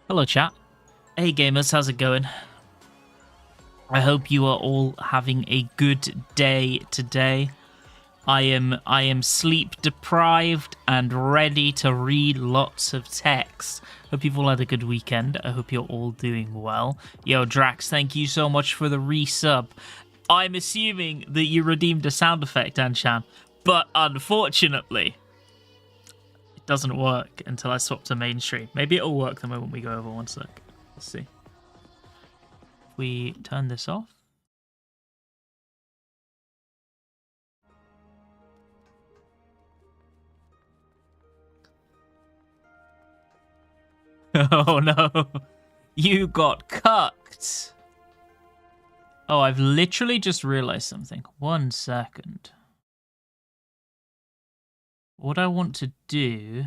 Hello chat. Hey gamers, how's it going? I hope you are all having a good day today. I am sleep deprived and ready to read lots of text. Hope you've all had a good weekend. I hope you're all doing well. Yo Drax, thank you so much for the resub. I'm assuming that you redeemed a sound effect, Anshan, but unfortunately it doesn't work until I swap to mainstream. Maybe it'll work the moment we go over. One sec. Let's see. If we turn this off. Oh no, you got cucked. Oh, I've literally just realized something. 1 second. What I want to do...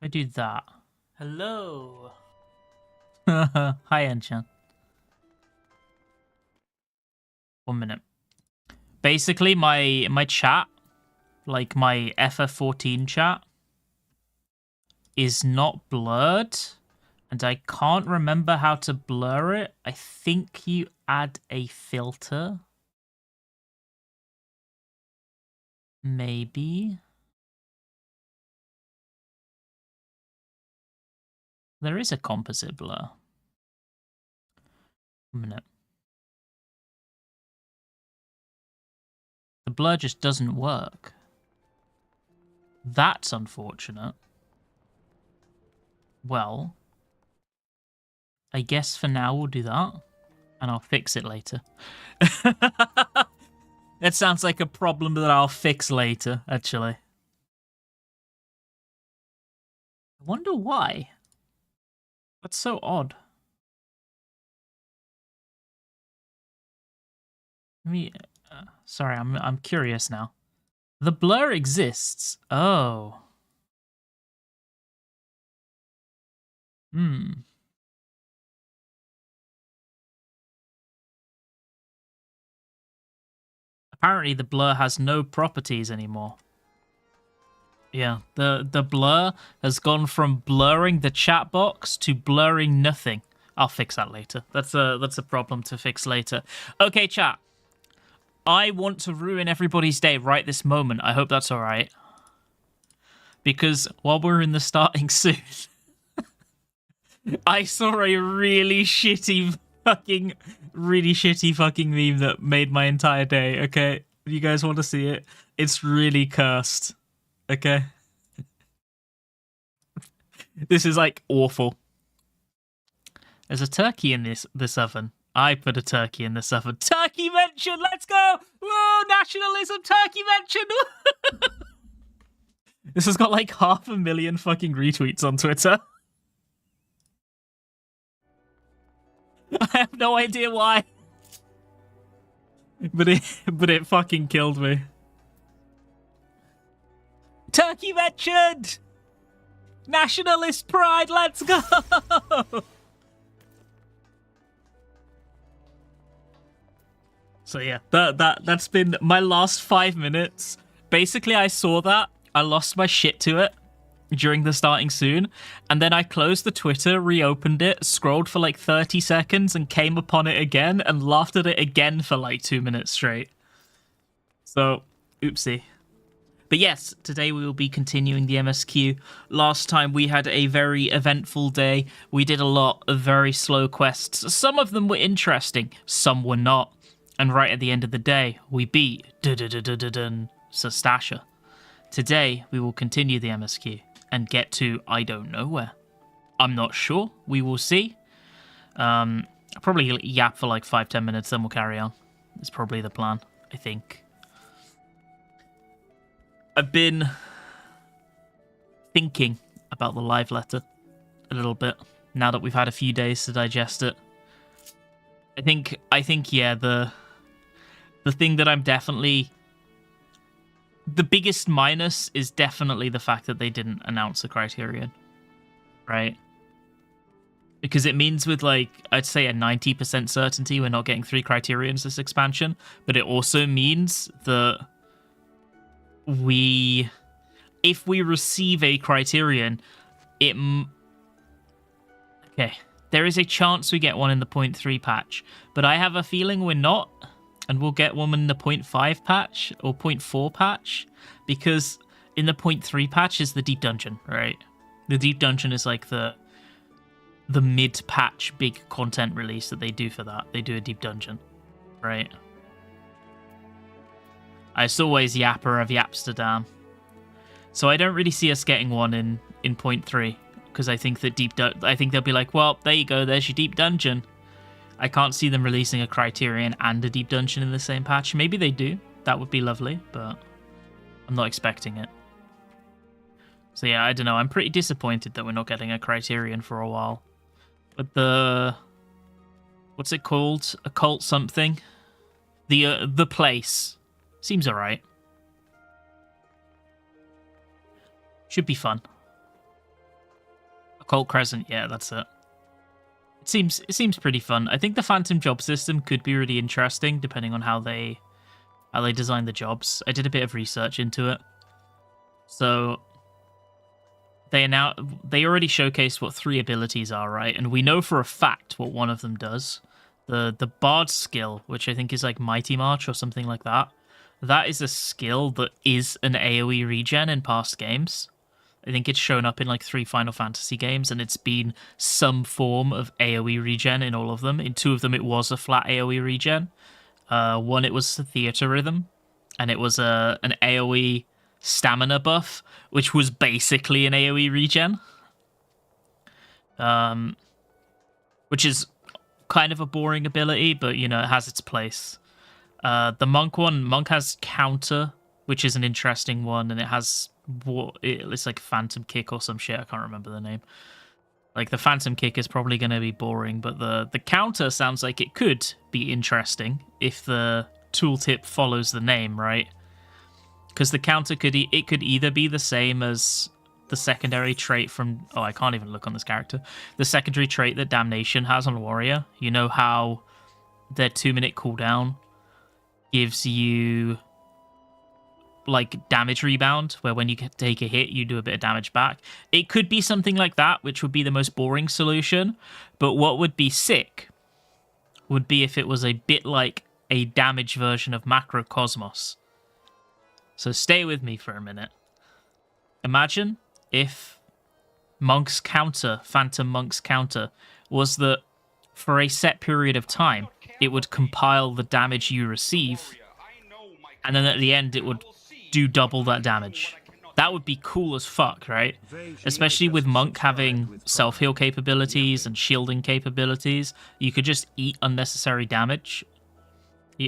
I do that. Hello. Hi, Enchan. 1 minute. Basically, my chat, like my FF14 chat, is not blurred, and I can't remember how to blur it. I think you add a filter. Maybe. There is a composite blur. 1 minute. The blur just doesn't work. That's unfortunate. Well, I guess for now we'll do that, and I'll fix it later. That sounds like a problem that I'll fix later, actually. I wonder why. That's so odd. Sorry, I'm curious now. The blur exists. Oh. Apparently the blur has no properties anymore. Yeah, the blur has gone from blurring the chat box to blurring nothing. I'll fix that later. That's a problem to fix later. Okay, chat. I want to ruin everybody's day right this moment. I hope that's all right. Because while we're in the starting soon, I saw a really shitty fucking meme that made my entire day, okay? You guys want to see it? It's really cursed, okay? This is, like, awful. There's a turkey in this oven. I put a turkey in this oven. Turkey mention! Let's go! Whoa, nationalism, turkey mention! This has got, like, 500,000 fucking retweets on Twitter. I have no idea why. But it fucking killed me. Turkey mentioned! Nationalist pride, let's go! So yeah, that's been my last 5 minutes. Basically, I saw that, I lost my shit to it during the starting soon, and then I closed the Twitter, reopened it, scrolled for like 30 seconds, and came upon it again, and laughed at it again for like 2 minutes straight. So, oopsie. But yes, today we will be continuing the MSQ. Last time we had a very eventful day. We did a lot of very slow quests. Some of them were interesting, some were not. And right at the end of the day, we beat Sastasha. Today, we will continue the MSQ and get to I don't know where. I'm not sure. We will see. I'll probably yap for like 5-10 minutes, then we'll carry on. It's probably the plan, I think. I've been thinking about the live letter a little bit now that we've had a few days to digest it. I think yeah, the thing that I'm definitely... The biggest minus is definitely the fact that they didn't announce a criterion, right? Because it means with, like, I'd say a 90% certainty we're not getting 3 criterions this expansion, but it also means that if we receive a criterion, okay, there is a chance we get one in the 0.3 patch, but I have a feeling we're not. And we'll get one in the 0.5 patch or 0.4 patch, because in the 0.3 patch is the deep dungeon, right? The deep dungeon is like the mid-patch big content release that they do for that. They do a deep dungeon, right? It's always Yapper of Yapsterdam. So I don't really see us getting one in 0.3, because I think that I think they'll be like, well, there you go, there's your deep dungeon. I can't see them releasing a criterion and a deep dungeon in the same patch. Maybe they do. That would be lovely, but I'm not expecting it. So yeah, I don't know. I'm pretty disappointed that we're not getting a criterion for a while. But what's it called? Occult something? The place. Seems alright. Should be fun. Occult Crescent, yeah, that's it. It seems pretty fun. I think the Phantom job system could be really interesting, depending on how they design the jobs. I did a bit of research into it. So they already showcased what 3 abilities are, right? And we know for a fact what one of them does. The Bard skill, which I think is like Mighty March or something like that. That is a skill that is an AoE regen in past games. I think it's shown up in like 3 Final Fantasy games, and it's been some form of AoE regen in all of them. In 2 of them, it was a flat AoE regen. 1, it was a theater rhythm, and it was an AoE stamina buff, which was basically an AoE regen. Which is kind of a boring ability, but, you know, it has its place. The Monk one, Monk has counter, which is an interesting one, and it has... It's like Phantom Kick or some shit. I can't remember the name. Like, the Phantom Kick is probably going to be boring, but the counter sounds like it could be interesting if the tooltip follows the name, right? Because the counter could either be the same as the secondary trait from... Oh, I can't even look on this character. The secondary trait that Damnation has on Warrior. You know how their 2-minute cooldown gives you... like damage rebound, where when you take a hit you do a bit of damage back. It could be something like that, which would be the most boring solution, but what would be sick would be if it was a bit like a damage version of Macrocosmos. So stay with me for a minute. Imagine if Monk's counter, Phantom Monk's counter, was that for a set period of time it would compile the damage you receive, and then at the end it would do double that damage. That would be cool as fuck, right? Especially with Monk having self-heal capabilities and shielding capabilities. You could just eat unnecessary damage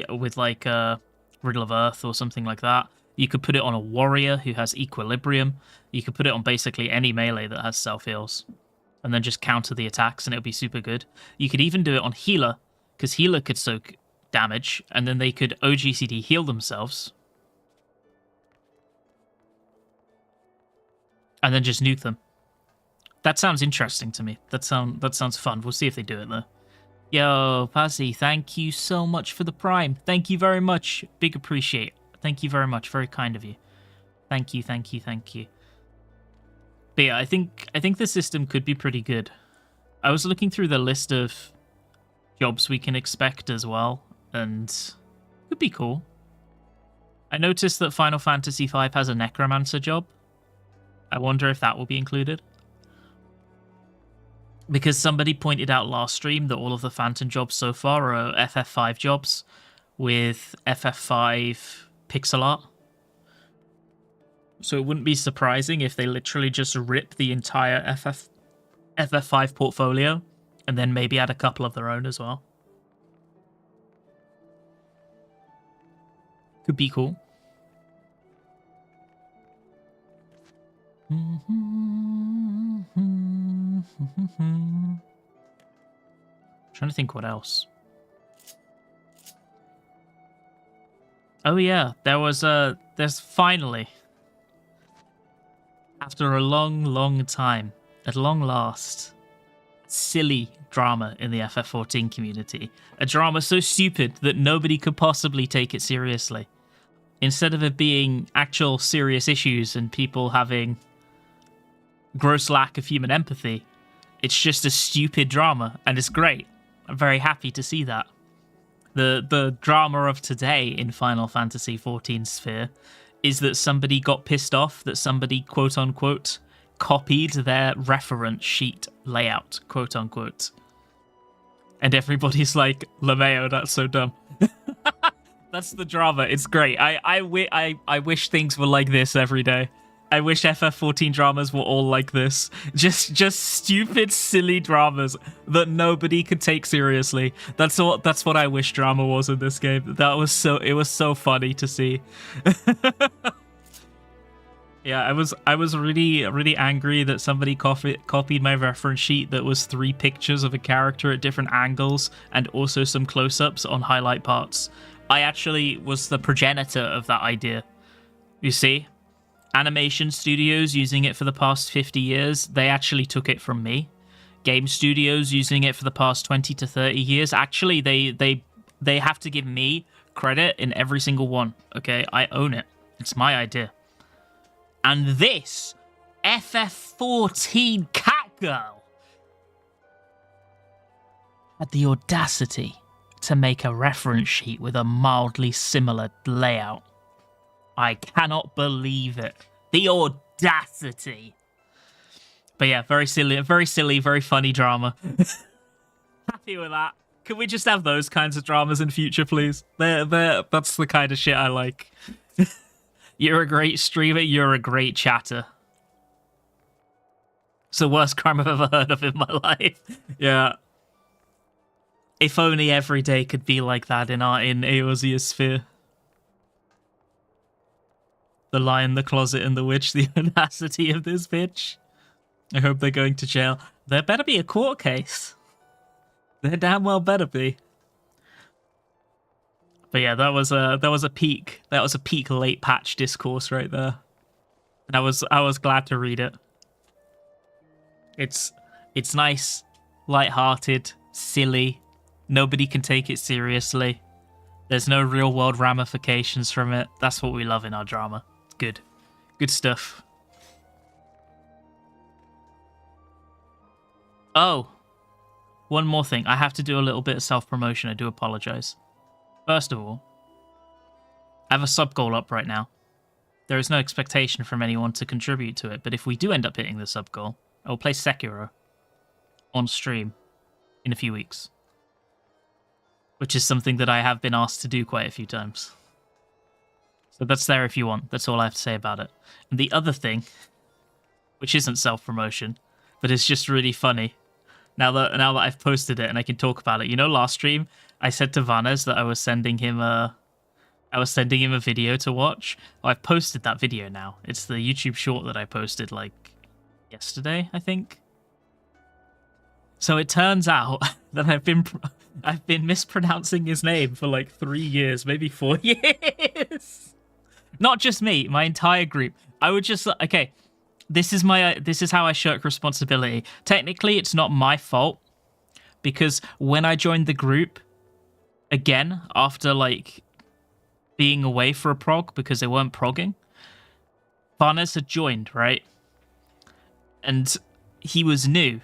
with like Riddle of Earth or something like that. You could put it on a warrior who has equilibrium. You could put it on basically any melee that has self-heals, and then just counter the attacks, and it would be super good. You could even do it on healer, because healer could soak damage, and then they could OGCD heal themselves, and then just nuke them. That sounds interesting to me. That sounds fun. We'll see if they do it, though. Yo, Pazzy, thank you so much for the Prime. Thank you very much. Big appreciate. Thank you very much. Very kind of you. Thank you, thank you, thank you. But yeah, I think the system could be pretty good. I was looking through the list of jobs we can expect as well, and it could be cool. I noticed that Final Fantasy V has a Necromancer job. I wonder if that will be included. Because somebody pointed out last stream that all of the Phantom jobs so far are FF5 jobs with FF5 pixel art. So it wouldn't be surprising if they literally just rip the entire FF5 portfolio and then maybe add a couple of their own as well. Could be cool. Trying to think what else. Oh yeah, there's finally, after a long time, at long last, silly drama in the FF14 community. A drama so stupid that nobody could possibly take it seriously. Instead of it being actual serious issues and people having gross lack of human empathy, it's just a stupid drama, and it's great. I'm very happy to see that. The drama of today in Final Fantasy XIV sphere is that somebody got pissed off that somebody, quote-unquote, copied their reference sheet layout, quote-unquote. And everybody's like, LeMayo, that's so dumb. That's the drama. It's great. I wish things were like this every day. I wish FF14 dramas were all like this. Just stupid, silly dramas that nobody could take seriously. That's what I wish drama was in this game. It was so funny to see. Yeah, I was really angry that somebody copied my reference sheet that was 3 pictures of a character at different angles and also some close-ups on highlight parts. I actually was the progenitor of that idea. You see? Animation studios using it for the past 50 years, they actually took it from me. Game studios using it for the past 20 to 30 years, actually they have to give me credit in every single one. Okay, I own it. It's my idea. And this FF14 Catgirl had the audacity to make a reference sheet with a mildly similar layout. I cannot believe it. The audacity. But yeah, very silly, very funny drama. Happy with that. Can we just have those kinds of dramas in future, please? That's the kind of shit I like. You're a great streamer, you're a great chatter. It's the worst crime I've ever heard of in my life. Yeah. If only every day could be like that in Eosia's sphere. The lion, the closet, and the witch, the audacity of this bitch. I hope they're going to jail. There better be a court case. There damn well better be. But yeah, that was a peak. That was a peak late patch discourse right there. And I was glad to read it. It's nice, light-hearted, silly. Nobody can take it seriously. There's no real-world ramifications from it. That's what we love in our drama. Good. Good stuff. Oh. One more thing. I have to do a little bit of self-promotion. I do apologize. First of all, I have a sub-goal up right now. There is no expectation from anyone to contribute to it, but if we do end up hitting the sub-goal, I will play Sekiro on stream in a few weeks. Which is something that I have been asked to do quite a few times. So that's there if you want. That's all I have to say about it. And the other thing, which isn't self-promotion, but it's just really funny, now that I've posted it and I can talk about it. You know, last stream, I said to Vanes that I was sending him a video to watch. Well, I've posted that video now. It's the YouTube short that I posted, like, yesterday, I think. So it turns out that I've been mispronouncing his name for like 3 years, maybe 4 years. Not just me, my entire group. I would just okay. This is how I shirk responsibility. Technically, it's not my fault because when I joined the group again after like being away for a prog because they weren't progging, Vanes had joined, right? And he was new.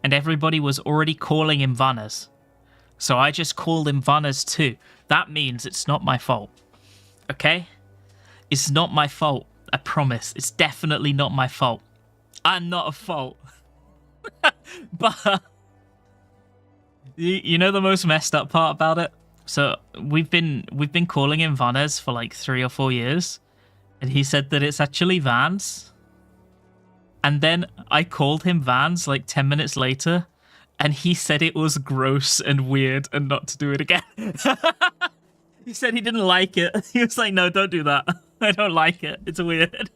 And everybody was already calling him Vanes. So I just called him Vanes too. That means it's not my fault. Okay? It's not my fault. I promise. It's definitely not my fault. I'm not a fault. But you know the most messed up part about it? So we've been calling him Vanes for like 3 or 4 years. And he said that it's actually Vans. And then I called him Vans like 10 minutes later, and he said it was gross and weird and not to do it again. He said he didn't like it. He was like, no, don't do that. I don't like it. It's weird.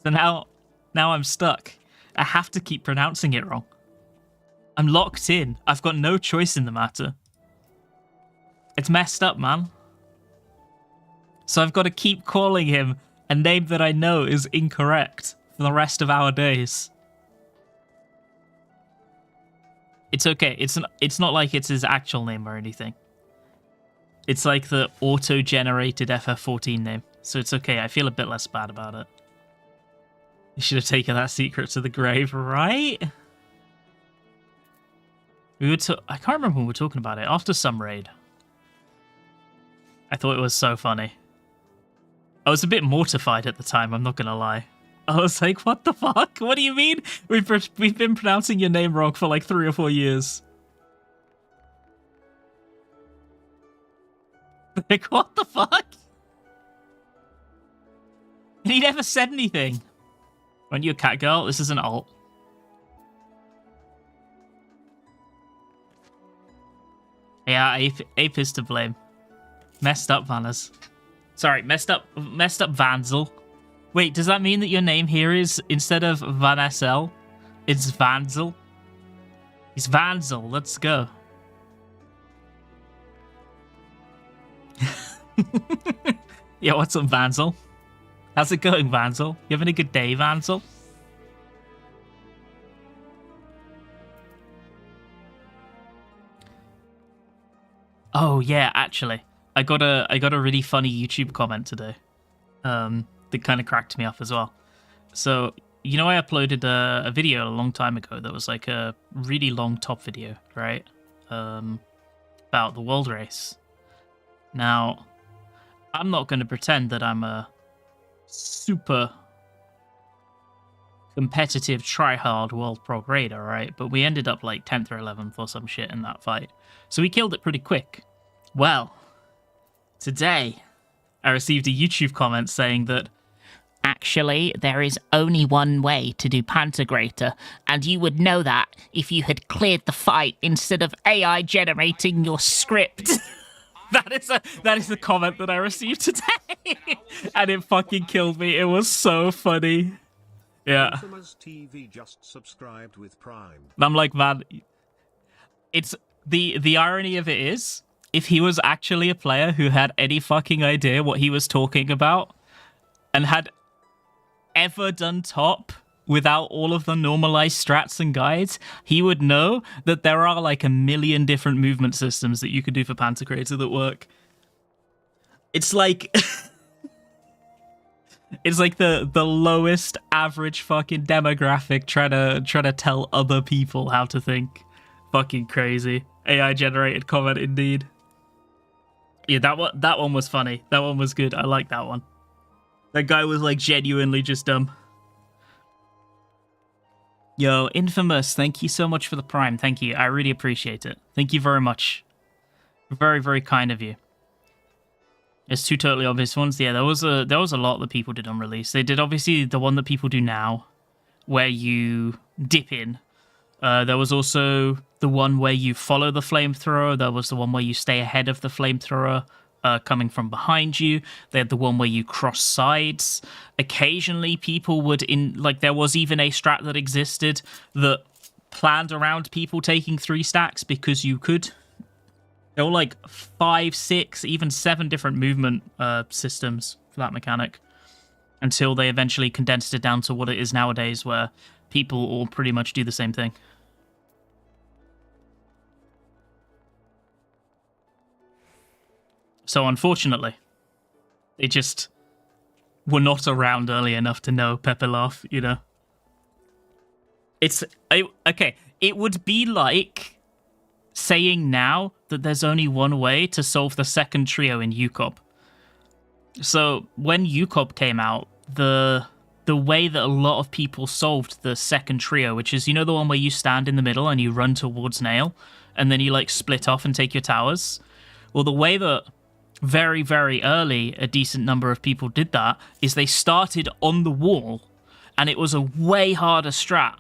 So now I'm stuck. I have to keep pronouncing it wrong. I'm locked in. I've got no choice in the matter. It's messed up, man. So I've got to keep calling him a name that I know is incorrect for the rest of our days. It's okay. It's not like it's his actual name or anything. It's like the auto-generated FF14 name. So it's okay. I feel a bit less bad about it. You should have taken that secret to the grave, right? I can't remember when we were talking about it. After some raid. I thought it was so funny. I was a bit mortified at the time, I'm not gonna lie. I was like, what the fuck? What do you mean? We've been pronouncing your name wrong for like 3 or 4 years. Like, what the fuck? And he never said anything. Aren't you a cat girl? This is an alt. Yeah, Ape is to blame. Messed up, Vanes. Sorry, messed up Vansel. Wait, does that mean that your name here is, instead of Vanesel, it's Vansel? It's Vansel, let's go. Yeah, what's up, Vansel? How's it going, Vansel? You having a good day, Vansel? Oh yeah, actually, I got a really funny YouTube comment today. That kind of cracked me up as well. So, you know, I uploaded a video a long time ago that was like a really long top video, right? About the world race. Now, I'm not going to pretend that I'm a super competitive try-hard world prog raider, right? But we ended up like 10th or 11th or some shit in that fight. So we killed it pretty quick. Well, today I received a YouTube comment saying that actually there is only one way to do Pantagrator, and you would know that if you had cleared the fight instead of AI generating your script. That is the comment that I received today. And it fucking killed me. It was so funny. Yeah. TV just subscribed with Prime. And I'm like, man, it's the irony of it is, if he was actually a player who had any fucking idea what he was talking about and had ever done top without all of the normalized strats and guides, he would know that there are like a million different movement systems that you could do for Pantagrator that work. It's like it's like the lowest average fucking demographic trying to tell other people how to think. Fucking crazy. AI generated comment indeed. Yeah, that one was funny. That one was good. I like that one. That guy was like genuinely just dumb. Yo, Infamous, thank you so much for the Prime. Thank you. I really appreciate it. Thank you very much. Very, very kind of you. There's two totally obvious ones. Yeah, there was a lot that people did on release. They did obviously the one that people do now, where you dip in. There was also the one where you follow the flamethrower. There was the one where you stay ahead of the flamethrower coming from behind you. They had the one where you cross sides. Occasionally people would there was even a strat that existed that planned around people taking 3 stacks because you could. There were like 5, 6, even 7 different movement systems for that mechanic until they eventually condensed it down to what it is nowadays, where people all pretty much do the same thing. So unfortunately, they just were not around early enough to know Pepperlaugh, you know? Okay, it would be like saying now that there's only one way to solve the second trio in UCOB. So when UCOB came out, the way that a lot of people solved the second trio, which is, you know, the one where you stand in the middle and you run towards Nail, and then you like split off and take your towers. Well, the way that very, very early a decent number of people did that is they started on the wall, and it was a way harder strat.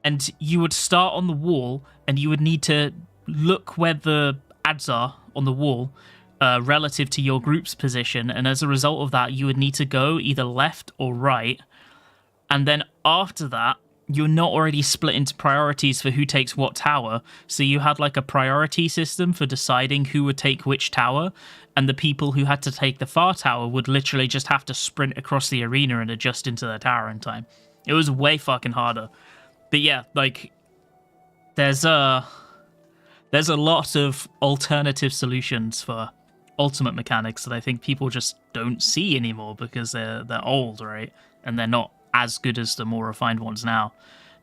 And you would start on the wall, and you would need to look where the ads are on the wall relative to your group's position, and as a result of that, you would need to go either left or right. And then after that, you're not already split into priorities for who takes what tower, so you had like a priority system for deciding who would take which tower, and the people who had to take the far tower would literally just have to sprint across the arena and adjust into their tower in time. It was way fucking harder. But yeah, like, there's a lot of alternative solutions for ultimate mechanics that I think people just don't see anymore because they're old, right? And they're not as good as the more refined ones now.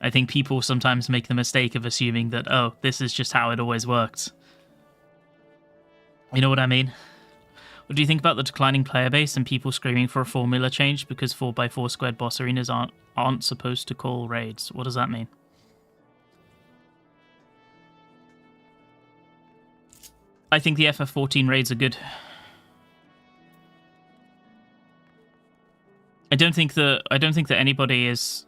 I think people sometimes make the mistake of assuming that, oh, this is just how it always worked. You know what I mean? What do you think about the declining player base and people screaming for a formula change because 4x4 squared boss arenas aren't supposed to call raids? What does that mean? I think the FF14 raids are good. I don't think that anybody is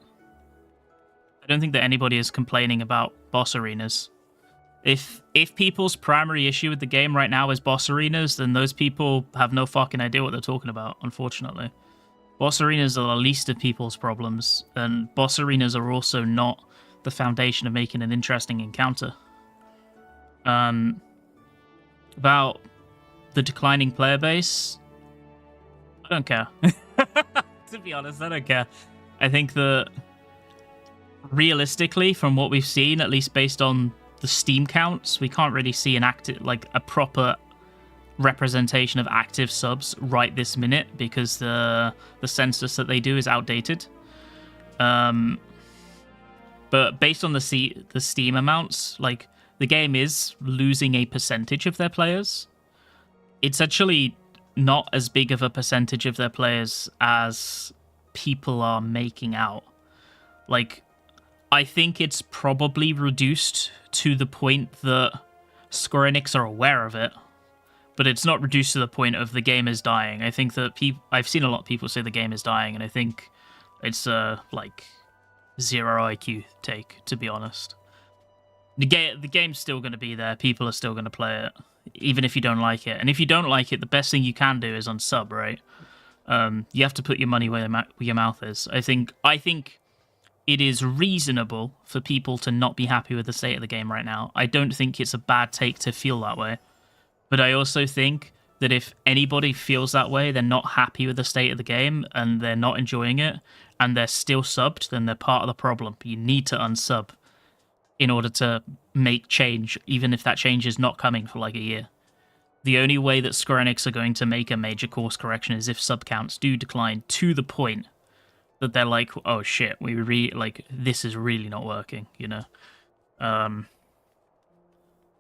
complaining about boss arenas. If people's primary issue with the game right now is boss arenas, then those people have no fucking idea what they're talking about, unfortunately. Boss arenas are the least of people's problems, and boss arenas are also not the foundation of making an interesting encounter. About the declining player base, I don't care. To be honest, I don't care. I think that realistically, from what we've seen, at least based on the Steam counts, we can't really see a proper representation of active subs right this minute because the census that they do is outdated. But based on the Steam amounts, like, the game is losing a percentage of their players. It's actually not as big of a percentage of their players as people are making out. Like, I think it's probably reduced to the point that Square Enix are aware of it, but it's not reduced to the point of the game is dying. I think that I've seen a lot of people say the game is dying, and I think it's like zero IQ take, to be honest. The game's still going to be there. People are still going to play it, even if you don't like it. And if you don't like it, the best thing you can do is unsub, right? You have to put your money where your mouth is. I think it is reasonable for people to not be happy with the state of the game right now. I don't think it's a bad take to feel that way. But I also think that if anybody feels that way, they're not happy with the state of the game, and they're not enjoying it, and they're still subbed, then they're part of the problem. You need to unsub in order to make change, even if that change is not coming for like a year. The only way that Square Enix are going to make a major course correction is if sub counts do decline to the point that they're like, oh shit, this is really not working, you know?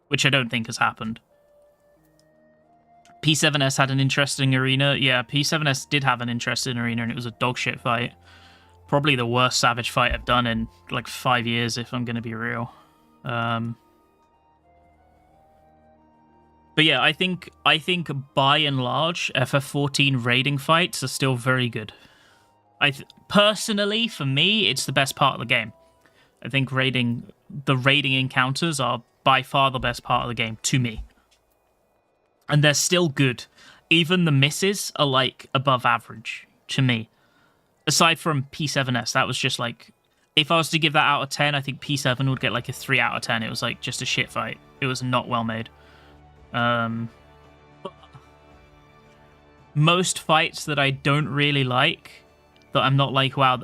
Which I don't think has happened. P7S had an interesting arena. Yeah, P7S did have an interesting arena, and it was a dogshit fight. Probably the worst Savage fight I've done in like 5 years, if I'm going to be real. But yeah, I think by and large, FF14 raiding fights are still very good. Personally, for me, it's the best part of the game. I think the raiding encounters are by far the best part of the game to me. And they're still good. Even the misses are like above average to me. Aside from P7S, that was just like, if I was to give that out of 10, I think P7 would get like a 3 out of 10. It was like just a shit fight. It was not well made. But most fights that I don't really like, that I'm not like, wow,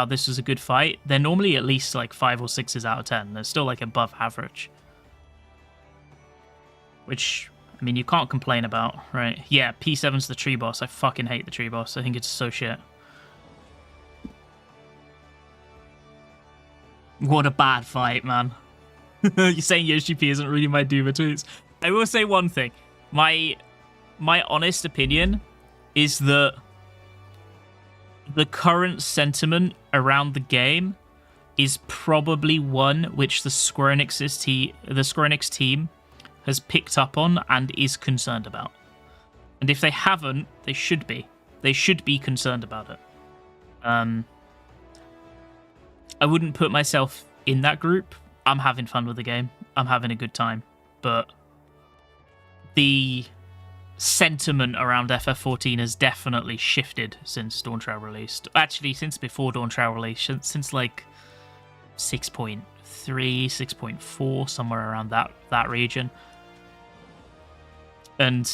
this is a good fight, they're normally at least like 5 or 6s out of 10. They're still like above average. Which, I mean, you can't complain about, right? Yeah, P7's the tree boss. I fucking hate the tree boss. I think it's so shit. What a bad fight, man. You're saying Yoshi P isn't really my Duma tweets. I will say one thing. My honest opinion is that the current sentiment around the game is probably one which the Square Enix team has picked up on and is concerned about. And if they haven't, they should be. They should be concerned about it. I wouldn't put myself in that group. I'm having fun with the game. I'm having a good time. But the sentiment around FF14 has definitely shifted since Dawntrail released. Actually, since before Dawntrail released. Since like 6.3, 6.4, somewhere around that region. And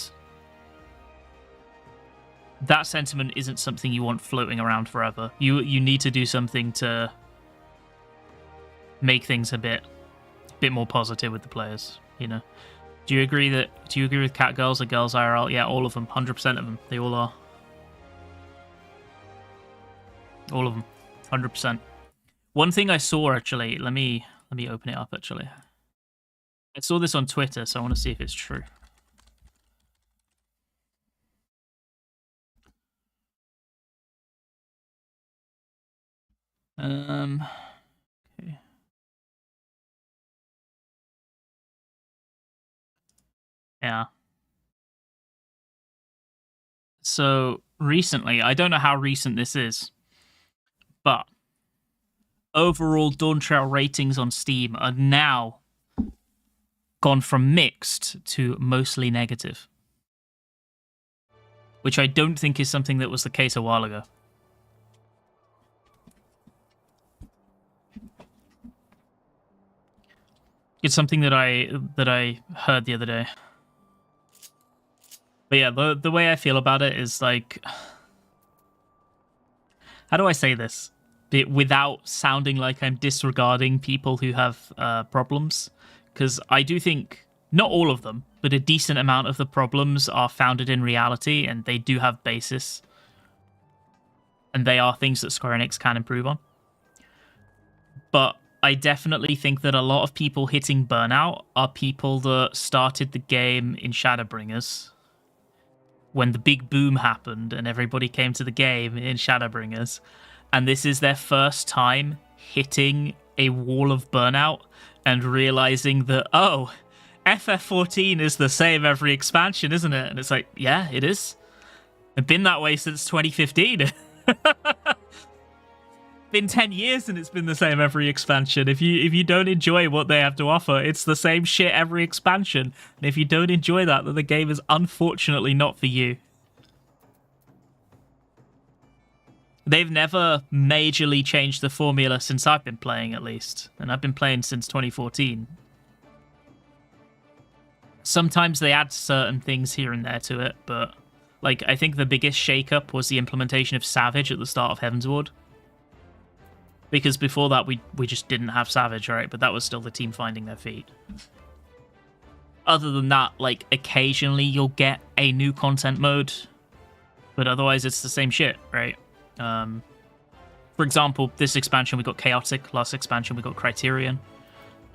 that sentiment isn't something you want floating around forever. You need to do something to make things a bit more positive with the players, you know. Do you agree with cat girls or girls IRL? Yeah, all of them, 100% of them. They all are. All of them, 100%. One thing I saw, actually, let me open it up, actually. I saw this on Twitter, so I want to see if it's true. Okay. Yeah. So recently, I don't know how recent this is, but overall Dawntrail ratings on Steam are now gone from mixed to mostly negative, which I don't think is something that was the case a while ago. It's something that I heard the other day. But yeah, the way I feel about it is like, how do I say this without sounding like I'm disregarding people who have problems? Because I do think, not all of them, but a decent amount of the problems are founded in reality, and they do have basis. And they are things that Square Enix can improve on. But I definitely think that a lot of people hitting burnout are people that started the game in Shadowbringers when the big boom happened and everybody came to the game in Shadowbringers, and this is their first time hitting a wall of burnout and realizing that, oh, FF14 is the same every expansion, isn't it? And it's like, yeah, it is. It's been that way since 2015. Been 10 years and it's been the same every expansion. If you don't enjoy what they have to offer, it's the same shit every expansion. And if you don't enjoy that, then the game is unfortunately not for you. They've never majorly changed the formula since I've been playing, at least. And I've been playing since 2014. Sometimes they add certain things here and there to it, but like I think the biggest shakeup was the implementation of Savage at the start of Heavensward. Because before that, we just didn't have Savage, right? But that was still the team finding their feet. Other than that, like, occasionally you'll get a new content mode. But otherwise, it's the same shit, right? For example, this expansion, we got Chaotic. Last expansion, we got Criterion.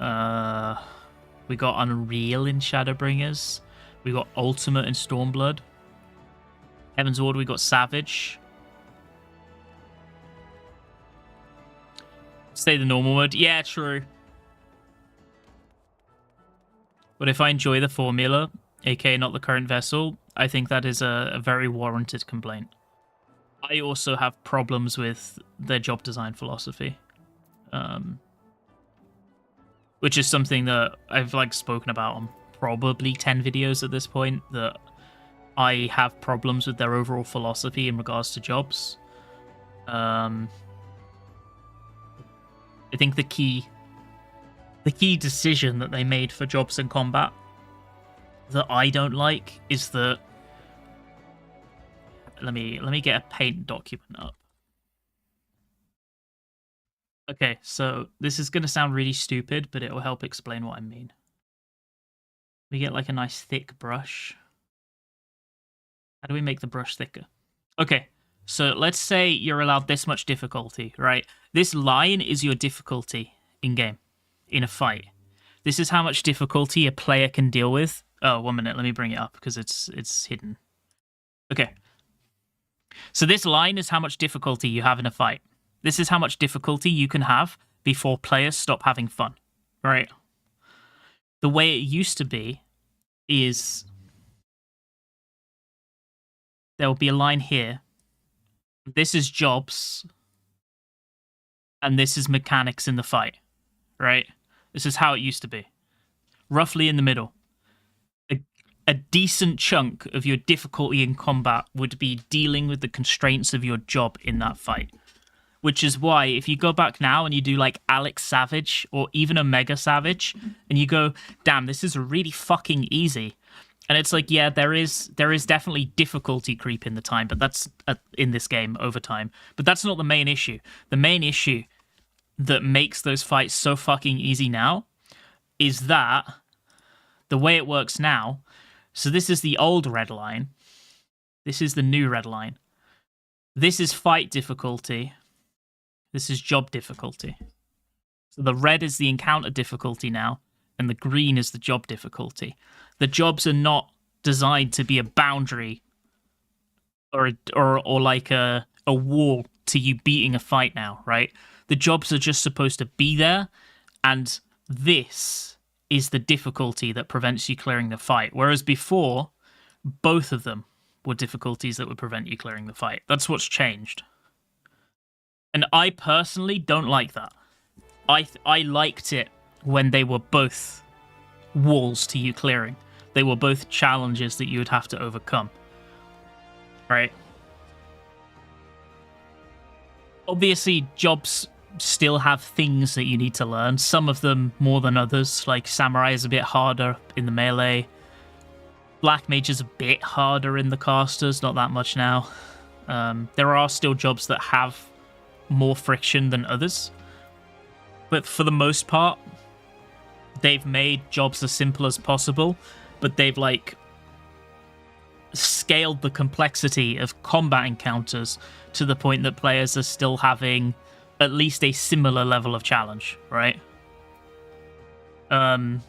We got Unreal in Shadowbringers. We got Ultimate in Stormblood. Heavensward, we got Savage. Stay the normal mode. Yeah, true. But if I enjoy the formula, aka not the current vessel, I think that is a very warranted complaint. I also have problems with their job design philosophy. Which is something that I've like spoken about on probably 10 videos at this point, that I have problems with their overall philosophy in regards to jobs. I think the key decision that they made for jobs in combat that I don't like is that, let me get a paint document up. Okay, so this is going to sound really stupid, but it will help explain what I mean. We get like a nice thick brush. How do we make the brush thicker? Okay, so let's say you're allowed this much difficulty, right? This line is your difficulty in-game, in a fight. This is how much difficulty a player can deal with. Oh, 1 minute, let me bring it up because it's hidden. Okay. So this line is how much difficulty you have in a fight. This is how much difficulty you can have before players stop having fun, right? The way it used to be is there will be a line here. This is jobs, and this is mechanics in the fight, right? This is how it used to be. Roughly in the middle. A decent chunk of your difficulty in combat would be dealing with the constraints of your job in that fight. Which is why, if you go back now and you do like Alex Savage or even a Mega Savage, and you go, damn, this is really fucking easy. And it's like, yeah, there is definitely difficulty creep in the time, but that's in this game over time. But that's not the main issue. The main issue that makes those fights so fucking easy now is that the way it works now. So this is the old red line. This is the new red line. This is fight difficulty. This is job difficulty. So the red is the encounter difficulty now, and the green is the job difficulty. The jobs are not designed to be a boundary or like a wall to you beating a fight now, right? The jobs are just supposed to be there, and this is the difficulty that prevents you clearing the fight. Whereas before, both of them were difficulties that would prevent you clearing the fight. That's what's changed. And I personally don't like that. I liked it when they were both walls to you clearing. They were both challenges that you would have to overcome. Right? Obviously, jobs still have things that you need to learn. Some of them more than others. Like Samurai is a bit harder in the melee. Black Mage is a bit harder in the casters. Not that much now. There are still jobs that have more friction than others. But for the most part, they've made jobs as simple as possible, but they've like scaled the complexity of combat encounters to the point that players are still having at least a similar level of challenge, right? And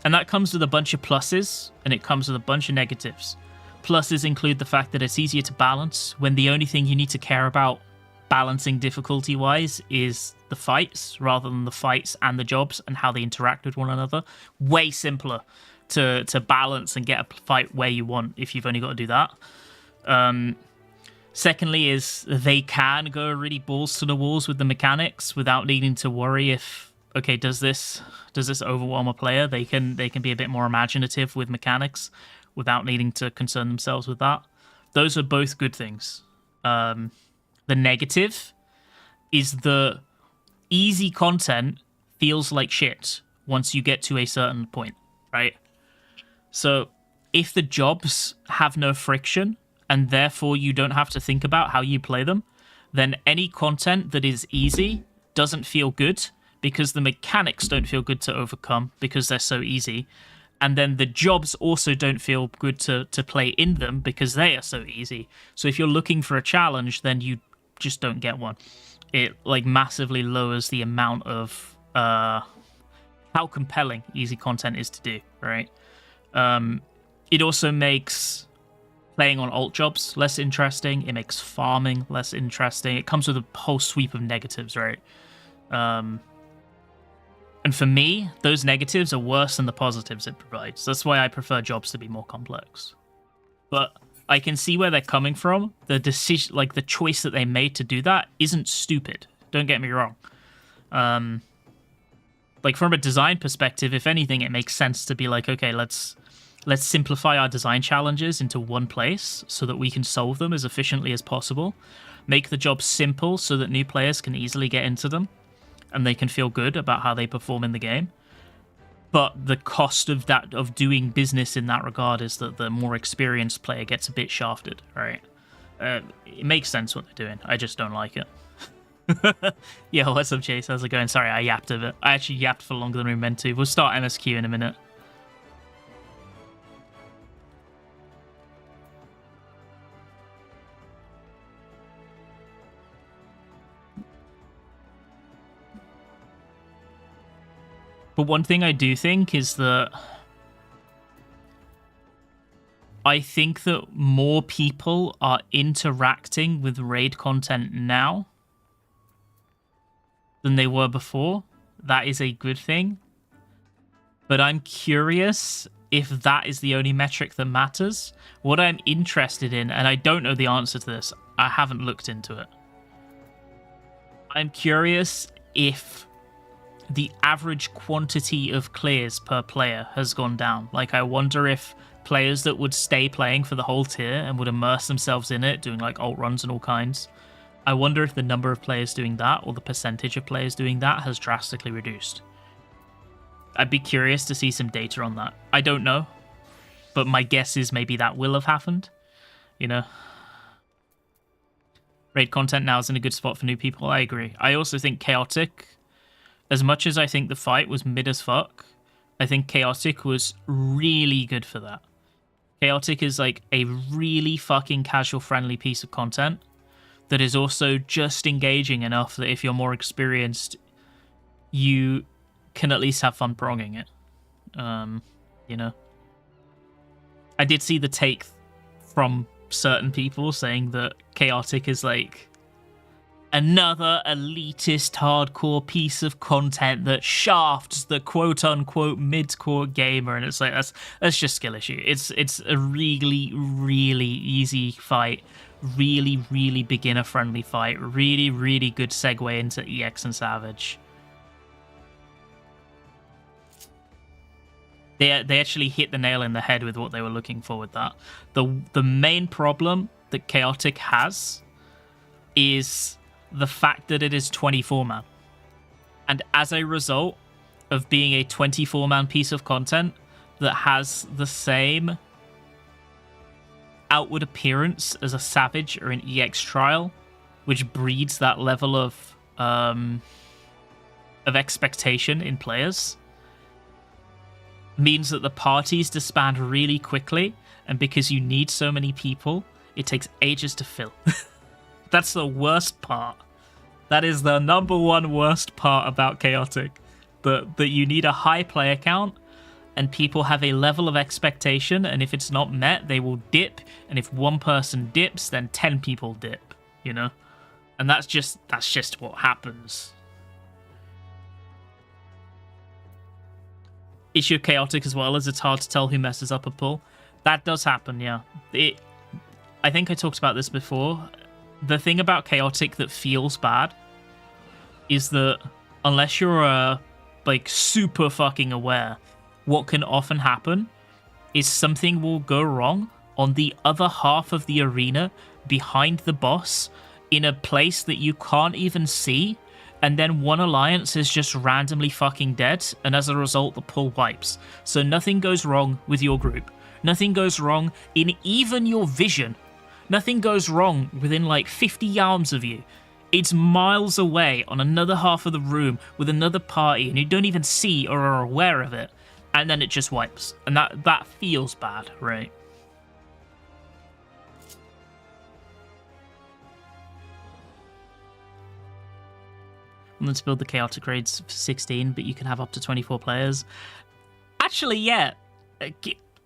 that comes with a bunch of pluses, and it comes with a bunch of negatives. Pluses include the fact that it's easier to balance when the only thing you need to care about balancing difficulty-wise is the fights, rather than the fights and the jobs and how they interact with one another. Way simpler to balance and get a fight where you want if you've only got to do that. Secondly is they can go really balls to the walls with the mechanics without needing to worry if, okay, does this overwhelm a player? They can be a bit more imaginative with mechanics without needing to concern themselves with that. Those are both good things. The negative is the easy content feels like shit once you get to a certain point, right? So if the jobs have no friction and therefore you don't have to think about how you play them, then any content that is easy doesn't feel good because the mechanics don't feel good to overcome because they're so easy. And then the jobs also don't feel good to play in them because they are so easy. So if you're looking for a challenge, then you just don't get one. It like massively lowers the amount of how compelling easy content is to do, right? It also makes playing on alt jobs less interesting. It makes farming less interesting. It comes with a whole sweep of negatives, right? And for me, those negatives are worse than the positives it provides. That's why I prefer jobs to be more complex. But I can see where they're coming from. The decision, like the choice that they made to do that, isn't stupid. Don't get me wrong. Like from a design perspective, if anything, it makes sense to be like, okay, let's simplify our design challenges into one place so that we can solve them as efficiently as possible. Make the job simple so that new players can easily get into them and they can feel good about how they perform in the game. But the cost of that, of doing business in that regard, is that the more experienced player gets a bit shafted, right? It makes sense what they're doing. I just don't like it. Yo, what's up, Chase? How's it going? Sorry, I yapped a bit. I actually yapped for longer than we meant to. We'll start MSQ in a minute. But one thing I do think is that I think that more people are interacting with raid content now than they were before. That is a good thing. But I'm curious if that is the only metric that matters. What I'm interested in, and I don't know the answer to this, I haven't looked into it. I'm curious if the average quantity of clears per player has gone down. Like, I wonder if players that would stay playing for the whole tier and would immerse themselves in it, doing like alt runs and all kinds, I wonder if the number of players doing that, or the percentage of players doing that, has drastically reduced. I'd be curious to see some data on that. I don't know, but my guess is maybe that will have happened, you know? Raid content now is in a good spot for new people. I agree. I also think Chaotic, as much as I think the fight was mid as fuck, I think Chaotic was really good for that. Chaotic is like a really fucking casual friendly piece of content that is also just engaging enough that if you're more experienced, you can at least have fun pronging it. You know? I did see the take from certain people saying that Chaotic is like another elitist hardcore piece of content that shafts the quote-unquote mid-core gamer, and it's like that's just skill issue. It's a really, really easy fight, really, really beginner-friendly fight, really, really good segue into EX and Savage. They actually hit the nail in the head with what they were looking for with that. The main problem that Chaotic has is the fact that it is 24-man. And as a result of being a 24-man piece of content that has the same outward appearance as a Savage or an EX trial, which breeds that level of expectation in players, means that the parties disband really quickly, and because you need so many people, it takes ages to fill. That's the worst part. That is the number one worst part about Chaotic. That you need a high player count, and people have a level of expectation, and if it's not met, they will dip, and if one person dips, then 10 people dip, you know? And that's just what happens. Issue of chaotic as well, as it's hard to tell who messes up a pull. That does happen, yeah. I think I talked about this before. The thing about chaotic that feels bad is that unless you're like super fucking aware, what can often happen is something will go wrong on the other half of the arena behind the boss in a place that you can't even see, and then one alliance is just randomly fucking dead, and as a result the pull wipes. So nothing goes wrong with your group. Nothing goes wrong in even your vision. Nothing goes wrong within like 50 yards of you. It's miles away on another half of the room with another party, and you don't even see or are aware of it, and then it just wipes. And that feels bad, right? Let's build the chaotic raids for 16, but you can have up to 24 players. Actually, yeah.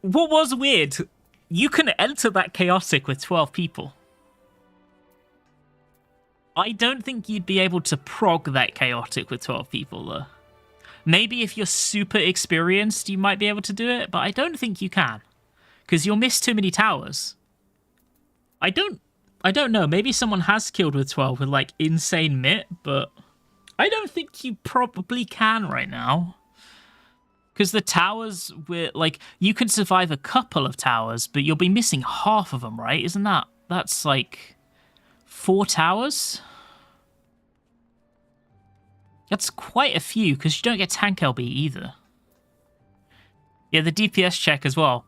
What was weird, you can enter that chaotic with 12 people. I don't think you'd be able to prog that chaotic with 12 people, though. Maybe if you're super experienced, you might be able to do it, but I don't think you can. Because you'll miss too many towers. I don't know. Maybe someone has killed with 12 with, like, insane mit, but I don't think you probably can right now. Because the towers, like, you can survive a couple of towers, but you'll be missing half of them, right? Isn't that... That's, like... 4 towers? That's quite a few, because you don't get tank LB either. Yeah, the DPS check as well.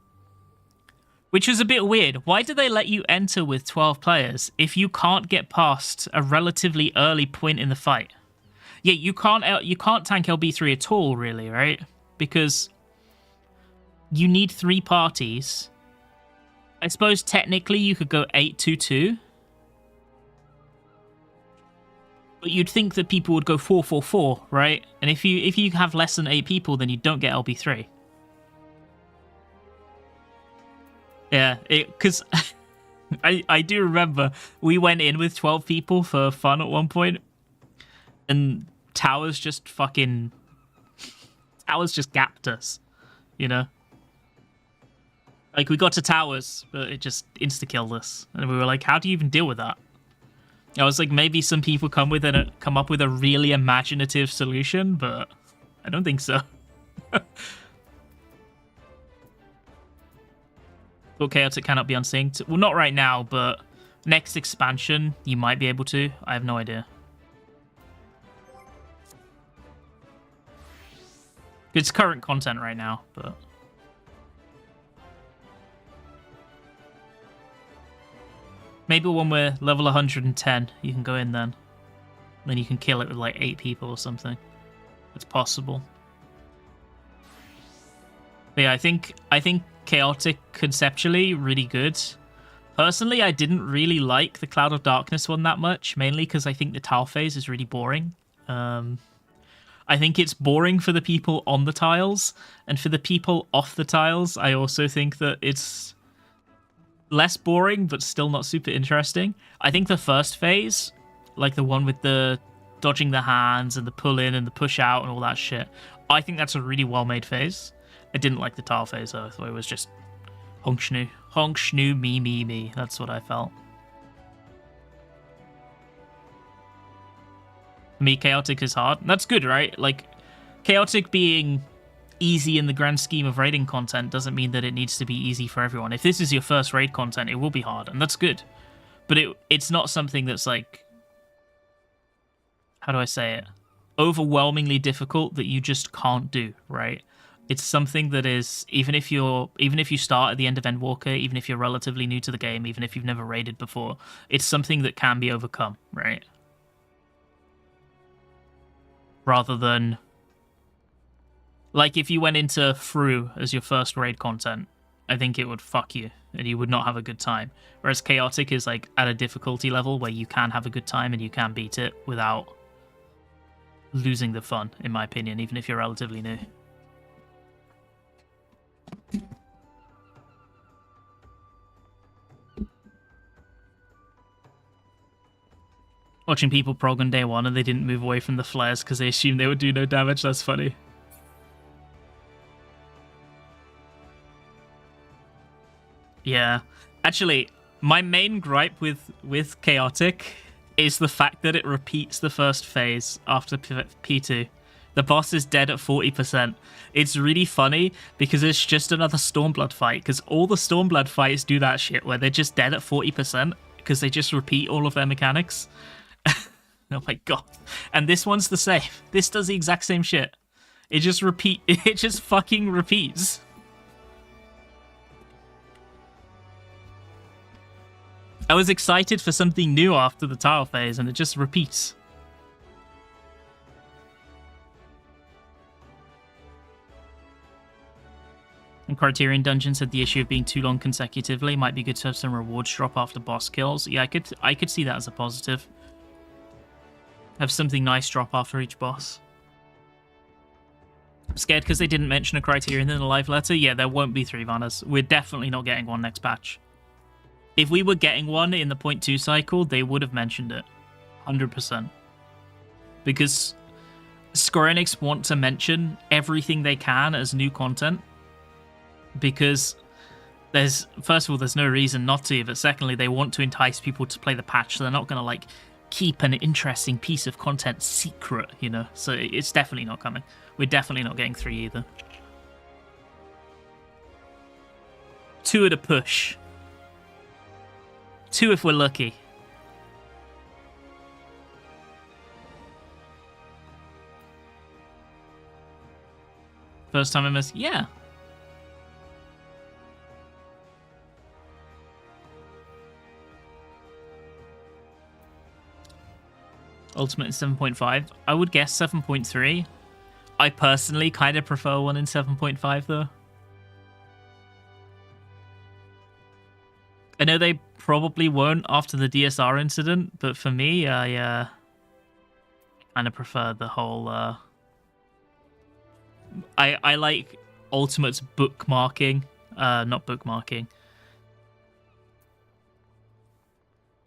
Which was a bit weird. Why do they let you enter with 12 players if you can't get past a relatively early point in the fight? Yeah, you can't tank LB3 at all, really, right? Because you need 3 parties. I suppose technically you could go 8-2-2. But you'd think that people would go 4-4-4, right? And if you have less than 8 people, then you don't get LB3. Yeah, because I do remember we went in with 12 people for fun at one point, and Towers just gapped us, you know? Like, we got to Towers, but it just insta-killed us. And we were like, how do you even deal with that? I was like, maybe some people come up with a really imaginative solution, but I don't think so. But Chaotic cannot be unsynced. Well, not right now, but next expansion, you might be able to. I have no idea. It's current content right now, but... Maybe when we're level 110, you can go in then. Then you can kill it with like 8 people or something. It's possible. But yeah, I think Chaotic conceptually really good. Personally, I didn't really like the Cloud of Darkness one that much, mainly because I think the tile phase is really boring. I think it's boring for the people on the tiles, and for the people off the tiles, I also think that it's less boring, but still not super interesting. I think the first phase, like the one with the dodging the hands and the pull in and the push out and all that shit, I think that's a really well-made phase. I didn't like the tile phase, though. I thought it was just honk shnu, me. That's what I felt. For me, Chaotic is hard. That's good, right? Like, Chaotic being easy in the grand scheme of raiding content doesn't mean that it needs to be easy for everyone. If this is your first raid content, it will be hard, and that's good. But it's not something that's like, how do I say it? Overwhelmingly difficult that you just can't do, right? It's something that is, even if you start at the end of Endwalker, even if you're relatively new to the game, even if you've never raided before, it's something that can be overcome, right? Rather than, like, if you went into Fru as your first raid content, I think it would fuck you, and you would not have a good time. Whereas Chaotic is, like, at a difficulty level where you can have a good time and you can beat it without losing the fun, in my opinion, even if you're relatively new. watching people prog on day 1 and they didn't move away from the flares because they assumed they would do no damage. That's funny. Yeah. Actually, my main gripe with Chaotic is the fact that it repeats the first phase after P2. The boss is dead at 40%. It's really funny because it's just another Stormblood fight, because all the Stormblood fights do that shit where they're just dead at 40% because they just repeat all of their mechanics. Oh my god. And this one's the same. This does the exact same shit. It just fucking repeats. I was excited for something new after the tile phase, and it just repeats. And Criterion Dungeons had the issue of being too long consecutively. Might be good to have some rewards drop after boss kills. Yeah, I could see that as a positive. Have something nice drop after each boss. I'm scared because they didn't mention a Criterion in the live letter. Yeah, there won't be 3 Vannas. We're definitely not getting one next patch. If we were getting one in the 0.2 cycle, they would have mentioned it. 100%. Because Square Enix want to mention everything they can as new content. Because first of all, there's no reason not to, but secondly, they want to entice people to play the patch, so they're not going to, like, keep an interesting piece of content secret, you know? So it's definitely not coming. We're definitely not getting 3 either. 2 at a push. 2 if we're lucky. First time I missed? Yeah. Ultimate in 7.5. I would guess 7.3. I personally kind of prefer one in 7.5 though. I know they probably won't after the DSR incident, but for me, I kind of prefer the whole... I like Ultimate's bookmarking. Not bookmarking.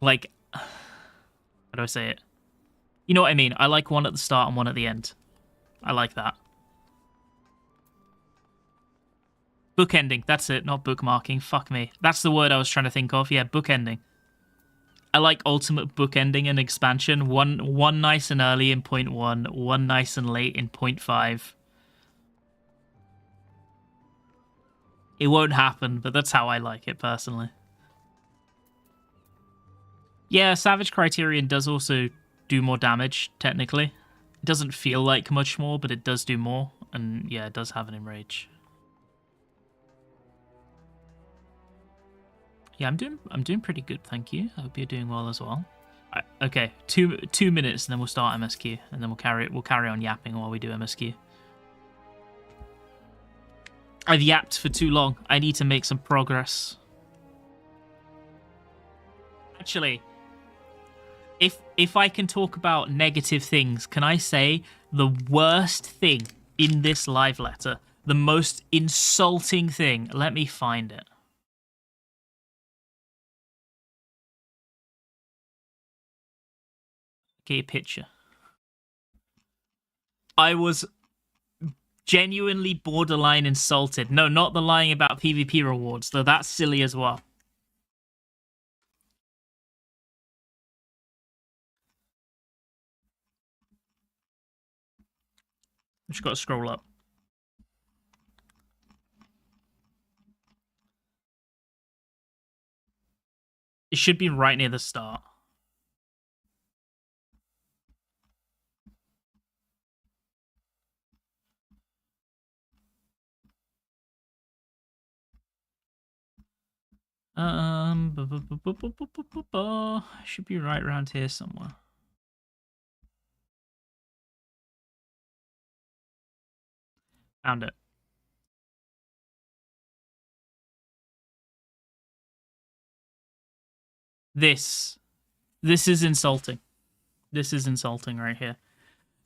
Like... How do I say it? You know what I mean? I like one at the start and one at the end. I like that. Bookending, that's it, not bookmarking. Fuck me. That's the word I was trying to think of. Yeah, bookending. I like ultimate bookending and expansion. One nice and early in 0.1, one nice and late in 0.5. It won't happen, but that's how I like it personally. Yeah, Savage Criterion does also do more damage, technically. It doesn't feel like much more, but it does do more. And yeah, it does have an enrage. Yeah, I'm doing pretty good, thank you. I hope you're doing well as well. Right, okay, two minutes, and then we'll start MSQ, and then we'll carry on yapping while we do MSQ. I've yapped for too long. I need to make some progress. Actually, if I can talk about negative things, can I say the worst thing in this live letter, the most insulting thing? Let me find it. Okay, picture. I was genuinely borderline insulted. No, not the lying about PvP rewards, though that's silly as well. I've just got to scroll up. It should be right near the start. Should be right around here somewhere. Found it. This is insulting. This is insulting right here.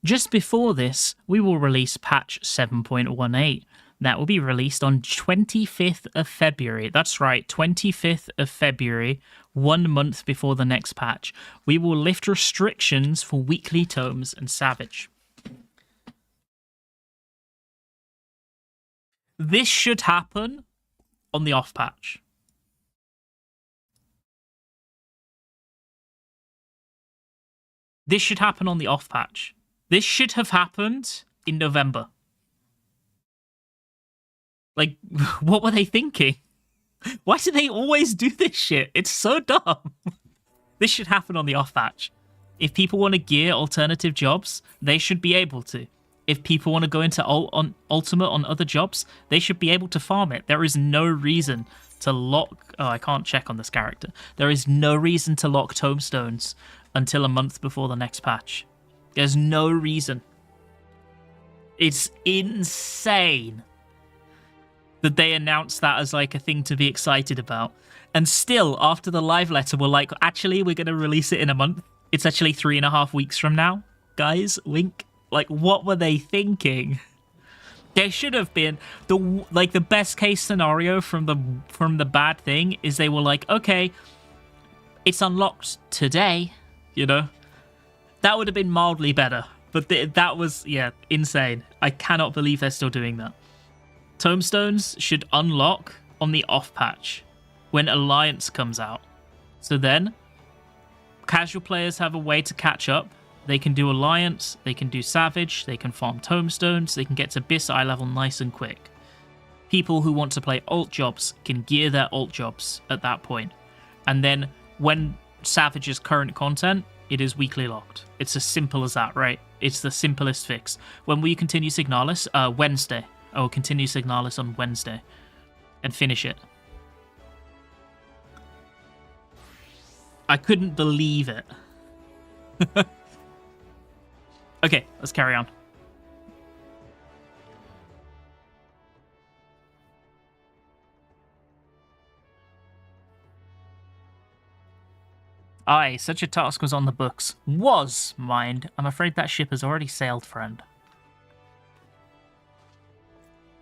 Just before this, we will release patch 7.18. That will be released on 25th of February. That's right, 25th of February, 1 month before the next patch. We will lift restrictions for weekly tomes and Savage. This should happen on the off patch. This should happen on the off patch. This should have happened in November. Like, what were they thinking? Why do they always do this shit? It's so dumb. This should happen on the off patch. If people want to gear alternative jobs, they should be able to. If people want to go into Ultimate on other jobs, they should be able to farm it. There is no reason to lock... Oh, I can't check on this character. There is no reason to lock tomestones until a month before the next patch. There's no reason. It's insane that they announced that as like a thing to be excited about. And still, after the live letter, we're like, actually, we're going to release it in a month. It's actually 3.5 weeks from now. Guys, wink. Like, what were they thinking? There should have been the best case scenario from the bad thing is they were like, okay, it's unlocked today, you know? That would have been mildly better. But that was, yeah, insane. I cannot believe they're still doing that. Tomestones should unlock on the off patch when Alliance comes out. So then, casual players have a way to catch up. They can do Alliance, they can do Savage, they can farm tomestones, they can get to Bis eye level nice and quick. People who want to play alt jobs can gear their alt jobs at that point. And then when Savage is current content, it is weekly locked. It's as simple as that, right? It's the simplest fix. When will you continue Signalis? Wednesday. I will continue Signalis on Wednesday and finish it. I couldn't believe it. Okay, let's carry on. Aye, such a task was on the books. Was, mind. I'm afraid that ship has already sailed, friend.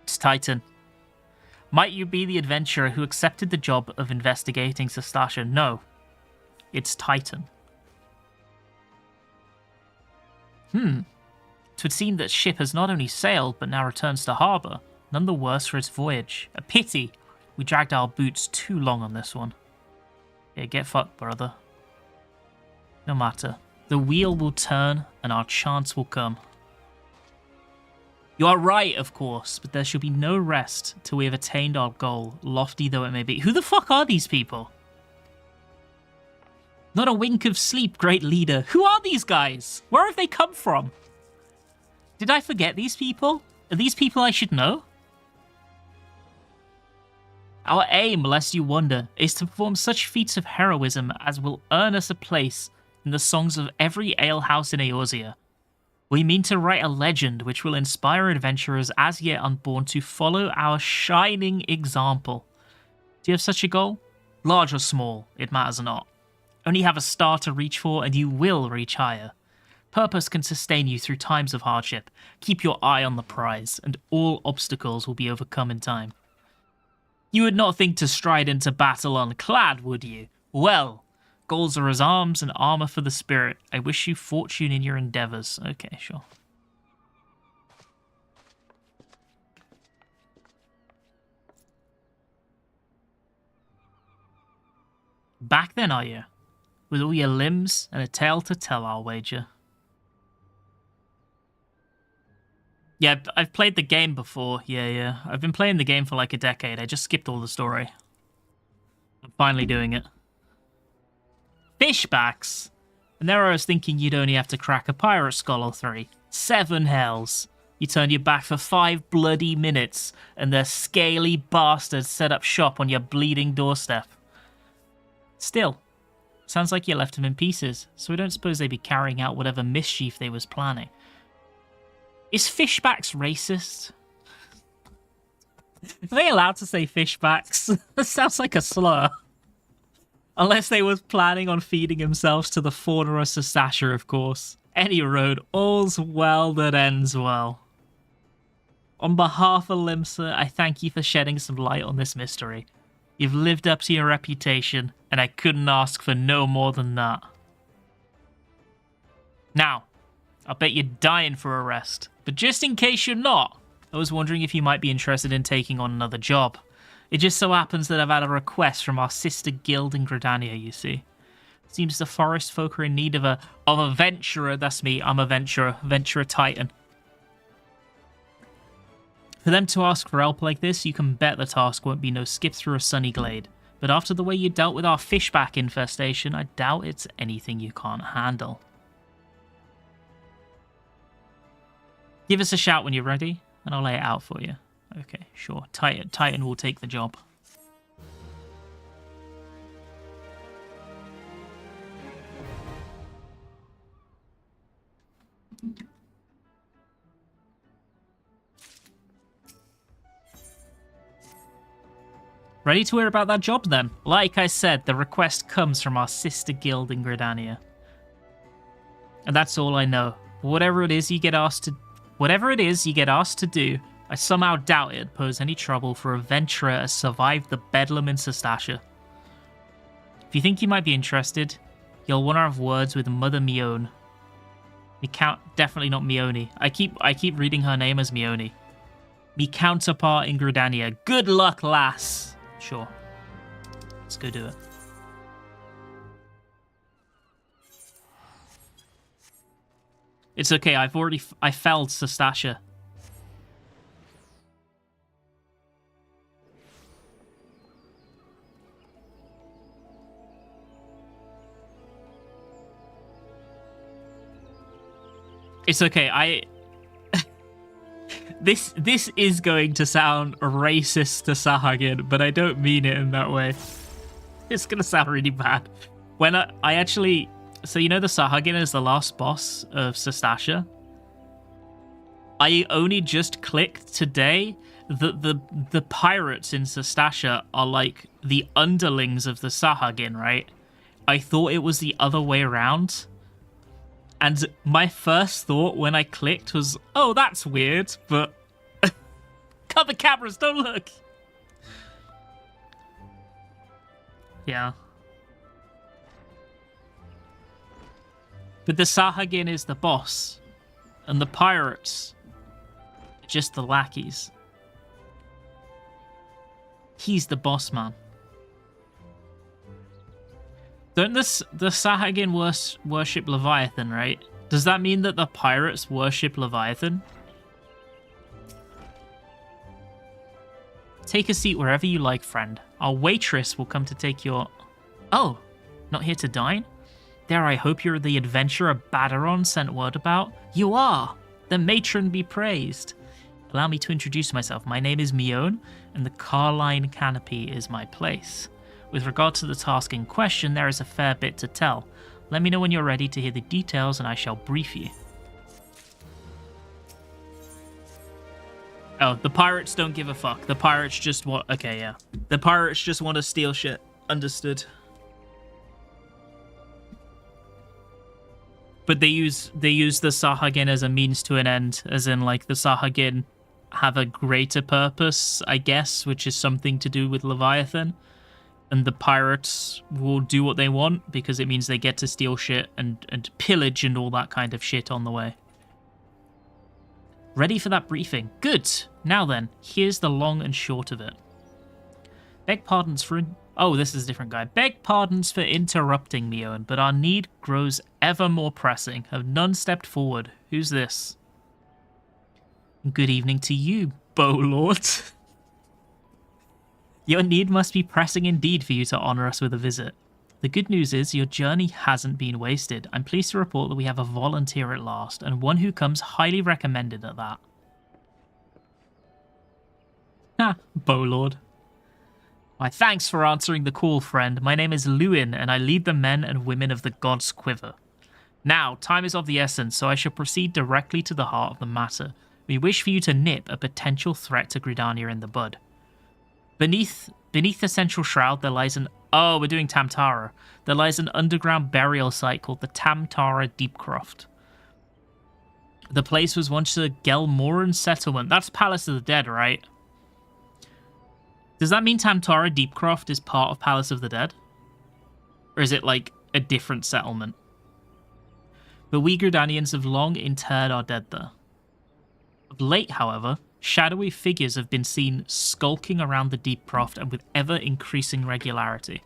It's Titan. Might you be the adventurer who accepted the job of investigating Sastasha? No. It's Titan. Twould seem that ship has not only sailed, but now returns to harbour. None the worse for its voyage. A pity. We dragged our boots too long on this one. Yeah, get fucked, brother. No matter. The wheel will turn, and our chance will come. You are right, of course, but there shall be no rest till we have attained our goal, lofty though it may be. Who the fuck are these people? Not a wink of sleep, great leader. Who are these guys? Where have they come from? Did I forget these people? Are these people I should know? Our aim, lest you wonder, is to perform such feats of heroism as will earn us a place in the songs of every alehouse in Eorzea. We mean to write a legend which will inspire adventurers as yet unborn to follow our shining example. Do you have such a goal? Large or small, it matters not. Only have a star to reach for, and you will reach higher. Purpose can sustain you through times of hardship. Keep your eye on the prize, and all obstacles will be overcome in time. You would not think to stride into battle unclad, would you? Well, goals are as arms and armour for the spirit. I wish you fortune in your endeavours. Okay, sure. Back then, are you? With all your limbs and a tale to tell, I'll wager. Yeah, I've played the game before. Yeah. I've been playing the game for like a decade. I just skipped all the story. I'm finally doing it. Fishbacks? And there I was thinking you'd only have to crack a pirate skull or 3. 7 hells. You turned your back for 5 bloody minutes, and their scaly bastards set up shop on your bleeding doorstep. Still, sounds like you left them in pieces, so I don't suppose they'd be carrying out whatever mischief they was planning. Is fishbacks racist? Are they allowed to say fishbacks? That sounds like a slur. Unless they was planning on feeding themselves to the fauna of Sastasha, of course. Any road, all's well that ends well. On behalf of Limsa, I thank you for shedding some light on this mystery. You've lived up to your reputation, and I couldn't ask for no more than that. Now, I'll bet you're dying for a rest, but just in case you're not, I was wondering if you might be interested in taking on another job. It just so happens that I've had a request from our sister guild in Gridania, you see. Seems the forest folk are in need of a venturer. That's me, I'm a venturer titan. For them to ask for help like this, you can bet the task won't be no skip through a sunny glade. But after the way you dealt with our fishback infestation, I doubt it's anything you can't handle. Give us a shout when you're ready, and I'll lay it out for you. Okay, sure. Titan will take the job. Ready to hear about that job then? Like I said, the request comes from our sister guild in Gridania. And that's all I know. Whatever it is you get asked to do, I somehow doubt it'd pose any trouble for a venturer to survive the bedlam in Sastasha. If you think you might be interested, you'll want to have words with Mother Mione. Definitely not Mione. I keep reading her name as Mione. Me counterpart in Gridania. Good luck, lass. Sure. Let's go do it. It's okay, I felled Sastasha. It's okay, This is going to sound racist to Sahagin, but I don't mean it in that way. It's gonna sound really bad. When I actually... So you know the Sahagin is the last boss of Sastasha? I only just clicked today that the pirates in Sastasha are like the underlings of the Sahagin, right? I thought it was the other way around. And my first thought when I clicked was, oh, that's weird, but... Cut the cameras, don't look! Yeah. But the Sahagin is the boss, and the pirates are just the lackeys. He's the boss man. Don't the Sahagin worship Leviathan, right? Does that mean that the pirates worship Leviathan? Take a seat wherever you like, friend. Our waitress will come to take your... Oh, not here to dine? There, I hope you're the adventurer Badaron sent word about. You are! The matron be praised. Allow me to introduce myself. My name is Mione, and the Carline Canopy is my place. With regard to the task in question, there is a fair bit to tell. Let me know when you're ready to hear the details, and I shall brief you. Oh, the pirates don't give a fuck. The pirates just want... Okay, yeah. The pirates just want to steal shit. Understood. But they use the Sahagin as a means to an end, as in, like, the Sahagin have a greater purpose, I guess, which is something to do with Leviathan. And the pirates will do what they want, because it means they get to steal shit and pillage and all that kind of shit on the way. Ready for that briefing? Good! Now then, here's the long and short of it. Beg pardons for... Oh, this is a different guy. Beg pardons for interrupting, Mione, but our need grows ever more pressing. Have none stepped forward. Who's this? Good evening to you, Bowlord. Your need must be pressing indeed for you to honour us with a visit. The good news is your journey hasn't been wasted. I'm pleased to report that we have a volunteer at last, and one who comes highly recommended at that. Ha, Bowlord. Why, thanks for answering the call, friend. My name is Lewin, and I lead the men and women of the God's Quiver. Now, time is of the essence, so I shall proceed directly to the heart of the matter. We wish for you to nip a potential threat to Gridania in the bud. Beneath the central shroud, there lies an... Oh, we're doing Tam-Tara. There lies an underground burial site called the Tam-Tara Deepcroft. The place was once a Gelmoran settlement. That's Palace of the Dead, right? Does that mean Tam-Tara Deepcroft is part of Palace of the Dead? Or is it like a different settlement? The we Gridanians have long interred our dead there. Of late, however, shadowy figures have been seen skulking around the Deepcroft and with ever-increasing regularity.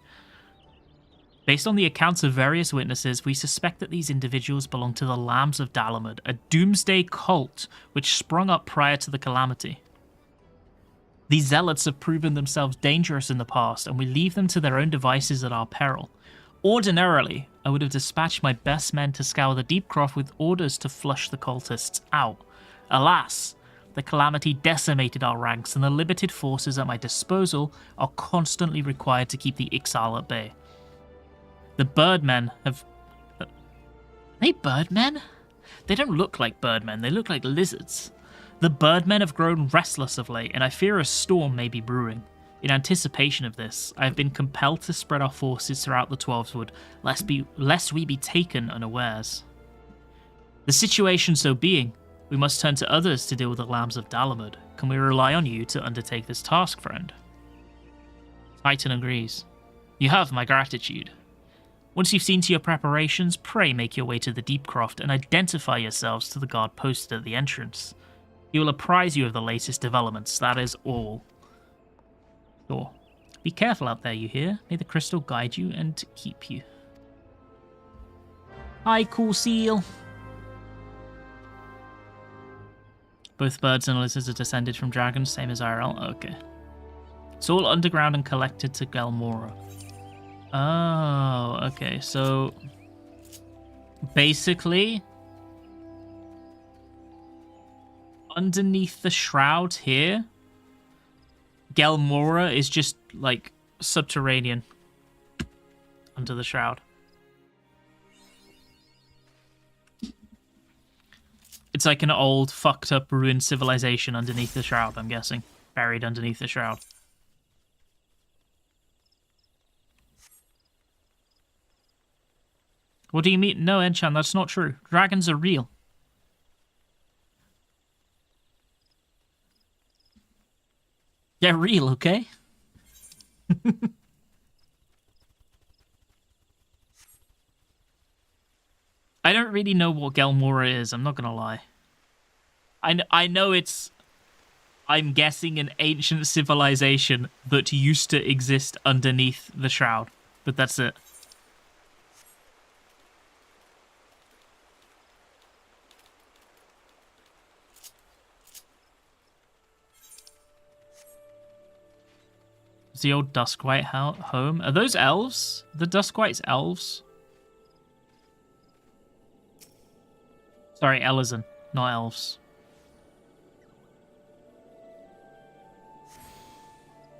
Based on the accounts of various witnesses, we suspect that these individuals belong to the Lambs of Dalamud, a doomsday cult which sprung up prior to the calamity. These zealots have proven themselves dangerous in the past, and we leave them to their own devices at our peril. Ordinarily, I would have dispatched my best men to scour the Deepcroft with orders to flush the cultists out. Alas, the calamity decimated our ranks, and the limited forces at my disposal are constantly required to keep the Ixal at bay. The birdmen have... Are they birdmen? They don't look like birdmen, they look like lizards. The birdmen have grown restless of late, and I fear a storm may be brewing. In anticipation of this, I have been compelled to spread our forces throughout the Twelveswood, lest we be taken unawares. The situation so being, we must turn to others to deal with the Lambs of Dalamud. Can we rely on you to undertake this task, friend? Titan agrees. You have my gratitude. Once you've seen to your preparations, pray make your way to the Deepcroft and identify yourselves to the guard posted at the entrance. He will apprise you of the latest developments, that is all. Sure. Be careful out there, you hear? May the crystal guide you and keep you. Hi, cool seal. Both birds and lizards are descended from dragons, same as IRL? Okay. It's all underground and collected to Gelmora. Oh, okay, so... basically... underneath the shroud here, Gelmora is just, like, subterranean. Under the shroud. It's like an old, fucked up, ruined civilization underneath the shroud, I'm guessing. Buried underneath the shroud. What do you mean? No, Enchan, that's not true. Dragons are real. Yeah, real, okay? I don't really know what Gelmora is, I'm not gonna lie. I know it's... I'm guessing an ancient civilization that used to exist underneath the shroud. But that's it. Is the old Duskwhite home? Are those elves? The Duskwhite's elves? Sorry, Ellison, not elves.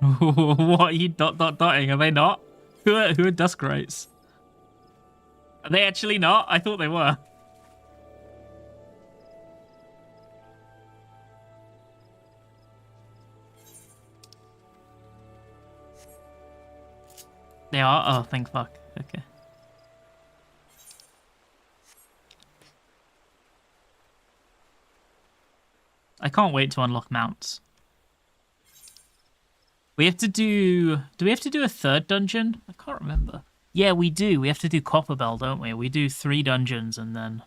What are you dotting? Are they not? Who are Duskrites? Are they actually not? I thought they were. They are? Oh, thank fuck. Okay. I can't wait to unlock mounts. We have to do... Do we have to do a third dungeon? I can't remember. Yeah, we do. We have to do Copperbell, don't we? We do 3 dungeons and then...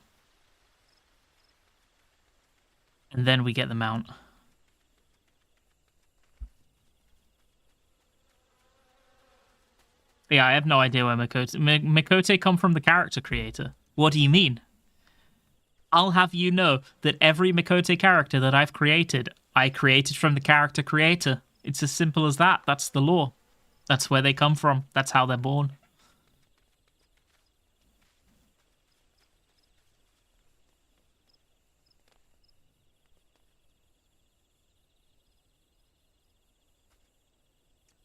and then we get the mount. Yeah, I have no idea where Mikote... Mikote come from the character creator. What do you mean? I'll have you know that every Mikote character that I've created, I created from the character creator. It's as simple as that. That's the law. That's where they come from. That's how they're born.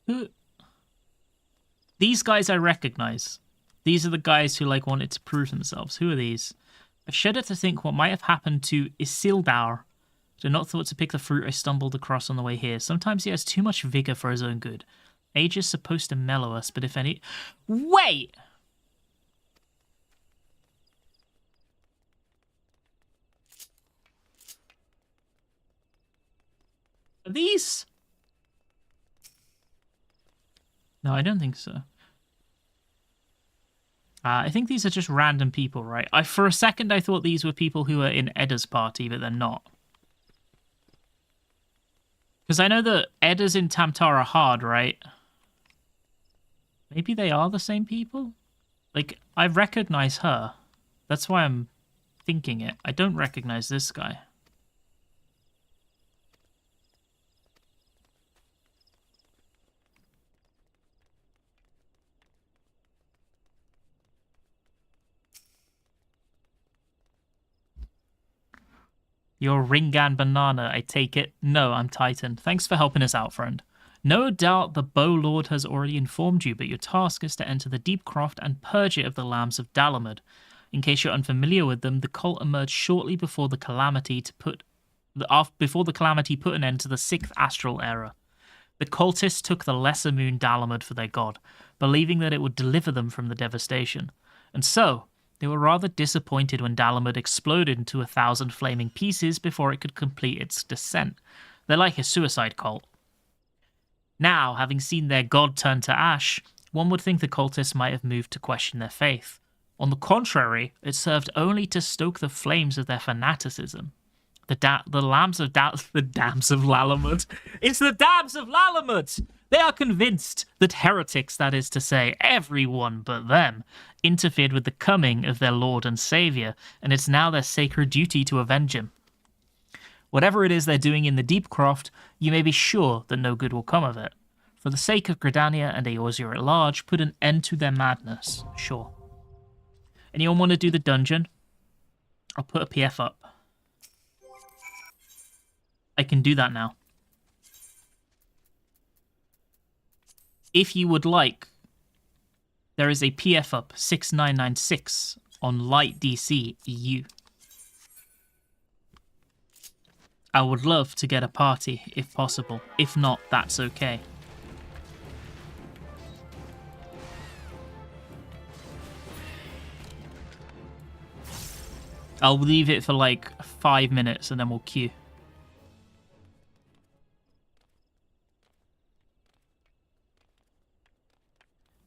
Who... These guys I recognize. These are the guys who like wanted to prove themselves. Who are these? I shudder to think what might have happened to Isildur. I not thought to pick the fruit I stumbled across on the way here. Sometimes he has too much vigor for his own good. Age is supposed to mellow us, but if any... Wait! Are these? No, I don't think so. I think these are just random people, right? For a second, I thought these were people who are in Edda's party, but they're not. Because I know that Edda's in Tam-Tara hard, right? Maybe they are the same people? Like, I recognize her. That's why I'm thinking it. I don't recognize this guy. You're Ringan Banana, I take it. No, I'm Titan. Thanks for helping us out, friend. No doubt the Bow Lord has already informed you, but your task is to enter the Deepcroft and purge it of the Lambs of Dalamud. In case you're unfamiliar with them, the cult emerged shortly before the Calamity put an end to the 6th Astral Era. The cultists took the Lesser Moon Dalamud for their god, believing that it would deliver them from the devastation. And so, they were rather disappointed when Dalamud exploded into 1,000 flaming pieces before it could complete its descent. They're like a suicide cult. Now, having seen their god turn to ash, one would think the cultists might have moved to question their faith. On the contrary, it served only to stoke the flames of their fanaticism. The dams of Lalamud. It's the dams of Lalamud! They are convinced that heretics, that is to say, everyone but them, interfered with the coming of their Lord and Saviour, and it's now their sacred duty to avenge him. Whatever it is they're doing in the Deepcroft, you may be sure that no good will come of it. For the sake of Gridania and Eorzea at large, put an end to their madness. Sure. Anyone want to do the dungeon? I'll put a PF up. I can do that now. If you would like, there is a PF up 6996 on Light DC EU. I would love to get a party if possible. If not, that's okay. I'll leave it for like 5 minutes and then we'll queue.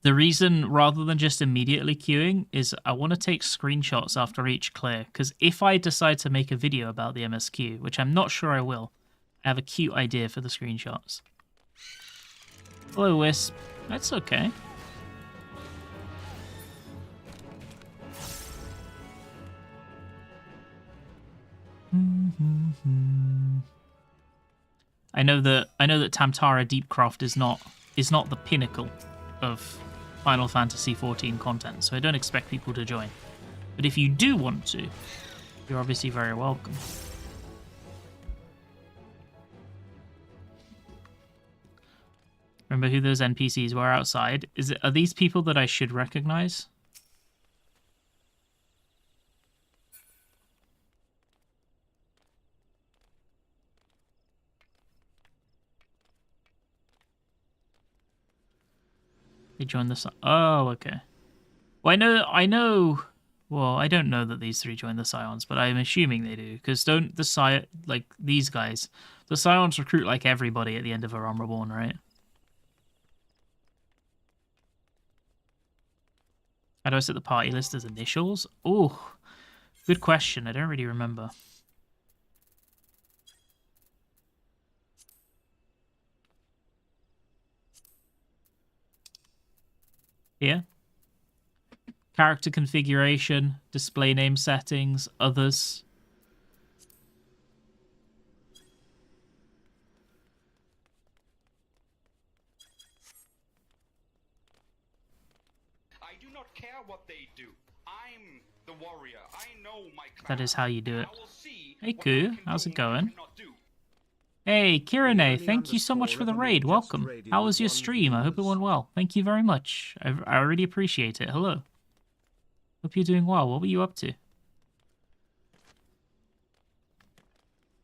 The reason, rather than just immediately queuing, is I want to take screenshots after each clear, because if I decide to make a video about the MSQ, which I'm not sure I will, I have a cute idea for the screenshots. Hello, Wisp. That's okay. I know that Tam-Tara Deepcroft is not the pinnacle of Final Fantasy XIV content, so I don't expect people to join. But if you do want to, you're obviously very welcome. Remember who those NPCs were outside? Are these people that I should recognize? They joined the... Oh, okay. Well, I know... Well, I don't know that these three joined the Scions, but I'm assuming they do. Because don't the Scion... Like, these guys... The Scions recruit, like, everybody at the end of A Realm Reborn, right? How do I set the party list as initials? Oh, good question. I don't really remember. Here. Character configuration, display name settings, others. I do not care what they do. I'm the warrior. I know my clan. That is how you do it. Hey, Ku, how's it going? Hey, Kirane, thank you so much for the raid. Welcome. How was your stream? I hope it went well. Thank you very much. I really appreciate it. Hello. Hope you're doing well. What were you up to?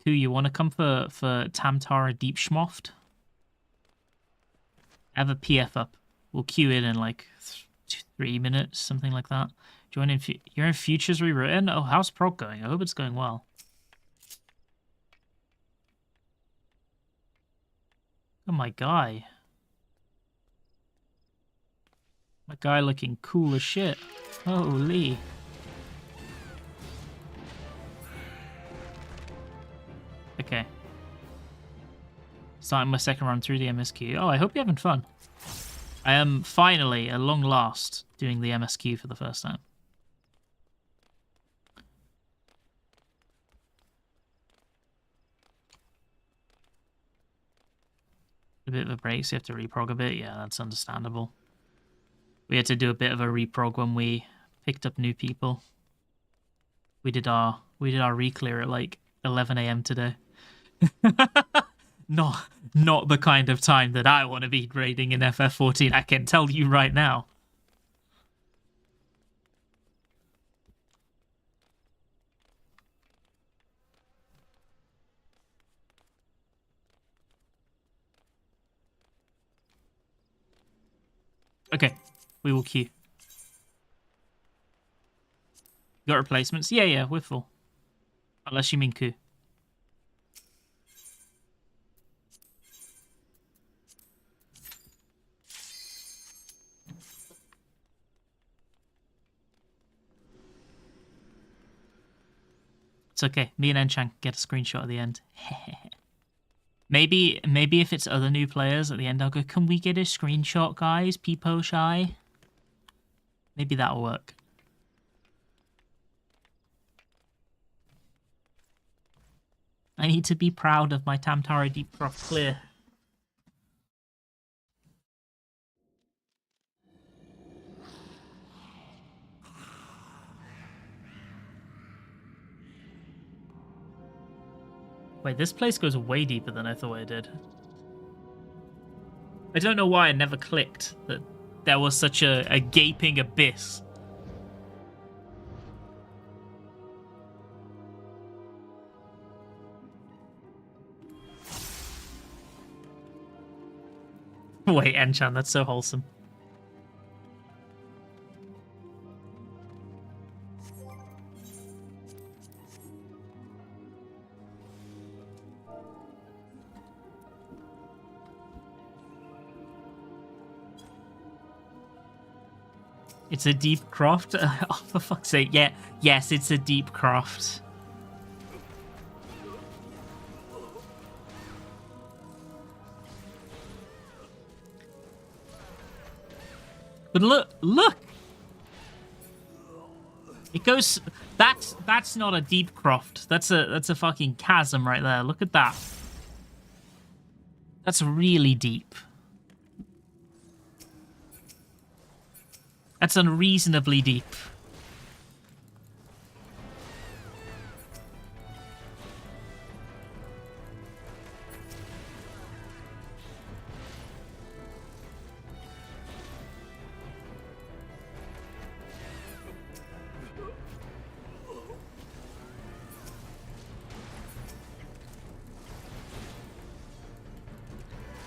Ku, you want to come for Tam-Tara Deepcroft? I have a PF up. We'll queue in like 3 minutes, something like that. Join in. You're in Futures Rewritten? Oh, how's prog going? I hope it's going well. at my guy. My guy looking cool as shit. Holy. Okay. Starting my second run through the MSQ. Oh, I hope you're having fun. I am finally, at long last, doing the MSQ for the first time. A bit of a break, so you have to reprog a bit. Yeah, that's understandable. We had to do a bit of a reprog when we picked up new people. We did our re-clear at like 11 AM today. Not the kind of time that I want to be raiding in FF14, I can tell you right now. Okay, we will queue. Got replacements? Yeah, we're full. Unless you mean coup. It's okay. Me and Enchang get a screenshot at the end. Maybe if it's other new players at the end, I'll go, can we get a screenshot, guys? Peepo shy. Maybe that'll work. I need to be proud of my Tam-Tara Deepcroft clear. Wait, this place goes way deeper than I thought it did. I don't know why I never clicked that there was such a gaping abyss. Wait, Enchan, that's so wholesome. It's a deep croft? Oh, for fuck's sake. Yeah, yes, it's a deep croft. But look! It goes... That's not a deep croft. That's a fucking chasm right there. Look at that. That's really deep. That's unreasonably deep.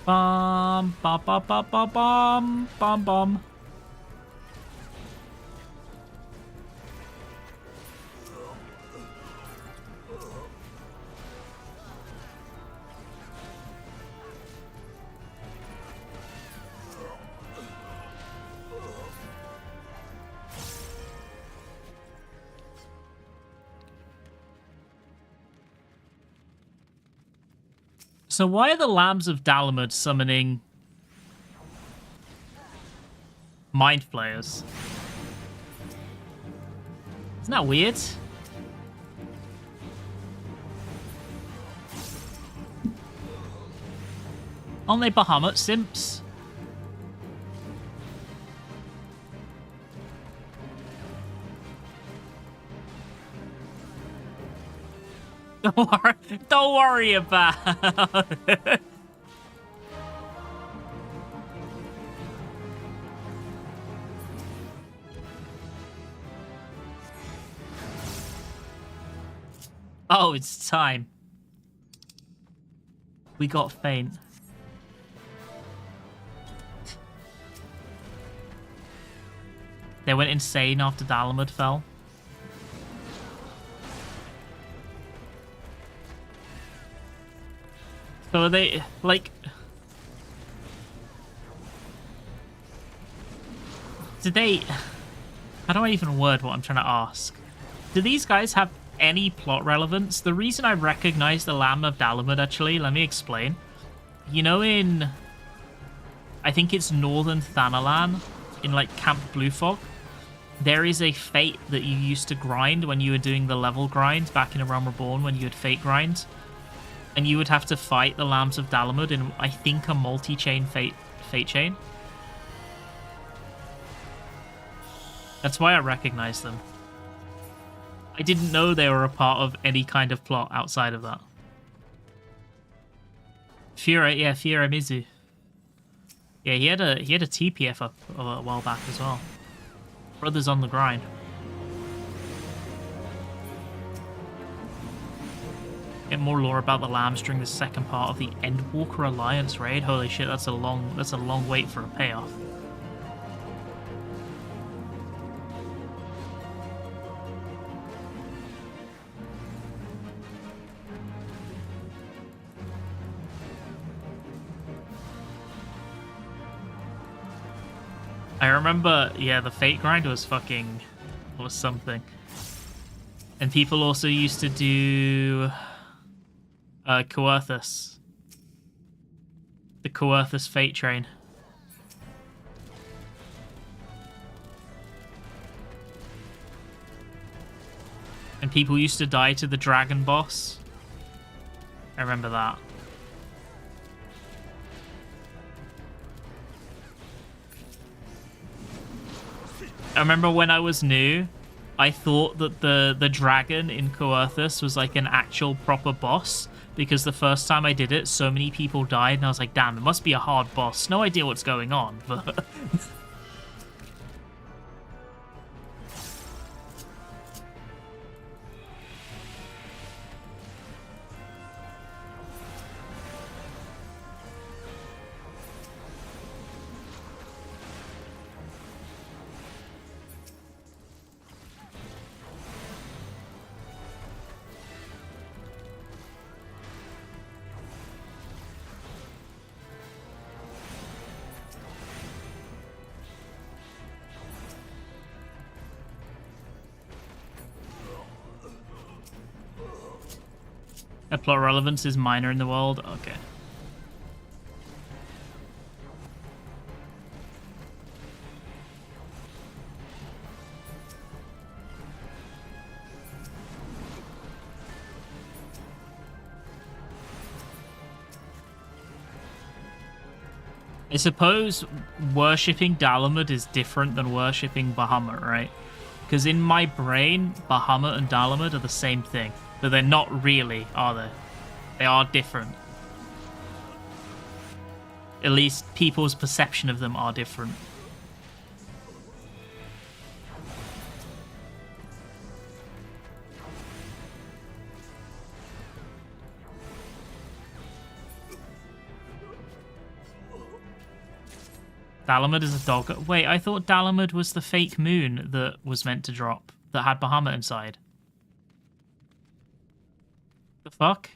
Bum, bum, bum, bum, bum, bum, bum, bum. So why are the Lambs of Dalamud summoning Mind Flayers? Isn't that weird? Aren't they Bahamut simps? Don't worry about it. Oh, it's time. We got faint. They went insane after Dalamud fell. So are they, like... Did they... How do I even word what I'm trying to ask? Do these guys have any plot relevance? The reason I recognize the Lamb of Dalamud, actually, let me explain. You know in... I think it's Northern Thanalan, in, like, Camp Bluefog. There is a fate that you used to grind when you were doing the level grind back in A Realm Reborn when you had fate grind. And you would have to fight the Lambs of Dalamud in, I think, a multi-chain fate chain. That's why I recognize them. I didn't know they were a part of any kind of plot outside of that. Furamizu. Yeah, he had a TPF up a while back as well. Brothers on the grind. Get more lore about the Lambs during the second part of the Endwalker Alliance raid. Holy shit, that's a long wait for a payoff. I remember, yeah, the Fate Grind was something. And people also used to do Coerthus. The Coerthus Fate Train. And people used to die to the Dragon Boss. I remember that. I remember when I was new, I thought that the dragon in Coerthus was like an actual proper boss, because the first time I did it, so many people died, and I was like, damn, it must be a hard boss. No idea what's going on, but... A plot relevance is minor in the world? Okay. I suppose worshipping Dalamud is different than worshipping Bahamut, right? Because in my brain, Bahamut and Dalamud are the same thing. But they're not really, are they? They are different. At least people's perception of them are different. Dalamud is a dog. Wait, I thought Dalamud was the fake moon that was meant to drop, that had Bahamut inside. The fuck?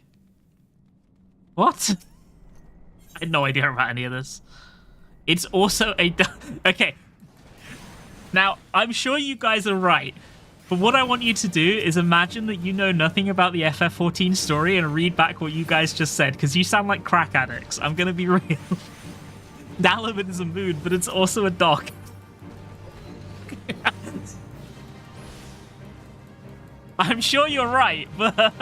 What? I had no idea about any of this. It's also a... Okay. Now, I'm sure you guys are right. But what I want you to do is imagine that you know nothing about the FF14 story and read back what you guys just said, because you sound like crack addicts. I'm gonna be real. Dalamud is a moon, but it's also a dog. I'm sure you're right, but...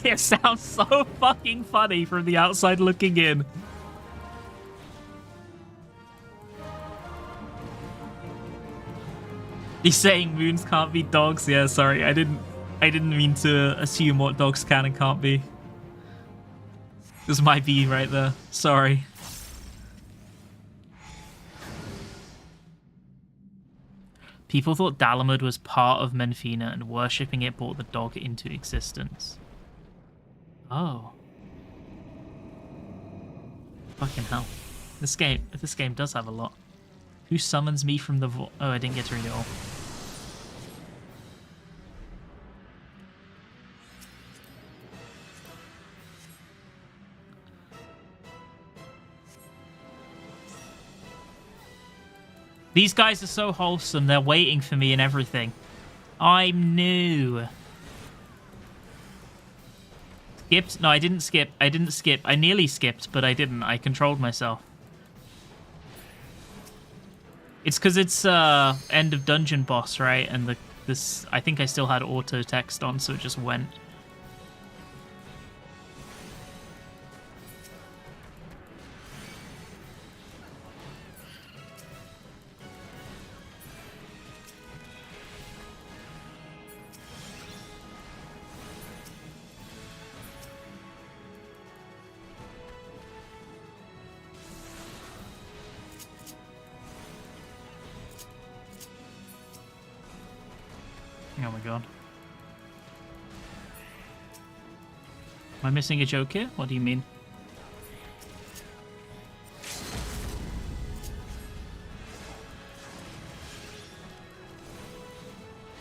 It sounds so fucking funny from the outside looking in. He's saying moons can't be dogs. Yeah, sorry, I didn't mean to assume what dogs can and can't be. This is my B right there. Sorry. People thought Dalamud was part of Menfina, and worshipping it brought the dog into existence. Oh. Fucking hell. This game does have a lot. Who summons me from the void? Oh, I didn't get to read it all. These guys are so wholesome. They're waiting for me and everything. I'm new. Skipped? No, I didn't skip. I didn't skip. I nearly skipped, but I didn't. I controlled myself. It's because it's end of dungeon boss, right? And this, I think I still had auto text on, so it just went. Oh my god. Am I missing a joke here? What do you mean?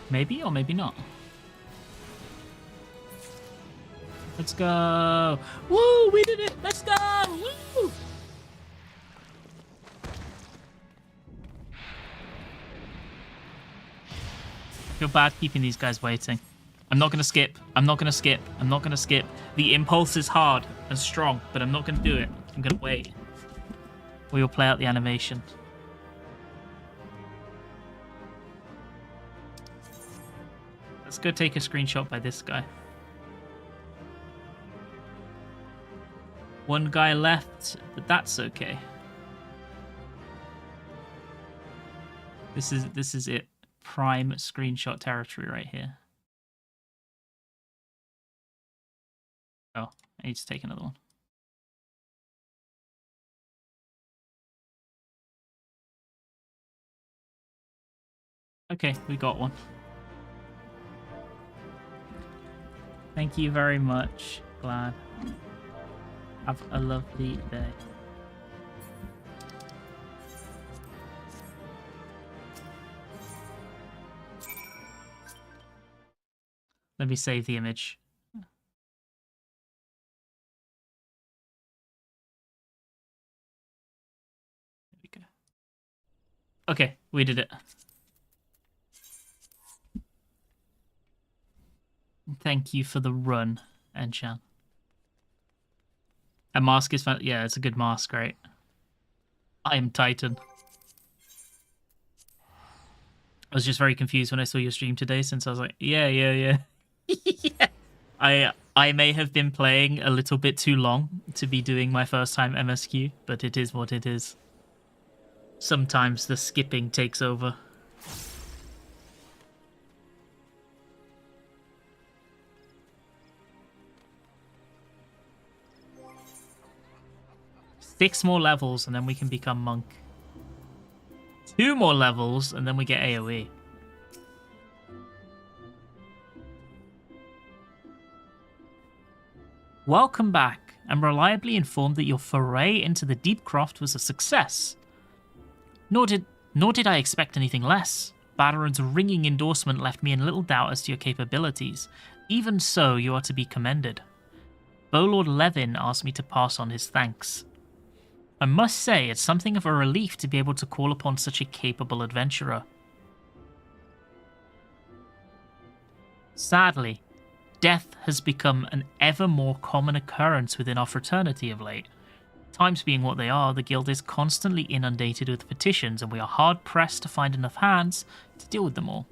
Maybe or maybe not. Let's go! Woo! We did it! Let's go! Woo! Feel bad keeping these guys waiting. I'm not gonna skip. I'm not gonna skip. I'm not gonna skip. The impulse is hard and strong, but I'm not gonna do it. I'm gonna wait. We will play out the animation. Let's go take a screenshot by this guy. One guy left, but that's okay. This is it. Prime screenshot territory right here. Oh, I need to take another one. Okay, we got one. Thank you very much. Glad. Have a lovely day. Let me save the image. There we go. Okay, we did it. Thank you for the run, Enchan. A mask is fun. Yeah, it's a good mask, right? I am Titan. I was just very confused when I saw your stream today, since I was like, yeah. Yeah. I may have been playing a little bit too long to be doing my first time MSQ, but it is what it is. Sometimes the skipping takes over. Six more levels and then we can become monk. 2 more levels and then we get AoE. Welcome back. I'm reliably informed that your foray into the Deepcroft was a success. Nor did I expect anything less. Baderon's ringing endorsement left me in little doubt as to your capabilities. Even so, you are to be commended. Bowlord Levin asked me to pass on his thanks. I must say, it's something of a relief to be able to call upon such a capable adventurer. Sadly, death has become an ever more common occurrence within our fraternity of late. Times being what they are, the guild is constantly inundated with petitions, and we are hard-pressed to find enough hands to deal with them all.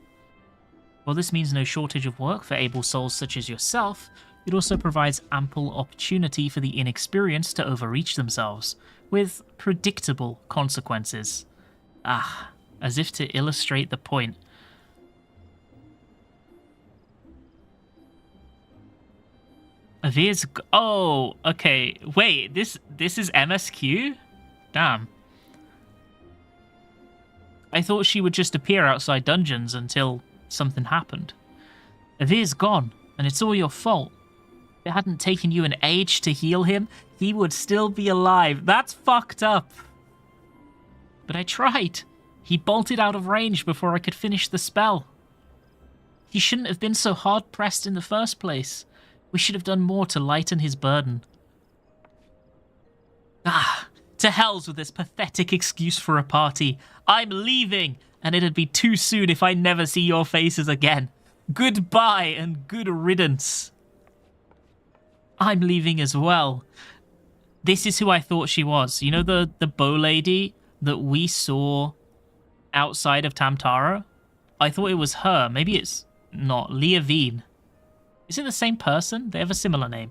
While this means no shortage of work for able souls such as yourself, it also provides ample opportunity for the inexperienced to overreach themselves, with predictable consequences. Ah, as if to illustrate the point. Avir's... Oh, okay. Wait, this is MSQ? Damn. I thought she would just appear outside dungeons until something happened. Avir's gone, and it's all your fault. If it hadn't taken you an age to heal him, he would still be alive. That's fucked up. But I tried. He bolted out of range before I could finish the spell. He shouldn't have been so hard-pressed in the first place. We should have done more to lighten his burden. Ah, To hells with this pathetic excuse for a party. I'm leaving, and it'd be too soon if I never see your faces again. Goodbye and good riddance. I'm leaving as well. This is who I thought she was. You know the bow lady that we saw outside of Tam-Tara? I thought it was her. Maybe it's not. Leavine. Is it the same person? They have a similar name.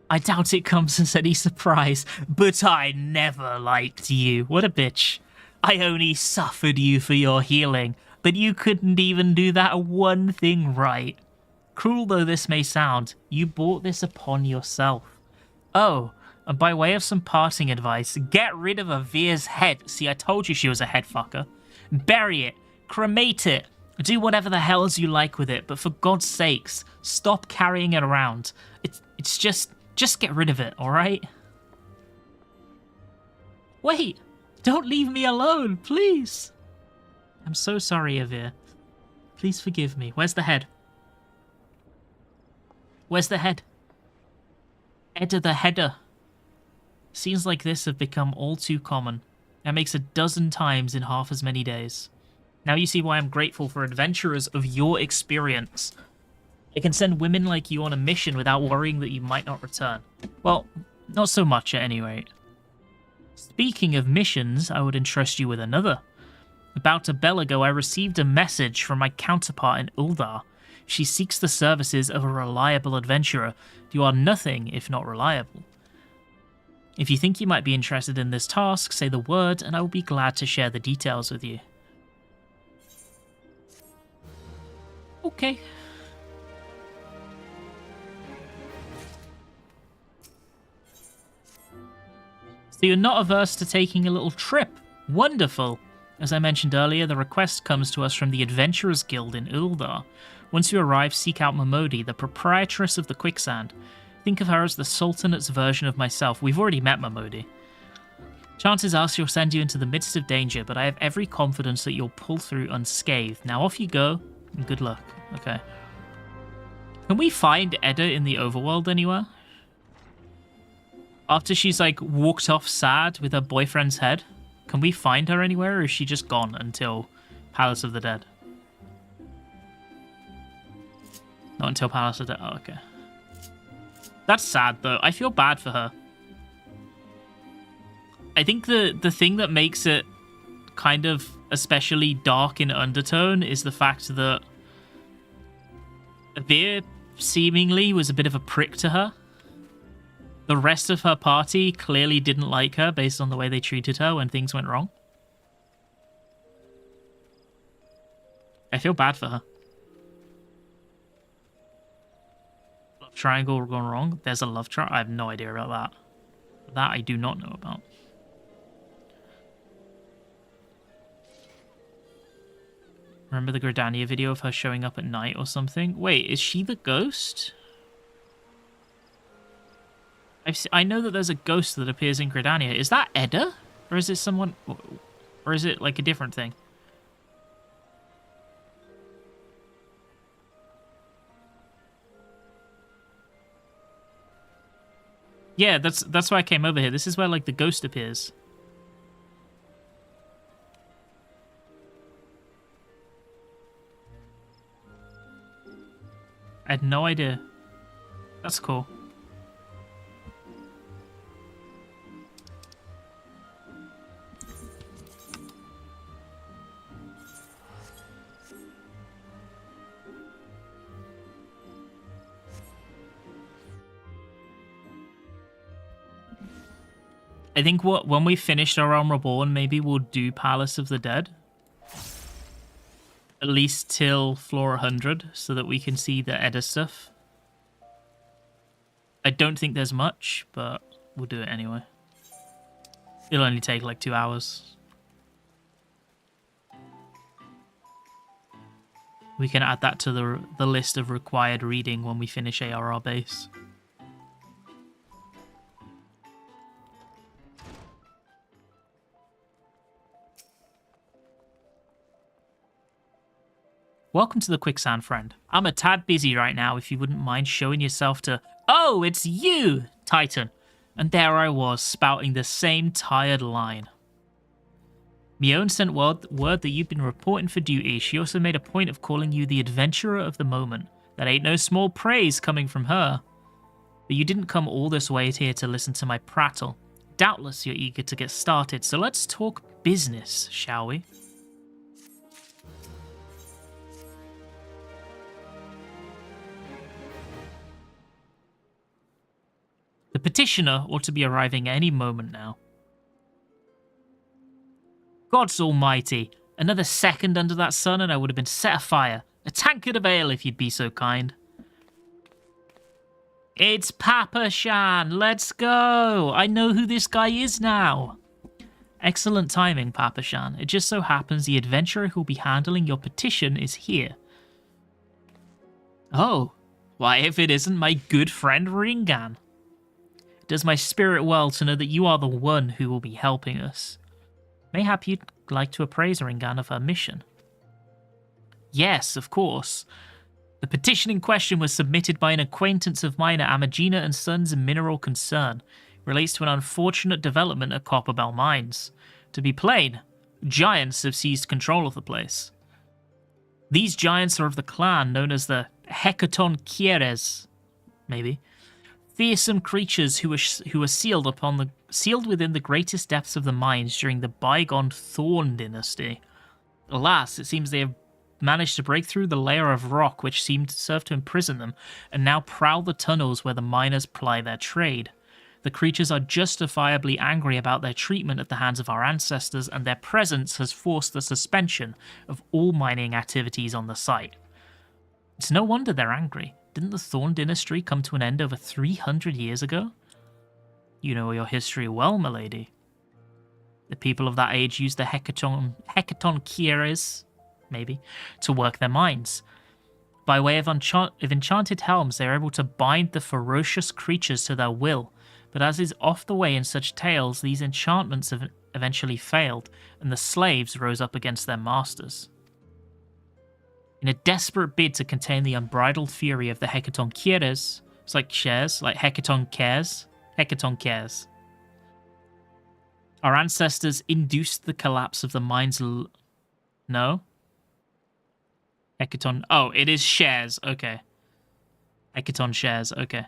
I doubt it comes as any surprise, but I never liked you. What a bitch. I only suffered you for your healing, but you couldn't even do that one thing right. Cruel though this may sound, you brought this upon yourself. Oh, and by way of some parting advice, get rid of Avir's head. See, I told you she was a head fucker. Bury it. Cremate it. Do whatever the hells you like with it, but for God's sakes, stop carrying it around. It's just get rid of it, alright? Wait! Don't leave me alone, please! I'm so sorry, Avir. Please forgive me. Where's the head? Where's the head? Edda the header. Scenes like this have become all too common. That makes 12 times in half as many days. Now you see why I'm grateful for adventurers of your experience. It can send women like you on a mission without worrying that you might not return. Well, not so much at any rate. Speaking of missions, I would entrust you with another. About a bell ago, I received a message from my counterpart in Uldar. She seeks the services of a reliable adventurer. You are nothing if not reliable. If you think you might be interested in this task, say the word and I will be glad to share the details with you. Okay. So you're not averse to taking a little trip. Wonderful. As I mentioned earlier, the request comes to us from the Adventurers Guild in Uldar. Once you arrive, seek out Momodi, the proprietress of the Quicksand. Think of her as the Sultanate's version of myself. We've already met Momodi. Chances are she'll send you into the midst of danger, but I have every confidence that you'll pull through unscathed. Now off you go, and good luck. Okay. Can we find Edda in the overworld anywhere? After she's, like, walked off sad with her boyfriend's head, can we find her anywhere, or is she just gone until Palace of the Dead? Not until Palace of the Dead. Oh, okay. That's sad, though. I feel bad for her. I think the thing that makes it kind of especially dark in undertone is the fact that Avir seemingly was a bit of a prick to her. The rest of her party clearly didn't like her based on the way they treated her when things went wrong. I feel bad for her. Love triangle gone wrong? There's a love triangle? I have no idea about that. That I do not know about. Remember the Gridania video of her showing up at night or something? Wait, is she the ghost? I know that there's a ghost that appears in Gridania. Is that Edda? Or is it someone... Or is it like a different thing? Yeah, that's why I came over here. This is where like the ghost appears. I had no idea. That's cool. I think when we finished our Realm Reborn, maybe we'll do Palace of the Dead. At least till floor 100, so that we can see the Edda stuff. I don't think there's much, but we'll do it anyway. It'll only take like 2 hours. We can add that to the list of required reading when we finish ARR base. Welcome to the Quicksand, friend. I'm a tad busy right now if you wouldn't mind showing yourself to... Oh, it's you, Titan. And there I was, spouting the same tired line. Mione sent word that you've been reporting for duty. She also made a point of calling you the adventurer of the moment. That ain't no small praise coming from her. But you didn't come all this way here to listen to my prattle. Doubtless you're eager to get started, so let's talk business, shall we? The petitioner ought to be arriving any moment now. God's almighty, another second under that sun and I would have been set afire. A tankard of ale if you'd be so kind. It's Papa Shan, let's go! I know who this guy is now. Excellent timing, Papa Shan. It just so happens the adventurer who'll be handling your petition is here. Oh, why if it isn't my good friend Ringan? It does my spirit well to know that you are the one who will be helping us. Mayhap you'd like to appraise Ringan of her mission. Yes, of course. The petition in question was submitted by an acquaintance of mine at Amagina and Sons in Mineral Concern. It relates to an unfortunate development at Copperbell Mines. To be plain, giants have seized control of the place. These giants are of the clan known as the Hecaton Kieres, maybe. Fearsome creatures who were sealed within the greatest depths of the mines during the bygone Thorn dynasty. Alas, it seems they have managed to break through the layer of rock which seemed to serve to imprison them, and now prowl the tunnels where the miners ply their trade. The creatures are justifiably angry about their treatment at the hands of our ancestors, and their presence has forced the suspension of all mining activities on the site. It's no wonder they're angry. Didn't the Thorn dynasty come to an end over 300 years ago? You know your history well, milady. The people of that age used the Hecaton Kieres, maybe, to work their mines. By way of enchanted helms, they are able to bind the ferocious creatures to their will, but as is oft the way in such tales, these enchantments have eventually failed, and the slaves rose up against their masters. In a desperate bid to contain the unbridled fury of the Hecaton Kieres, it's like shares, like Hecaton cares, our ancestors induced the collapse of the mines. No? Hecaton. Oh, it is shares. Okay. Hecaton shares. Okay.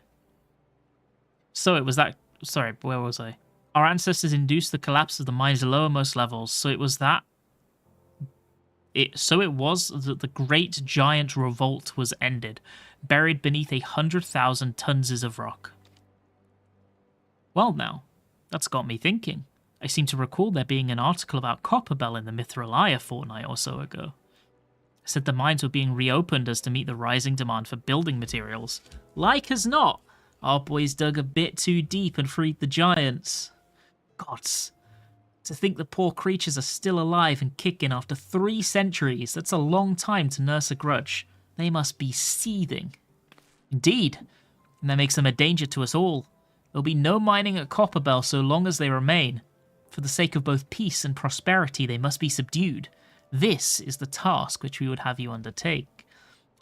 So it was that. Sorry, where was I? Our ancestors induced the collapse of the mine's lowermost levels. So it was that. So it was that the great giant revolt was ended, buried beneath 100,000 tons of rock. Well now, that's got me thinking. I seem to recall there being an article about Copperbell in the Mithralai a fortnight or so ago. It said the mines were being reopened as to meet the rising demand for building materials. Like as not, our boys dug a bit too deep and freed the giants. Gods. To think the poor creatures are still alive and kicking after 3 centuries, that's a long time to nurse a grudge. They must be seething. Indeed, and that makes them a danger to us all. There'll be no mining at Copperbell so long as they remain. For the sake of both peace and prosperity, they must be subdued. This is the task which we would have you undertake.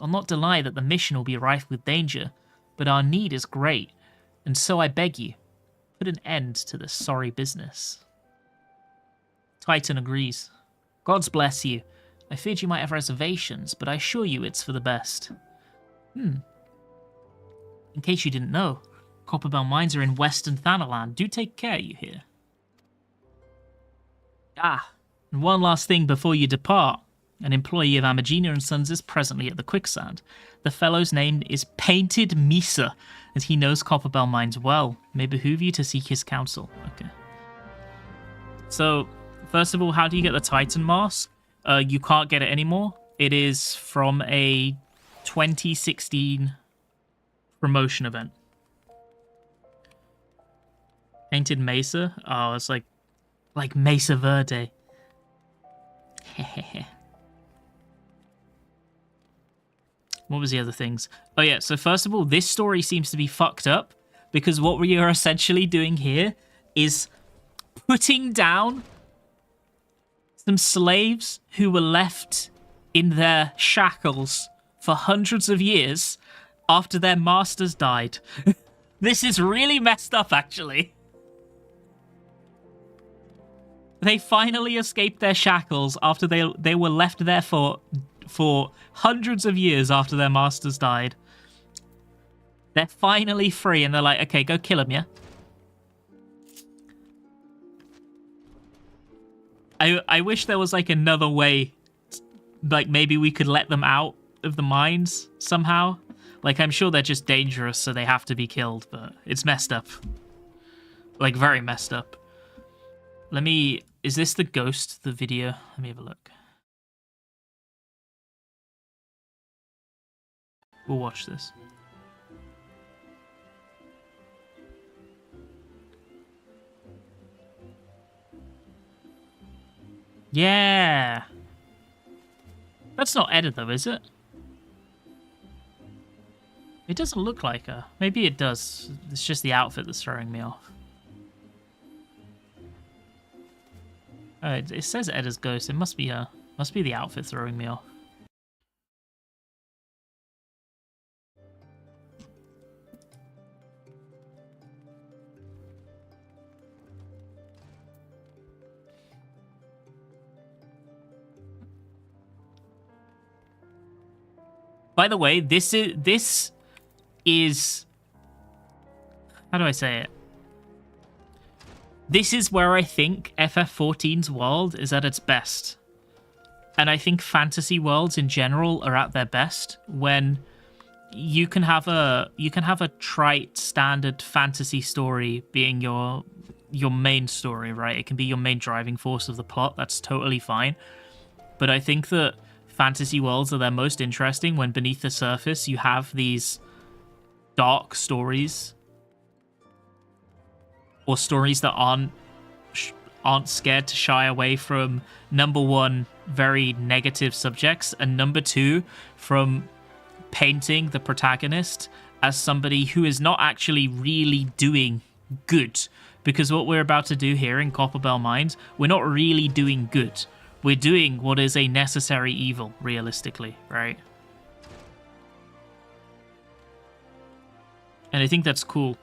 I'll not deny that the mission will be rife with danger, but our need is great, and so I beg you, put an end to this sorry business. Titan agrees. Gods bless you. I feared you might have reservations, but I assure you it's for the best. In case you didn't know, Copperbell Mines are in Western Thanaland. Do take care, you hear? And one last thing before you depart. An employee of Amagina and Sons is presently at the quicksand. The fellow's name is Painted Misa, and he knows Copperbell Mines well. May behoove you to seek his counsel. Okay. So, first of all, how do you get the Titan Mask? You can't get it anymore. It is from a 2016 promotion event. Painted Mesa? Oh, it's like Mesa Verde. What was the other things? Oh yeah, so first of all, this story seems to be fucked up because what we are essentially doing here is putting down some slaves who were left in their shackles for hundreds of years after their masters died. This is really messed up, actually. They finally escaped their shackles after they were left there for hundreds of years after their masters died. They're finally free, and they're like, okay, go kill him, yeah? I wish there was, like, another way. Like, maybe we could let them out of the mines somehow. Like, I'm sure they're just dangerous, so they have to be killed, but it's messed up. Like, very messed up. Let me... Is this the ghost, the video? Let me have a look. We'll watch this. Yeah! That's not Edda, though, is it? It doesn't look like her. Maybe it does. It's just the outfit that's throwing me off. Oh, it says Edda's ghost. It must be her. Must be the outfit throwing me off. By the way, this is how do I say it? This is where I think FF14's world is at its best. And I think fantasy worlds in general are at their best when you can have a trite standard fantasy story being your main story, right? It can be your main driving force of the plot. That's totally fine. But I think that fantasy worlds are their most interesting when beneath the surface you have these dark stories or stories that aren't scared to shy away from, number one, very negative subjects, and number two, from painting the protagonist as somebody who is not actually really doing good. Because what we're about to do here in Copperbell Mines, we're not really doing good. We're doing what is a necessary evil, realistically, right? And I think that's cool.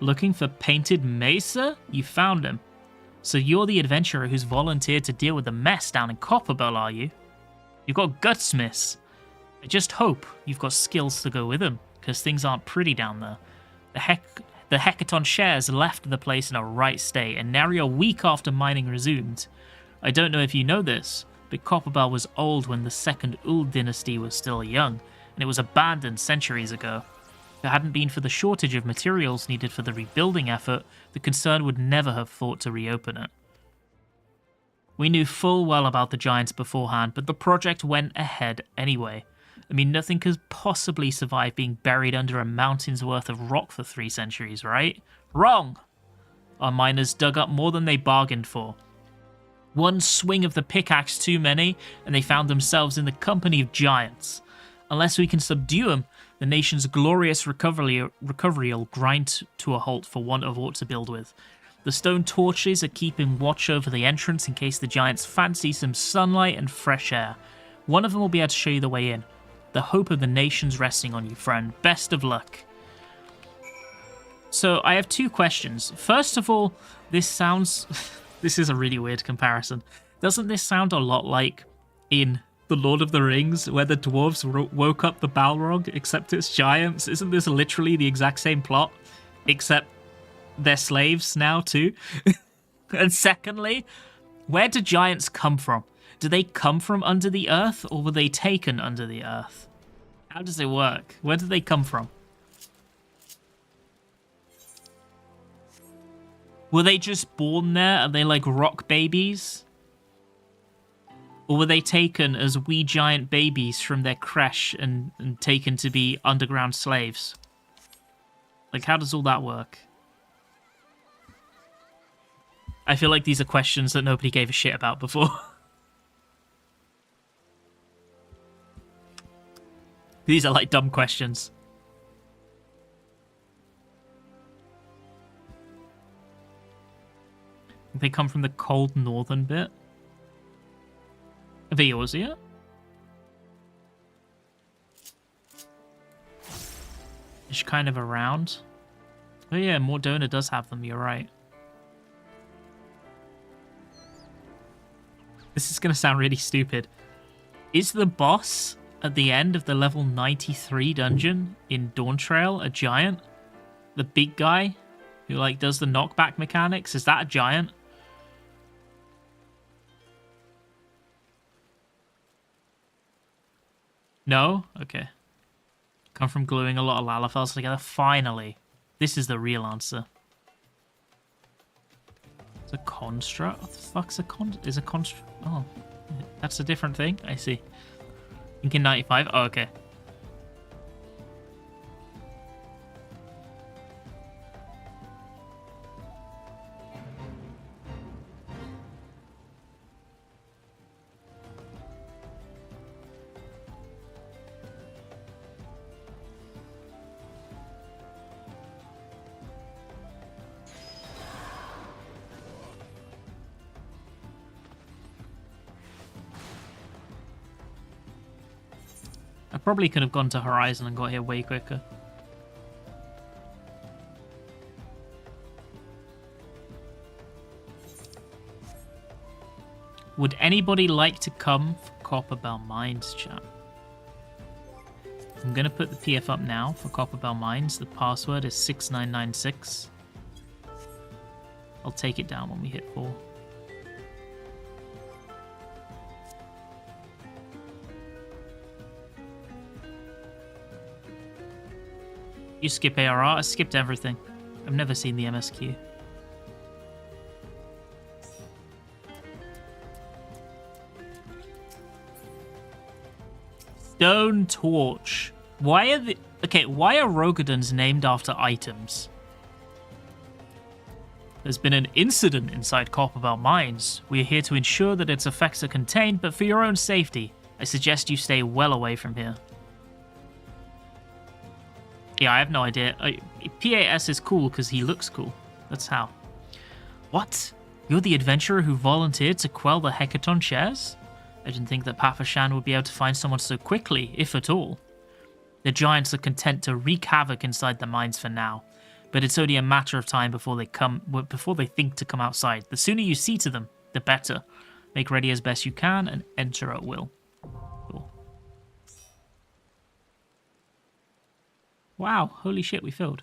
Looking for Painted Mesa? You found him. So you're the adventurer who's volunteered to deal with the mess down in Copperbell, are you? You've got gutsmiths. I just hope you've got skills to go with them, because things aren't pretty down there. The Hecaton shares left the place in a right state, and nary a week after mining resumed. I don't know if you know this, but Copperbell was old when the second Uld dynasty was still young, and it was abandoned centuries ago. If it hadn't been for the shortage of materials needed for the rebuilding effort, the concern would never have thought to reopen it. We knew full well about the giants beforehand, but the project went ahead anyway. I mean, nothing could possibly survive being buried under a mountain's worth of rock for 3 centuries, right? Wrong! Our miners dug up more than they bargained for. One swing of the pickaxe too many, and they found themselves in the company of giants. Unless we can subdue them, the nation's glorious recovery will grind to a halt for want of aught to build with. The stone torches are keeping watch over the entrance in case the giants fancy some sunlight and fresh air. One of them will be able to show you the way in. The hope of the nation's resting on you, friend. Best of luck. So, I have 2 questions. First of all, this sounds... this is a really weird comparison. Doesn't this sound a lot like in The Lord of the Rings, where the dwarves woke up the Balrog, except it's giants? Isn't this literally the exact same plot? Except they're slaves now, too? And secondly, where do giants come from? Do they come from under the earth, or were they taken under the earth? How does it work? Where do they come from? Were they just born there? Are they like rock babies? Or were they taken as wee giant babies from their creche and taken to be underground slaves? Like, how does all that work? I feel like these are questions that nobody gave a shit about before. These are like dumb questions. They come from the cold northern bit. Are they yours here? Just kind of around. Oh yeah, Mordona does have them, you're right. This is going to sound really stupid. Is the boss at the end of the level 93 dungeon in Dawntrail a giant? The big guy who like does the knockback mechanics? Is that a giant? No? Okay. Come from gluing a lot of Lalafels together. Finally. This is the real answer. It's a construct? What the fuck's a construct? Oh, that's a different thing? I see. Thinking 95? Oh, okay. I probably could have gone to Horizon and got here way quicker. Would anybody like to come for Copperbell Mines, chat? I'm going to put the PF up now for Copperbell Mines. The password is 6996. I'll take it down when we hit 4. You skip ARR? I skipped everything. I've never seen the MSQ. Stone Torch. Why are why are Rogadons named after items? There's been an incident inside Copperbell Mines. We are here to ensure that its effects are contained, but for your own safety, I suggest you stay well away from here. Yeah, I have no idea. PAS is cool because he looks cool. That's how. What? You're the adventurer who volunteered to quell the Hecaton shares? I didn't think that Papa Shan would be able to find someone so quickly, if at all. The giants are content to wreak havoc inside the mines for now, but it's only a matter of time before they think to come outside. The sooner you see to them, the better. Make ready as best you can and enter at will. Cool. Wow, holy shit, we filled.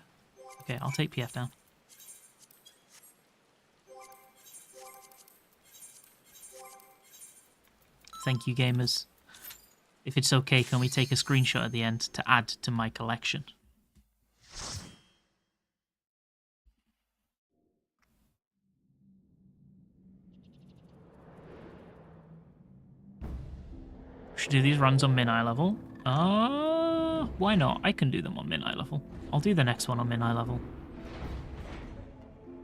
Okay, I'll take PF down. Thank you, gamers. If it's okay, can we take a screenshot at the end to add to my collection? Should do these runs on min-eye level. Why not? I can do them on min-eye level. I'll do the next one on min-eye level.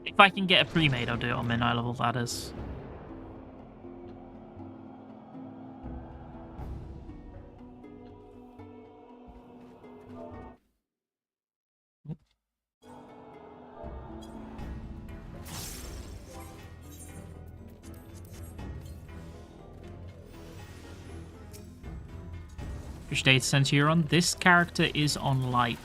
If I can get a pre-made, I'll do it on min-eye level, that is. Which data center you're on? This character is on light.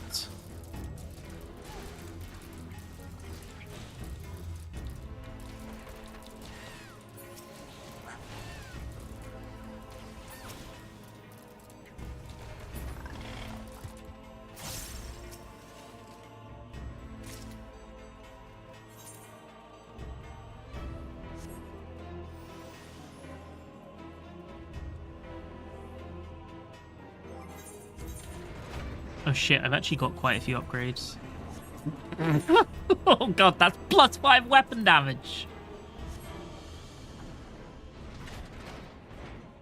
Oh shit, I've actually got quite a few upgrades. Oh god, that's +5 weapon damage!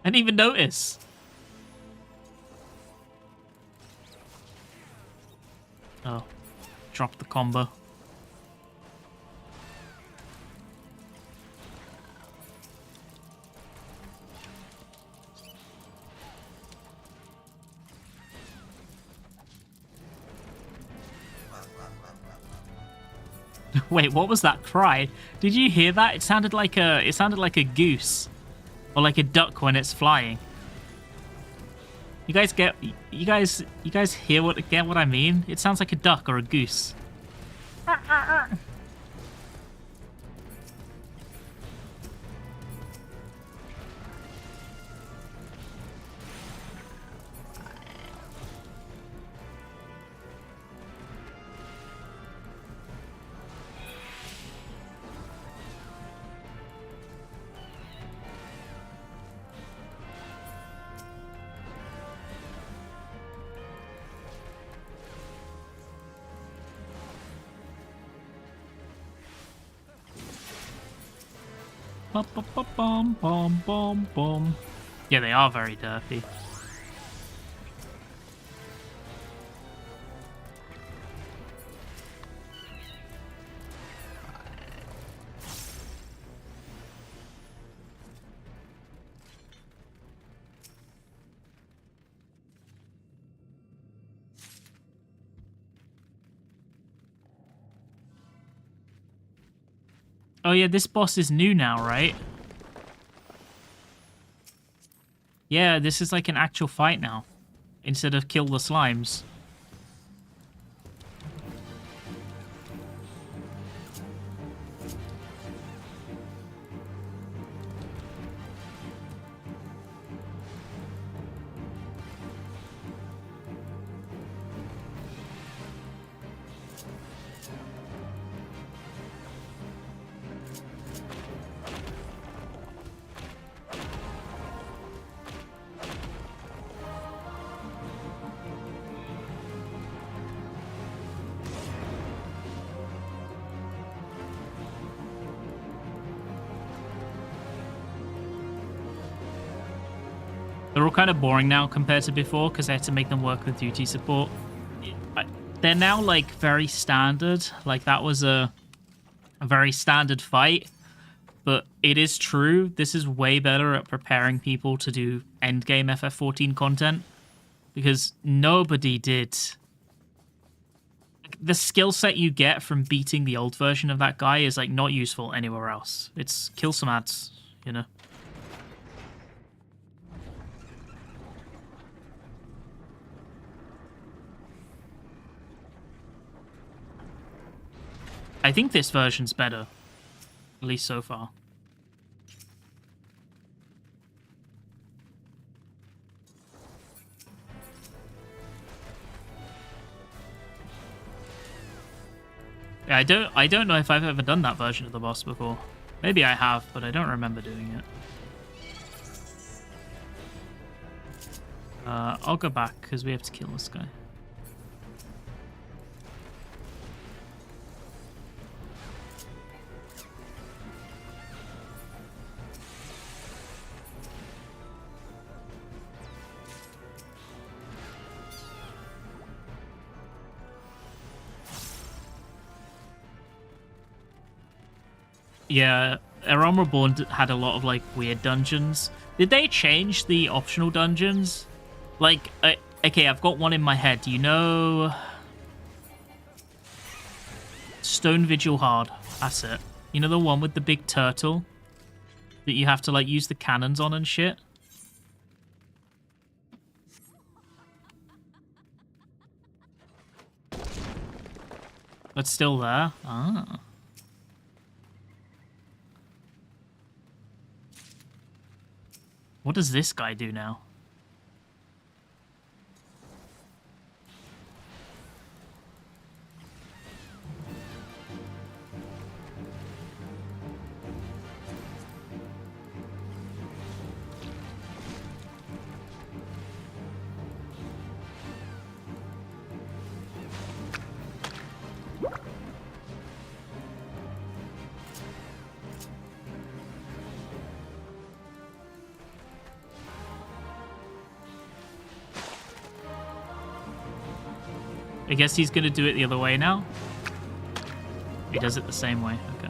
I didn't even notice. Oh, dropped the combo. Wait, what was that cry? Did you hear that? It sounded like a goose, or like a duck when it's flying. You guys get what I mean? It sounds like a duck or a goose. Bum, bum, bum, bum. Yeah, they are very derpy. Oh yeah, this boss is new now, right? Yeah, this is like an actual fight now, instead of kill the slimes. They're all kind of boring now compared to before because they had to make them work with duty support. They're now like very standard. Like that was a very standard fight. But it is true, this is way better at preparing people to do endgame FF14 content. Because nobody did. The skill set you get from beating the old version of that guy is like not useful anywhere else. It's kill some ads, you know. I think this version's better. At least so far. Yeah, I don't know if I've ever done that version of the boss before. Maybe I have, but I don't remember doing it. I'll go back because we have to kill this guy. Yeah, Realm Reborn had a lot of like weird dungeons. Did they change the optional dungeons? Like, okay, I've got one in my head. Do you know Stone Vigil Hard? That's it. You know the one with the big turtle that you have to like use the cannons on and shit? That's still there? Ah. What does this guy do now? I guess he's going to do it the other way now. He does it the same way. Okay.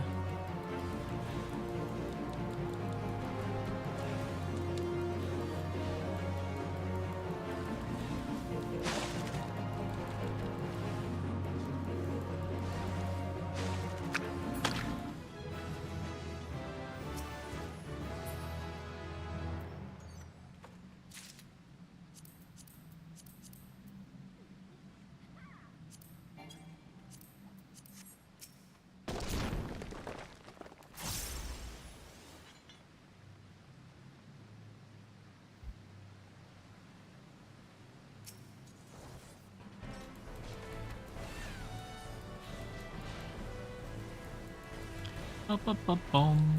Ba-ba-ba-boom.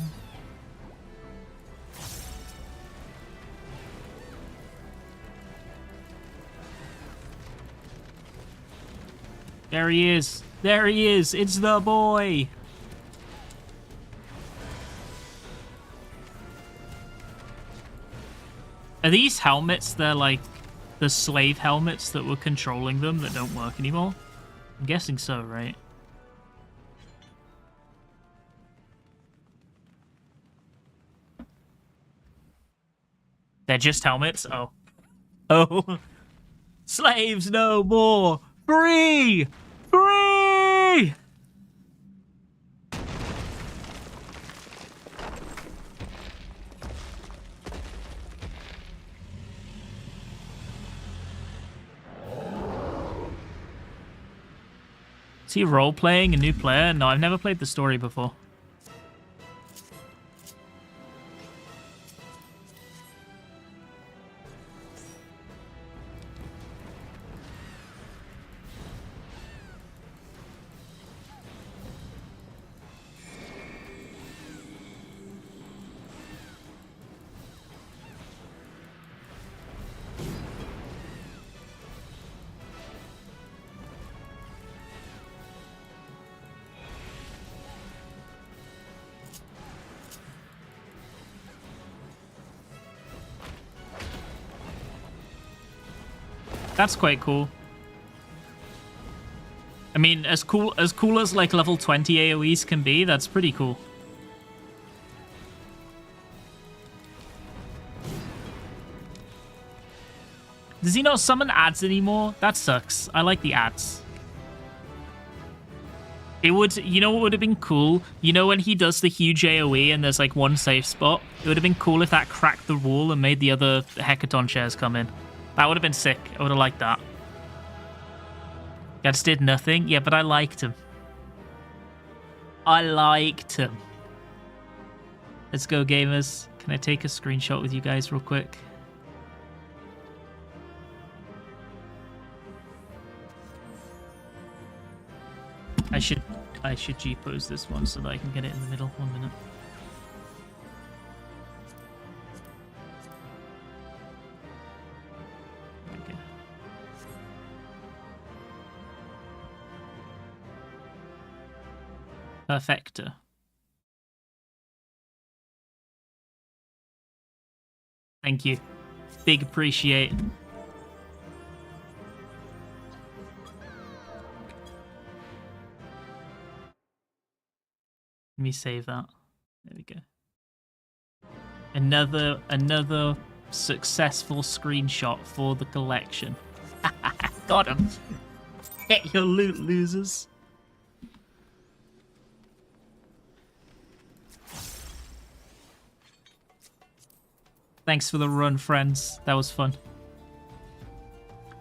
There he is. There he is. It's the boy. Are these helmets, they're like the slave helmets that were controlling them that don't work anymore? I'm guessing so, right? They're just helmets? Oh. Oh. Slaves no more! Free! Free! Is he role-playing a new player? No, I've never played the story before. That's quite cool. I mean, as cool as like level 20 AoEs can be, that's pretty cool. Does he not summon ads anymore? That sucks. I like the ads. It would, you know what would have been cool? You know when he does the huge AoE and there's like one safe spot? It would have been cool if that cracked the wall and made the other Hecaton chairs come in. That would have been sick. I would have liked that. I just did nothing. Yeah, but I liked him. I liked him. Let's go, gamers. Can I take a screenshot with you guys real quick? I should G-pose this one so that I can get it in the middle. 1 minute. Okay. Perfecto. Thank you. Big appreciate. Let me save that. There we go. Another successful screenshot for the collection. Got him. Get your loot, losers. Thanks for the run, friends. That was fun.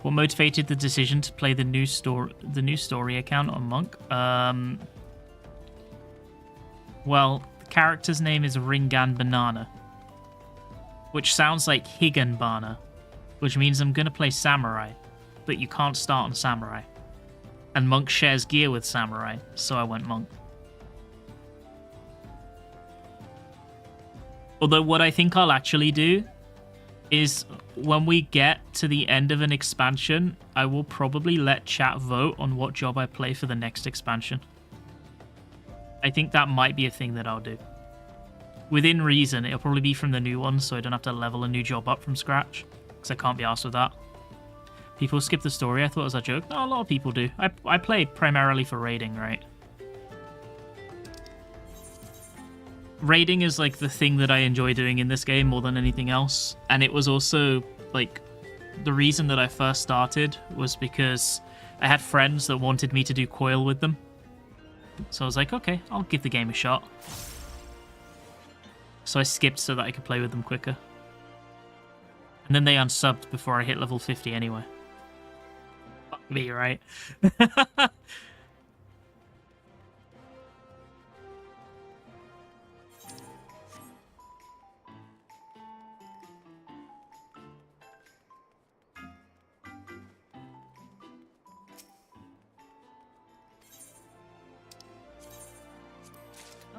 What motivated the decision to play the new story account on Monk? Well, the character's name is Ringan Banana, which sounds like Higanbana, which means I'm gonna play Samurai, but you can't start on Samurai. And Monk shares gear with Samurai, so I went Monk. Although what I think I'll actually do is when we get to the end of an expansion, I will probably let chat vote on what job I play for the next expansion. I think that might be a thing that I'll do. Within reason, it'll probably be from the new one, so I don't have to level a new job up from scratch, because I can't be arsed with that. People skip the story, I thought it was a joke. No, a lot of people do. I play primarily for raiding, right? Raiding is like the thing that I enjoy doing in this game more than anything else. And it was also like the reason that I first started was because I had friends that wanted me to do coil with them. So I was like, okay, I'll give the game a shot. So I skipped so that I could play with them quicker. And then they unsubbed before I hit level 50 anyway. Fuck me, right?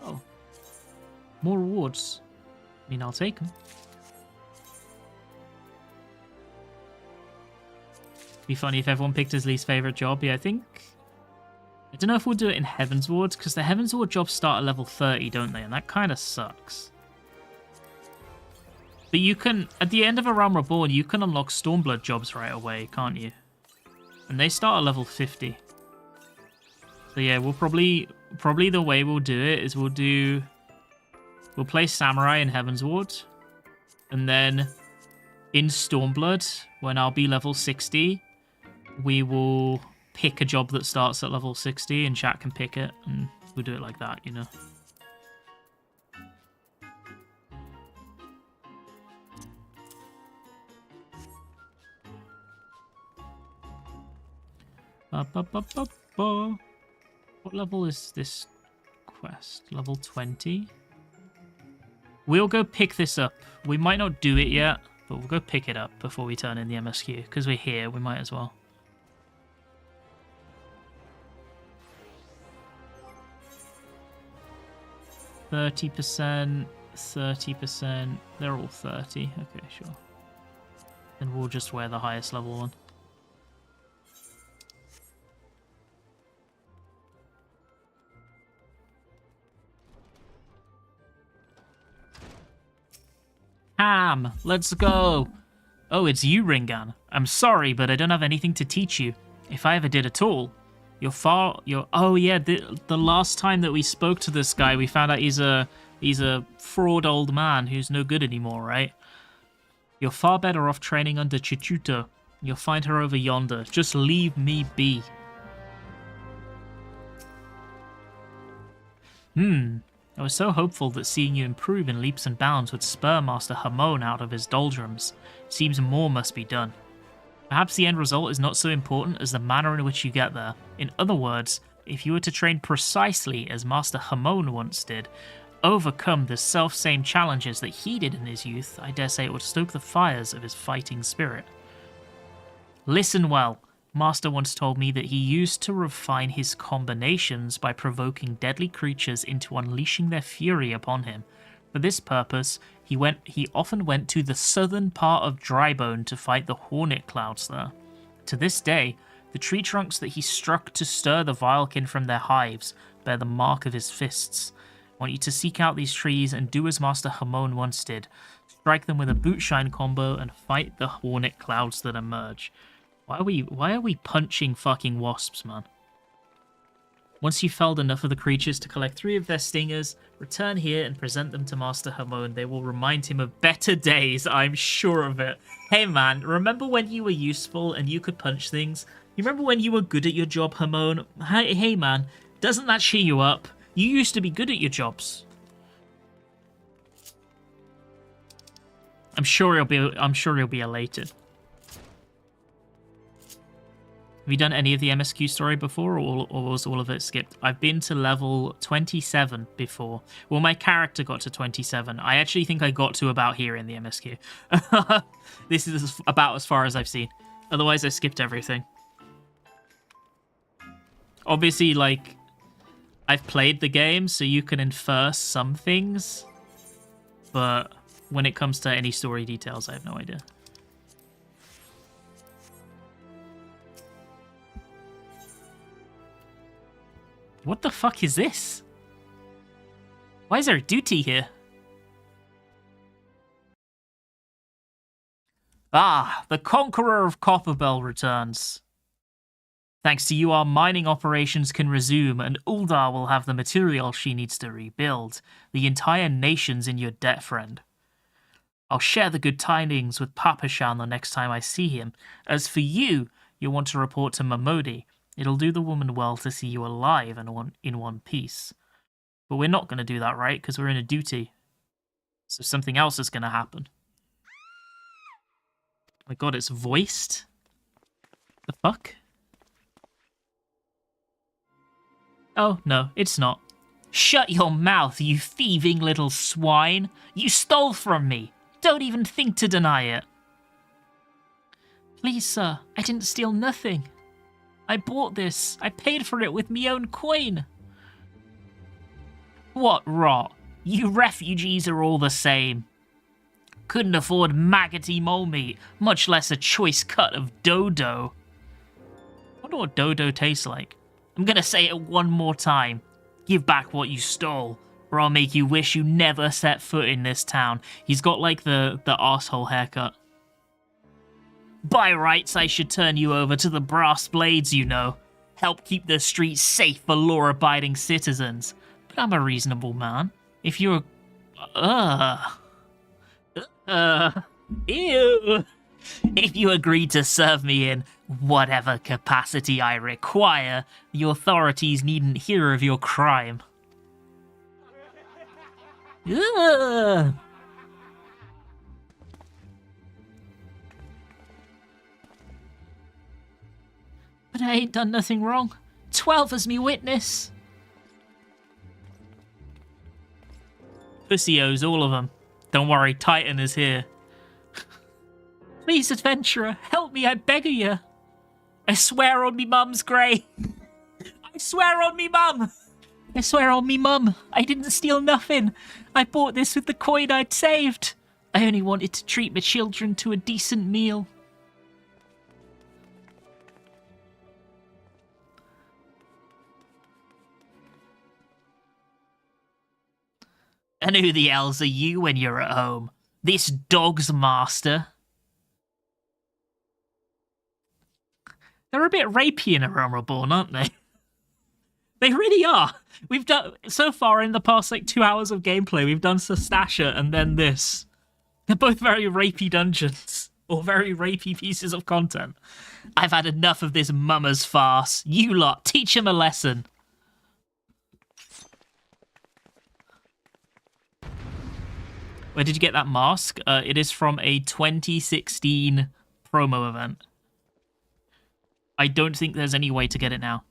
Oh, More rewards. I mean, I'll take them. Be funny if everyone picked his least favorite job. Yeah, I think... I don't know if we'll do it in Heaven's Ward, because the Heaven's Ward jobs start at level 30, don't they? And that kind of sucks. But you can... At the end of A Realm Reborn, you can unlock Stormblood jobs right away, can't you? And they start at level 50. So yeah, we'll probably the way we'll do it is we'll play Samurai in Heaven's Ward. And then in Stormblood, when I'll be level 60, we will pick a job that starts at level 60 and chat can pick it. And we'll do it like that, you know. What level is this quest? Level 20? We'll go pick this up. We might not do it yet, but we'll go pick it up before we turn in the MSQ. Because we're here, we might as well. %, 30%. They're all 30. Okay, sure. Then we'll just wear the highest level one. Ham, let's go. Oh, it's you, Ringan. I'm sorry, but I don't have anything to teach you. If I ever did at all. Oh yeah, the last time that we spoke to this guy, we found out he's a fraud old man who's no good anymore, right? You're far better off training under Chichuto. You'll find her over yonder. Just leave me be. I was so hopeful that seeing you improve in leaps and bounds would spur Master Hamon out of his doldrums. Seems more must be done. Perhaps the end result is not so important as the manner in which you get there. In other words, if you were to train precisely as Master Hamon once did, overcome the self-same challenges that he did in his youth, I dare say it would stoke the fires of his fighting spirit. Listen well. Master once told me that he used to refine his combinations by provoking deadly creatures into unleashing their fury upon him. For this purpose, he often went to the southern part of Drybone to fight the hornet clouds there. To this day, the tree trunks that he struck to stir the Vilekin from their hives bear the mark of his fists. I want you to seek out these trees and do as Master Hamon once did. Strike them with a bootshine combo and fight the hornet clouds that emerge. Why are we punching fucking wasps, man? Once you've felled enough of the creatures to collect 3 of their stingers, return here and present them to Master Hamon. They will remind him of better days, I'm sure of it. Hey man, remember when you were useful and you could punch things? You remember when you were good at your job, Hamon? Hey man, doesn't that cheer you up? You used to be good at your jobs. I'm sure he'll be elated. Have you done any of the MSQ story before, or was all of it skipped? I've been to level 27 before. Well, my character got to 27. I actually think I got to about here in the MSQ. This is about as far as I've seen. Otherwise, I skipped everything. Obviously, like, I've played the game, so you can infer some things. But when it comes to any story details, I have no idea. What the fuck is this? Why is there a duty here? Ah, the Conqueror of Copperbell returns. Thanks to you, our mining operations can resume, and Uldar will have the material she needs to rebuild. The entire nation's in your debt, friend. I'll share the good tidings with Papashan the next time I see him. As for you, you'll want to report to Mamodi. It'll do the woman well to see you alive and in one piece. But we're not going to do that, right? Because we're in a duty. So something else is going to happen. Oh my god, it's voiced? The fuck? Oh, no, it's not. Shut your mouth, you thieving little swine! You stole from me! Don't even think to deny it! Please, sir, I didn't steal nothing. I bought this. I paid for it with me own coin. What rot? You refugees are all the same. Couldn't afford maggoty mole meat, much less a choice cut of dodo. I wonder what dodo tastes like. I'm gonna say it one more time. Give back what you stole, or I'll make you wish you never set foot in this town. He's got like the arsehole haircut. By rights, I should turn you over to the brass blades, you know. Help keep the streets safe for law-abiding citizens. But I'm a reasonable man. If you're... Ew. If you agree to serve me in whatever capacity I require, the authorities needn't hear of your crime. Ugh. But I ain't done nothing wrong. 12 as me witness. Pussios, all of them. Don't worry, Titan is here. Please, adventurer, help me, I beg of you. I swear on me mum's grey. I swear on me mum. I swear on me mum. I didn't steal nothing. I bought this with the coin I'd saved. I only wanted to treat my children to a decent meal. And who the hells are you when you're at home? This dog's master? They're a bit rapey in Aroma Born, aren't they? They really are. We've done, so far in the past like 2 hours of gameplay, we've done Sastasha and then this. They're both very rapey dungeons, or very rapey pieces of content. I've had enough of this mama's farce. You lot, teach him a lesson. Where did you get that mask? It is from a 2016 promo event. I don't think there's any way to get it now.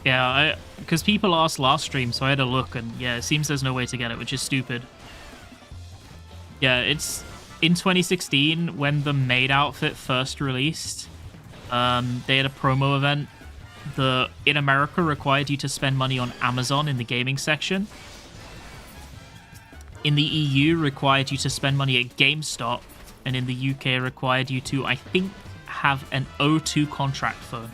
Yeah, because people asked last stream, so I had a look, and yeah, it seems there's no way to get it, which is stupid. Yeah, it's in 2016 when the maid outfit first released. They had a promo event that in America required you to spend money on Amazon in the gaming section. In the EU required you to spend money at GameStop, and in the UK required you to, I think, have an O2 contract phone.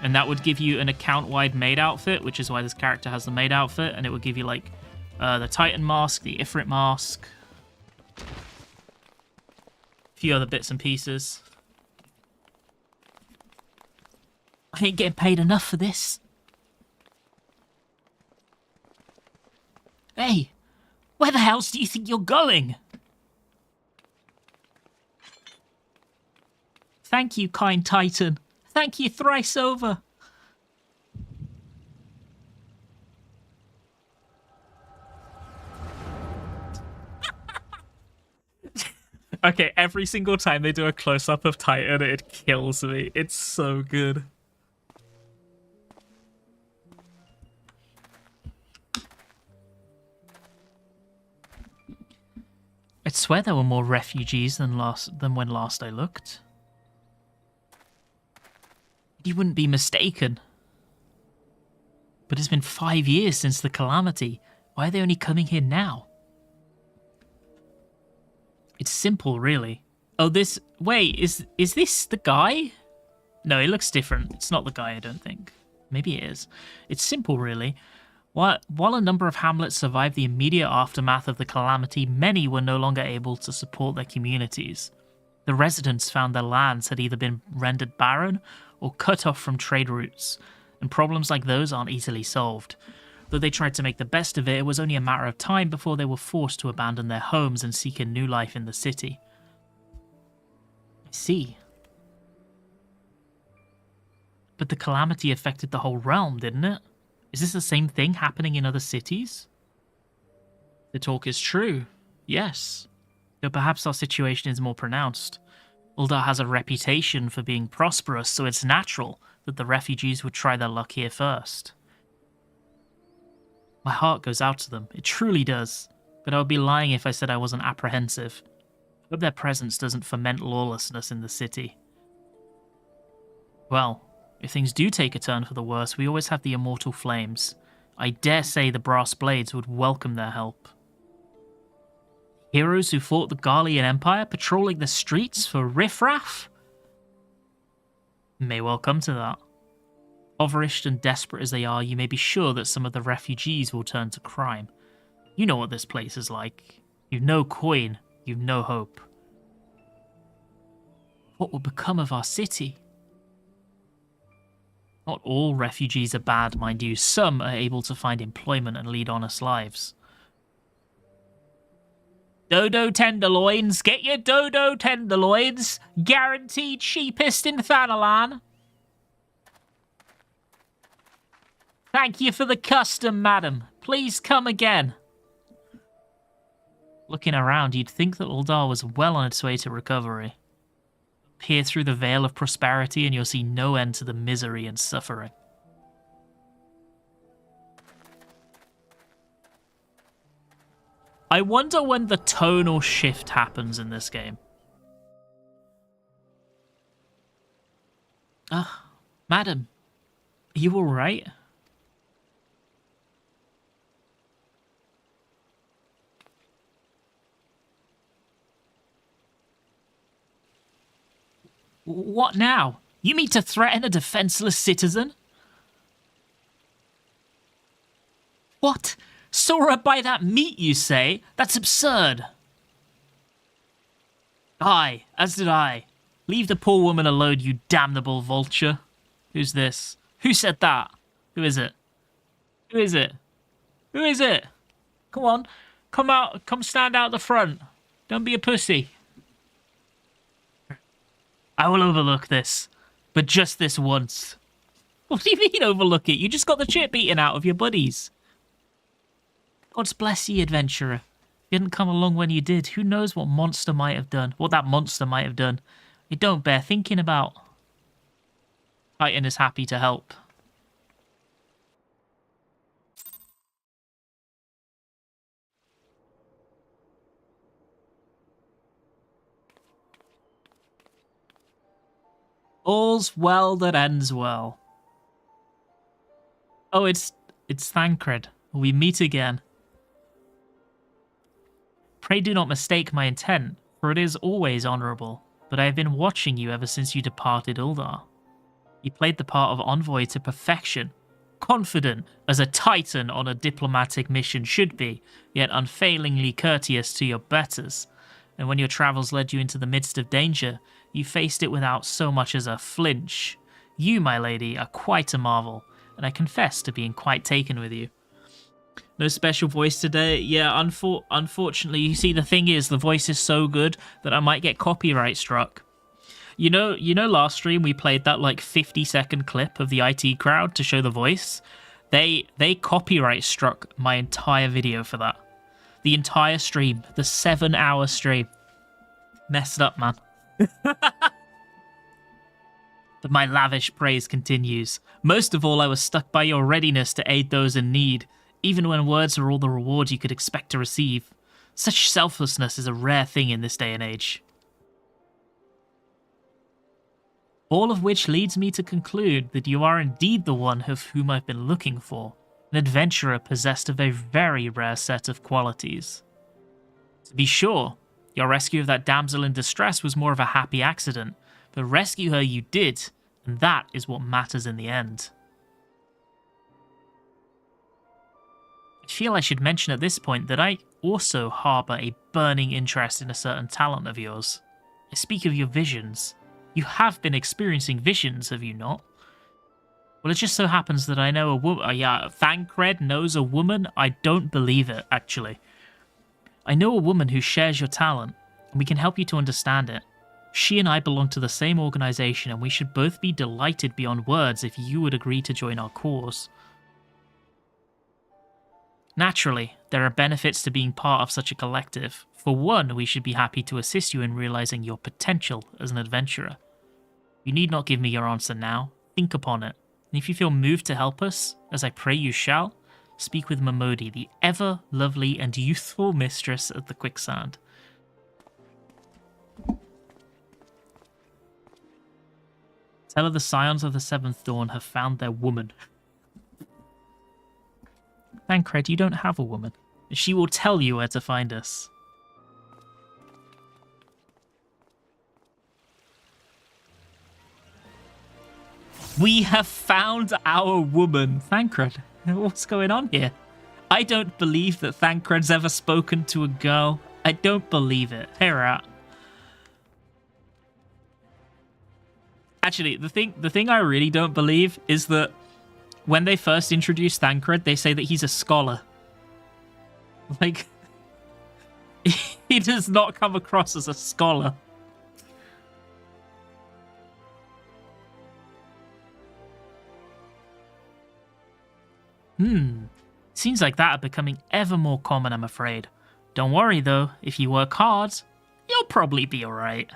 And that would give you an account-wide maid outfit, which is why this character has the maid outfit, and it would give you like the Titan mask, the Ifrit mask, a few other bits and pieces. I ain't getting paid enough for this. Hey, where the hell do you think you're going? Thank you, kind Titan. Thank you thrice over. Okay, every single time they do a close-up of Titan, it kills me. It's so good. I'd swear there were more refugees than when last I looked. You wouldn't be mistaken. But it's been 5 years since the calamity. Why are they only coming here now? It's simple, really. Oh, this... Wait, is this the guy? No, it looks different. It's not the guy, I don't think. Maybe it is. It's simple, really. While a number of hamlets survived the immediate aftermath of the calamity, many were no longer able to support their communities. The residents found their lands had either been rendered barren or cut off from trade routes, and problems like those aren't easily solved. Though they tried to make the best of it, it was only a matter of time before they were forced to abandon their homes and seek a new life in the city. I see. But the calamity affected the whole realm, didn't it? Is this the same thing happening in other cities? The talk is true, yes. Though perhaps our situation is more pronounced. Uldar has a reputation for being prosperous, so it's natural that the refugees would try their luck here first. My heart goes out to them, it truly does. but I would be lying if I said I wasn't apprehensive. I hope their presence doesn't foment lawlessness in the city. Well, if things do take a turn for the worse, we always have the immortal flames. I dare say the brass blades would welcome their help. Heroes who fought the Garlean Empire patrolling the streets for riffraff? May well come to that. Impoverished and desperate as they are, you may be sure that some of the refugees will turn to crime. You know what this place is like. You've no coin, you've no hope. What will become of our city? Not all refugees are bad, mind you. Some are able to find employment and lead honest lives. Dodo tenderloins! Get your dodo tenderloins! Guaranteed cheapest in Thanalan! Thank you for the custom, madam. Please come again. Looking around, you'd think that Uldar was well on its way to recovery. Peer through the veil of prosperity and you'll see no end to the misery and suffering. I wonder when the tonal shift happens in this game. Madam, are you alright? What now? You mean to threaten a defenseless citizen? What? Saw her buy that meat, you say? That's absurd. Aye, as did I. Leave the poor woman alone, you damnable vulture. Who's this? Who said that? Who is it? Who is it? Who is it? Come on. Come out. Come stand out the front. Don't be a pussy. I will overlook this. But just this once. What do you mean overlook it? You just got the chip eaten out of your buddies. God's bless ye, adventurer. You didn't come along when you did. Who knows what monster might have done? What that monster might have done. It don't bear thinking about. Titan is happy to help. All's well that ends well. Oh, it's Thancred. We meet again. Pray do not mistake my intent, for it is always honourable, but I have been watching you ever since you departed Uldar. You played the part of envoy to perfection, confident as a titan on a diplomatic mission should be, yet unfailingly courteous to your betters, and when your travels led you into the midst of danger, you faced it without so much as a flinch. You, my lady, are quite a marvel, and I confess to being quite taken with you. No special voice today? Yeah, unfortunately, you see, the thing is, the voice is so good that I might get copyright struck. You know, last stream we played that like 50-second clip of the IT crowd to show the voice? They copyright struck my entire video for that. The entire stream, the 7-hour stream. Messed up, man. But my lavish praise continues. Most of all, I was struck by your readiness to aid those in need, even when words are all the reward you could expect to receive. Such selflessness is a rare thing in this day and age. All of which leads me to conclude that you are indeed the one of whom I've been looking for, an adventurer possessed of a very rare set of qualities. To be sure, your rescue of that damsel in distress was more of a happy accident, but rescue her you did, and that is what matters in the end. I feel I should mention at this point that I also harbour a burning interest in a certain talent of yours. I speak of your visions. You have been experiencing visions, have you not? Well, it just so happens that I know a woman. Thancred knows a woman? I don't believe it, actually. I know a woman who shares your talent, and we can help you to understand it. She and I belong to the same organisation, and we should both be delighted beyond words if you would agree to join our cause. Naturally, there are benefits to being part of such a collective. For one, we should be happy to assist you in realising your potential as an adventurer. You need not give me your answer now. Think upon it. And if you feel moved to help us, as I pray you shall, Speak with Momodi, the ever lovely and youthful mistress of the quicksand. Tell her the Scions of the Seventh Dawn have found their woman. Thancred, you don't have a woman. She will tell you where to find us. We have found our woman. Thancred, what's going on here? I don't believe that Thancred's ever spoken to a girl. I don't believe it. Here out. Actually, the thing I really don't believe is that when they first introduced Thancred, they say that he's a scholar. Like, he does not come across as a scholar. Seems like that are becoming ever more common, I'm afraid. Don't worry, though. If you work hard, you'll probably be alright.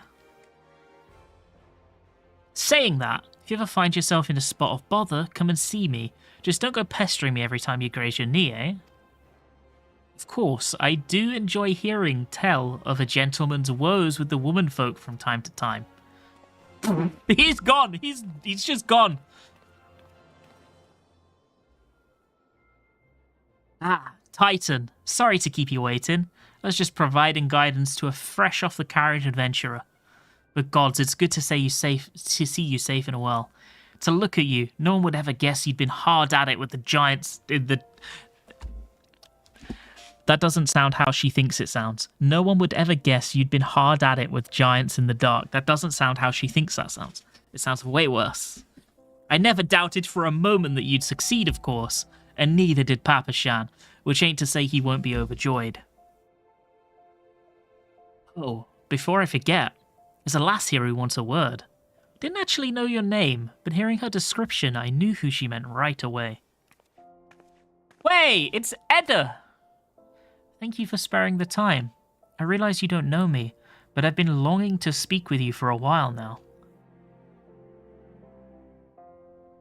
Saying that, if you ever find yourself in a spot of bother, come and see me. Just don't go pestering me every time you graze your knee, eh? Of course, I do enjoy hearing tell of a gentleman's woes with the womanfolk from time to time. He's gone! He's just gone! Ah, Titan. Sorry to keep you waiting. I was just providing guidance to a fresh off the carriage adventurer. But gods, it's good to see you safe and well. To look at you, no one would ever guess you'd been hard at it with the giants in the... That doesn't sound how she thinks it sounds. No one would ever guess you'd been hard at it with giants in the dark. That doesn't sound how she thinks that sounds. It sounds way worse. I never doubted for a moment that you'd succeed, of course. And neither did Papa Shan, which ain't to say he won't be overjoyed. Oh, before I forget, there's a lass here who wants a word. Didn't actually know your name, but hearing her description, I knew who she meant right away. Wait, it's Edda! Thank you for sparing the time. I realize you don't know me, but I've been longing to speak with you for a while now.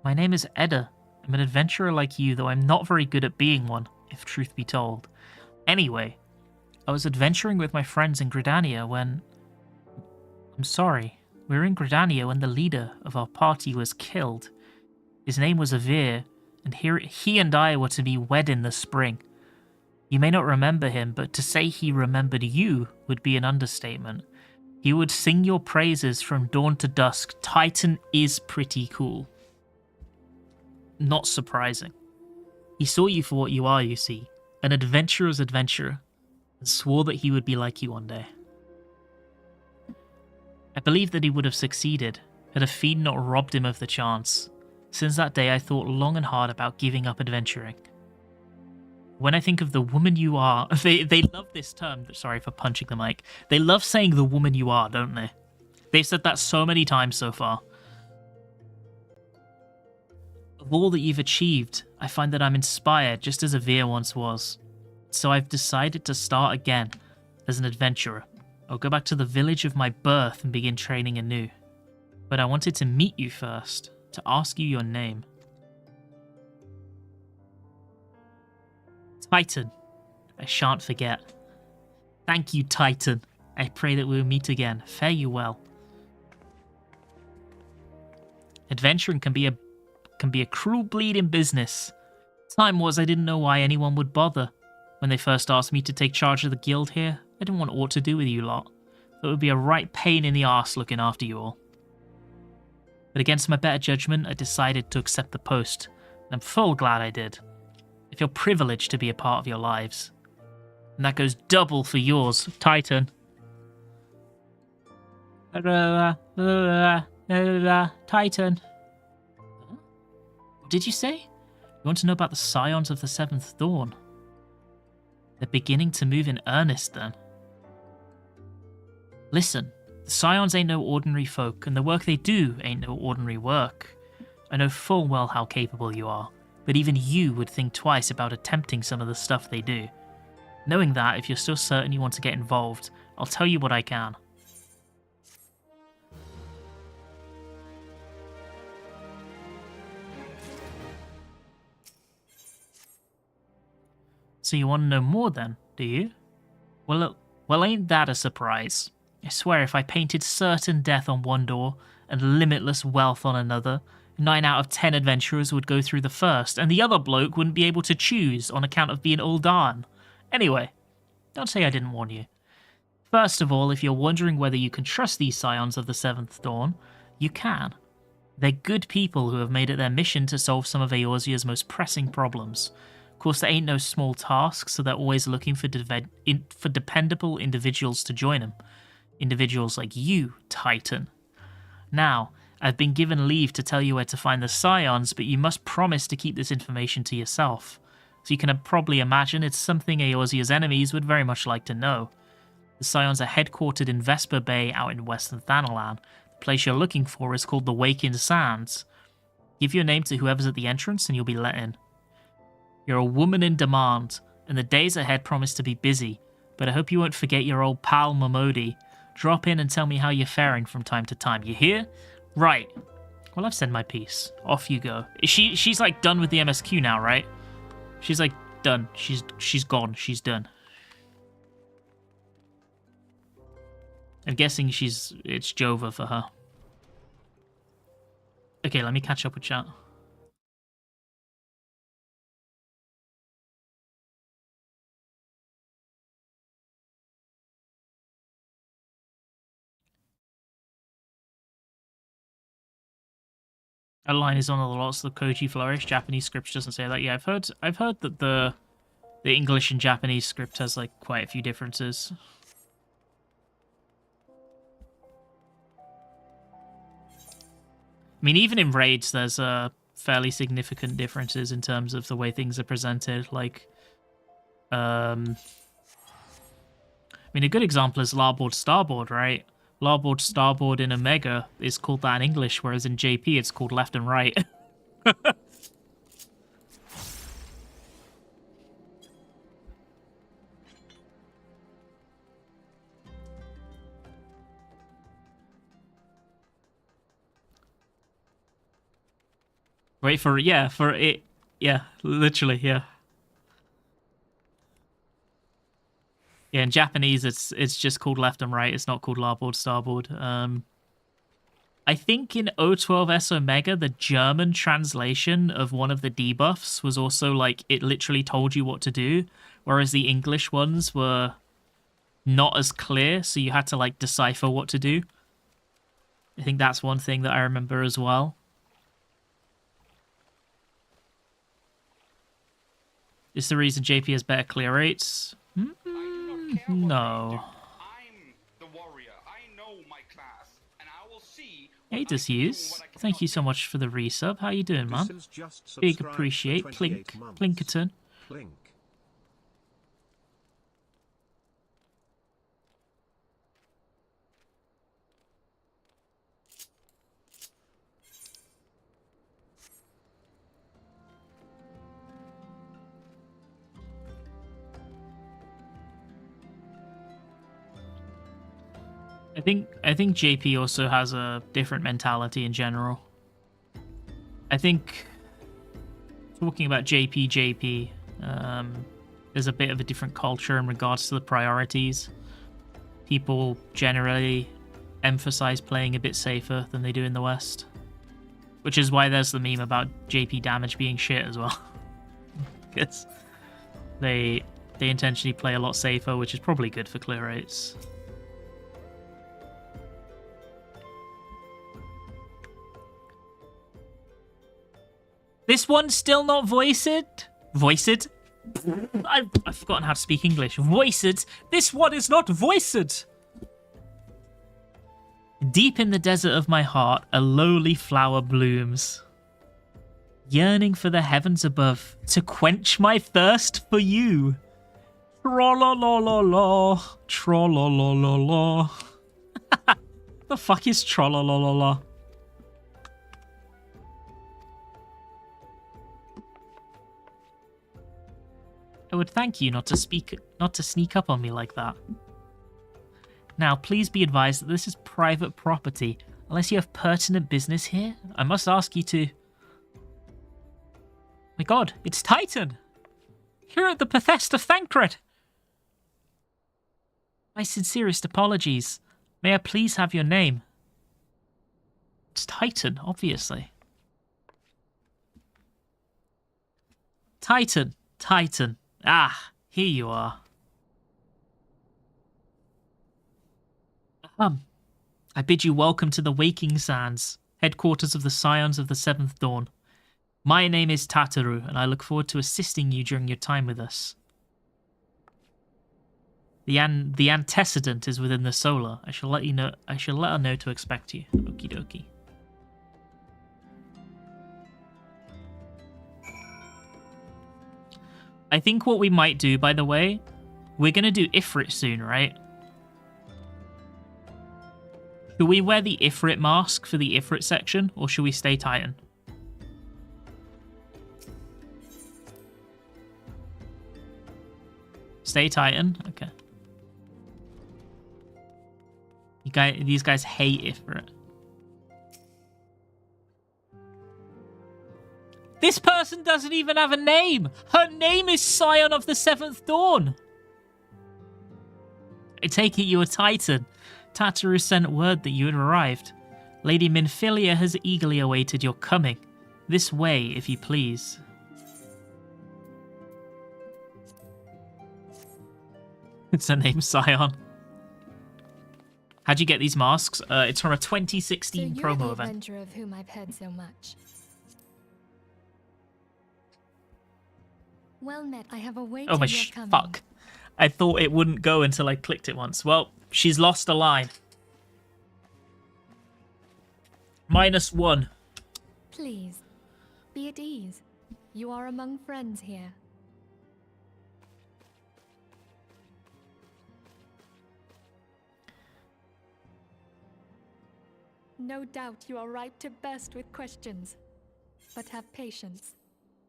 My name is Edda. I'm an adventurer like you, though I'm not very good at being one, if truth be told. Anyway, I was adventuring with my friends in Gridania when... I'm sorry. We were in Gridania when the leader of our party was killed. His name was Avir, and he and I were to be wed in the spring. You may not remember him, but to say he remembered you would be an understatement. He would sing your praises from dawn to dusk. Titan is pretty cool. Not surprising. He saw you for what you are, you see, an adventurer's adventurer, and swore that he would be like you one day. I believe that he would have succeeded, had a fiend not robbed him of the chance. Since that day I thought long and hard about giving up adventuring. When I think of the woman you are, they love this term, sorry for punching the mic, they love saying the woman you are, don't they? They've said that so many times so far. Of all that you've achieved, I find that I'm inspired just as Avir once was. So I've decided to start again as an adventurer. I'll go back to the village of my birth and begin training anew. But I wanted to meet you first, to ask you your name. Titan. I shan't forget. Thank you, Titan. I pray that we'll meet again. Fare you well. Adventuring can be a cruel bleeding business. Time was I didn't know why anyone would bother. When they first asked me to take charge of the guild here, I didn't want aught to do with you lot. It would be a right pain in the arse looking after you all. But against my better judgment, I decided to accept the post, and I'm full glad I did. I feel privileged to be a part of your lives. And that goes double for yours, Titan. Titan. What did you say? You want to know about the Scions of the Seventh Dawn? They're beginning to move in earnest, then. Listen, the Scions ain't no ordinary folk, and the work they do ain't no ordinary work. I know full well how capable you are, but even you would think twice about attempting some of the stuff they do. Knowing that, if you're still certain you want to get involved, I'll tell you what I can. So you want to know more then, do you? Well, ain't that a surprise? I swear if I painted certain death on one door and limitless wealth on another, 9 out of 10 adventurers would go through the first, and the other bloke wouldn't be able to choose on account of being Ul'Dan. Anyway, don't say I didn't warn you. First of all, if you're wondering whether you can trust these Scions of the Seventh Dawn, you can. They're good people who have made it their mission to solve some of Eorzea's most pressing problems. Of course, there ain't no small task, so they're always looking for dependable individuals to join them. Individuals like you, Titan. Now, I've been given leave to tell you where to find the Scions, but you must promise to keep this information to yourself. So you can probably imagine it's something Eorzea's enemies would very much like to know. The Scions are headquartered in Vesper Bay out in western Thanalan. The place you're looking for is called the Waking Sands. Give your name to whoever's at the entrance and you'll be let in. You're a woman in demand, and the days ahead promise to be busy, but I hope you won't forget your old pal Momodi. Drop in and tell me how you're faring from time to time. You hear? Right. Well, I've said my piece. Off you go. She's like done with the MSQ now, right? She's like done. She's gone. She's done. I'm guessing it's Jova for her. Okay, let me catch up with chat. A line is on the lots of the Koji flourish. Japanese script doesn't say that. Yeah, I've heard that the English and Japanese script has like quite a few differences. I mean, even in raids, there's fairly significant differences in terms of the way things are presented. Like, I mean, a good example is larboard starboard, right? Larboard starboard in Omega is called that in English, whereas in JP it's called left and right. Wait for it. Yeah, literally, yeah. Yeah, in Japanese, it's just called left and right. It's not called larboard, starboard. I think in O12S Omega, the German translation of one of the debuffs was also like, it literally told you what to do, whereas the English ones were not as clear, so you had to like decipher what to do. I think that's one thing that I remember as well. Is the reason JP has better clear rates? No. I'm the warrior. I know my class, and I will see. Hey, Disuse. Thank you so much for the resub. How you doing, man? Big appreciate. Plinkerton. Plink. I think JP also has a different mentality in general. I think talking about JP, there's a bit of a different culture in regards to the priorities. People generally emphasize playing a bit safer than they do in the West, which is why there's the meme about JP damage being shit as well. Because they intentionally play a lot safer, which is probably good for clear rates. This one's still not voiced? Voiced? I've forgotten how to speak English. Voiced? This one is not voiced! Deep in the desert of my heart, a lowly flower blooms, yearning for the heavens above to quench my thirst for you. Trollolololo, trollolololo. The fuck is trollolololo? I would thank you not to sneak up on me like that. Now, please be advised that this is private property. Unless you have pertinent business here, I must ask you to... My god, it's Titan! You're at the Bethesda Thancred. My sincerest apologies. May I please have your name? It's Titan, obviously. Titan. Titan. Ah, here you are. I bid you welcome to the Waking Sands, headquarters of the Scions of the Seventh Dawn. My name is Tataru, and I look forward to assisting you during your time with us. The antecedent is within the solar. I shall let her know to expect you. Okie dokie. I think what we might do, by the way, we're gonna do Ifrit soon, right? Should we wear the Ifrit mask for the Ifrit section, or should we stay Titan? Stay Titan? Okay. These guys hate Ifrit. This person doesn't even have a name! Her name is Scion of the Seventh Dawn! I take it you're a Titan. Tataru sent word that you had arrived. Lady Minfilia has eagerly awaited your coming. This way, if you please. It's her name, Scion. How'd you get these masks? It's from a 2016 so promo the event. Adventurer of whom I've heard so much. Well met. I have awaited Oh my your coming. fuck. I thought it wouldn't go until I clicked it once. Well, she's lost a line. -1. Please, be at ease. You are among friends here. No doubt you are right to burst with questions. But have patience.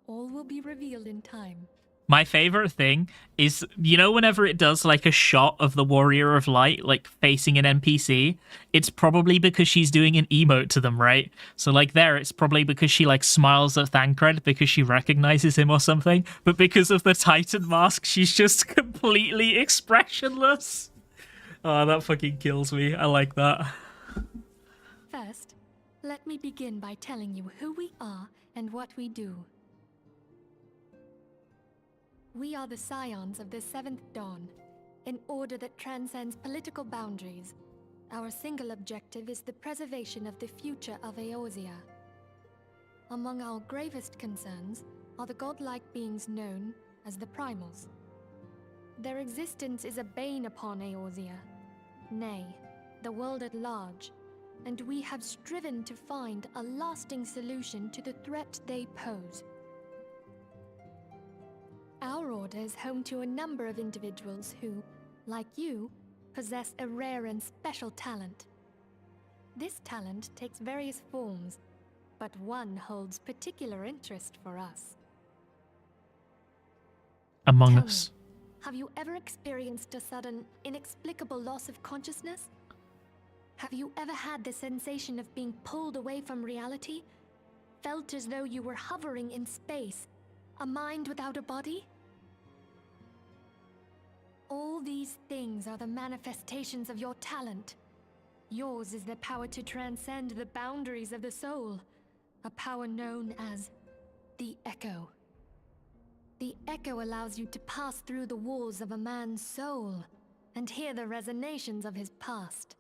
All will be revealed in time. My favorite thing is, you know, whenever it does like a shot of the Warrior of Light, like facing an NPC, it's probably because she's doing an emote to them, right? So like there, it's probably because she like smiles at Thancred because she recognizes him or something. But because of the Titan mask, she's just completely expressionless. Oh, that fucking kills me. I like that. First, let me begin by telling you who we are and what we do. We are the Scions of the Seventh Dawn, an order that transcends political boundaries. Our single objective is the preservation of the future of Eorzea. Among our gravest concerns are the godlike beings known as the Primals. Their existence is a bane upon Eorzea, nay, the world at large, and we have striven to find a lasting solution to the threat they pose. Our order is home to a number of individuals who, like you, possess a rare and special talent. This talent takes various forms, but one holds particular interest for us. Among Tell Us. me, have you ever experienced a sudden, inexplicable loss of consciousness? Have you ever had the sensation of being pulled away from reality? Felt as though you were hovering in space, a mind without a body? All these things are the manifestations of your talent. Yours is the power to transcend the boundaries of the soul, a power known as the Echo. The Echo allows you to pass through the walls of a man's soul and hear the resonations of his past.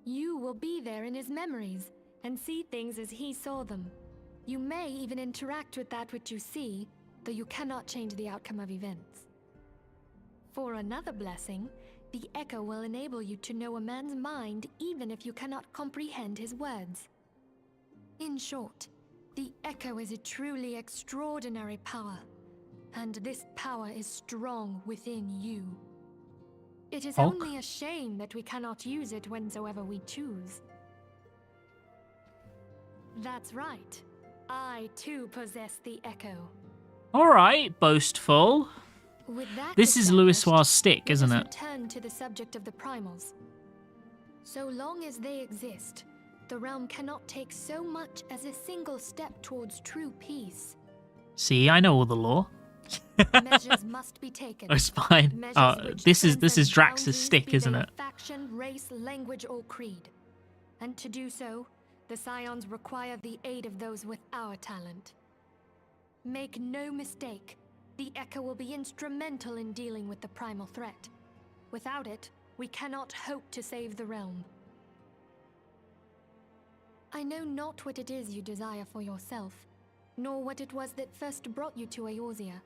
You will be there in his memories and see things as he saw them. You may even interact with that which you see, though you cannot change the outcome of events. For another blessing, the Echo will enable you to know a man's mind even if you cannot comprehend his words. In short, the Echo is a truly extraordinary power, and this power is strong within you. It is Hulk? only a shame that we cannot use it whensoever we choose. That's right. I too possess the Echo. Alright, boastful. With that This is established, Louisoir's stick, isn't let it? us return to the subject of the Primals. So long as they exist, the realm cannot take so much as a single step towards true peace. See, I know all the lore. Measures must be taken. Oh, it's fine. Measures which This is transcend Drax's boundaries, stick, be isn't they it? of faction, race, language, or creed. And to do so, the Scions require the aid of those with our talent. Make no mistake, the Echo will be instrumental in dealing with the primal threat. Without it, we cannot hope to save the realm. I know not what it is you desire for yourself, nor what it was that first brought you to Eorzea.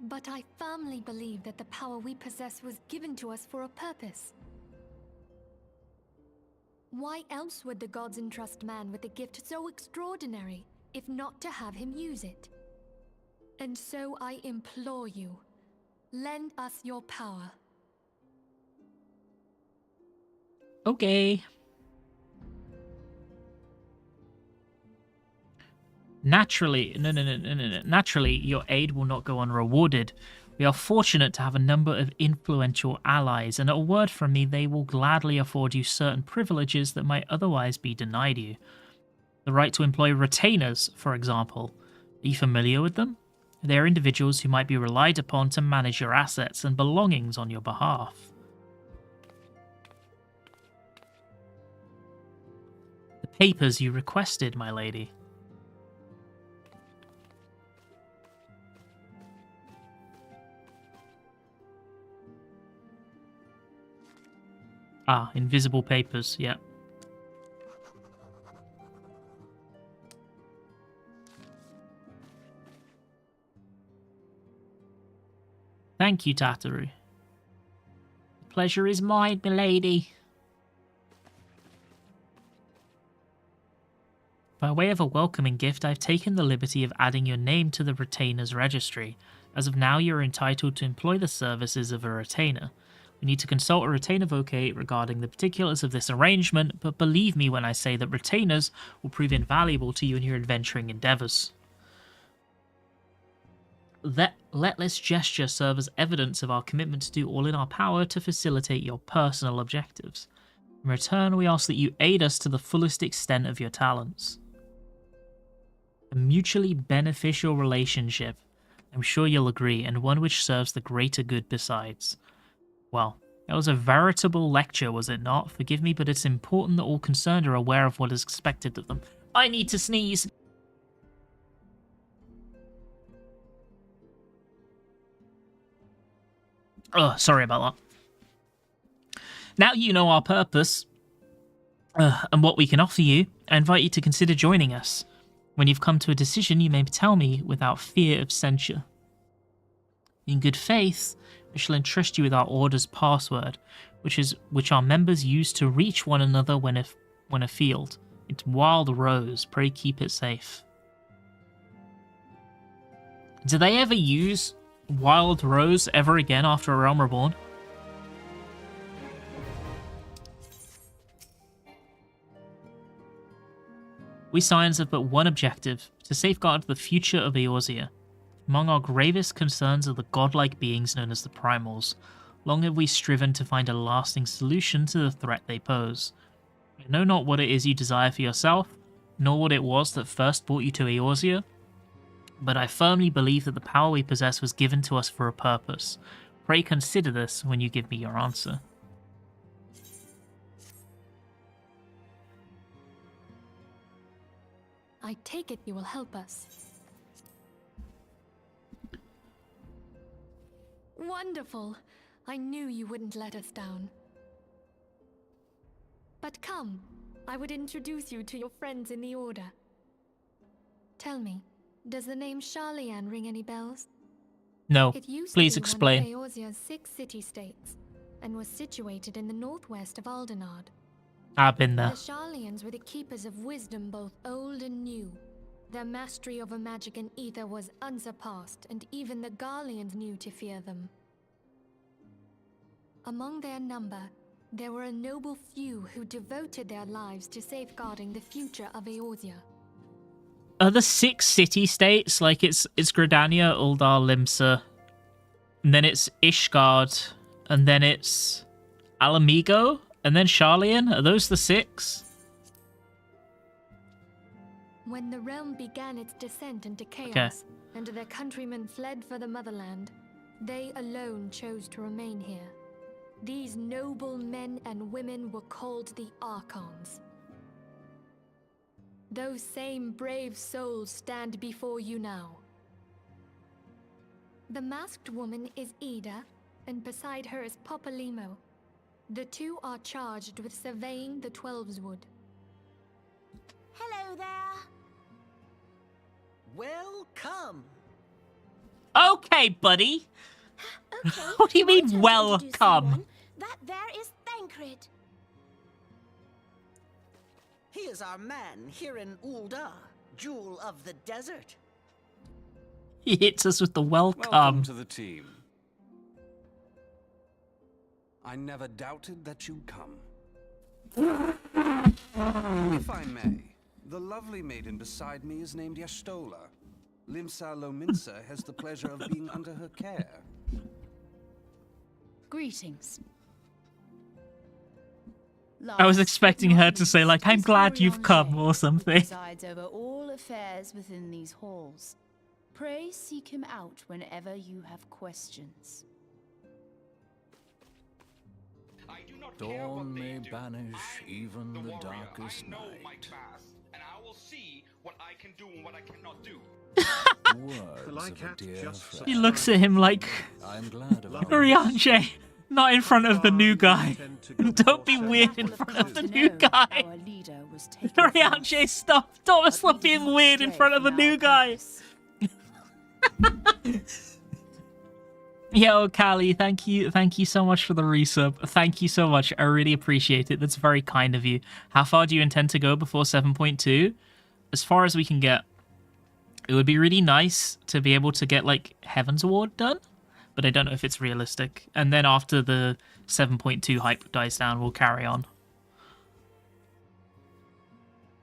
But I firmly believe that the power we possess was given to us for a purpose. Why else would the gods entrust man with a gift so extraordinary, if not to have him use it? And so I implore you, lend us your power. Okay. Naturally, no. Naturally, your aid will not go unrewarded. We are fortunate to have a number of influential allies, and at a word from me, they will gladly afford you certain privileges that might otherwise be denied you. The right to employ retainers, for example. Are you familiar with them? They are individuals who might be relied upon to manage your assets and belongings on your behalf. The papers you requested, my lady. Ah, invisible papers, yeah. Thank you, Tataru. The pleasure is mine, milady. By way of a welcoming gift, I've taken the liberty of adding your name to the retainer's registry. As of now, you're entitled to employ the services of a retainer. We need to consult a retainer vocate regarding the particulars of this arrangement, but believe me when I say that retainers will prove invaluable to you in your adventuring endeavours. Let this gesture serve as evidence of our commitment to do all in our power to facilitate your personal objectives. In return, we ask that you aid us to the fullest extent of your talents. A mutually beneficial relationship, I'm sure you'll agree, and one which serves the greater good besides. Well, that was a veritable lecture, was it not? Forgive me, but it's important that all concerned are aware of what is expected of them. I need to sneeze! Oh, sorry about that. Now you know our purpose and what we can offer you, I invite you to consider joining us. When you've come to a decision, you may tell me without fear of censure. In good faith, we shall entrust you with our order's password, which our members use to reach one another when afield. It's Wild Rose. Pray keep it safe. Do they ever use Wild Rose ever again after A Realm Reborn? We Scions have but one objective, to safeguard the future of Eorzea. Among our gravest concerns are the godlike beings known as the Primals. Long have we striven to find a lasting solution to the threat they pose. I know not what it is you desire for yourself, nor what it was that first brought you to Eorzea, but I firmly believe that the power we possess was given to us for a purpose. Pray consider this when you give me your answer. I take it you will help us. Wonderful! I knew you wouldn't let us down. But come, I would introduce you to your friends in the Order. Tell me, does the name Sharlayan ring any bells? No, It used please to be explain. one of Eorzea's 6 city-states, and was situated in the northwest of Aldenard. I've been there. The Sharlayans were the keepers of wisdom both old and new. Their mastery over magic and ether was unsurpassed, and even the Garleans knew to fear them. Among their number, there were a noble few who devoted their lives to safeguarding the future of Eorzea. Are the 6 city-states, like it's Gridania, Uldar, Limsa, and then it's Ishgard, and then it's Alamigo, and then Sharlayan? Are those the 6? When the realm began its descent into chaos, and their countrymen fled for the motherland, they alone chose to remain here. These noble men and women were called the Archons. Those same brave souls stand before you now. The masked woman is Ida, and beside her is Popalimo. The two are charged with surveying the Twelveswood. Hello there. Welcome. Okay, buddy. Okay. What do you my mean, turn to welcome? introduce someone. That there is Thancred. He is our man here in Ul'dah, Jewel of the Desert. He hits us with the Welcome welcome. to the team. I never doubted that you'd come. If I may, the lovely maiden beside me is named Y'shtola. Limsa Lominsa has the pleasure of being under her care. Greetings. I was expecting her to say, like, I'm glad you've come, or something. Presides over all affairs within these halls. Pray seek him out whenever you have questions. I do not care Dawn what they may do. banish I'm even the warrior. darkest I know my night. path, and I will see what I can do and what I cannot do. Words Like of a cat dear just friend. He looks at him like, I'm glad of our Oriange, not in front of the new guy. Don't be weird in Battle of front of the Craft new known, guy. Our leader was taken from us. Oriange, stop. Don't stop But we being did not weird in stray front of the from new our guy. purpose. Yo, Callie, thank you so much for the resub. Thank you so much. I really appreciate it. That's very kind of you. How far do you intend to go before 7.2? As far as we can get. It would be really nice to be able to get, like, Heaven's Award done, but I don't know if it's realistic. And then after the 7.2 hype dies down, we'll carry on.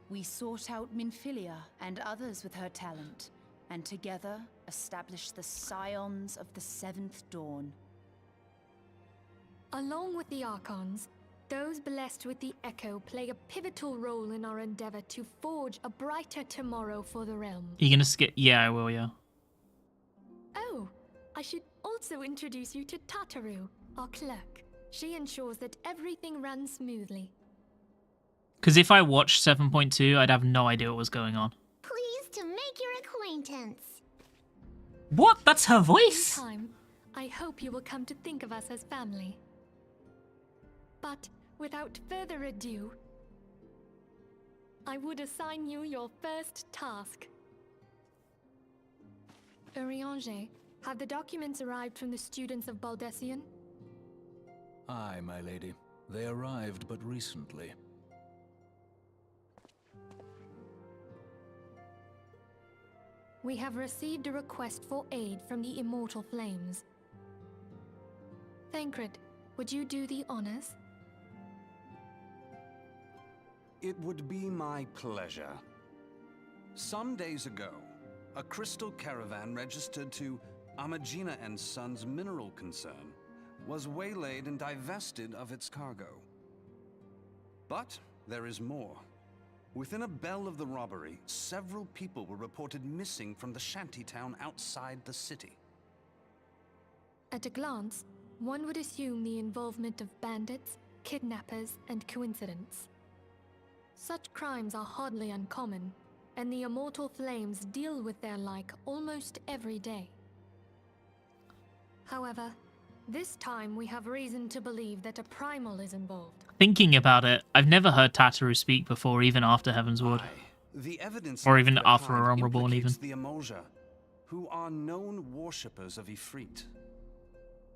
We sought out Minfilia and others with her talent, and together established the Scions of the Seventh Dawn. Along with the Archons, those blessed with the Echo play a pivotal role in our endeavor to forge a brighter tomorrow for the realm. You gonna skip? Yeah, I will, yeah. Oh, I should also introduce you to Tataru, our clerk. She ensures that everything runs smoothly. Because if I watched 7.2, I'd have no idea what was going on. Pleased to make your acquaintance. What? That's her In voice? time, I hope you will come to think of us as family. But without further ado, I would assign you your first task. Oriange, have the documents arrived from the students of Baldessian? Aye, my lady. They arrived but recently. We have received a request for aid from the Immortal Flames. Thancred, would you do the honors? It would be my pleasure. Some days ago, a crystal caravan registered to Amagina and Sons mineral concern was waylaid and divested of its cargo. But there is more. Within a bell of the robbery, several people were reported missing from the shantytown outside the city. At a glance, one would assume the involvement of bandits, kidnappers, and coincidence. Such crimes are hardly uncommon, and the Immortal Flames deal with their like almost every day. However, this time we have reason to believe that a primal is involved. Thinking about it, I've never heard Tataru speak before, even after Heaven's Ward. The evidence Or even left after behind a Realm Reborn, implicates even. the Emulja, who are known worshippers of Ifrit.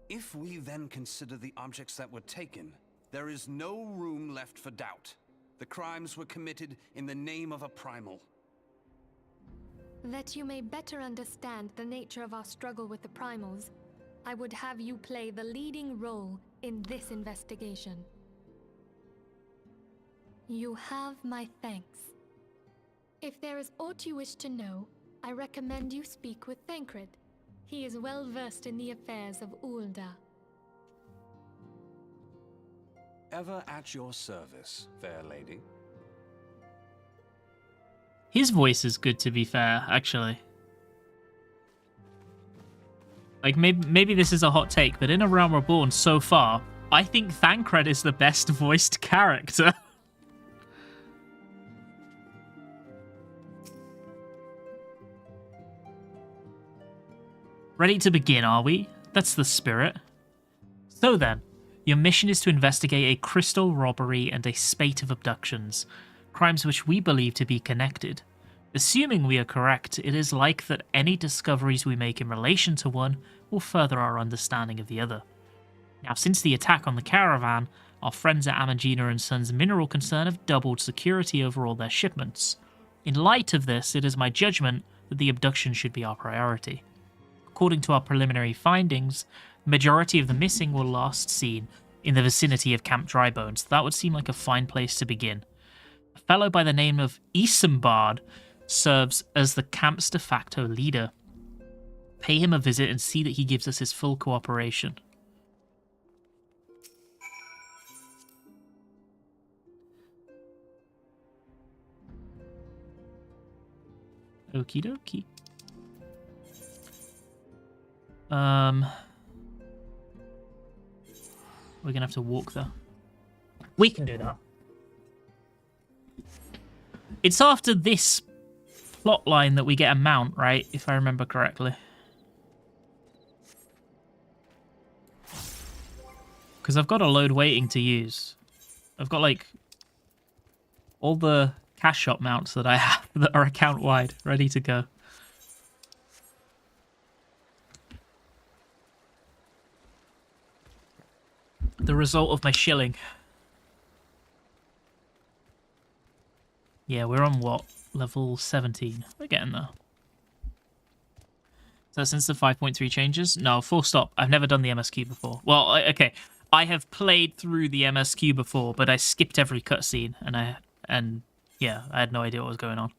If we then consider the objects that were taken, there is no room left for doubt. The crimes were committed in the name of a primal. That you may better understand the nature of our struggle with the primals, I would have you play the leading role in this investigation. You have my thanks. If there is aught you wish to know, I recommend you speak with Thancred. He is well versed in the affairs of Ul'dah. Ever at your service, fair lady. His voice is good, to be fair, actually. Like, maybe this is a hot take, but in A Realm Reborn so far, I think Thancred is the best voiced character. Ready to begin, are we? That's the spirit. So then, your mission is to investigate a crystal robbery and a spate of abductions, crimes which we believe to be connected. Assuming we are correct, it is like that any discoveries we make in relation to one will further our understanding of the other. Now, since the attack on the caravan, our friends at Amagina and Sons Mineral Concern have doubled security over all their shipments. In light of this, it is my judgment that the abduction should be our priority. According to our preliminary findings, the majority of the missing were last seen in the vicinity of Camp Drybone, so that would seem like a fine place to begin. A fellow by the name of Isambard serves as the camp's de facto leader. Pay him a visit and see that he gives us his full cooperation. Okie dokie. We're gonna have to walk though. We can do that. It's after this plot line that we get a mount, right? If I remember correctly. Because I've got a load waiting to use. I've got like all the cash shop mounts that I have that are account wide, ready to go. The result of my shilling. Yeah, we're on what? Level 17. We're getting there. So since the 5.3 changes? No, full stop. I've never done the MSQ before. Well, okay. I have played through the MSQ before, but I skipped every cutscene, and yeah, I had no idea what was going on.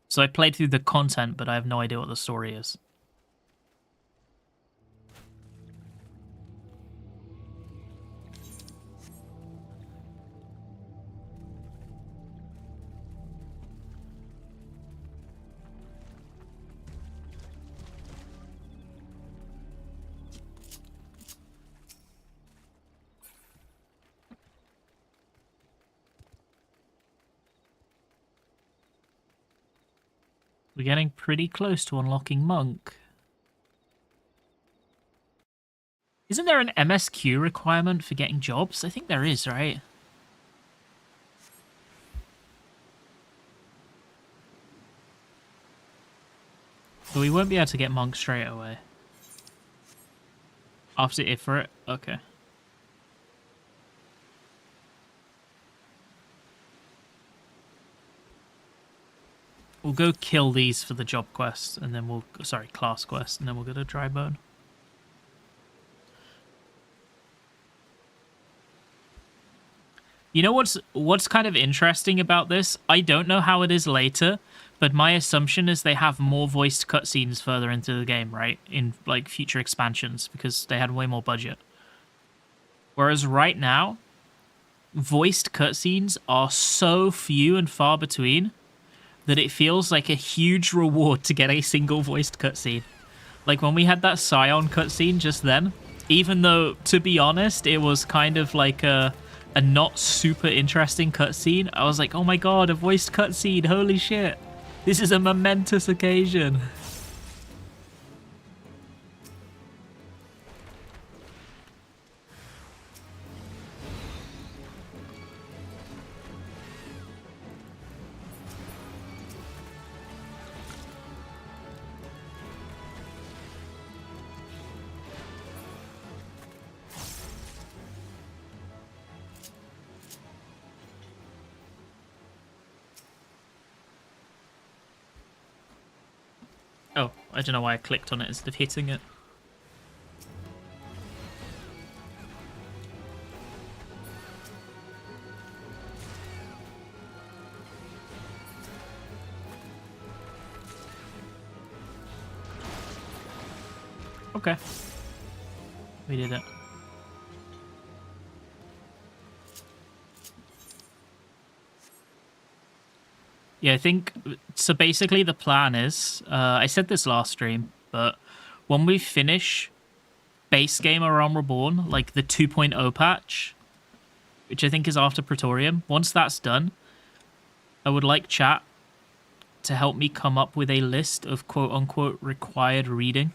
So I played through the content, but I have no idea what the story is. We're getting pretty close to unlocking Monk. Isn't there an MSQ requirement for getting jobs? I think there is, right? So we won't be able to get Monk straight away. After Ifrit? Okay. We'll go kill these for the job quest, and then we'll... Sorry, class quest, and then we'll go to Drybone. You know what's kind of interesting about this? I don't know how it is later, but my assumption is they have more voiced cutscenes further into the game, right? In, like, future expansions, because they had way more budget. Whereas right now, voiced cutscenes are so few and far between that it feels like a huge reward to get a single voiced cutscene. Like when we had that Scion cutscene just then, even though, to be honest, it was kind of like a not super interesting cutscene, I was like, oh my god, a voiced cutscene, holy shit. This is a momentous occasion. Oh, I don't know why I clicked on it instead of hitting it. Okay. We did it. Yeah, I think so. Basically, the plan is I said this last stream, but when we finish base game A Realm Reborn, like the 2.0 patch, which I think is after Praetorium, once that's done, I would like chat to help me come up with a list of quote unquote required reading,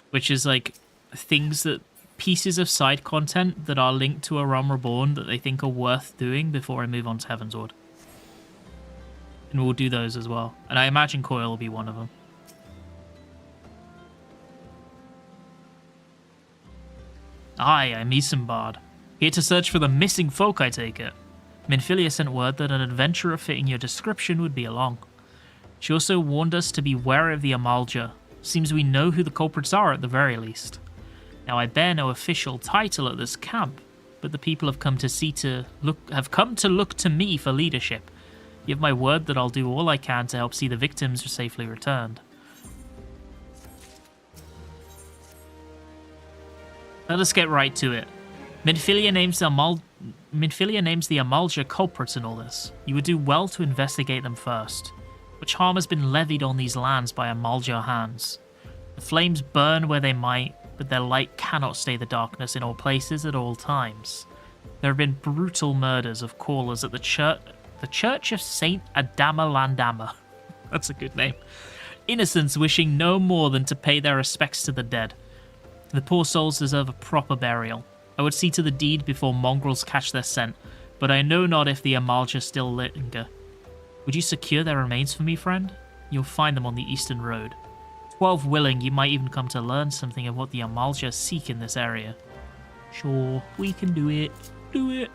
which is like things that pieces of side content that are linked to A Realm Reborn that they think are worth doing before I move on to Heavensward. And we'll do those as well. And I imagine Coil will be one of them. Aye, I'm Isambard. Here to search for the missing folk, I take it. Minfilia sent word that an adventurer fitting your description would be along. She also warned us to be wary of the Amalja. Seems we know who the culprits are at the very least. Now I bear no official title at this camp, but the people have come to look to me for leadership. You have my word that I'll do all I can to help see the victims safely returned. Let us get right to it. Minfilia names the Amalja culprits in all this. You would do well to investigate them first. Which harm has been levied on these lands by Amalja hands? The flames burn where they might, but their light cannot stay the darkness in all places at all times. There have been brutal murders of callers at the Church of Saint Adama Landama. That's a good name. Innocents wishing no more than to pay their respects to the dead. The poor souls deserve a proper burial. I would see to the deed before mongrels catch their scent, but I know not if the Amalja still linger. Would you secure their remains for me, friend? You'll find them on the eastern road. 12 willing, you might even come to learn something of what the Amalja seek in this area. Sure, we can do it. Do it.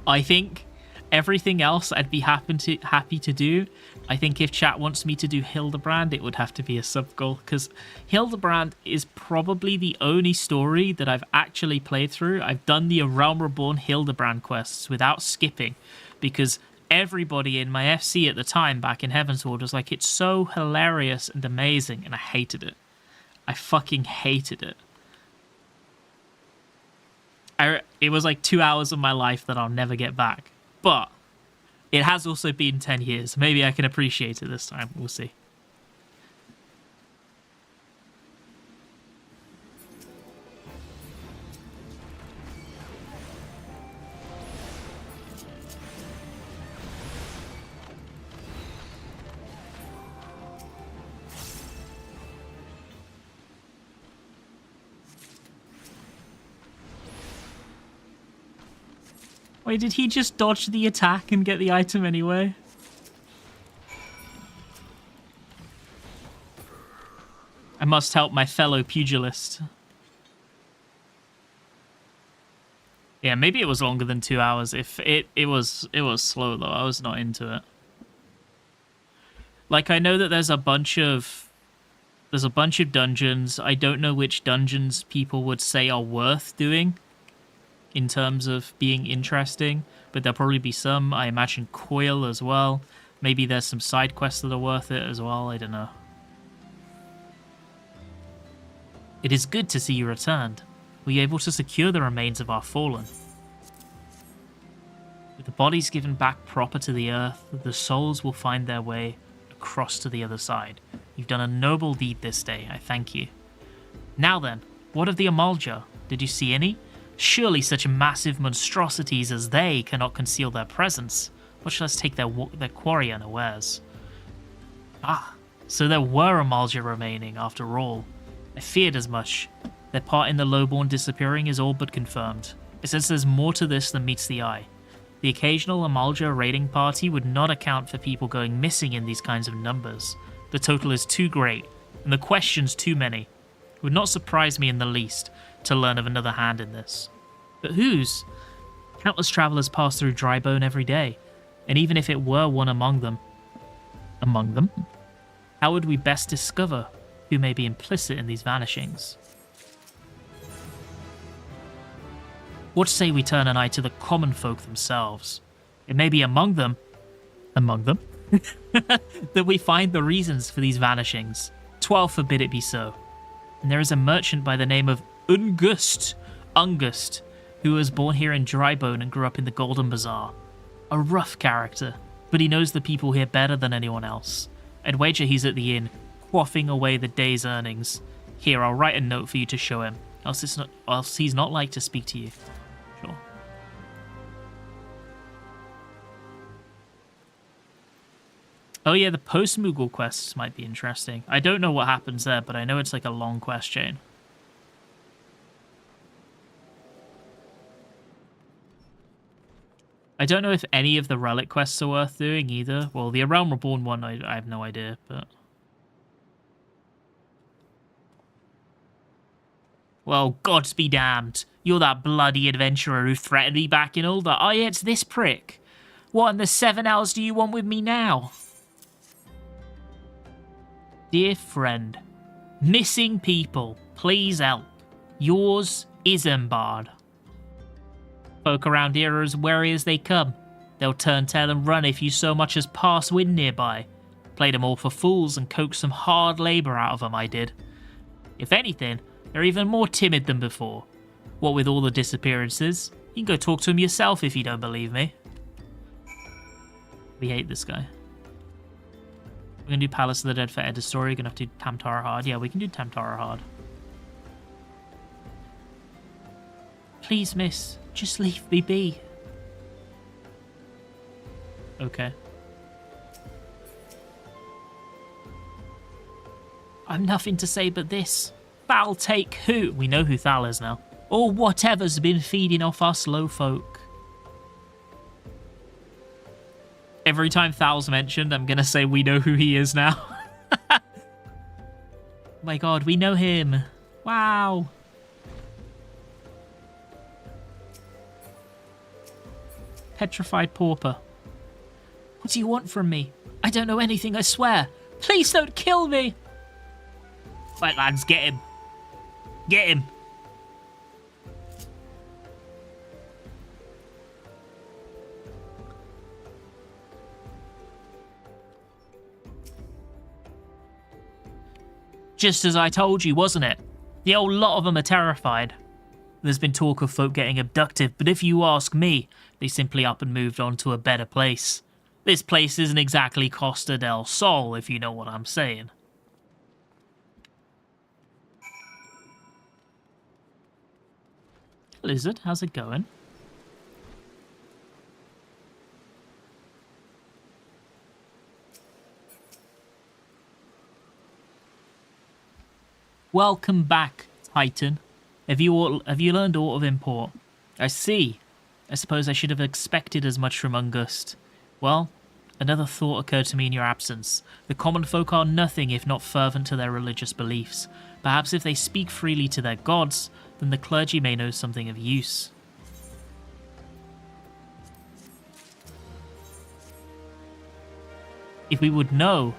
I think everything else I'd be happy to do. I think if chat wants me to do Hildebrand, it would have to be a sub-goal, because Hildebrand is probably the only story that I've actually played through. I've done the Realm Reborn Hildebrand quests without skipping, because everybody in my FC at the time back in Heavensward was like, it's so hilarious and amazing, and I hated it. I fucking hated it. It was like 2 hours of my life that I'll never get back. But it has also been 10 years. Maybe I can appreciate it this time. We'll see. Wait, did he just dodge the attack and get the item anyway? I must help my fellow pugilist. Yeah, maybe it was longer than 2 hours. If it was slow though. I was not into it. Like, I know that there's a bunch of dungeons. I don't know which dungeons people would say are worth doing in terms of being interesting, but there'll probably be some. I imagine Coil as well. Maybe there's some side quests that are worth it as well. I don't know. It is good to see you returned. Were you able to secure the remains of our fallen? With the bodies given back proper to the earth, the souls will find their way across to the other side. You've done a noble deed this day. I thank you. Now then, what of the Amalja? Did you see any? Surely such massive monstrosities as they cannot conceal their presence, much less take their quarry unawares. Ah, so there were Amalja remaining after all. I feared as much. Their part in the lowborn disappearing is all but confirmed. It says there's more to this than meets the eye. The occasional Amalja raiding party would not account for people going missing in these kinds of numbers. The total is too great, and the questions too many. It would not surprise me in the least to learn of another hand in this. But whose? Countless travellers pass through Drybone every day, and even if it were one among them, how would we best discover who may be implicit in these vanishings? What say we turn an eye to the common folk themselves? It may be among them, that we find the reasons for these vanishings. 12 forbid it be so. And there is a merchant by the name of Ungust, who was born here in Drybone and grew up in the Golden Bazaar. A rough character, but he knows the people here better than anyone else. I'd wager he's at the inn, quaffing away the day's earnings. Here, I'll write a note for you to show him, else he's not like to speak to you. Sure. Oh yeah, the post-Moogle quests might be interesting. I don't know what happens there, but I know it's like a long quest chain. I don't know if any of the relic quests are worth doing either. Well, the A Realm Reborn one, I have no idea, but... Well, gods be damned. You're that bloody adventurer who threatened me back in Ulda. Oh yeah, it's this prick. What in the 7 hours do you want with me now? Dear friend, missing people, please help. Yours, Isambard. Folk around here are as wary as they come. They'll turn tail and run if you so much as pass wind nearby. Played them all for fools and coaxed some hard labour out of them, I did. If anything, they're even more timid than before. What with all the disappearances, you can go talk to him yourself if you don't believe me. We hate this guy. We're going to do Palace of the Dead for Edda's story. We're going to have to do Tam-Tara hard. Yeah, we can do Tam-Tara hard. Please, miss. Just leave me be. Okay. I've nothing to say but this. Thal take who? We know who Thal is now. Or whatever's been feeding off us low folk. Every time Thal's mentioned, I'm going to say we know who he is now. Oh my god, we know him. Wow. Petrified pauper. What do you want from me? I don't know anything, I swear. Please don't kill me. Right, lads, get him. Get him. Just as I told you, wasn't it? The whole lot of them are terrified. There's been talk of folk getting abducted, but if you ask me, they simply up and moved on to a better place. This place isn't exactly Costa del Sol, if you know what I'm saying. Lizard, how's it going? Welcome back, Titan. Have you learned aught of import? I see. I suppose I should have expected as much from Ungust. Well, another thought occurred to me in your absence. The common folk are nothing if not fervent to their religious beliefs. Perhaps if they speak freely to their gods, then the clergy may know something of use. If we would know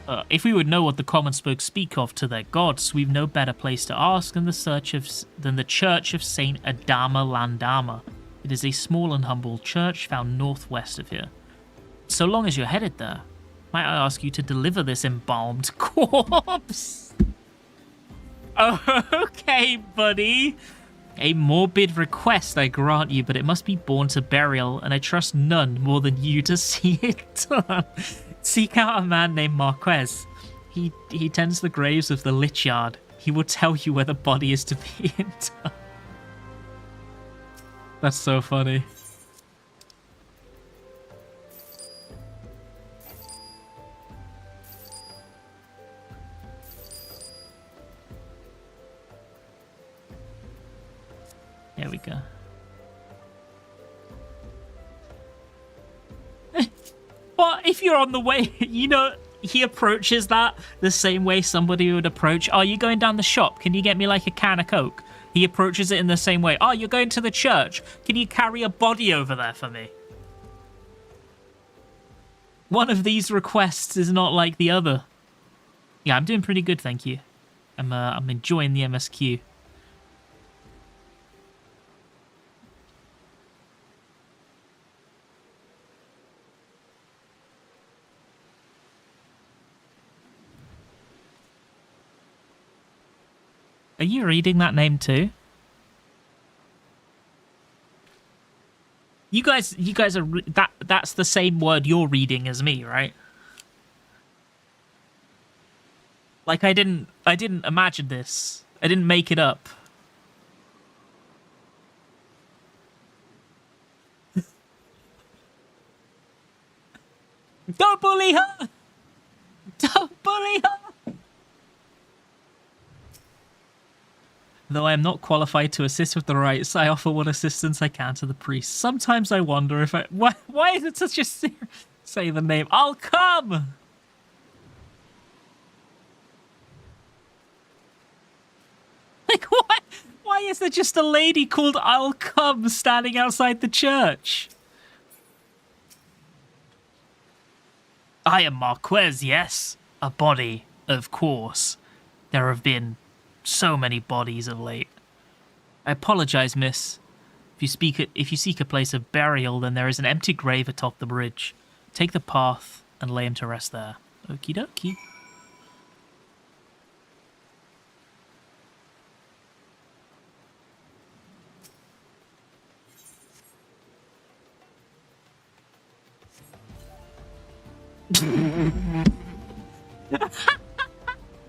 what the common folk speak of to their gods, we've no better place to ask than the Church of Saint Adama Landama. It is a small and humble church found northwest of here. So long as you're headed there, might I ask you to deliver this embalmed corpse? Okay, buddy. A morbid request, I grant you, but it must be borne to burial, and I trust none more than you to see it done. Seek out a man named Marquez. He tends the graves of the Lich Yard. He will tell you where the body is to be interred. That's so funny. There we go. What if you're on the way, you know, he approaches that the same way somebody would approach, oh, you going down the shop? Can you get me like a can of Coke? He approaches it in the same way. Oh, you're going to the church? Can you carry a body over there for me? One of these requests is not like the other. Yeah, I'm doing pretty good, thank you. I'm enjoying the MSQ. Are you reading that name too? You guys are that's the same word you're reading as me, right? Like I didn't imagine this. I didn't make it up. Don't bully her! Don't bully her! Though I am not qualified to assist with the rites, I offer what assistance I can to the priest. Sometimes I wonder if I... Why is it such a... Say the name. I'll come! Like, what? Why is there just a lady called I'll come standing outside the church? I am Marquez, yes. A body, of course. There have been so many bodies of late. I apologize, miss. If you seek a place of burial, then there is an empty grave atop the bridge. Take the path and lay him to rest there. Okie dokie.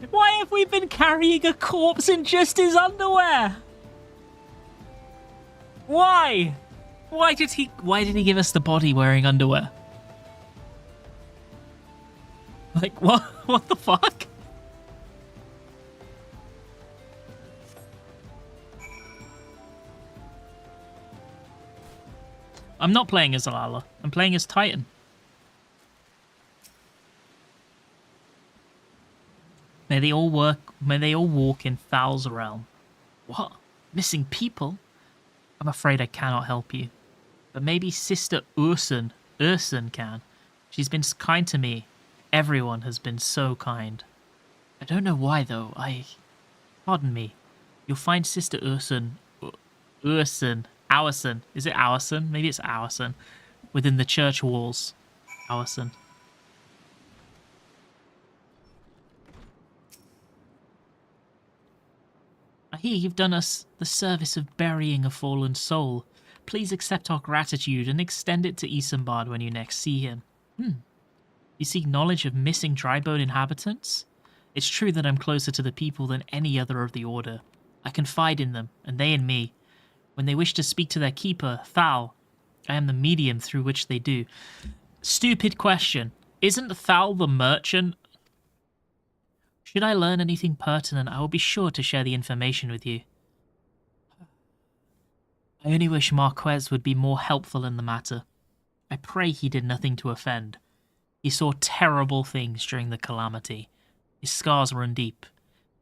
Why have we been carrying a corpse in just his underwear? Why? Why did he give us the body wearing underwear? Like what the fuck? I'm not playing as Alala. I'm playing as Titan. May they all walk in Thal's realm. What? Missing people? I'm afraid I cannot help you. But maybe Sister Ursun can. She's been kind to me. Everyone has been so kind. I don't know why, though. Pardon me. You'll find Sister Ursun. Auerson. Is it Auerson? Maybe it's Auerson. Within the church walls. Auerson. I hear you've done us the service of burying a fallen soul. Please accept our gratitude and extend it to Isambard when you next see him. You seek knowledge of missing drybone inhabitants? It's true that I'm closer to the people than any other of the Order. I confide in them, and they in me. When they wish to speak to their keeper, Thal, I am the medium through which they do. Stupid question. Isn't Thal the merchant? Should I learn anything pertinent, I will be sure to share the information with you. I only wish Marquez would be more helpful in the matter. I pray he did nothing to offend. He saw terrible things during the calamity. His scars run deep.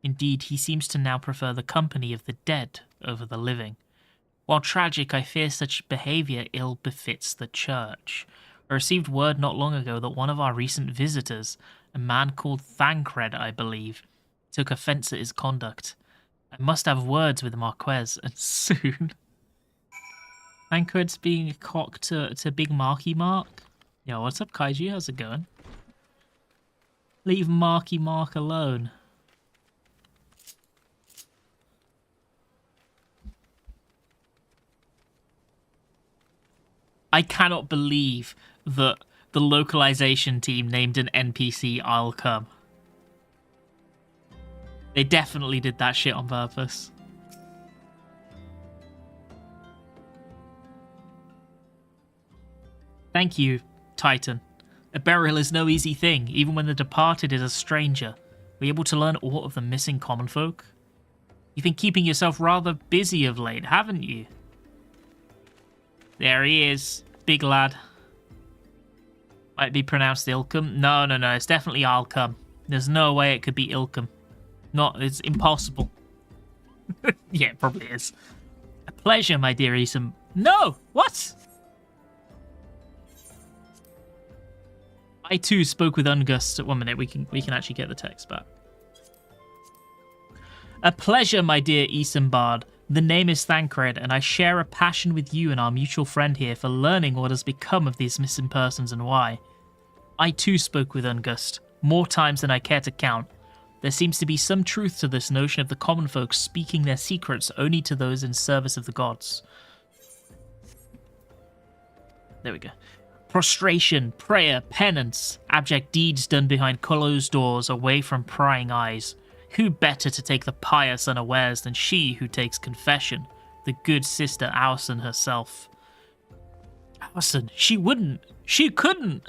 Indeed, he seems to now prefer the company of the dead over the living. While tragic, I fear such behavior ill befits the church. I received word not long ago that one of our recent visitors, a man called Thancred, I believe, took offense at his conduct. I must have words with Marquez, and soon. Thancred's being a cock to Big Marky Mark. Yo, what's up, Kaiju? How's it going? Leave Marky Mark alone. I cannot believe that the localization team named an NPC I'll come. They definitely did that shit on purpose. Thank you, Titan. A burial is no easy thing, even when the departed is a stranger. Were you able to learn aught of the missing common folk? You've been keeping yourself rather busy of late, haven't you? There he is, big lad. Might be pronounced Ilkum. No, it's definitely Alcum. There's no way it could be Ilkum. It's impossible. Yeah, it probably is. A pleasure, my dear Isam. No! What? I too spoke with Ungust. 1 minute, we can actually get the text back. A pleasure, my dear Isambard. The name is Thancred, and I share a passion with you and our mutual friend here for learning what has become of these missing persons and why. I too spoke with Ungust, more times than I care to count. There seems to be some truth to this notion of the common folk speaking their secrets only to those in service of the gods. There we go. Prostration, prayer, penance, abject deeds done behind closed doors, away from prying eyes. Who better to take the pious unawares than she who takes confession, the good sister Alison herself? Alison, she wouldn't. She couldn't.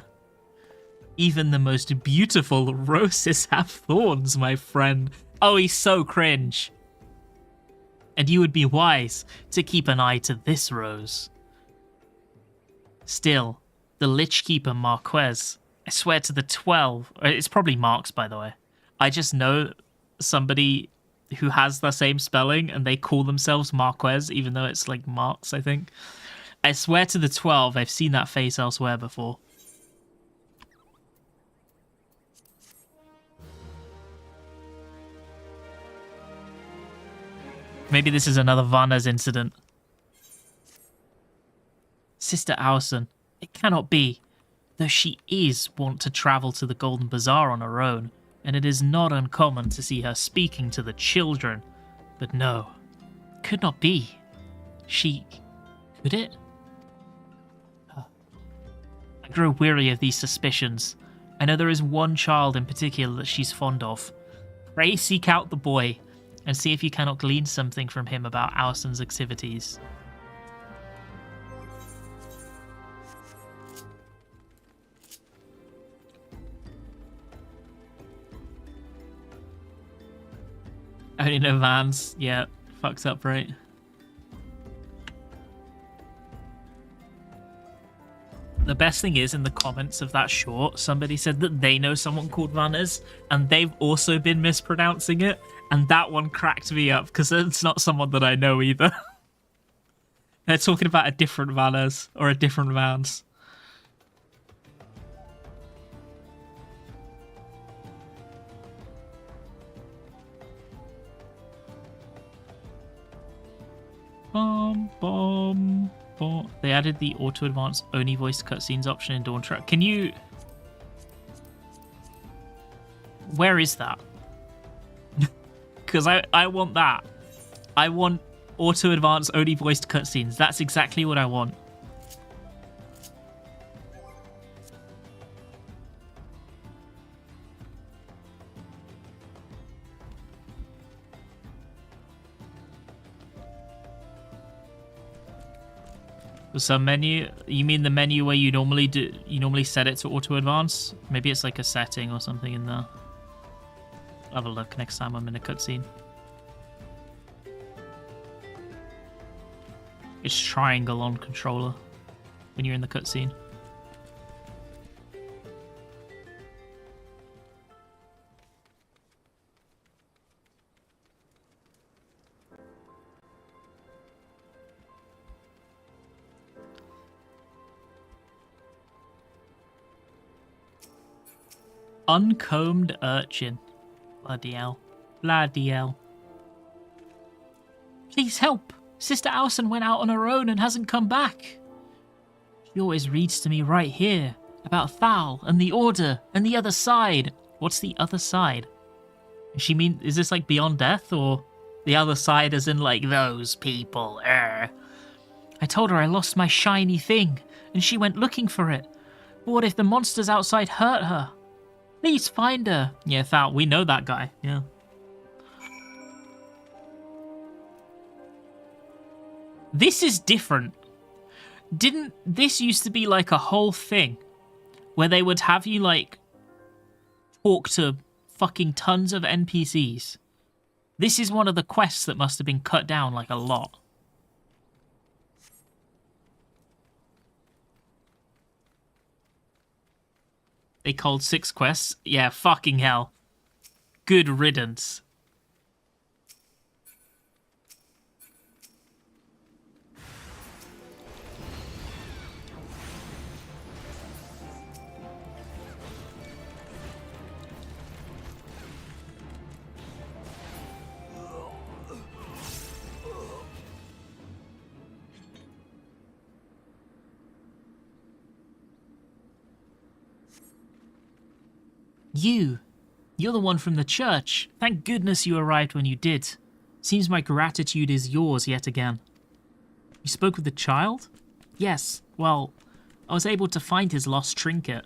Even the most beautiful roses have thorns, my friend. Oh, he's so cringe. And you would be wise to keep an eye to this rose. Still, the Lich Keeper Marquez, I swear to the 12, it's probably Marks, by the way. I just know somebody who has the same spelling and they call themselves Marquez, even though it's like Marks, I think. I swear to the 12, I've seen that face elsewhere before. Maybe this is another Vanna's incident. Sister Alison, it cannot be. Though she is wont to travel to the Golden Bazaar on her own, and it is not uncommon to see her speaking to the children. But no, could not be. Could it? I grow weary of these suspicions. I know there is one child in particular that she's fond of. Pray seek out the boy, and see if you cannot glean something from him about Alison's activities. Only no Vans. Yeah, fucked up, right? The best thing is, in the comments of that short, somebody said that they know someone called Vannas, and they've also been mispronouncing it, and that one cracked me up, because it's not someone that I know either. They're talking about a different Vannas, or a different Vans. They added the auto-advance only voiced cutscenes option in Dawn Track. Can you... Where is that? Because I want that. I want auto-advance only voiced cutscenes. That's exactly what I want. Some menu, you mean the menu where you normally set it to auto advance? Maybe it's like a setting or something in there. I'll have a look next time I'm in a cutscene. It's triangle on controller when you're in the cutscene. Uncombed urchin. Bloody hell. Bloody hell. Please help. Sister Alison went out on her own and hasn't come back. She always reads to me right here about Thal and the Order and the other side. What's the other side? She mean, is this like Beyond Death, or the other side as in like those people? I told her I lost my shiny thing and she went looking for it. But what if the monsters outside hurt her? Please find her. Yeah, Thal, we know that guy. Yeah. This is different. Didn't this used to be like a whole thing where they would have you like talk to fucking tons of NPCs? This is one of the quests that must have been cut down like a lot. They called 6 quests? Yeah, fucking hell. Good riddance. You're the one from the church. Thank goodness you arrived when you did. Seems my gratitude is yours yet again. You spoke with the child? Yes, well, I was able to find his lost trinket.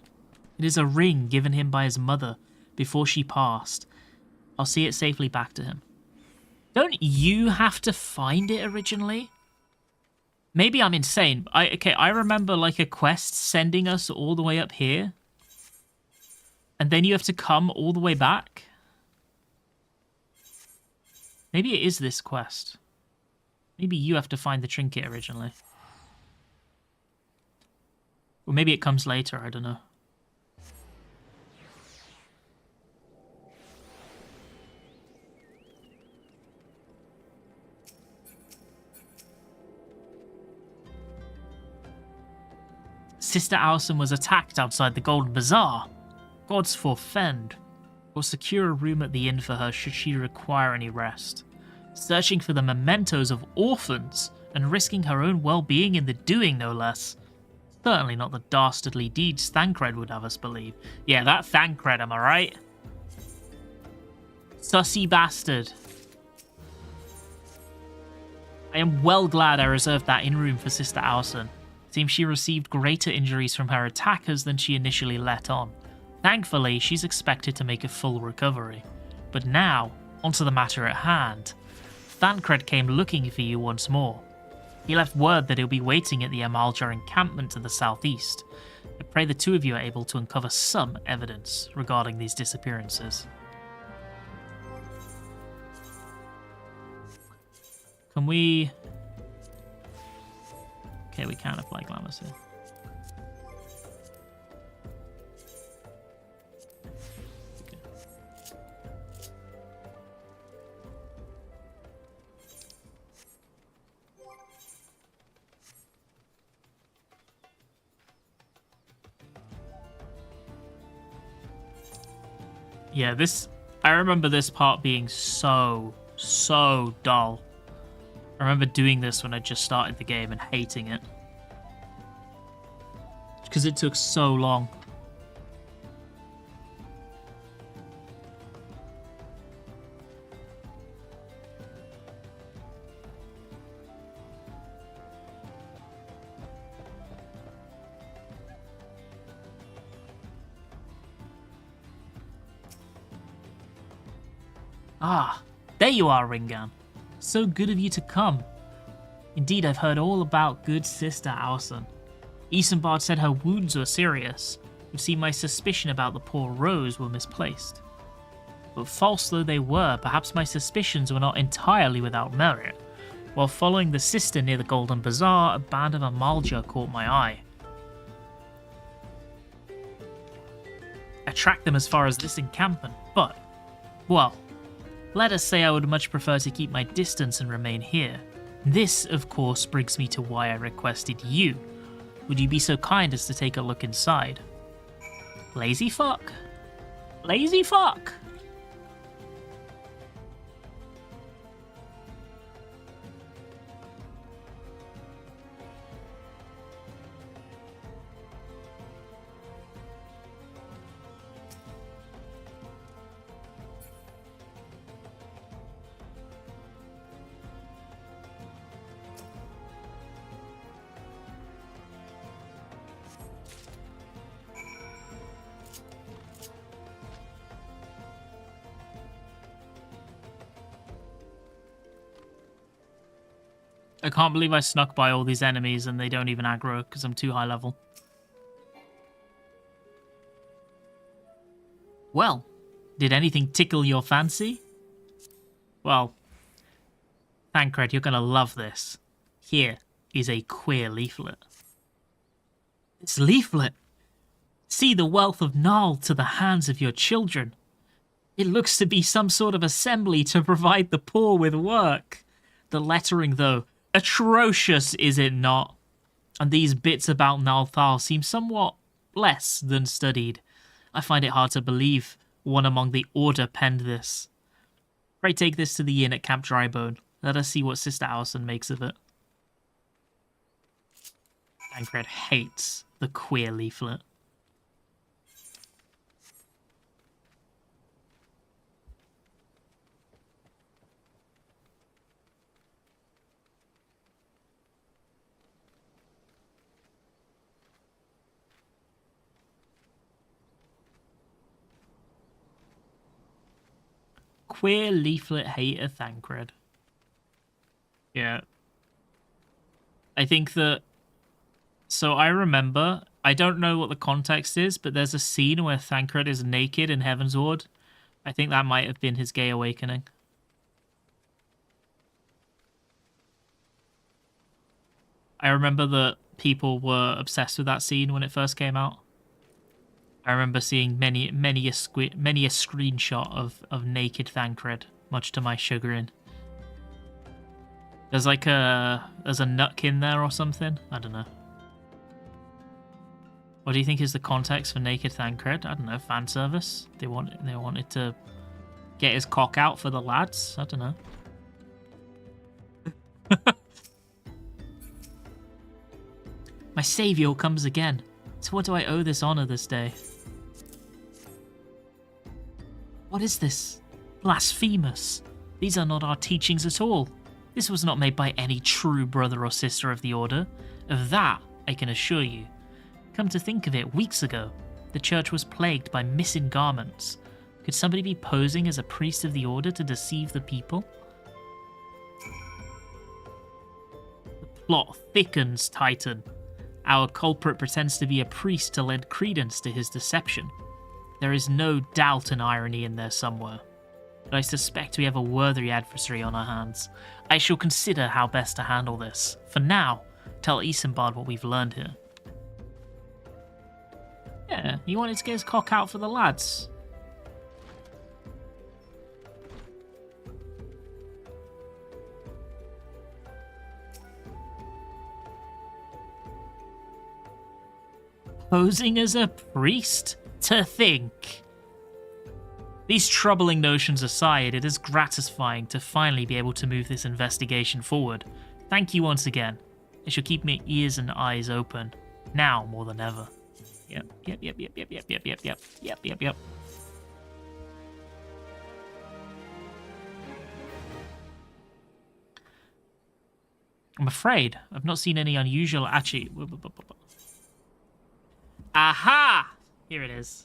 It is a ring given him by his mother before she passed. I'll see it safely back to him. Don't you have to find it originally? Maybe I'm insane. I remember like a quest sending us all the way up here. And then you have to come all the way back. Maybe it is this quest. Maybe you have to find the trinket originally. Or maybe it comes later, I don't know. Sister Alison was attacked outside the Golden Bazaar. Gods forfend. Or secure a room at the inn for her should she require any rest. Searching for the mementos of orphans and risking her own well-being in the doing, no less. Certainly not the dastardly deeds Thancred would have us believe. Yeah, that Thancred, am I right? Sussy bastard. I am well glad I reserved that inn room for Sister Alison. Seems she received greater injuries from her attackers than she initially let on. Thankfully, she's expected to make a full recovery. But now, onto the matter at hand. Thancred came looking for you once more. He left word that he'll be waiting at the Amalja encampment to the southeast. I pray the two of you are able to uncover some evidence regarding these disappearances. Can we... Okay, we can't apply glamours here. Yeah, I remember this part being so dull. I remember doing this when I just started the game and hating it. Because it took so long. Ah, there you are, Ringan. So good of you to come. Indeed, I've heard all about good Sister Alison. Isambard said her wounds were serious. Would seem my suspicion about the poor Rose were misplaced. But false though they were, perhaps my suspicions were not entirely without merit. While following the sister near the Golden Bazaar, a band of Amalja caught my eye. I tracked them as far as this encampment, but, well, let us say I would much prefer to keep my distance and remain here. This, of course, brings me to why I requested you. Would you be so kind as to take a look inside? Lazy fuck. Lazy fuck. I can't believe I snuck by all these enemies and they don't even aggro because I'm too high level. Well, did anything tickle your fancy? Well, Thancred, you're gonna love this. Here is a queer leaflet. This leaflet! See the wealth of Nal to the hands of your children. It looks to be some sort of assembly to provide the poor with work. The lettering, though, atrocious, is it not? And these bits about Nalthal seem somewhat less than studied. I find it hard to believe one among the Order penned this. Pray take this to the inn at Camp Drybone. Let us see what Sister Alison makes of it. Thancred hates the queer leaflet. Queer leaflet hater Thancred. Yeah. I think that... So I remember... I don't know what the context is, but there's a scene where Thancred is naked in Heavensward. I think that might have been his gay awakening. I remember that people were obsessed with that scene when it first came out. I remember seeing many a screenshot of naked Thancred, much to my chagrin. There's like there's a nutkin there or something. I don't know. What do you think is the context for naked Thancred? I don't know. Fan service. They wanted to get his cock out for the lads. I don't know. My saviour comes again. To what do I owe this honor this day? What is this? Blasphemous. These are not our teachings at all. This was not made by any true brother or sister of the Order. Of that, I can assure you. Come to think of it, weeks ago, the church was plagued by missing garments. Could somebody be posing as a priest of the Order to deceive the people? The plot thickens, Titan. Our culprit pretends to be a priest to lend credence to his deception. There is no doubt and irony in there somewhere. But I suspect we have a worthy adversary on our hands. I shall consider how best to handle this. For now, tell Isambard what we've learned here. Yeah, he wanted to get his cock out for the lads. Posing as a priest? To think. These troubling notions aside, it is gratifying to finally be able to move this investigation forward. Thank you once again. I shall keep my ears and eyes open, now more than ever. Yep. I'm afraid I've not seen any unusual Aha! Here it is.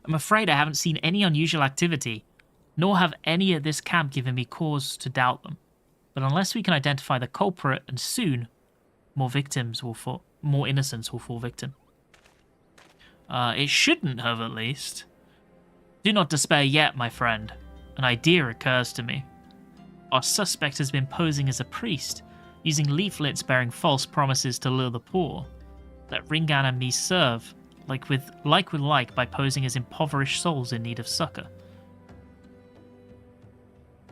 I'm afraid I haven't seen any unusual activity, nor have any at this camp given me cause to doubt them. But unless we can identify the culprit, and soon, more innocents will fall victim. It shouldn't have, at least. Do not despair yet, my friend. An idea occurs to me. Our suspect has been posing as a priest, using leaflets bearing false promises to lure the poor. Let Ringan and me serve, like with like by posing as impoverished souls in need of succor.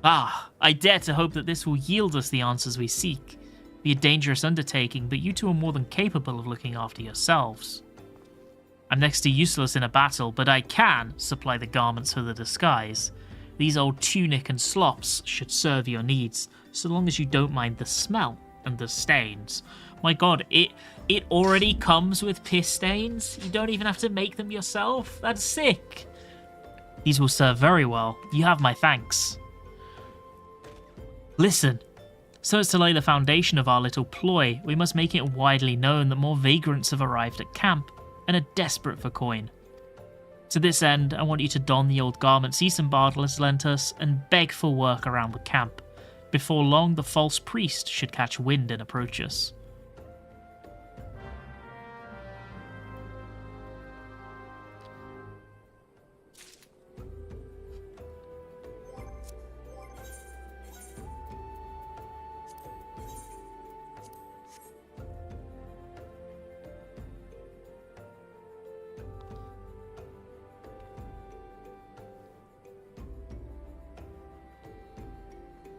I dare to hope that this will yield us the answers we seek. Be a dangerous undertaking, but you two are more than capable of looking after yourselves. I'm next to useless in a battle, but I can supply the garments for the disguise. These old tunic and slops should serve your needs, so long as you don't mind the smell and the stains. My god, it already comes with piss stains? You don't even have to make them yourself? That's sick! These will serve very well. You have my thanks. Listen, so as to lay the foundation of our little ploy, we must make it widely known that more vagrants have arrived at camp and are desperate for coin. To this end, I want you to don the old garments Isambard has lent us and beg for work around the camp. Before long, the false priest should catch wind and approach us.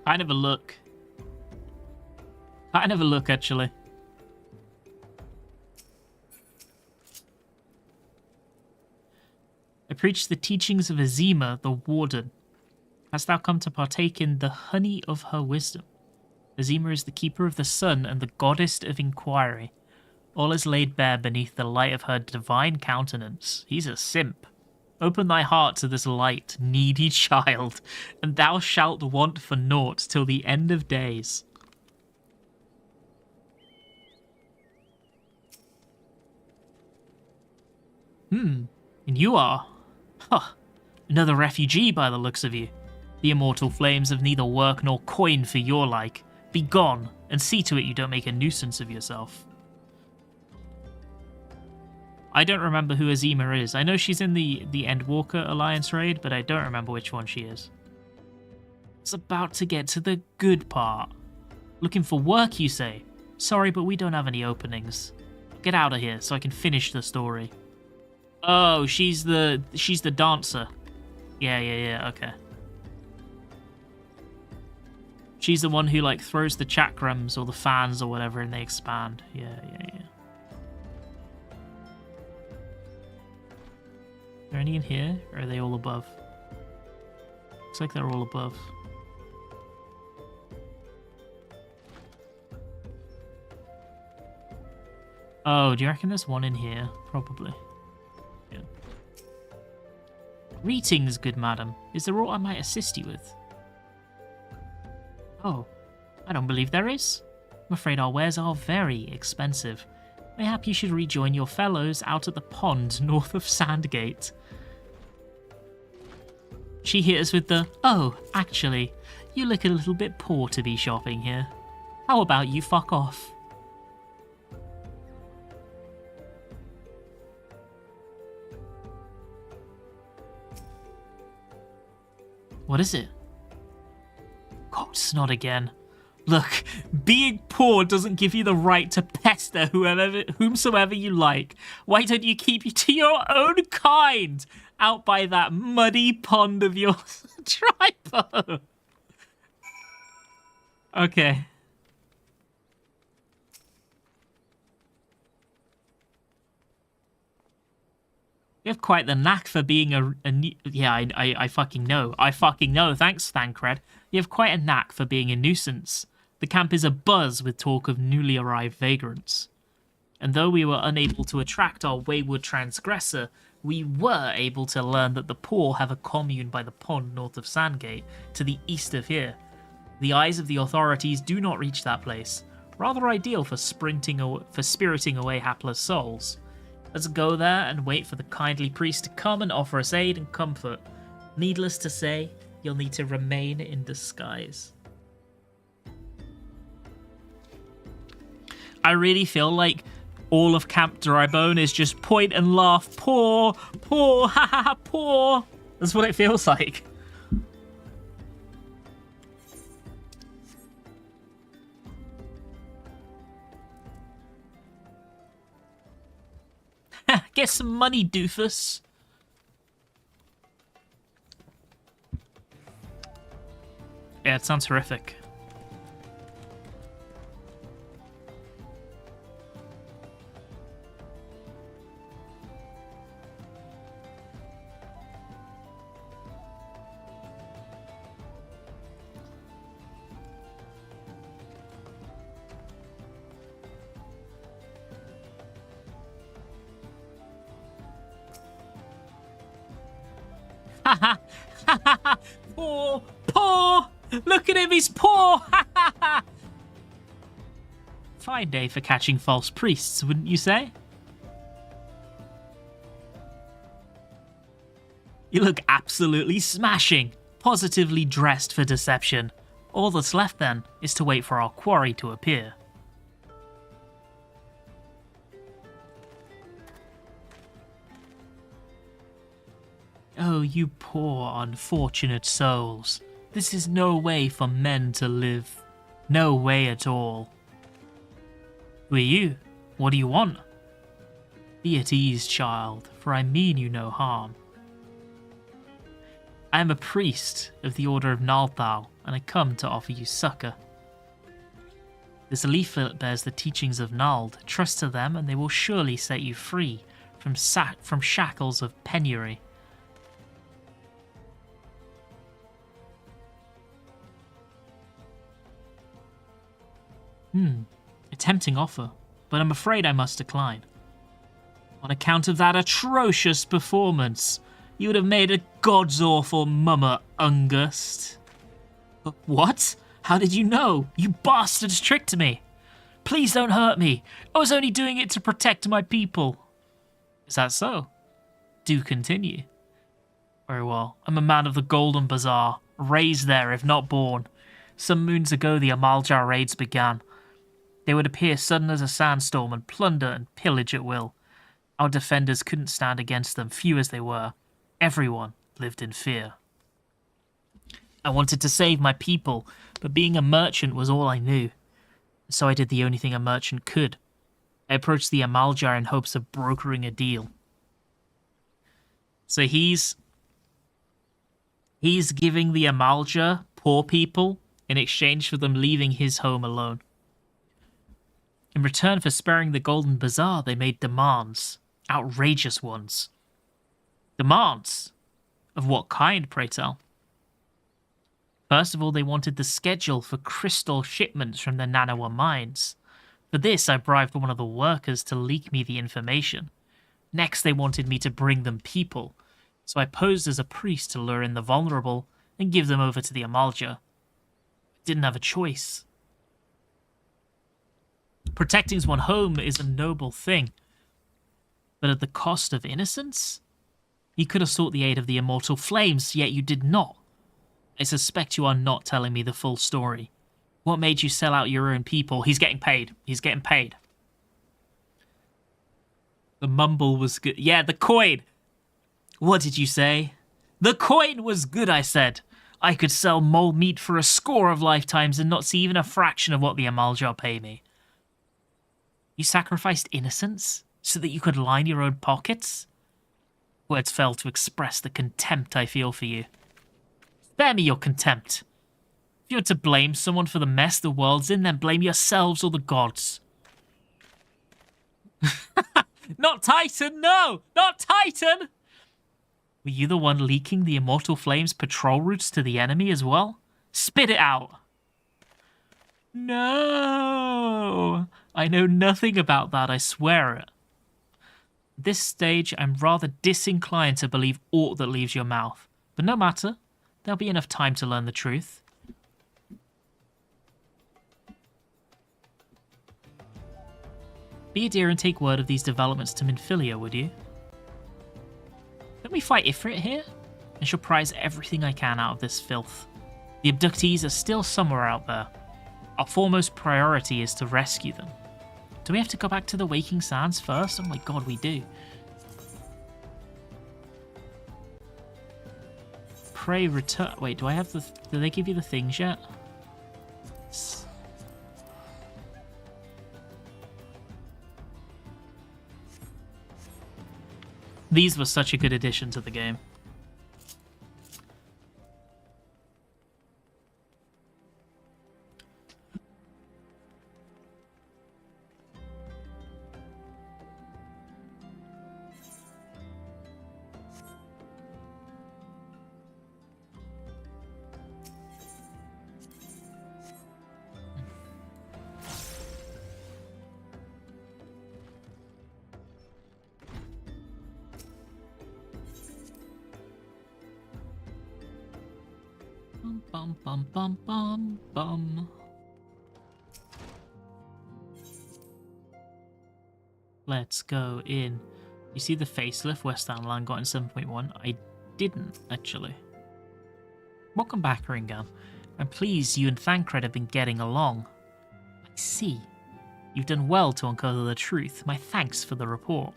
Kind of a look. Kind of a look, actually. I preach the teachings of Azima, the Warden. Hast thou come to partake in the honey of her wisdom? Azima is the keeper of the sun and the goddess of inquiry. All is laid bare beneath the light of her divine countenance. He's a simp. Open thy heart to this light, needy child, and thou shalt want for naught till the end of days. And you are? Huh. Another refugee by the looks of you. The immortal flames have neither work nor coin for your like. Be gone, and see to it you don't make a nuisance of yourself. I don't remember who Azima is. I know she's in the Endwalker Alliance raid, but I don't remember which one she is. It's about to get to the good part. Looking for work, you say? Sorry, but we don't have any openings. Get out of here so I can finish the story. Oh, she's the dancer. Yeah, okay. She's the one who, like, throws the chakrams or the fans or whatever and they expand. Yeah. Are there any in here? Or are they all above? Looks like they're all above. Oh, do you reckon there's one in here? Probably. Yeah. Greetings, good madam. Is there aught I might assist you with? Oh, I don't believe there is. I'm afraid our wares are very expensive. Mayhap you should rejoin your fellows out at the pond north of Sandgate. She hit us with the, oh, actually, you look a little bit poor to be shopping here. How about you fuck off? What is it? God, snot again. Look, being poor doesn't give you the right to pester whomsoever you like. Why don't you keep you to your own kind out by that muddy pond of yours? Drybone. Okay. You have quite the knack for being yeah, I fucking know. I fucking know. Thanks, Thancred. You have quite a knack for being a nuisance. The camp is abuzz with talk of newly arrived vagrants. And though we were unable to attract our wayward transgressor, we were able to learn that the poor have a commune by the pond north of Sandgate, to the east of here. The eyes of the authorities do not reach that place. Rather ideal for spiriting away hapless souls. Let's go there and wait for the kindly priest to come and offer us aid and comfort. Needless to say, you'll need to remain in disguise. I really feel like all of Camp Drybone is just point and laugh. Poor, poor, ha ha ha, poor. That's what it feels like. Get some money, doofus. Yeah, it sounds horrific. Poor, poor! Look at him, he's poor! Fine day for catching false priests, wouldn't you say? You look absolutely smashing, positively dressed for deception. All that's left then is to wait for our quarry to appear. Oh, you poor, unfortunate souls. This is no way for men to live. No way at all. Who are you? What do you want? Be at ease, child, for I mean you no harm. I am a priest of the Order of Nalthal, and I come to offer you succor. This leaflet bears the teachings of Nald. Trust to them, and they will surely set you free from shackles of penury. A tempting offer, but I'm afraid I must decline. On account of that atrocious performance, you would have made a god's awful mummer, Ungust. What? How did you know? You bastards tricked me. Please don't hurt me. I was only doing it to protect my people. Is that so? Do continue. Very well. I'm a man of the Golden Bazaar, raised there if not born. Some moons ago the Amaljar raids began. They would appear sudden as a sandstorm and plunder and pillage at will. Our defenders couldn't stand against them, few as they were. Everyone lived in fear. I wanted to save my people, but being a merchant was all I knew. So I did the only thing a merchant could. I approached the Amaljar in hopes of brokering a deal. So he's giving the Amaljar poor people in exchange for them leaving his home alone. In return for sparing the Golden Bazaar, they made demands. Outrageous ones. Demands? Of what kind, pray tell? First of all, they wanted the schedule for crystal shipments from the Nanawa mines. For this, I bribed one of the workers to leak me the information. Next, they wanted me to bring them people. So I posed as a priest to lure in the vulnerable and give them over to the Amaljar. I didn't have a choice. Protecting one's home is a noble thing. But at the cost of innocence? You could have sought the aid of the immortal flames, yet you did not. I suspect you are not telling me the full story. What made you sell out your own people? He's getting paid. He's getting paid. The mumble was good. Yeah, the coin. What did you say? The coin was good, I said. I could sell mole meat for a score of lifetimes and not see even a fraction of what the Amaljar pay me. You sacrificed innocence so that you could line your own pockets? Words fail to express the contempt I feel for you. Spare me your contempt. If you're to blame someone for the mess the world's in, then blame yourselves or the gods. Not Titan, no! Not Titan! Were you the one leaking the Immortal Flame's patrol routes to the enemy as well? Spit it out! No! I know nothing about that, I swear it. At this stage, I'm rather disinclined to believe aught that leaves your mouth. But no matter, there'll be enough time to learn the truth. Be a dear and take word of these developments to Minfilia, would you? Don't we fight Ifrit here? I shall prize everything I can out of this filth. The abductees are still somewhere out there. Our foremost priority is to rescue them. Do we have to go back to the Waking Sands first? Oh my god, we do. Pray return. Wait, do I have the... Do they give you the things yet? These were such a good addition to the game. Bum, bum, bum, bum, bum. Let's go in. You see the facelift West Land got in 7.1? I didn't, actually. Welcome back, Ringan. I'm pleased you and Thancred have been getting along. I see. You've done well to uncover the truth. My thanks for the report.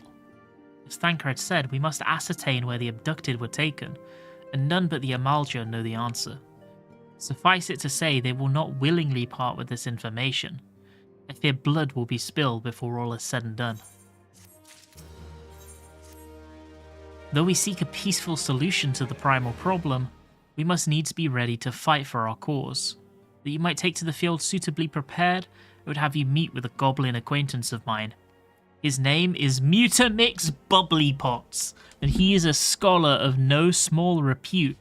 As Thancred said, we must ascertain where the abducted were taken, and none but the Amaljar know the answer. Suffice it to say, they will not willingly part with this information. I fear blood will be spilled before all is said and done. Though we seek a peaceful solution to the primal problem, we must needs be ready to fight for our cause. That you might take to the field suitably prepared, I would have you meet with a goblin acquaintance of mine. His name is Mutamix Bubblypots, and he is a scholar of no small repute.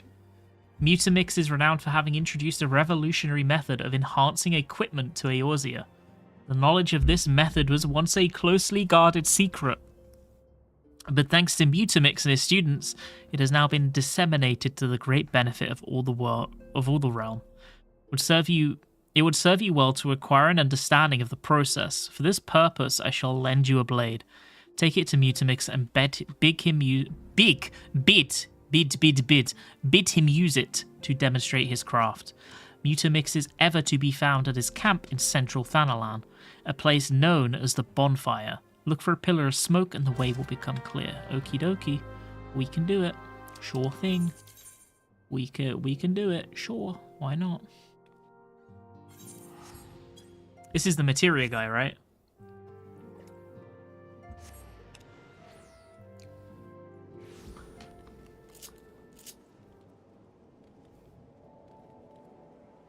Mutamix is renowned for having introduced a revolutionary method of enhancing equipment to Eorzea. The knowledge of this method was once a closely guarded secret, but thanks to Mutamix and his students, it has now been disseminated to the great benefit of all the realm. It would serve you well to acquire an understanding of the process. For this purpose, I shall lend you a blade. Take it to Mutamix and bid Bid him use it to demonstrate his craft. Mutamix is ever to be found at his camp in central Thanalan, a place known as the Bonfire. Look for a pillar of smoke and the way will become clear. Okie dokie. We can do it. Sure thing. We can do it. Sure. Why not? This is the materia guy, right?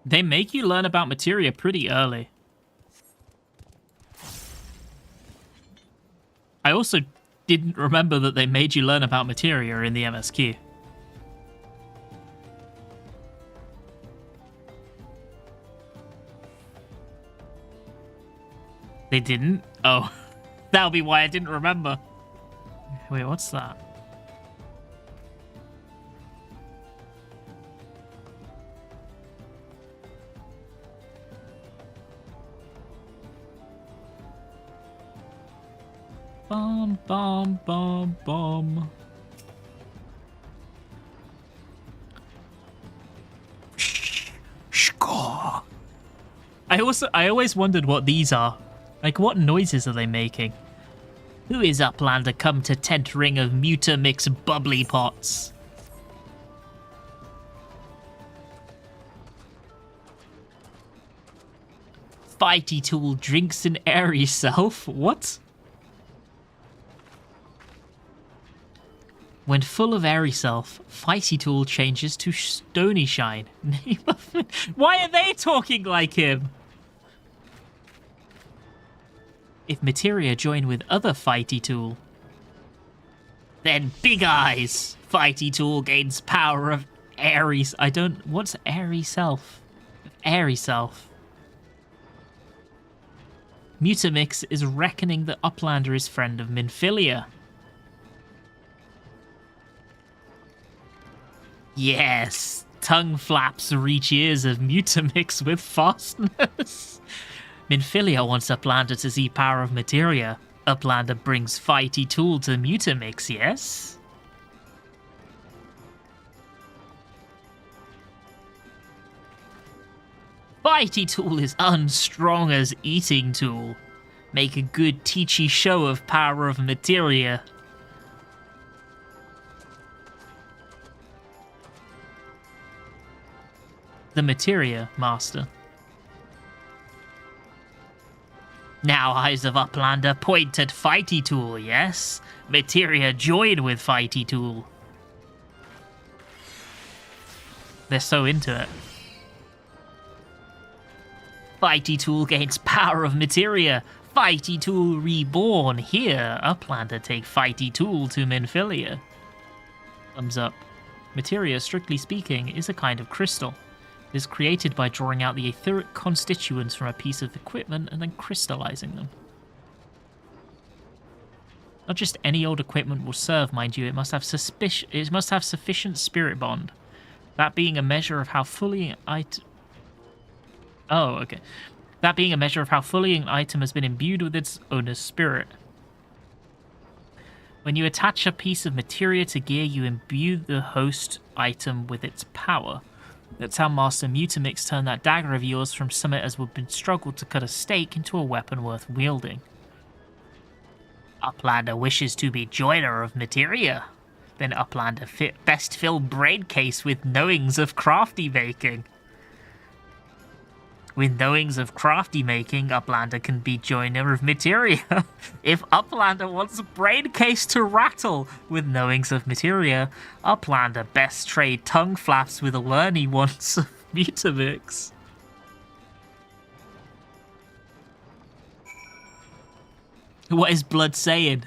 They make you learn about materia pretty early. I also didn't remember that they made you learn about materia in the MSQ. They didn't? Oh, that'll be why I didn't remember. Wait, what's that? Bum, bum, bum, bum. Score. I always wondered what these are. Like, what noises are they making? Who is Uplander come to tent ring of Mutamix bubbly pots? Fighty Tool drinks an airy self? What? When full of airy self, Fighty Tool changes to Stony Shine. Why are they talking like him? If materia join with other Fighty Tool, then Big Eyes. Fighty Tool gains power of airy... What's airy self? Airy self. Mutamix is reckoning that Uplander is friend of Minfilia. Yes, tongue flaps reach ears of Mutamix with fastness. Minfilia wants Uplander to see power of materia. Uplander brings Fighty Tool to Mutamix, yes? Fighty Tool is unstrong as Eating Tool. Make a good teachy show of power of materia. The materia, master. Now eyes of Uplander point at Fighty Tool, yes? Materia join with Fighty Tool. They're so into it. Fighty Tool gains power of materia. Fighty Tool reborn. Here, Uplander take Fighty Tool to Minfilia. Thumbs up. Materia, strictly speaking, is a kind of crystal. It is created by drawing out the etheric constituents from a piece of equipment and then crystallizing them. Not just any old equipment will serve, mind you. It must have sufficient spirit bond. That being a measure of how fully That being a measure of how fully an item has been imbued with its owner's spirit. When you attach a piece of materia to gear, you imbue the host item with its power. That's how Master Mutamix turned that dagger of yours from summit as would been struggled to cut a stake into a weapon worth wielding. Uplander wishes to be joiner of materia. Then Uplander best fill brain case with knowings of crafty making. With knowings of crafty making, Uplander can be joiner of materia. If Uplander wants a brain case to rattle with knowings of materia, Uplander best trade tongue flaps with learny ones of Mutamix. What is Blood saying?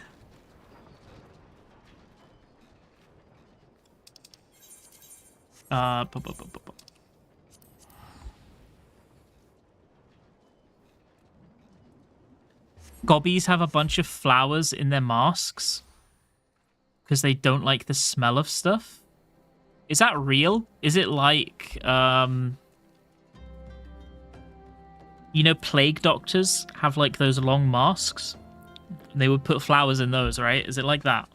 Gobbies have a bunch of flowers in their masks because they don't like the smell of stuff. Is that real? Is it like, you know, plague doctors have like those long masks? They would put flowers in those, right? Is it like that?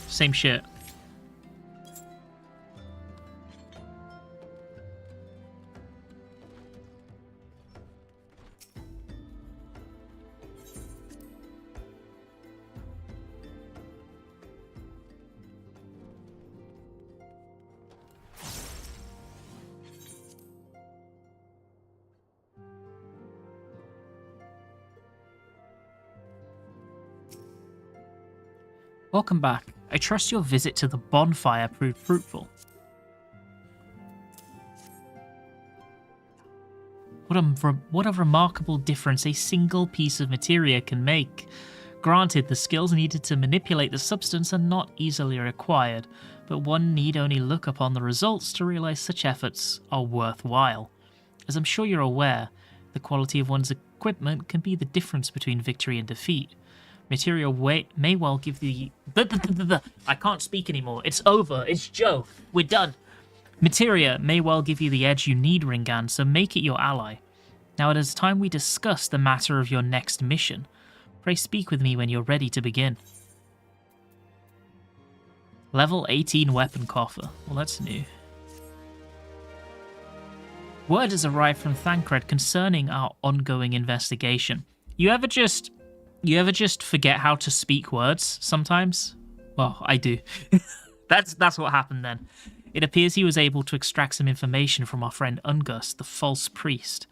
Same shit. Welcome back. I trust your visit to the bonfire proved fruitful. What a remarkable difference a single piece of materia can make. Granted, the skills needed to manipulate the substance are not easily acquired, but one need only look upon the results to realize such efforts are worthwhile. As I'm sure you're aware, the quality of one's equipment can be the difference between victory and defeat. Material may well give the... I can't speak anymore. It's over. It's Joe. We're done. Materia may well give you the edge you need, Ringan, so make it your ally. Now it is time we discuss the matter of your next mission. Pray speak with me when you're ready to begin. Level 18 weapon coffer. Well, that's new. Word has arrived from Thancred concerning our ongoing investigation. You ever just forget how to speak words sometimes? Well, I do. That's what happened then. It appears he was able to extract some information from our friend Ungus, the false priest.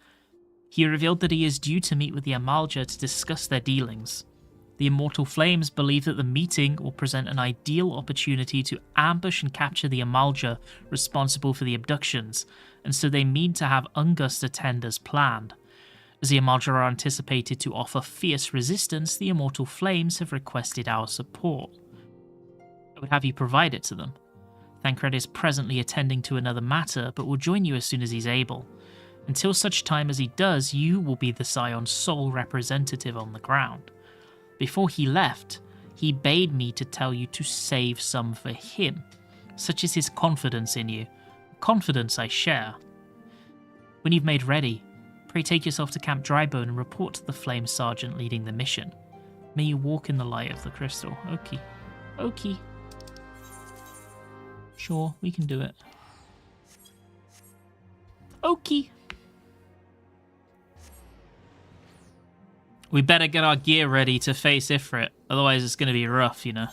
He revealed that he is due to meet with the Amalja to discuss their dealings. The Immortal Flames believe that the meeting will present an ideal opportunity to ambush and capture the Amalja responsible for the abductions, and so they mean to have Ungus attend as planned. As the Amalja are anticipated to offer fierce resistance, the Immortal Flames have requested our support. I would have you provide it to them. Thancred is presently attending to another matter, but will join you as soon as he's able. Until such time as he does, you will be the Scion's sole representative on the ground. Before he left, he bade me to tell you to save some for him. Such is his confidence in you. Confidence I share. When you've made ready, pray take yourself to Camp Drybone and report to the Flame Sergeant leading the mission. May you walk in the light of the crystal. Okie. Okie. Sure, we can do it. Okie. We better get our gear ready to face Ifrit, otherwise it's going to be rough, you know.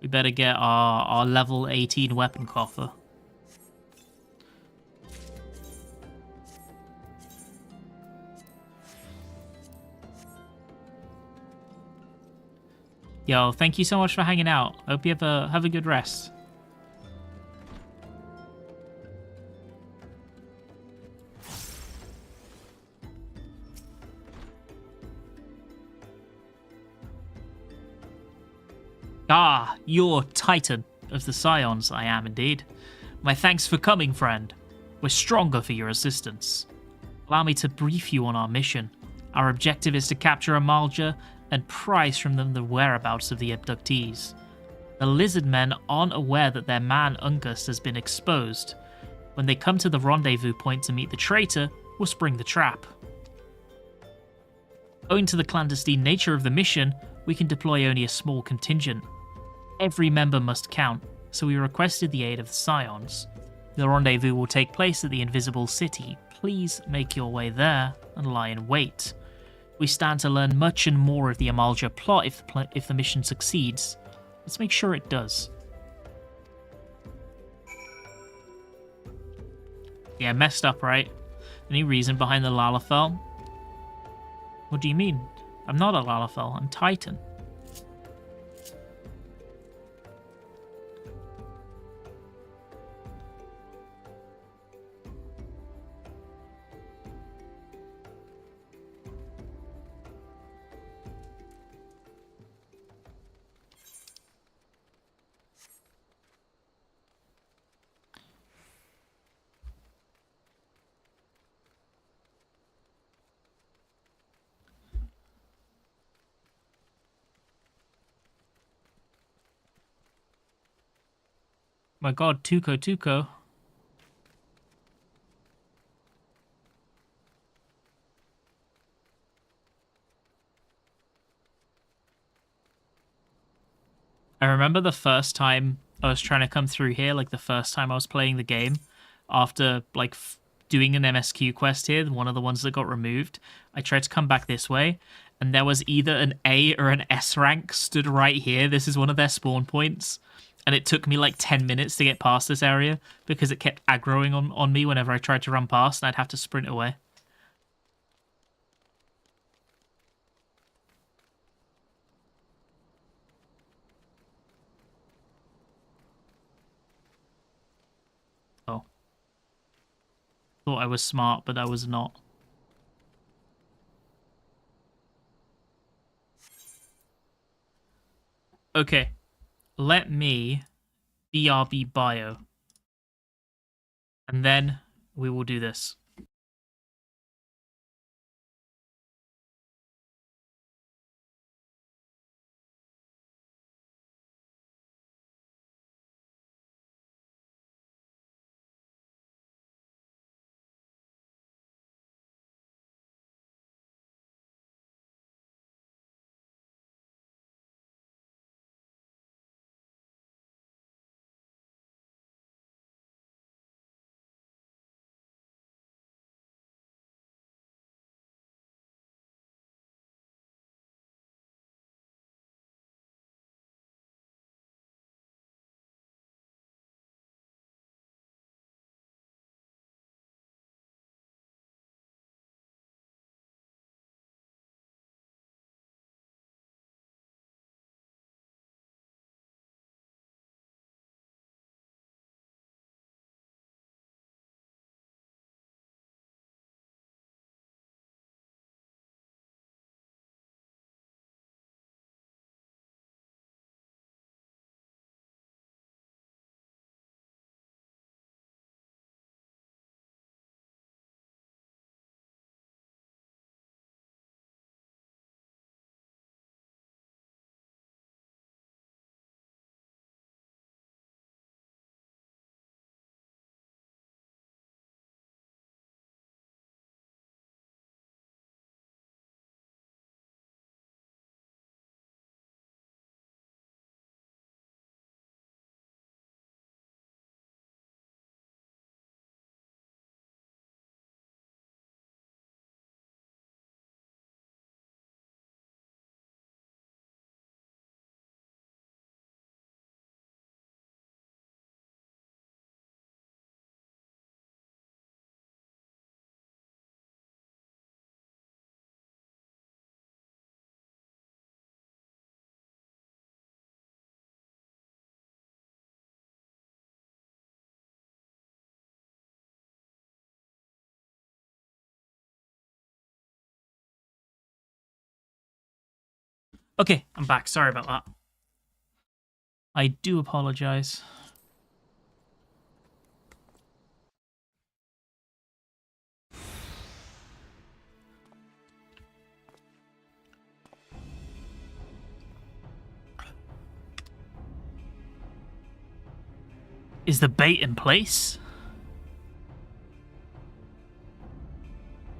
We better get our level 18 weapon coffer. Yo, thank you so much for hanging out. Hope you have a good rest. Ah, you're Titan of the Scions, I am indeed. My thanks for coming, friend. We're stronger for your assistance. Allow me to brief you on our mission. Our objective is to capture Amalja and prise from them the whereabouts of the abductees. The lizard men aren't aware that their man Ungus has been exposed. When they come to the rendezvous point to meet the traitor, we'll spring the trap. Owing to the clandestine nature of the mission, we can deploy only a small contingent. Every member must count, so we requested the aid of the Scions. The rendezvous will take place at the Invisible City. Please make your way there and lie in wait. We stand to learn much and more of the Amalja plot if the mission succeeds. Let's make sure it does. Yeah, messed up, right? Any reason behind the Lalafell? What do you mean? I'm not a Lalafell, I'm Titan. My god, Tuco. I remember the first time I was trying to come through here, like the first time I was playing the game, after like doing an MSQ quest here, one of the ones that got removed, I tried to come back this way, and there was either an A or an S rank stood right here. This is one of their spawn points. And it took me like 10 minutes to get past this area because it kept aggroing on me whenever I tried to run past, and I'd have to sprint away. Thought I was smart, but I was not. Okay. Let me BRB bio. And then we will do this. Okay, I'm back. Sorry about that. I do apologize. Is the bait in place?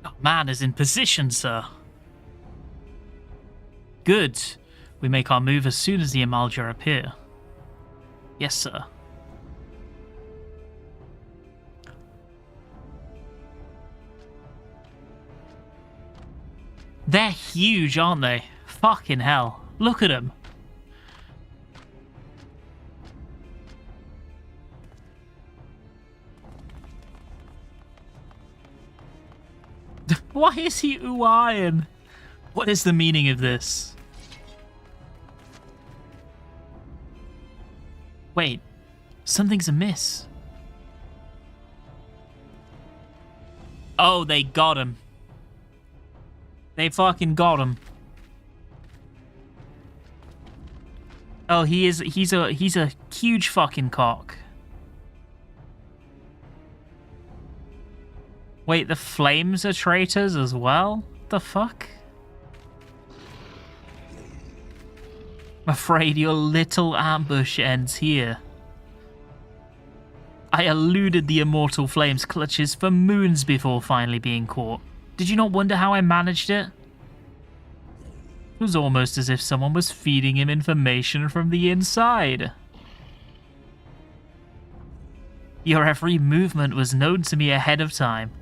Our man is in position, sir. Good. We make our move as soon as the Amalja appear. Yes, sir. They're huge, aren't they? Fucking hell. Look at them. Why is he ooh-eyeing? What is the meaning of this? Wait, something's amiss. Oh, they got him. They fucking got him. Oh, he's a huge fucking cock. Wait, the flames are traitors as well? The fuck? I'm afraid your little ambush ends here. I eluded the immortal flames' clutches for moons before finally being caught. Did you not wonder how I managed it? It was almost as if someone was feeding him information from the inside. Your every movement was known to me ahead of time.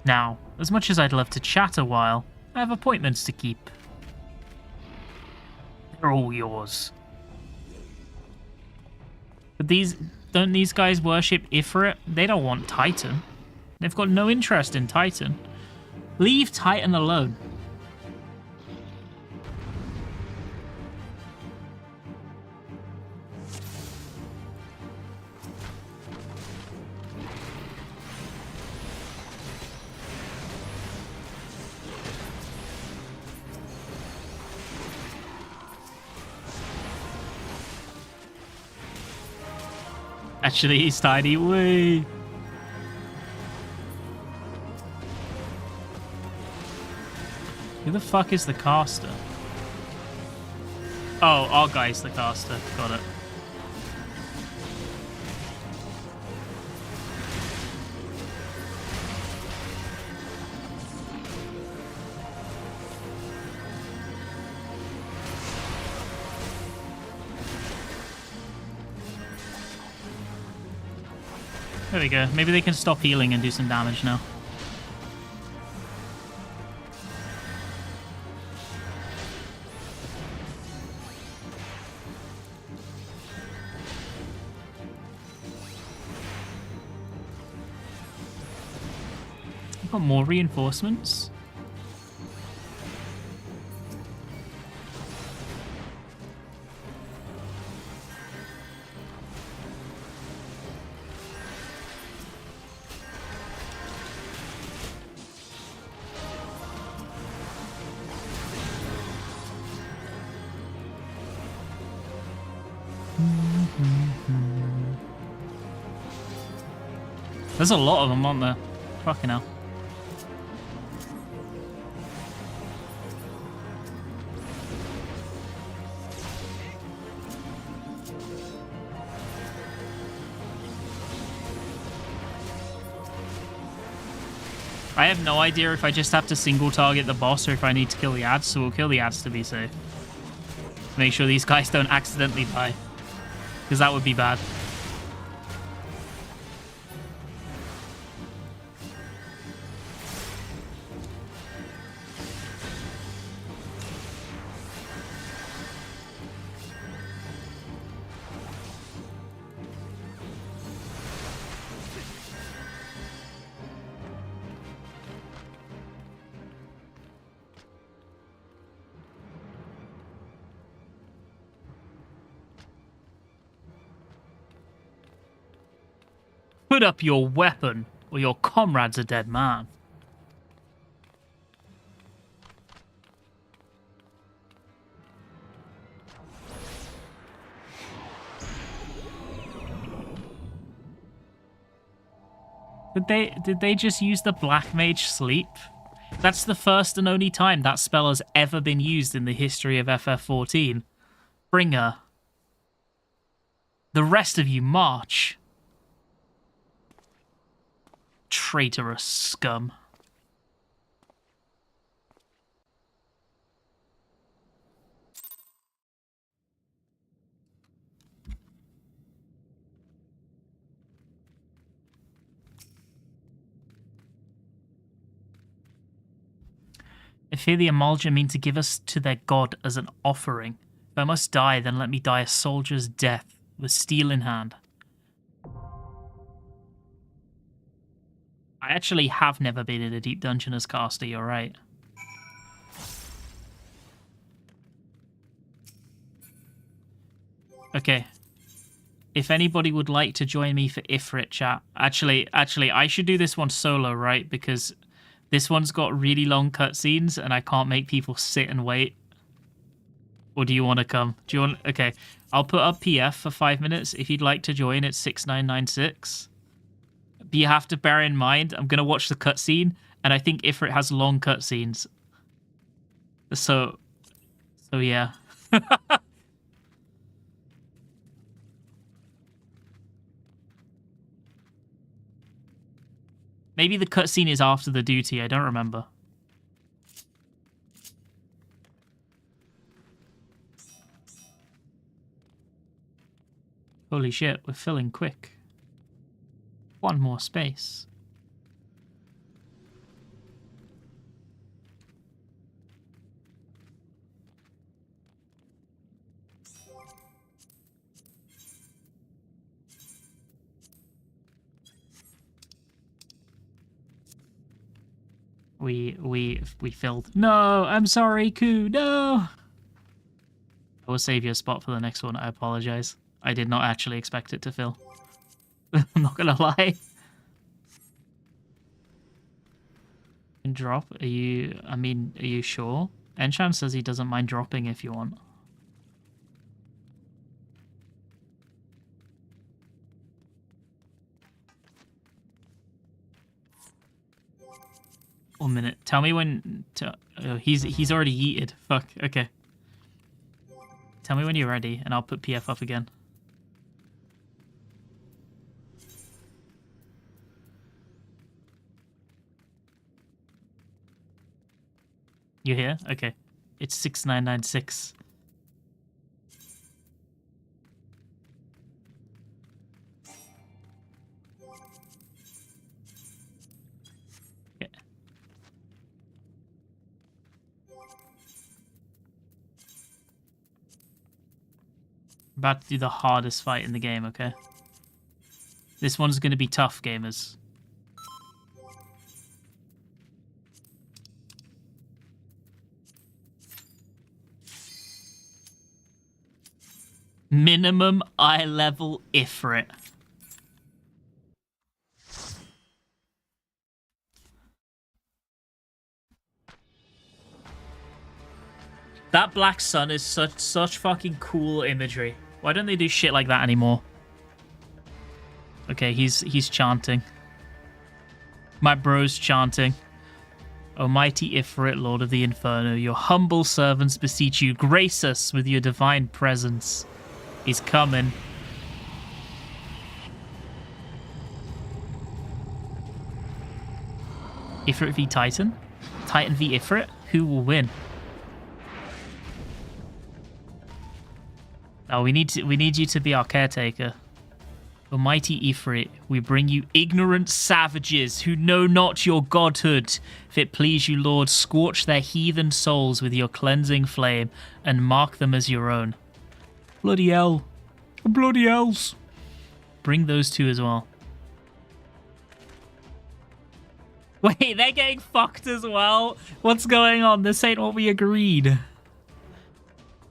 Now, as much as I'd love to chat a while, I have appointments to keep. They're all yours. But don't these guys worship Ifrit? They don't want Titan. They've got no interest in Titan. Leave Titan alone. Actually, he's tiny. Whee! Who the fuck is the caster? Oh, our guy's the caster. Got it. There we go. Maybe they can stop healing and do some damage now. I've got more reinforcements. There's a lot of them, aren't there? Fucking hell. I have no idea if I just have to single target the boss or if I need to kill the ads, so we'll kill the ads to be safe. Make sure these guys don't accidentally die, because that would be bad. Put up your weapon, or your comrade's a dead man. Did they just use the Black Mage Sleep? That's the first and only time that spell has ever been used in the history of FF14. Bringer. The rest of you march. Traitorous scum. If here the Amalja mean to give us to their god as an offering, if I must die, then let me die a soldier's death, with steel in hand. I actually have never been in a deep dungeon as caster, you're right. Okay. If anybody would like to join me for Ifrit chat, actually, I should do this one solo, right? Because this one's got really long cutscenes and I can't make people sit and wait. Or do you want to come? Do you want... Okay, I'll put up PF for 5 minutes. If you'd like to join, it's 6996. But you have to bear in mind, I'm going to watch the cutscene, and I think Ifrit has long cutscenes. So yeah. Maybe the cutscene is after the duty, I don't remember. Holy shit, we're filling quick. One more space. We filled. No, I'm sorry, Ku. No. I will save you a spot for the next one. I apologize. I did not actually expect it to fill. I'm not gonna lie. And drop? Are you sure? Enchan says he doesn't mind dropping if you want. 1 minute. Tell me when. Oh, he's already yeeted. Fuck. Okay. Tell me when you're ready, and I'll put PF up again. You here? Okay. It's 6996. Okay. About to do the hardest fight in the game, okay? This one's going to be tough, gamers. Minimum eye level Ifrit. That black sun is such fucking cool imagery. Why don't they do shit like that anymore? Okay, he's chanting. My bro's chanting. Almighty Ifrit, Lord of the Inferno, your humble servants beseech you, grace us with your divine presence. He's coming. Ifrit v Titan? Titan v Ifrit? Who will win? Oh, we need you to be our caretaker. Almighty Ifrit, we bring you ignorant savages who know not your godhood. If it please you, Lord, scorch their heathen souls with your cleansing flame and mark them as your own. Bloody hell. Bloody hells. Bring those two as well. Wait, they're getting fucked as well? What's going on? This ain't what we agreed.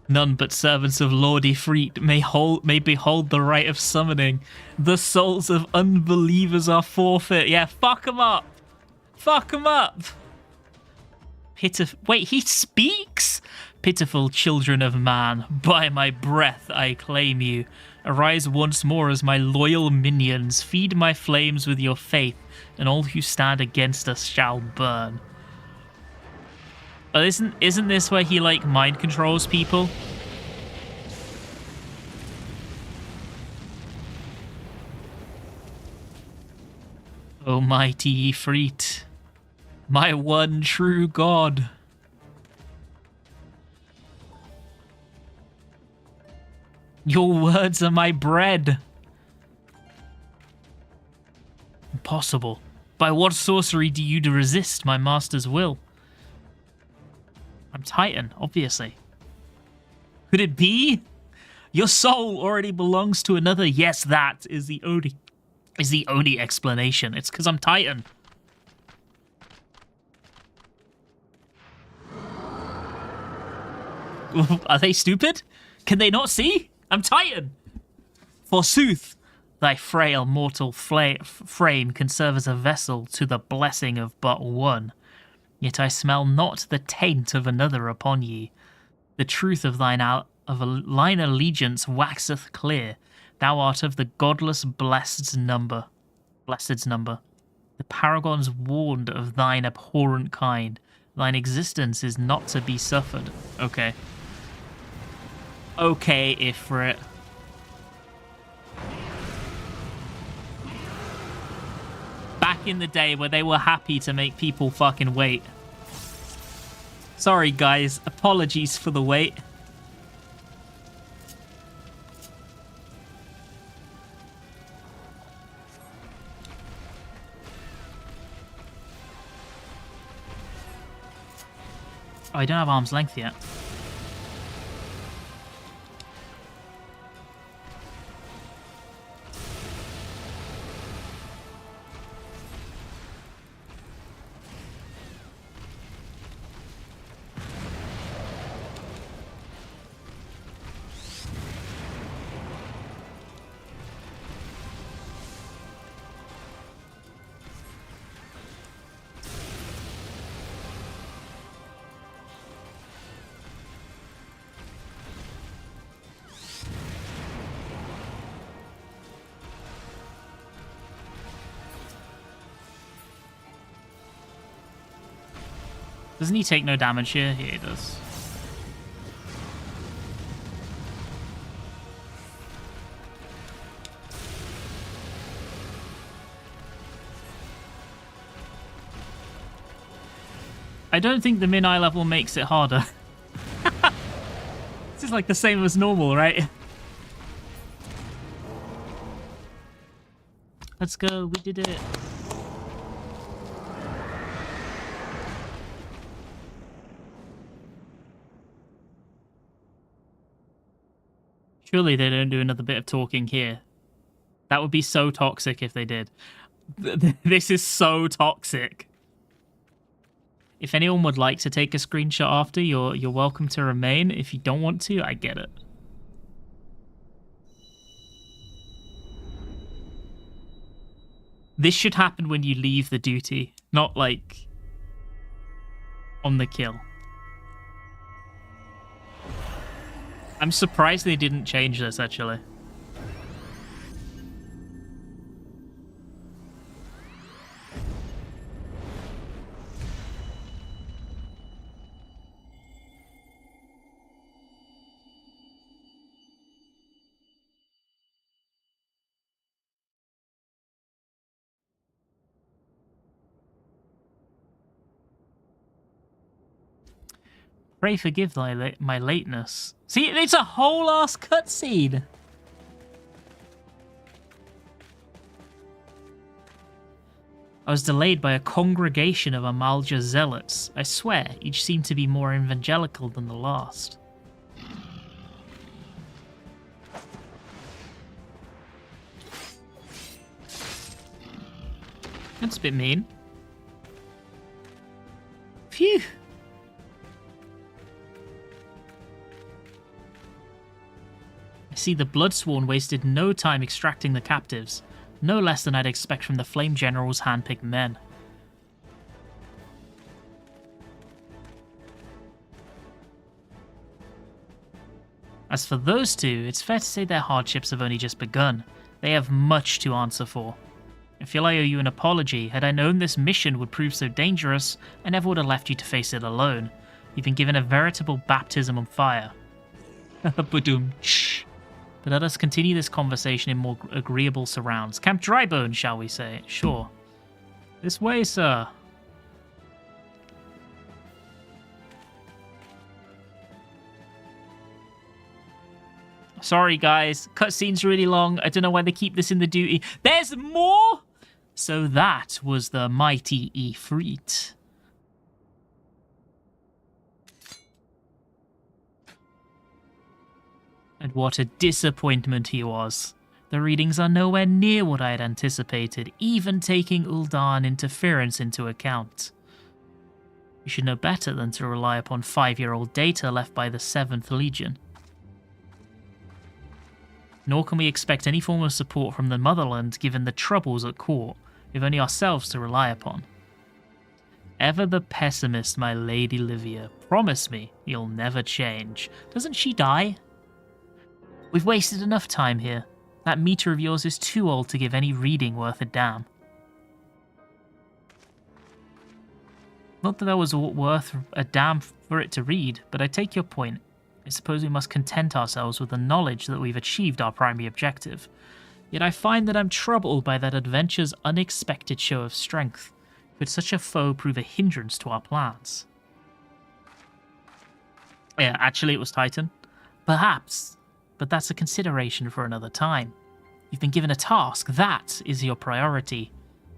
None but servants of Lord Ifrit may behold the right of summoning. The souls of unbelievers are forfeit. Yeah, fuck them up. Fuck them up. Wait, he speaks? Pitiful children of man, by my breath I claim you. Arise once more as my loyal minions. Feed my flames with your faith, and all who stand against us shall burn. Oh, isn't this where he, like, mind controls people? Almighty Ifrit, my one true god. Your words are my bread. Impossible. By what sorcery do you resist my master's will? I'm Titan, obviously. Could it be? Your soul already belongs to another. Yes, that is the only explanation. It's because I'm Titan. Are they stupid? Can they not see? I'm Titan. Forsooth, thy frail mortal frame can serve as a vessel to the blessing of but one. Yet I smell not the taint of another upon ye. The truth of thine allegiance waxeth clear. Thou art of the godless blessed's number. The paragons warned of thine abhorrent kind. Thine existence is not to be suffered. Okay. Okay, Ifrit. Back in the day where they were happy to make people fucking wait. Sorry, guys. Apologies for the wait. Oh, I don't have arm's length yet. Doesn't he take no damage here? Yeah, he does. I don't think the min-eye level makes it harder. This is like the same as normal, right? Let's go, we did it. Surely they don't do another bit of talking here. That would be so toxic if they did. This is so toxic. If anyone would like to take a screenshot after, you're welcome to remain. If you don't want to, I get it. This should happen when you leave the duty, not like on the kill. I'm surprised they didn't change this, actually. Pray forgive my lateness. See, it's a whole ass cutscene. I was delayed by a congregation of Amalja zealots. I swear, each seemed to be more evangelical than the last. That's a bit mean. Phew. See, the Bloodsworn wasted no time extracting the captives, no less than I'd expect from the Flame General's handpicked men. As for those two, it's fair to say their hardships have only just begun. They have much to answer for. I feel I owe you an apology. Had I known this mission would prove so dangerous, I never would have left you to face it alone. You've been given a veritable baptism of fire. Badum. Shh. But let us continue this conversation in more agreeable surrounds. Camp Drybone, shall we say? Sure. This way, sir. Sorry, guys. Cutscene's really long. I don't know why they keep this in the duty. There's more? So that was the mighty Ifrit. And what a disappointment he was. The readings are nowhere near what I had anticipated, even taking Ul'dah interference into account. You should know better than to rely upon 5-year-old data left by the 7th Legion. Nor can we expect any form of support from the motherland given the troubles at court, with only ourselves to rely upon. Ever the pessimist, my Lady Livia. Promise me you'll never change. Doesn't she die? We've wasted enough time here. That meter of yours is too old to give any reading worth a damn. Not that that was worth a damn for it to read, but I take your point. I suppose we must content ourselves with the knowledge that we've achieved our primary objective. Yet I find that I'm troubled by that adventure's unexpected show of strength. Could such a foe prove a hindrance to our plans? Yeah, actually it was Titan. Perhaps. But that's a consideration for another time. You've been given a task. That is your priority.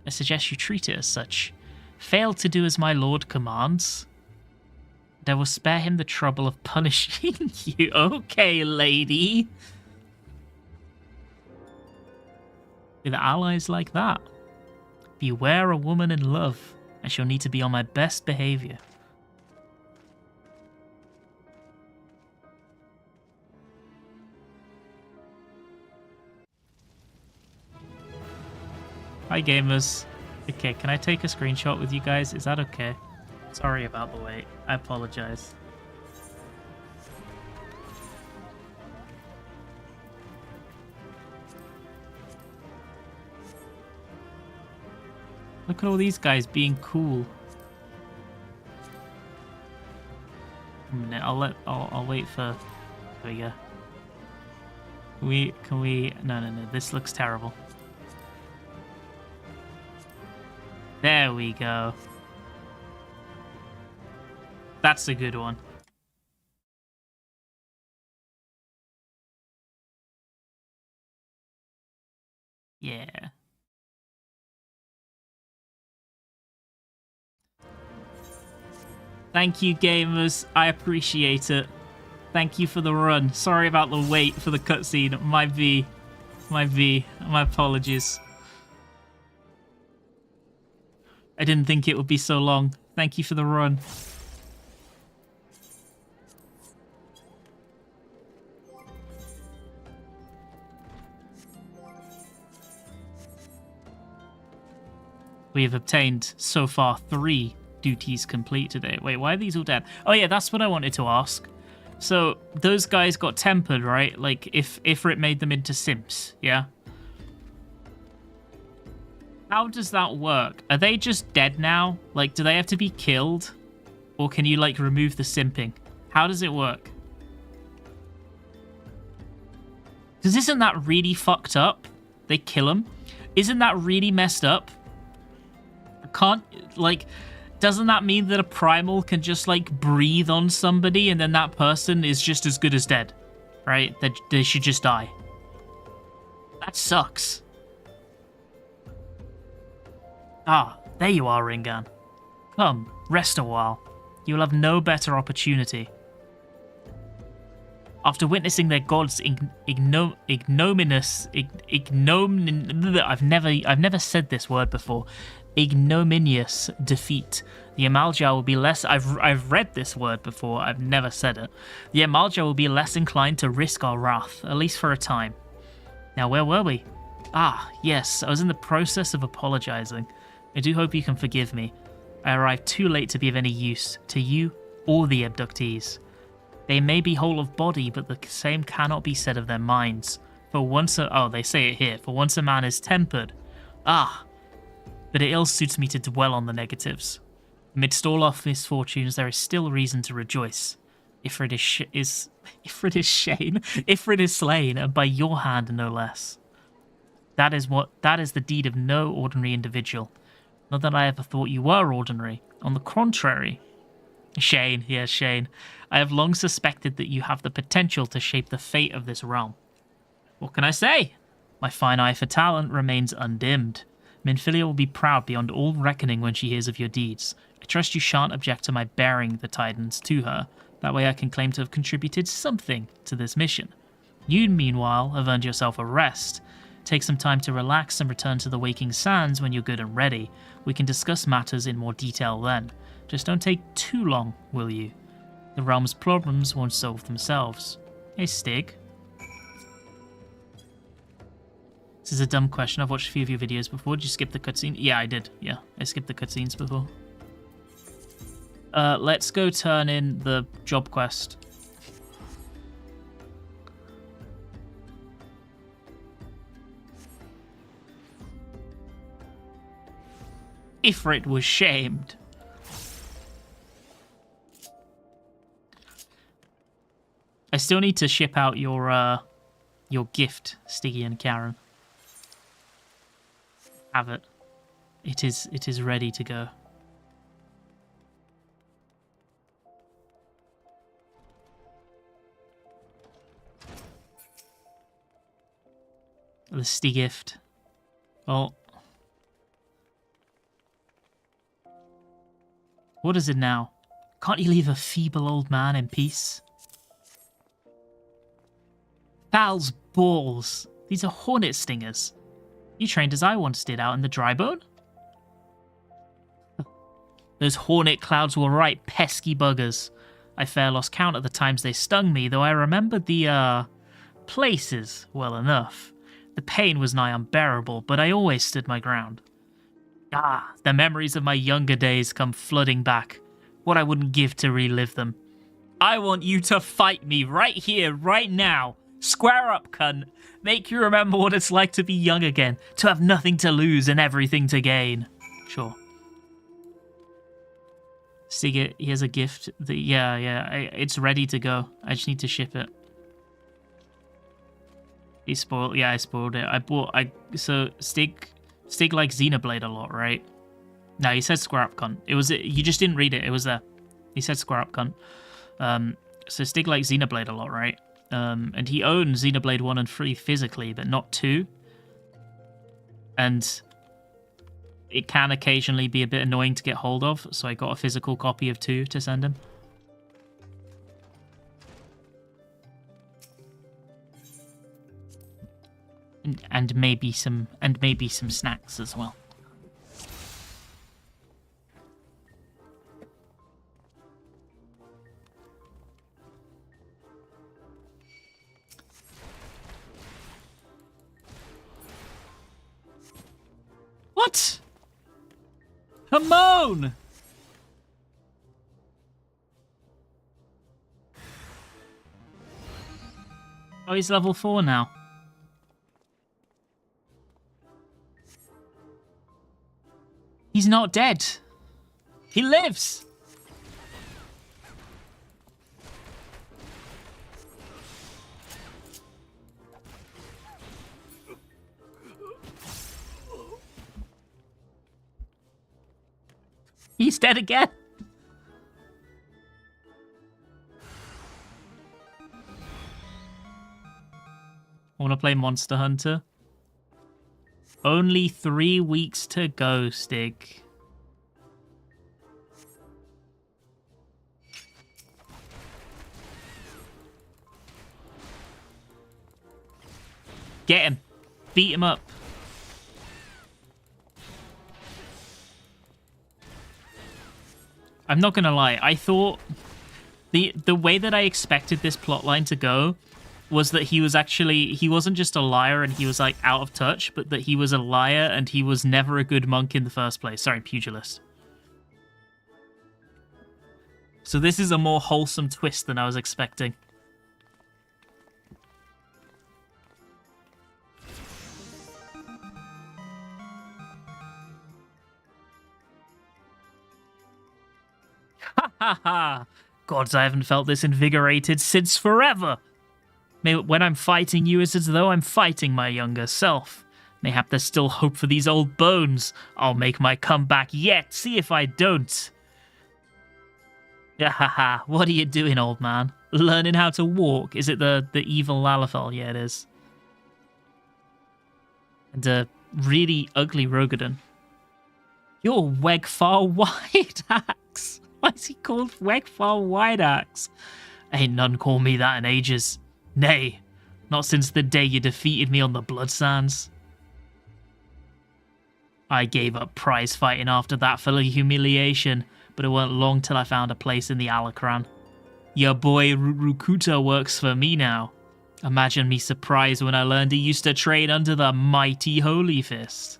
I suggest you treat it as such. Fail to do as my lord commands, and I will spare him the trouble of punishing you. Okay, lady. With allies like that, beware a woman in love. I shall need to be on my best behavior. Hi gamers. Okay, can I take a screenshot with you guys? Is that okay? Sorry about the wait. I apologize. Look at all these guys being cool. minute. I'll wait for. There we go. Can we? No. This looks terrible. There we go. That's a good one. Yeah. Thank you, gamers. I appreciate it. Thank you for the run. Sorry about the wait for the cutscene. My V. My apologies. I didn't think it would be so long. Thank you for the run. We have obtained so far 3 duties complete today. Wait, why are these all dead? Oh yeah, that's what I wanted to ask. So those guys got tempered, right? Like if Ifrit made them into simps, yeah? How does that work? Are they just dead now? Like, do they have to be killed? Or can you, like, remove the simping? How does it work? Because isn't that really fucked up? They kill them? Isn't that really messed up? Doesn't that mean that a primal can just, like, breathe on somebody and then that person is just as good as dead? Right? They should just die. That sucks. Ah, there you are, Ringan. Come, rest a while. You will have no better opportunity. After witnessing their god's ignominious... I've never said this word before. Ignominious defeat. The Amalja will be less... I've read this word before. I've never said it. The Amalja will be less inclined to risk our wrath, at least for a time. Now, where were we? Ah, yes, I was in the process of apologizing. I do hope you can forgive me. I arrived too late to be of any use to you or the abductees. They may be whole of body, but the same cannot be said of their minds. For once they say it here. For once a man is tempered. Ah, but it ill suits me to dwell on the negatives. Amidst all our misfortunes, there is still reason to rejoice. Ifrit is slain, and by your hand no less. That is the deed of no ordinary individual. Not that I ever thought you were ordinary. On the contrary. Shane, yes, Shane. I have long suspected that you have the potential to shape the fate of this realm. What can I say? My fine eye for talent remains undimmed. Minfilia will be proud beyond all reckoning when she hears of your deeds. I trust you shan't object to my bearing the tidings to her. That way I can claim to have contributed something to this mission. You, meanwhile, have earned yourself a rest. Take some time to relax and return to the Waking Sands when you're good and ready. We can discuss matters in more detail then. Just don't take too long, will you? The realm's problems won't solve themselves. Hey, Stig. This is a dumb question. I've watched a few of your videos before. Did you skip the cutscene? Yeah, I did. Yeah, I skipped the cutscenes before. Let's go turn in the job quest. Ifrit was shamed. I still need to ship out your gift, Stiggy and Karen. Have it. It is ready to go. The Stig gift. Well, what is it now? Can't you leave a feeble old man in peace? Val's balls. These are hornet stingers. You trained as I once did out in the drybone? Those hornet clouds were right pesky buggers. I fair lost count at the times they stung me, though I remembered the, places well enough. The pain was nigh unbearable, but I always stood my ground. Ah, the memories of my younger days come flooding back. What I wouldn't give to relive them. I want you to fight me right here, right now. Square up, cunt. Make you remember what it's like to be young again, to have nothing to lose and everything to gain. Sure. Stig, here's a gift. It's ready to go. I just need to ship it. He spoiled. Yeah, I spoiled it. So Stig likes Xenoblade a lot, right? No, he said square up cunt. You just didn't read it. It was there. He said square up cunt. So Stig likes Xenoblade a lot, right? And he owns Xenoblade 1 and 3 physically, but not 2. And it can occasionally be a bit annoying to get hold of, so I got a physical copy of 2 to send him. And maybe some snacks as well. What? Hamon! Oh, he's level 4 now. He's not dead. He lives. He's dead again. I want to play Monster Hunter. Only 3 weeks to go, Stig. Get him. Beat him up. I'm not gonna lie, I thought the way that I expected this plotline to go was that he wasn't just a liar and he was like out of touch, but that he was a liar and he was never a good monk in the first place. Sorry, pugilist. So this is a more wholesome twist than I was expecting. Ha ha ha! Gods, I haven't felt this invigorated since forever! When I'm fighting you, it's as though I'm fighting my younger self. Mayhap there's still hope for these old bones. I'll make my comeback yet, see if I don't. Yahaha, what are you doing, old man? Learning how to walk? Is it the evil Lalafell? Yeah, it is. And a really ugly Rogadon. You're Wegfar Wideaxe. Why is he called Wegfar Wideaxe? Ain't none call me that in ages. Nay, not since the day you defeated me on the Blood Sands. I gave up prize fighting after that for the humiliation, but it weren't long till I found a place in the Alacran. Your boy Rukuta works for me now. Imagine me surprised when I learned he used to train under the mighty Holy Fist.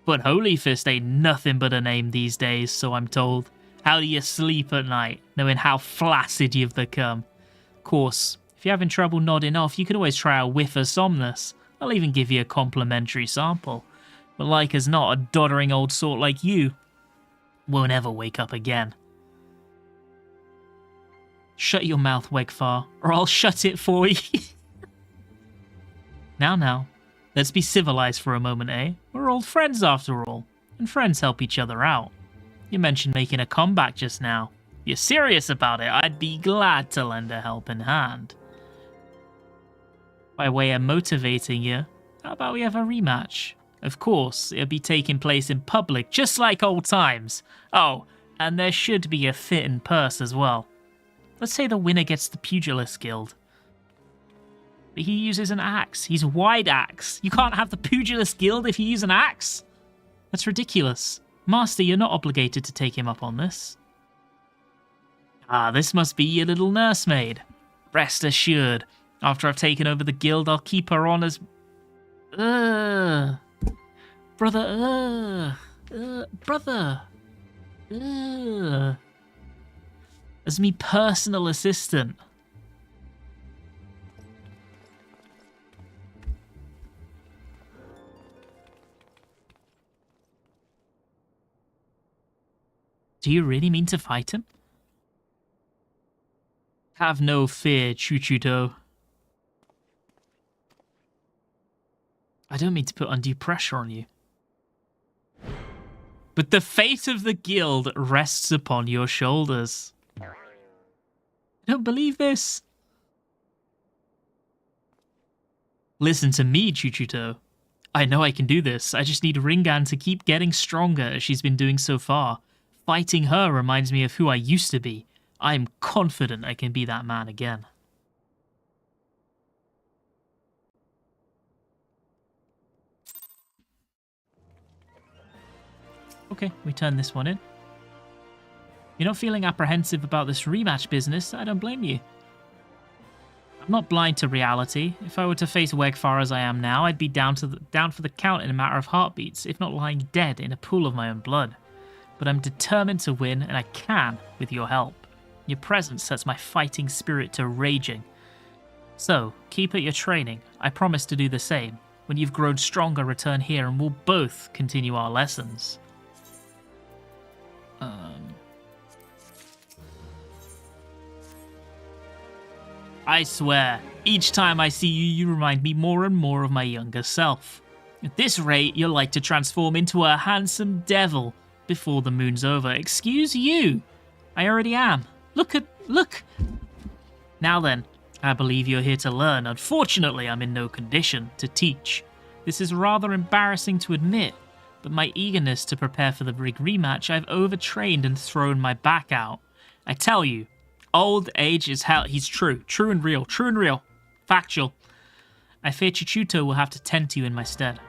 But Holy Fist ain't nothing but a name these days, so I'm told. How do you sleep at night, knowing how flaccid you've become? Of course, if you're having trouble nodding off, you can always try a whiff of Somnus. I'll even give you a complimentary sample. But like as not, a doddering old sort like you won't ever wake up again. Shut your mouth, Wegfar, or I'll shut it for you. Now. Let's be civilized for a moment, eh? We're old friends after all, and friends help each other out. You mentioned making a comeback just now. If you're serious about it, I'd be glad to lend a helping hand. By way of motivating you, how about we have a rematch? Of course, it'll be taking place in public, just like old times. Oh, and there should be a fitting purse as well. Let's say the winner gets the Pugilist Guild. But he uses an axe. He's Wideaxe. You can't have the Pugilist Guild if you use an axe. That's ridiculous. Master, you're not obligated to take him up on this. Ah, this must be your little nursemaid. Rest assured, after I've taken over the guild, I'll keep her on as... Brother, brother. As me personal assistant. Do you really mean to fight him? Have no fear, Chuchuto. I don't mean to put undue pressure on you. But the fate of the guild rests upon your shoulders. I don't believe this. Listen to me, Chuchuto. I know I can do this. I just need Ringan to keep getting stronger as she's been doing so far. Fighting her reminds me of who I used to be. I am confident I can be that man again. Okay, we turn this one in. You're not feeling apprehensive about this rematch business? I don't blame you. I'm not blind to reality. If I were to face Wegfar as I am now, I'd be down for the count in a matter of heartbeats, if not lying dead in a pool of my own blood. But I'm determined to win, and I can with your help. Your presence sets my fighting spirit to raging. So, keep at your training. I promise to do the same. When you've grown stronger, return here and we'll both continue our lessons. I swear, each time I see you, you remind me more and more of my younger self. At this rate, you're like to transform into a handsome devil before the moon's over. Excuse you! I already am. Look! Now then, I believe you're here to learn. Unfortunately, I'm in no condition to teach. This is rather embarrassing to admit, but my eagerness to prepare for the big rematch, I've overtrained and thrown my back out. I tell you, old age is hell. He's true and real, factual. I fear Chuchuto will have to tend to you in my stead.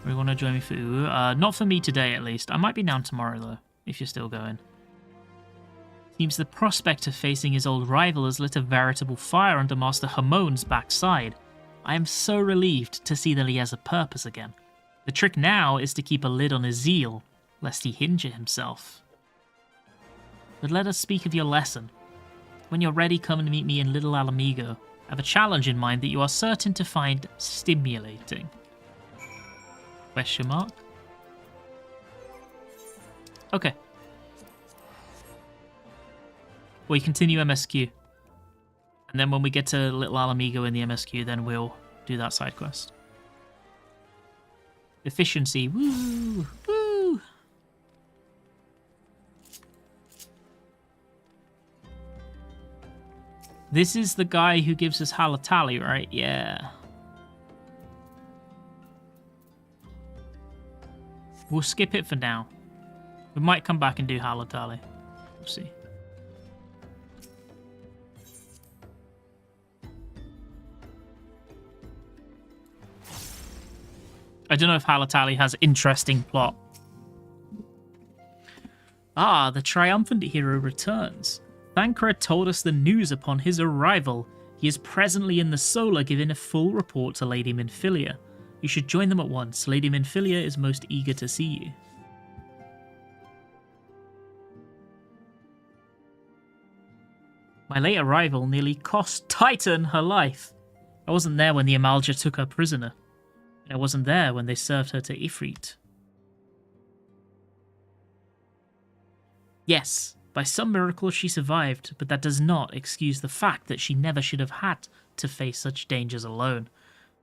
We want to join me for not for me today at least. I might be down tomorrow though, if you're still going. Seems the prospect of facing his old rival has lit a veritable fire under Master Hamon's backside. I am so relieved to see that he has a purpose again. The trick now is to keep a lid on his zeal, lest he injure himself. But let us speak of your lesson. When you're ready, come and meet me in Little Alamigo. I have a challenge in mind that you are certain to find stimulating. Question mark? Okay. We continue MSQ. And then when we get to Little Alamigo in the MSQ, then we'll do that side quest. Efficiency. Woo! Woo! This is the guy who gives us Halatali, right? Yeah. We'll skip it for now. We might come back and do Halatali. We'll see. I don't know if Halatali has interesting plot. Ah, the triumphant hero returns. Thancred told us the news upon his arrival. He is presently in the Solar giving a full report to Lady Minfilia. You should join them at once. Lady Minfilia is most eager to see you. My late arrival nearly cost Titan her life. I wasn't there when the Amalja took her prisoner. I wasn't there when they served her to Ifrit. Yes, by some miracle she survived, but that does not excuse the fact that she never should have had to face such dangers alone.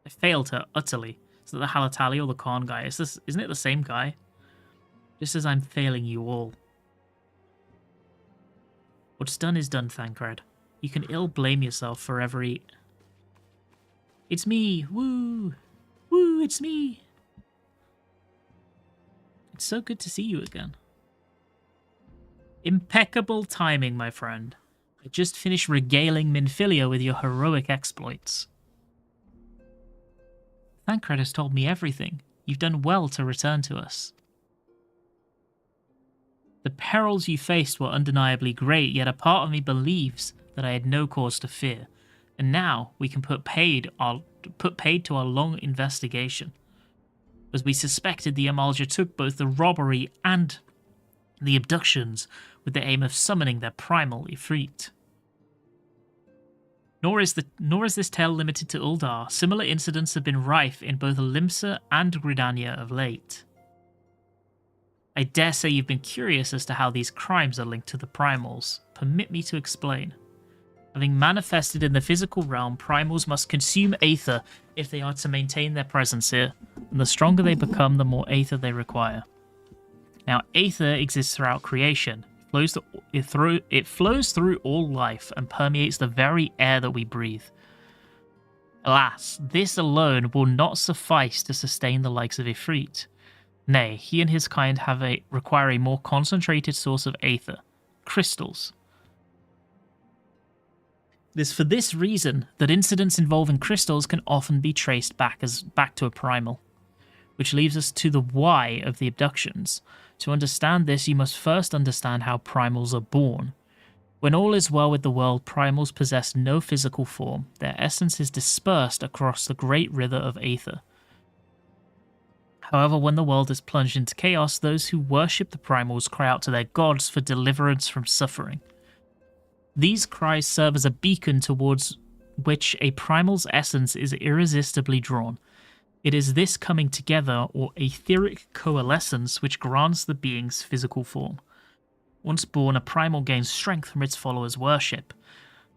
I failed her utterly. Is that the Halatali or the Khan guy? Isn't it the same guy? Just as I'm failing you all. What's done is done, Thancred. You can ill blame yourself for every... It's me! Woo! Woo, it's me! It's so good to see you again. Impeccable timing, my friend. I just finished regaling Minfilia with your heroic exploits. Thancred has told me everything. You've done well to return to us. The perils you faced were undeniably great, yet a part of me believes that I had no cause to fear. And now we can put paid to our long investigation. As we suspected, the Amalja took both the robbery and the abductions with the aim of summoning their primal Ifrit. Nor is this tale limited to Uldar. Similar incidents have been rife in both Limsa and Gridania of late. I dare say you've been curious as to how these crimes are linked to the primals. Permit me to explain. Having manifested in the physical realm, primals must consume aether if they are to maintain their presence here, and the stronger they become, the more aether they require. Now, aether exists throughout creation. It flows through all life and permeates the very air that we breathe. Alas, this alone will not suffice to sustain the likes of Ifrit. Nay, he and his kind require a more concentrated source of aether, crystals. It is for this reason that incidents involving crystals can often be traced back to a primal, which leaves us to the why of the abductions. To understand this, you must first understand how primals are born. When all is well with the world, primals possess no physical form. Their essence is dispersed across the great river of aether. However, when the world is plunged into chaos, those who worship the primals cry out to their gods for deliverance from suffering. These cries serve as a beacon towards which a primal's essence is irresistibly drawn. It is this coming together, or etheric coalescence, which grants the being's physical form. Once born, a primal gains strength from its followers' worship.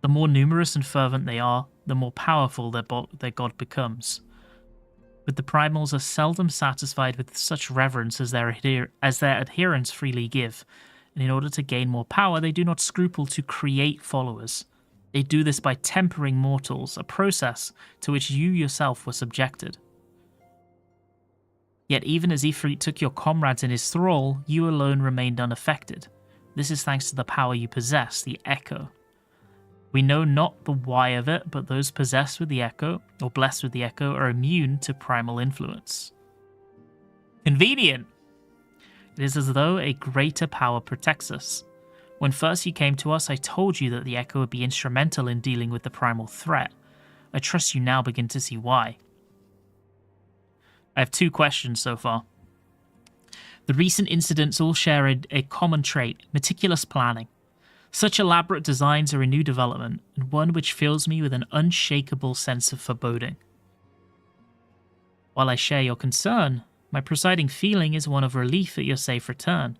The more numerous and fervent they are, the more powerful their god becomes. But the primals are seldom satisfied with such reverence as their adherents freely give, and in order to gain more power, they do not scruple to create followers. They do this by tempering mortals, a process to which you yourself were subjected. Yet even as Ifrit took your comrades in his thrall, you alone remained unaffected. This is thanks to the power you possess, the Echo. We know not the why of it, but those possessed with the Echo, or blessed with the Echo, are immune to primal influence. Convenient! It is as though a greater power protects us. When first you came to us, I told you that the Echo would be instrumental in dealing with the primal threat. I trust you now begin to see why. I have 2 questions so far. The recent incidents all share a common trait, meticulous planning. Such elaborate designs are a new development, and one which fills me with an unshakable sense of foreboding. While I share your concern, my presiding feeling is one of relief at your safe return.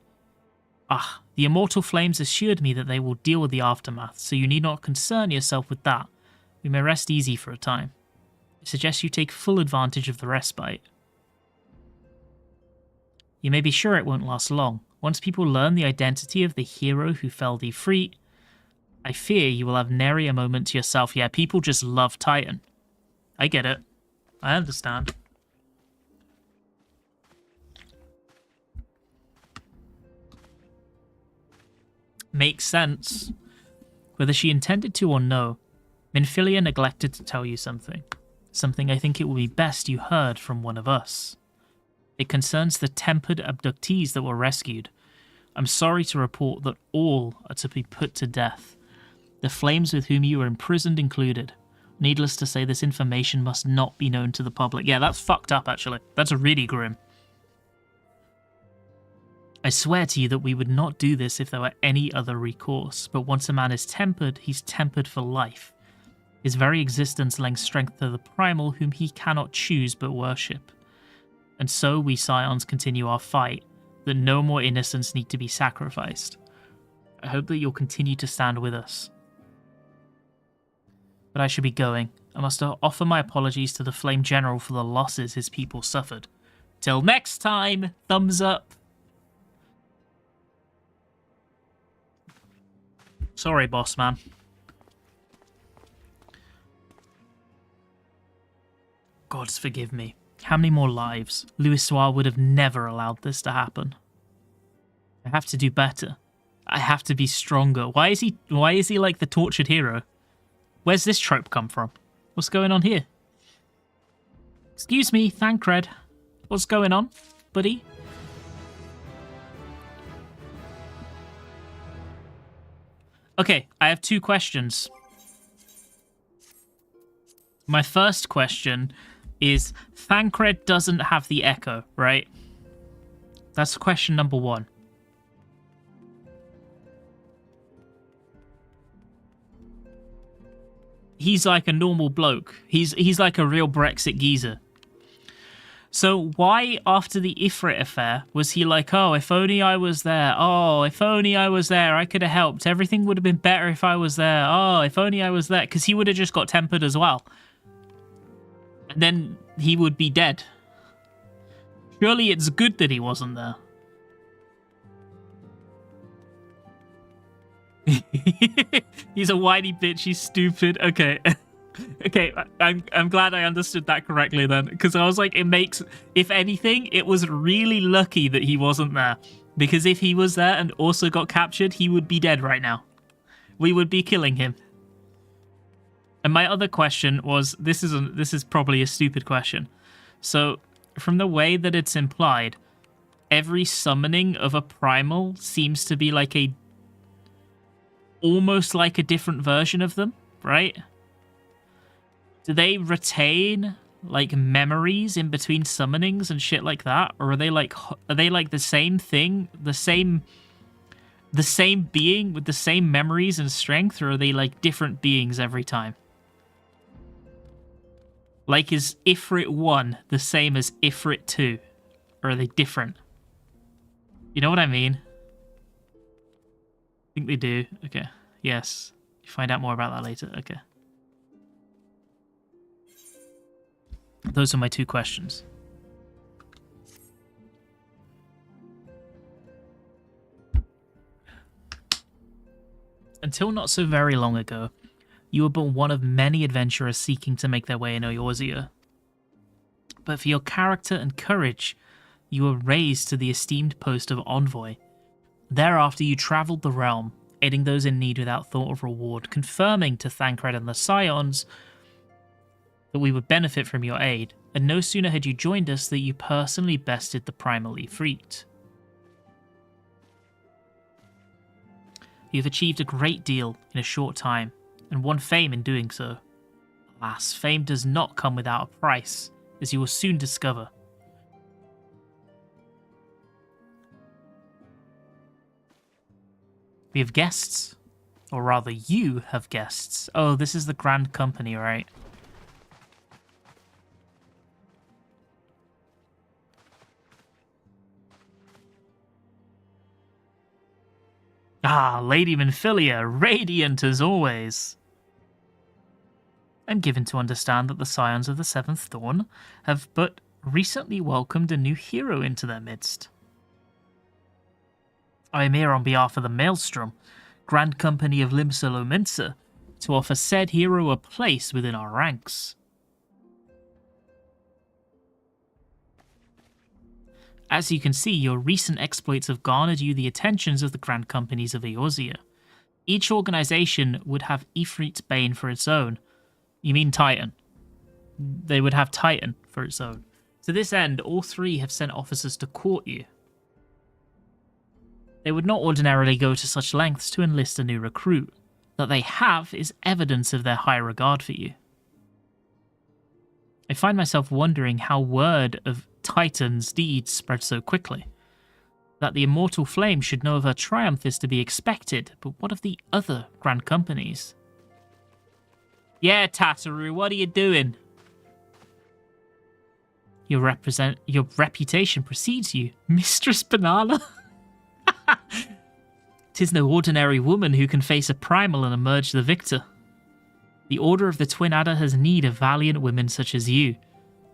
The immortal flames assured me that they will deal with the aftermath, so you need not concern yourself with that. We may rest easy for a time. I suggest you take full advantage of the respite. You may be sure it won't last long. Once people learn the identity of the hero who felled Ifrit, I fear you will have nary a moment to yourself. Yeah, people just love Titan. I get it. I understand. Makes sense. Whether she intended to or no, Minfilia neglected to tell you something. Something I think it would be best you heard from one of us. It concerns the tempered abductees that were rescued. I'm sorry to report that all are to be put to death. The flames with whom you were imprisoned included. Needless to say, this information must not be known to the public. Yeah, that's fucked up, actually. That's really grim. I swear to you that we would not do this if there were any other recourse, but once a man is tempered, he's tempered for life. His very existence lends strength to the primal whom he cannot choose but worship. And so we Scions continue our fight, that no more innocents need to be sacrificed. I hope that you'll continue to stand with us. But I should be going. I must offer my apologies to the Flame General for the losses his people suffered. Till next time, thumbs up. Sorry, boss man. Gods forgive me. How many more lives? Louisoix would have never allowed this to happen. I have to do better. I have to be stronger. Why is he like the tortured hero? Where's this trope come from? What's going on here? Excuse me, Thancred. What's going on, buddy? Okay, I have 2 questions. My first question is, Thancred doesn't have the Echo, right? That's question number 1. He's like a normal bloke. He's like a real Brexit geezer. So why, after the Ifrit affair, was he like, oh, if only I was there. Oh, if only I was there, I could have helped. Everything would have been better if I was there. Oh, if only I was there. Because he would have just got tempered as well. And then he would be dead. Surely it's good that he wasn't there. He's a whiny bitch, he's stupid. Okay. Okay, I'm glad I understood that correctly then, because I was like, it makes, if anything, it was really lucky that he wasn't there, because if he was there and also got captured, he would be dead right now. We would be killing him. And my other question was, this is probably a stupid question. So, from the way that it's implied, every summoning of a primal seems to be like almost like a different version of them, right? Do they retain like memories in between summonings and shit like that, or are they like the same thing, the same being with the same memories and strength, or are they like different beings every time? Like, is Ifrit 1 the same as Ifrit 2, or are they different? You know what I mean? I think they do. Okay. Yes. You find out more about that later. Okay. Those are my two questions. Until not so very long ago, you were but one of many adventurers seeking to make their way in Eorzea. But for your character and courage, you were raised to the esteemed post of envoy. Thereafter, you travelled the realm, aiding those in need without thought of reward, confirming to Thancred and the Scions that we would benefit from your aid, and no sooner had you joined us than you personally bested the primal Ifrit. You have achieved a great deal in a short time, and won fame in doing so. Alas, fame does not come without a price, as you will soon discover. We have guests, or rather you have guests. Oh, this is the Grand Company, right? Ah, Lady Minfilia, radiant as always. I'm given to understand that the Scions of the Seventh Dawn have but recently welcomed a new hero into their midst. I am here on behalf of the Maelstrom, Grand Company of Limsa, to offer said hero a place within our ranks. As you can see, your recent exploits have garnered you the attentions of the Grand Companies of Eorzea. Each organization would have Ifrit's Bane for its own. You mean Titan. They would have Titan for its own. To this end, all three have sent officers to court you. They would not ordinarily go to such lengths to enlist a new recruit. That they have is evidence of their high regard for you. I find myself wondering how word of Titan's deeds spread so quickly. That the immortal flame should know of her triumph is to be expected, but what of the other Grand Companies? Yeah, Tataru, what are you doing? Your reputation precedes you, Mistress Banana. 'Tis no ordinary woman who can face a primal and emerge the victor. The Order of the Twin Adder has need of valiant women such as you.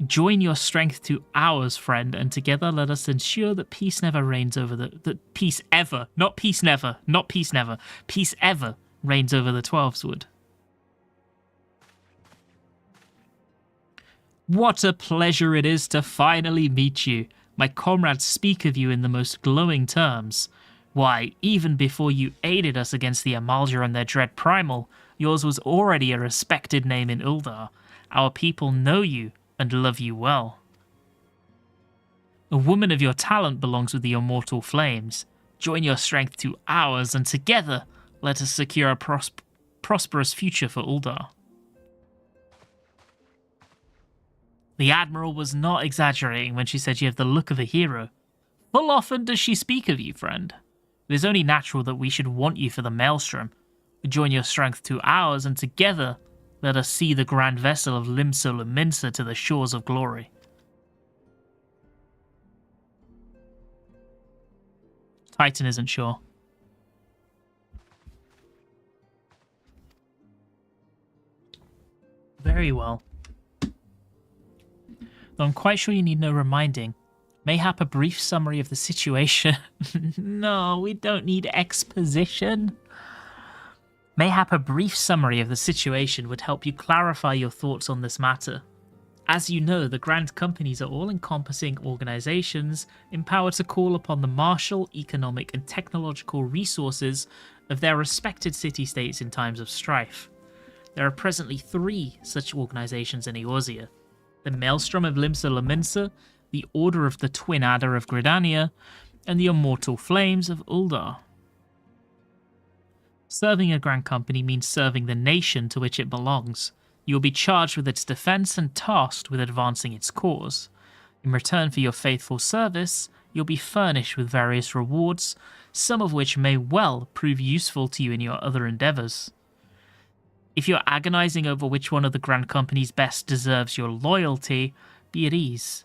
Join your strength to ours, friend, and together let us ensure that peace never reigns over that peace ever, not peace never, not peace never, peace ever reigns over the Twelveswood. What a pleasure it is to finally meet you. My comrades speak of you in the most glowing terms. Why, even before you aided us against the Amalja and their dread primal, yours was already a respected name in Uldar. Our people know you and love you well. A woman of your talent belongs with the immortal flames. Join your strength to ours, and together let us secure a prosperous future for Uldar. The Admiral was not exaggerating when she said you have the look of a hero. Full often does she speak of you, friend. It is only natural that we should want you for the Maelstrom. Join your strength to ours, and together let us see the grand vessel of Limsa to the shores of glory. Titan isn't sure. Very well. Though I'm quite sure you need no reminding. Mayhap a brief summary of the situation. No, we don't need exposition. Mayhap a brief summary of the situation would help you clarify your thoughts on this matter. As you know, the Grand Companies are all-encompassing organizations empowered to call upon the martial, economic, and technological resources of their respected city-states in times of strife. There are presently 3 such organizations in Eorzea: the Maelstrom of Limsa Lominsa, the Order of the Twin Adder of Gridania, and the Immortal Flames of Uldar. Serving a Grand Company means serving the nation to which it belongs. You will be charged with its defense and tasked with advancing its cause. In return for your faithful service, you'll be furnished with various rewards, some of which may well prove useful to you in your other endeavors. If you're agonizing over which one of the Grand Companies best deserves your loyalty, be at ease.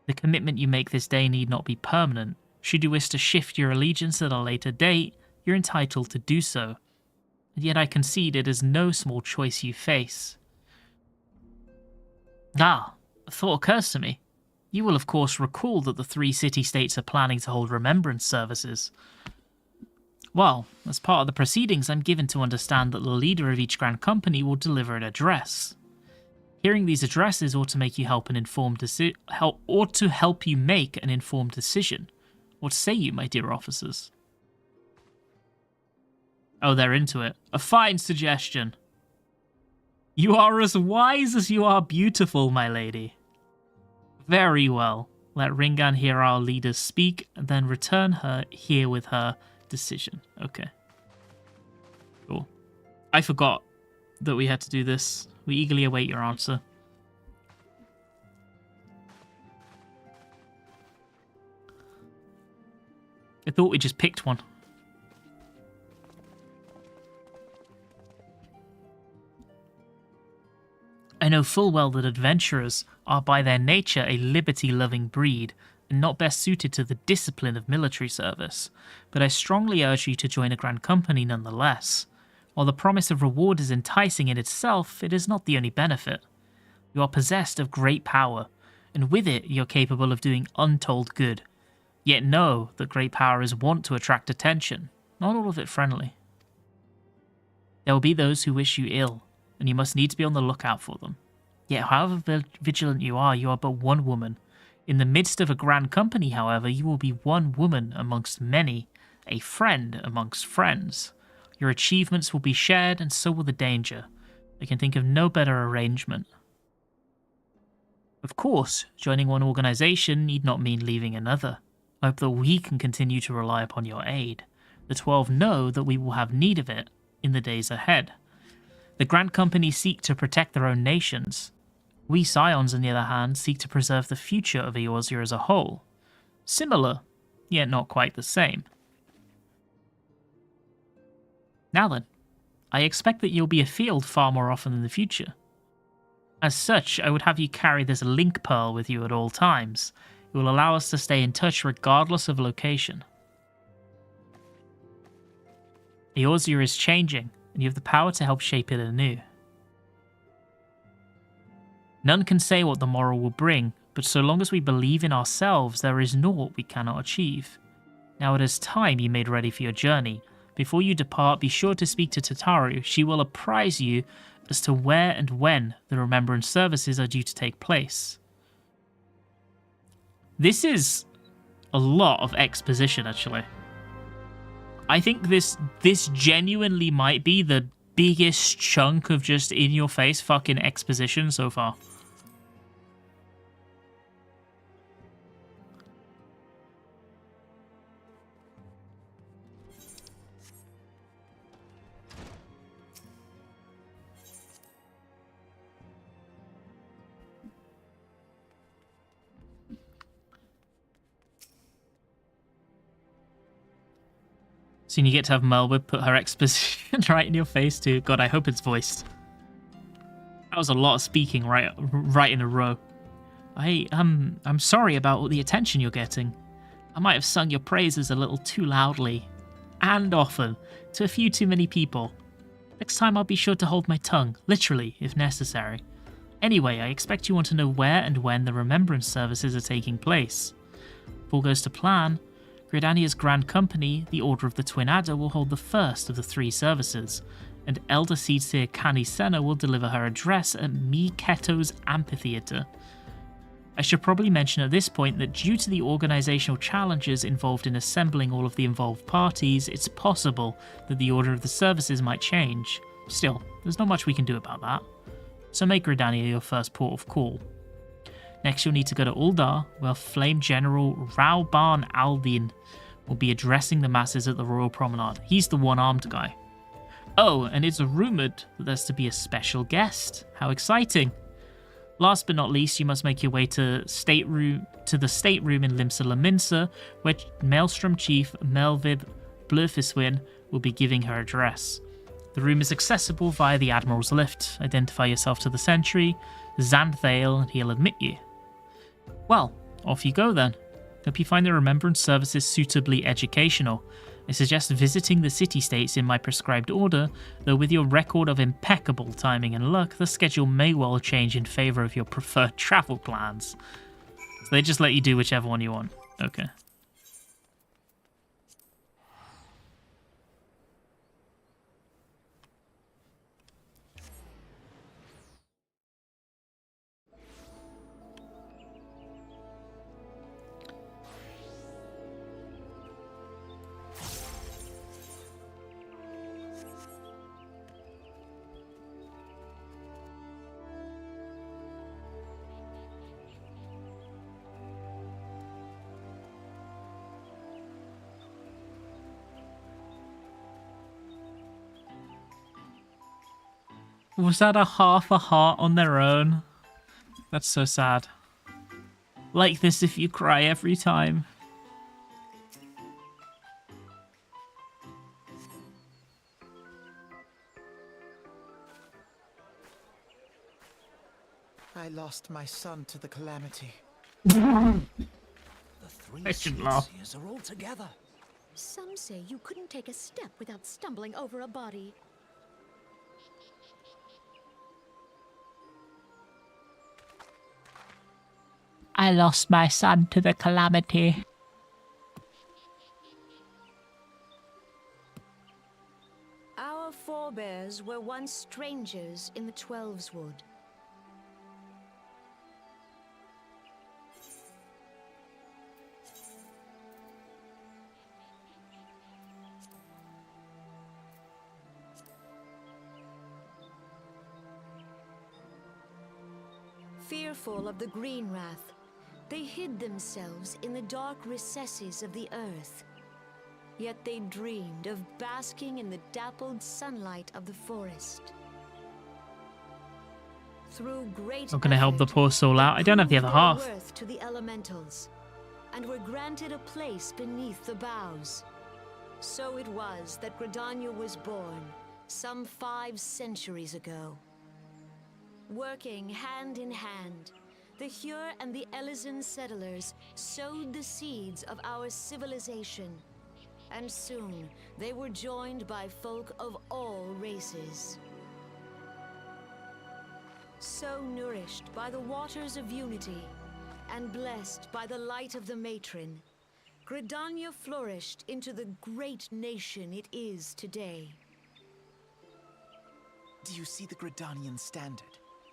The commitment you make this day need not be permanent. Should you wish to shift your allegiance at a later date, you're entitled to do so. And yet I concede it is no small choice you face. A thought occurs to me. You will of course recall that the 3 city-states are planning to hold remembrance services. Well, as part of the proceedings, I'm given to understand that the leader of each Grand Company will deliver an address. Hearing these addresses ought to make you help you make an informed decision. What say you, my dear officers? Oh, they're into it. A fine suggestion. You are as wise as you are beautiful, my lady. Very well. Let Ringan hear our leaders speak, and then return her here with her decision. Okay. Cool. I forgot that we had to do this. We eagerly await your answer. I thought we just picked one. I know full well that adventurers are by their nature a liberty-loving breed, and not best suited to the discipline of military service, but I strongly urge you to join a Grand Company nonetheless. While the promise of reward is enticing in itself, it is not the only benefit. You are possessed of great power, and with it you're capable of doing untold good. Yet know that great power is wont to attract attention, not all of it friendly. There will be those who wish you ill, and you must needs be on the lookout for them. Yet however vigilant you are but one woman. In the midst of a Grand Company, however, you will be one woman amongst many, a friend amongst friends. Your achievements will be shared, and so will the danger. I can think of no better arrangement. Of course, joining one organization need not mean leaving another. I hope that we can continue to rely upon your aid. The 12 know that we will have need of it in the days ahead. The Grand Company seek to protect their own nations. We Scions, on the other hand, seek to preserve the future of Eorzea as a whole. Similar, yet not quite the same. Now then, I expect that you'll be afield far more often in the future. As such, I would have you carry this link pearl with you at all times. It will allow us to stay in touch regardless of location. Eorzea is changing, and you have the power to help shape it anew. None can say what the morrow will bring, but so long as we believe in ourselves, there is naught we cannot achieve. Now it is time you made ready for your journey. Before you depart, be sure to speak to Tataru. She will apprise you as to where and when the remembrance services are due to take place. This is a lot of exposition, actually. I think this genuinely might be the biggest chunk of just in-your-face fucking exposition so far. Soon you get to have Melwood put her exposition right in your face too. God, I hope it's voiced. That was a lot of speaking right in a row. I'm sorry about all the attention you're getting. I might have sung your praises a little too loudly and often to a few too many people. Next time I'll be sure to hold my tongue, literally, if necessary. Anyway, I expect you want to know where and when the remembrance services are taking place. If all goes to plan, Gridania's Grand Company, the Order of the Twin Adder, will hold the first of the 3 services, and Elder Seedseer Kani Senna will deliver her address at Miketo's Amphitheatre. I should probably mention at this point that due to the organisational challenges involved in assembling all of the involved parties, it's possible that the order of the services might change. Still, there's not much we can do about that. So make Gridania your first port of call. Next you'll need to go to Uldar, where Flame General Rauban Aldin will be addressing the masses at the Royal Promenade. He's the one-armed guy. Oh, and it's rumoured that there's to be a special guest. How exciting! Last but not least, you must make your way to the stateroom in Limsa Laminsa, where Maelstrom Chief Melviv Blurfiswin will be giving her address. The room is accessible via the Admiral's lift. Identify yourself to the sentry, Xanthale, and he'll admit you. Well, off you go then. Hope you find the remembrance services suitably educational. I suggest visiting the city-states in my prescribed order, though with your record of impeccable timing and luck, the schedule may well change in favour of your preferred travel plans. So they just let you do whichever one you want. Okay. Was that a half a heart on their own? That's so sad. Like this if you cry every time. I lost my son to the calamity. The 3 I shouldn't laugh. Seeds are all together. Some say you couldn't take a step without stumbling over a body. I lost my son to the calamity. Our forebears were once strangers in the Twelveswood. Fearful of the Green Wrath, they hid themselves in the dark recesses of the earth. Yet they dreamed of basking in the dappled sunlight of the forest. Through great Not gonna help the effort, poor soul out. I don't have the other they proved half. their worth to the elementals, and were granted a place beneath the boughs. So it was that Gridania was born, some 5 centuries ago. Working hand in hand, the Hyur and the Elysian settlers sowed the seeds of our civilization, and soon they were joined by folk of all races. So nourished by the waters of unity, and blessed by the light of the matron, Gridania flourished into the great nation it is today. Do you see the Gridanian standard?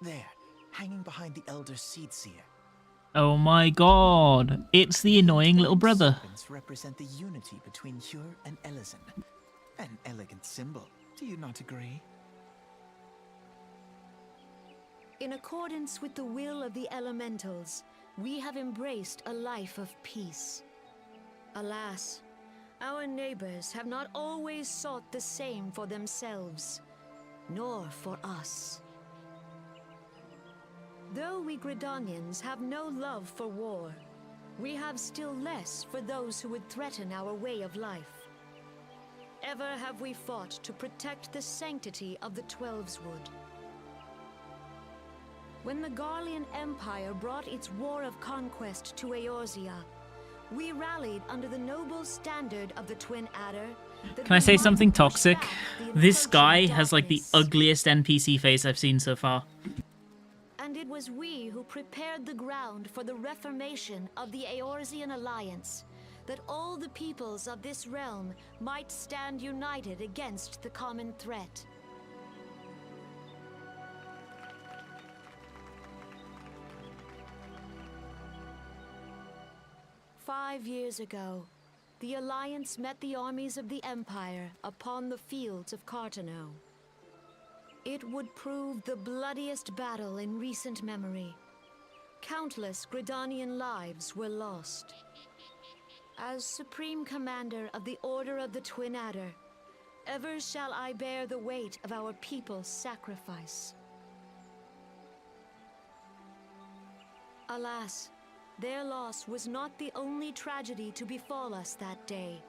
There, hanging behind the Elder Seedseer. Oh my god. It's the annoying little brother. Serpents represent the unity between Hyur and Elysian. An elegant symbol, do you not agree? In accordance with the will of the elementals, we have embraced a life of peace. Alas, our neighbors have not always sought the same for themselves, nor for us. Though we Gridanians have no love for war, we have still less for those who would threaten our way of life. Ever have we fought to protect the sanctity of the Twelveswood. When the Garlean Empire brought its war of conquest to Eorzea, We rallied under the noble standard of the Twin Adder. Can I say something toxic? This guy has like the ugliest NPC face I've seen so far. And it was we who prepared the ground for the reformation of the Eorzean Alliance, that all the peoples of this realm might stand united against the common threat. "5 years ago, the Alliance met the armies of the Empire upon the fields of Cartano. It would prove the bloodiest battle in recent memory. Countless Gridanian lives were lost. As Supreme Commander of the Order of the Twin Adder, ever shall I bear the weight of our people's sacrifice. Alas, their loss was not the only tragedy to befall us that day,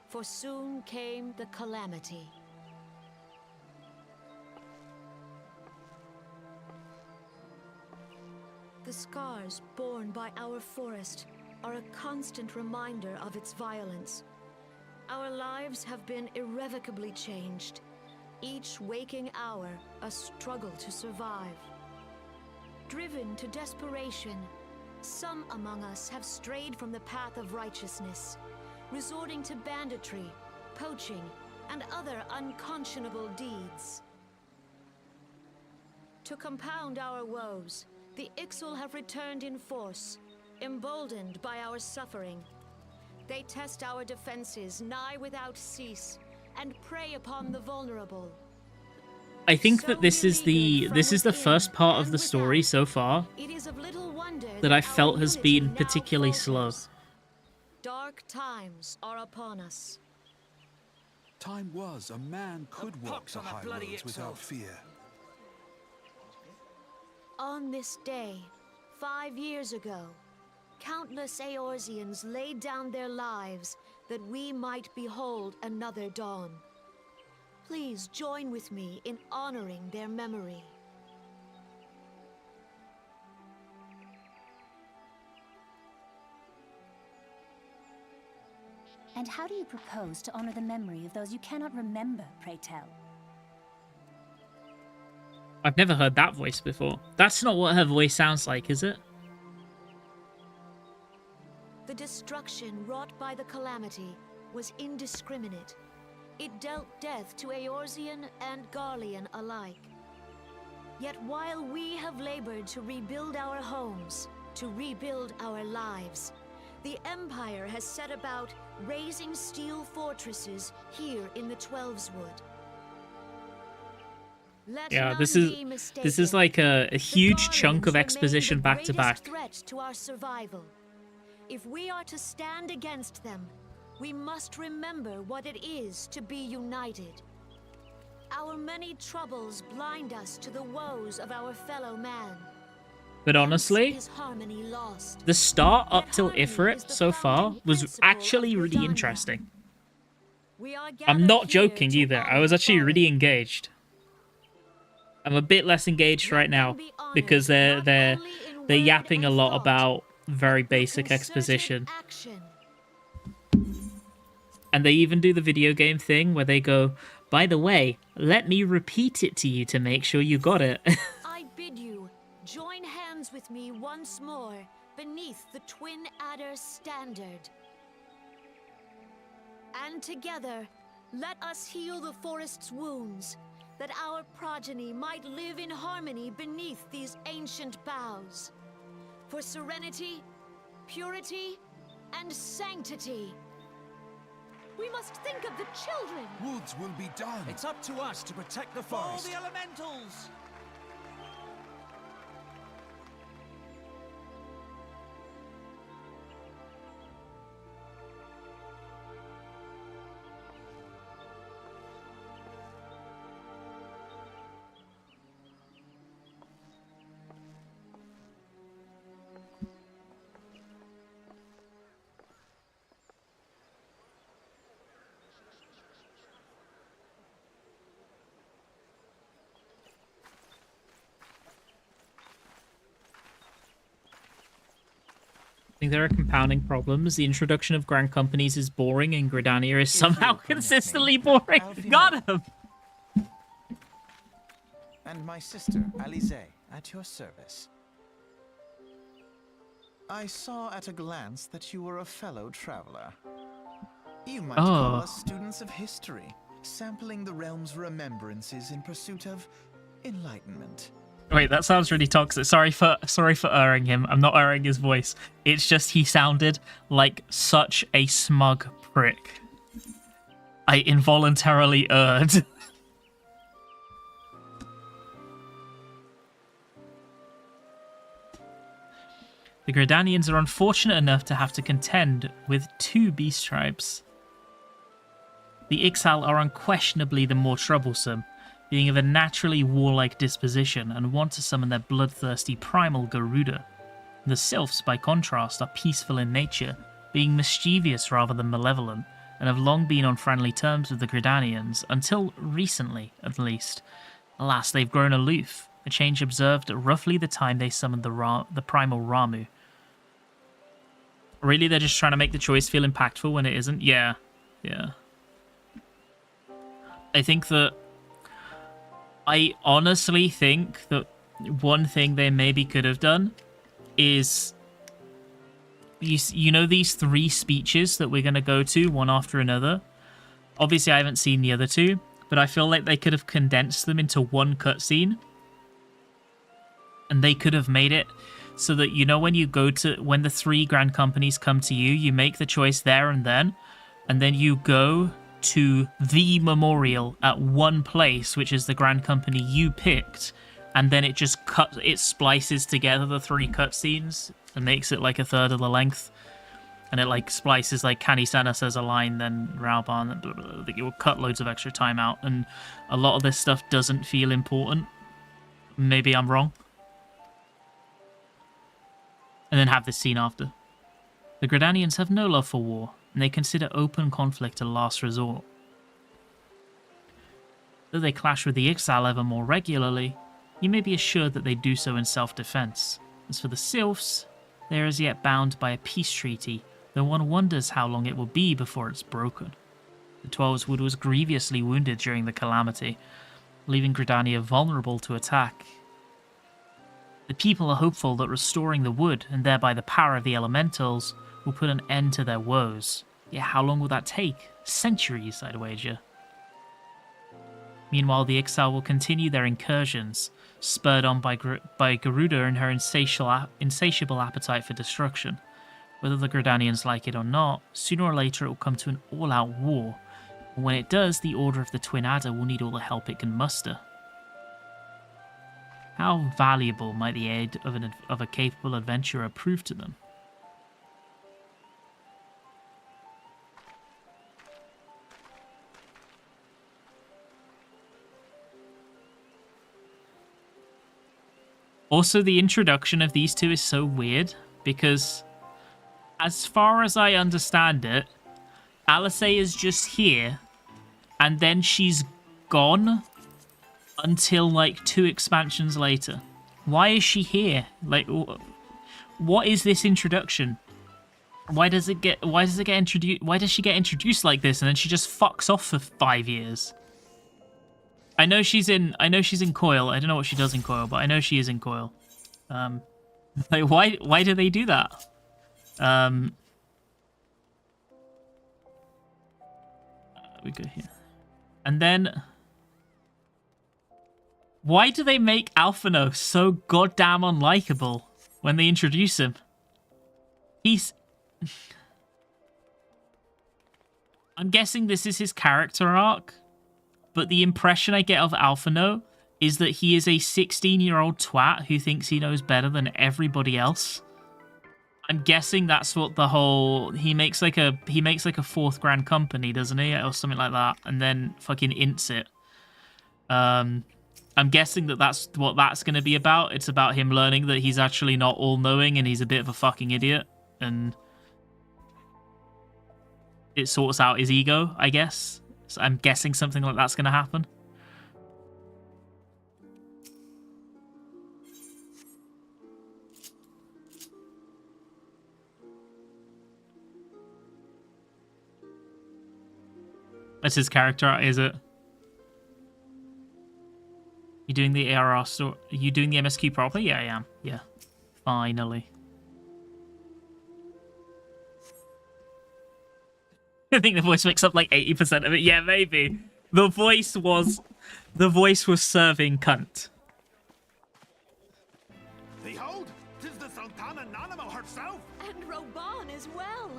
for soon came the calamity. The scars borne by our forest are a constant reminder of its violence. Our lives have been irrevocably changed, each waking hour a struggle to survive. Driven to desperation, some among us have strayed from the path of righteousness, resorting to banditry, poaching, and other unconscionable deeds. To compound our woes, the Ixal have returned in force, emboldened by our suffering. They test our defenses nigh without cease, and prey upon the vulnerable. I think that this is the first part of the story so far that I felt has been particularly slow. Dark times are upon us. Time was a man could walk the high roads without fear. On this day, 5 years ago, countless Eorzeans laid down their lives that we might behold another dawn. Please join with me in honoring their memory. And how do you propose to honor the memory of those you cannot remember, pray tell? I've never heard that voice before. That's not what her voice sounds like, is it? The destruction wrought by the calamity was indiscriminate. It dealt death to Eorzean and Garlean alike. Yet while we have labored to rebuild our homes, to rebuild our lives, the Empire has set about raising steel fortresses here in the Twelveswood. Yeah, this is like a huge chunk of exposition back to back. Threat to our survival. If we are to stand against them, we must remember what it is to be united. Our many troubles blind us to the woes of our fellow man. But honestly, the start up till Ifrit so far was actually really interesting. I'm not joking either. I was actually really engaged. I'm a bit less engaged right now because they're yapping a lot about very basic exposition. And they even do the video game thing where they go, by the way, let me repeat it to you to make sure you got it. I bid you join hands with me once more beneath the Twin Adder standard. And together, let us heal the forest's wounds, that our progeny might live in harmony beneath these ancient boughs. For serenity, purity, and sanctity. We must think of the children. Woods will be done. It's up to us to protect the forest. All the elementals! think there are compounding problems. The introduction of grand companies is boring, and Gridania is somehow consistently boring. Got him! And my sister, Alize, at your service. I saw at a glance that you were a fellow traveler. You might call us students of history, sampling the realm's remembrances in pursuit of enlightenment. Wait, that sounds really toxic. Sorry for erring him. I'm not erring his voice. It's just he sounded like such a smug prick. I involuntarily erred. The Gridanians are unfortunate enough to have to contend with 2 beast tribes. The Ixal are unquestionably the more troublesome, being of a naturally warlike disposition and want to summon their bloodthirsty primal Garuda. The Sylphs, by contrast, are peaceful in nature, being mischievous rather than malevolent, and have long been on friendly terms with the Gridanians, until recently, at least. Alas, they've grown aloof, a change observed at roughly the time they summoned the primal Ramu. Really, they're just trying to make the choice feel impactful when it isn't? Yeah. I honestly think that one thing they maybe could have done is, you know these 3 speeches that we're going to go to one after another? Obviously, I haven't seen the other 2, but I feel like they could have condensed them into one cutscene. And they could have made it so that, you know, when the 3 grand companies come to you, you make the choice there and then you go to the memorial at one place, which is the grand company you picked, and then it just splices together the 3 cutscenes and makes it like a third of the length, and it like splices, like Kanisana says a line, then Rauban, that it will cut loads of extra time out, and a lot of this stuff doesn't feel important. Maybe I'm wrong. And then have this scene after. The Gridanians have no love for war, and they consider open conflict a last resort. Though they clash with the Ixal ever more regularly, you may be assured that they do so in self-defense. As for the Sylphs, they are as yet bound by a peace treaty, though one wonders how long it will be before it's broken. The Twelveswood was grievously wounded during the calamity, leaving Gridania vulnerable to attack. The people are hopeful that restoring the wood, and thereby the power of the elementals, will put an end to their woes. Yet how long will that take? Centuries, I'd wager. Meanwhile, the Ixal will continue their incursions, spurred on by Garuda and her insatiable appetite for destruction. Whether the Gridanians like it or not, sooner or later it will come to an all-out war. And when it does, the Order of the Twin Adder will need all the help it can muster. How valuable might the aid of a capable adventurer prove to them? Also, the introduction of these 2 is so weird, because as far as I understand it, Alice is just here, and then she's gone until like 2 expansions later. Why is she here? Like, what is this introduction? Why does she get introduced like this, and then she just fucks off for 5 years? I know she's in Coil. I don't know what she does in Coil, but I know she is in Coil. Like, why do they do that? We go here. And then, why do they make Alphino so goddamn unlikable when they introduce him? I'm guessing this is his character arc, but the impression I get of Alphino is that he is a 16-year-old twat who thinks he knows better than everybody else. I'm guessing that's what the whole... He makes like a 4th grand company, doesn't he? Or something like that, and then fucking ints it. I'm guessing that that's what that's going to be about. It's about him learning that he's actually not all-knowing and he's a bit of a fucking idiot. And it sorts out his ego, I guess. So I'm guessing something like that's going to happen. That's his character, is it? You doing the ARR store? Are you doing the MSQ properly? Yeah, I am. Yeah. Finally. I think the voice makes up like 80% of it. Yeah, maybe. The voice was serving cunt. Behold, 'tis the Sultana Nanimo herself! And Roban as well!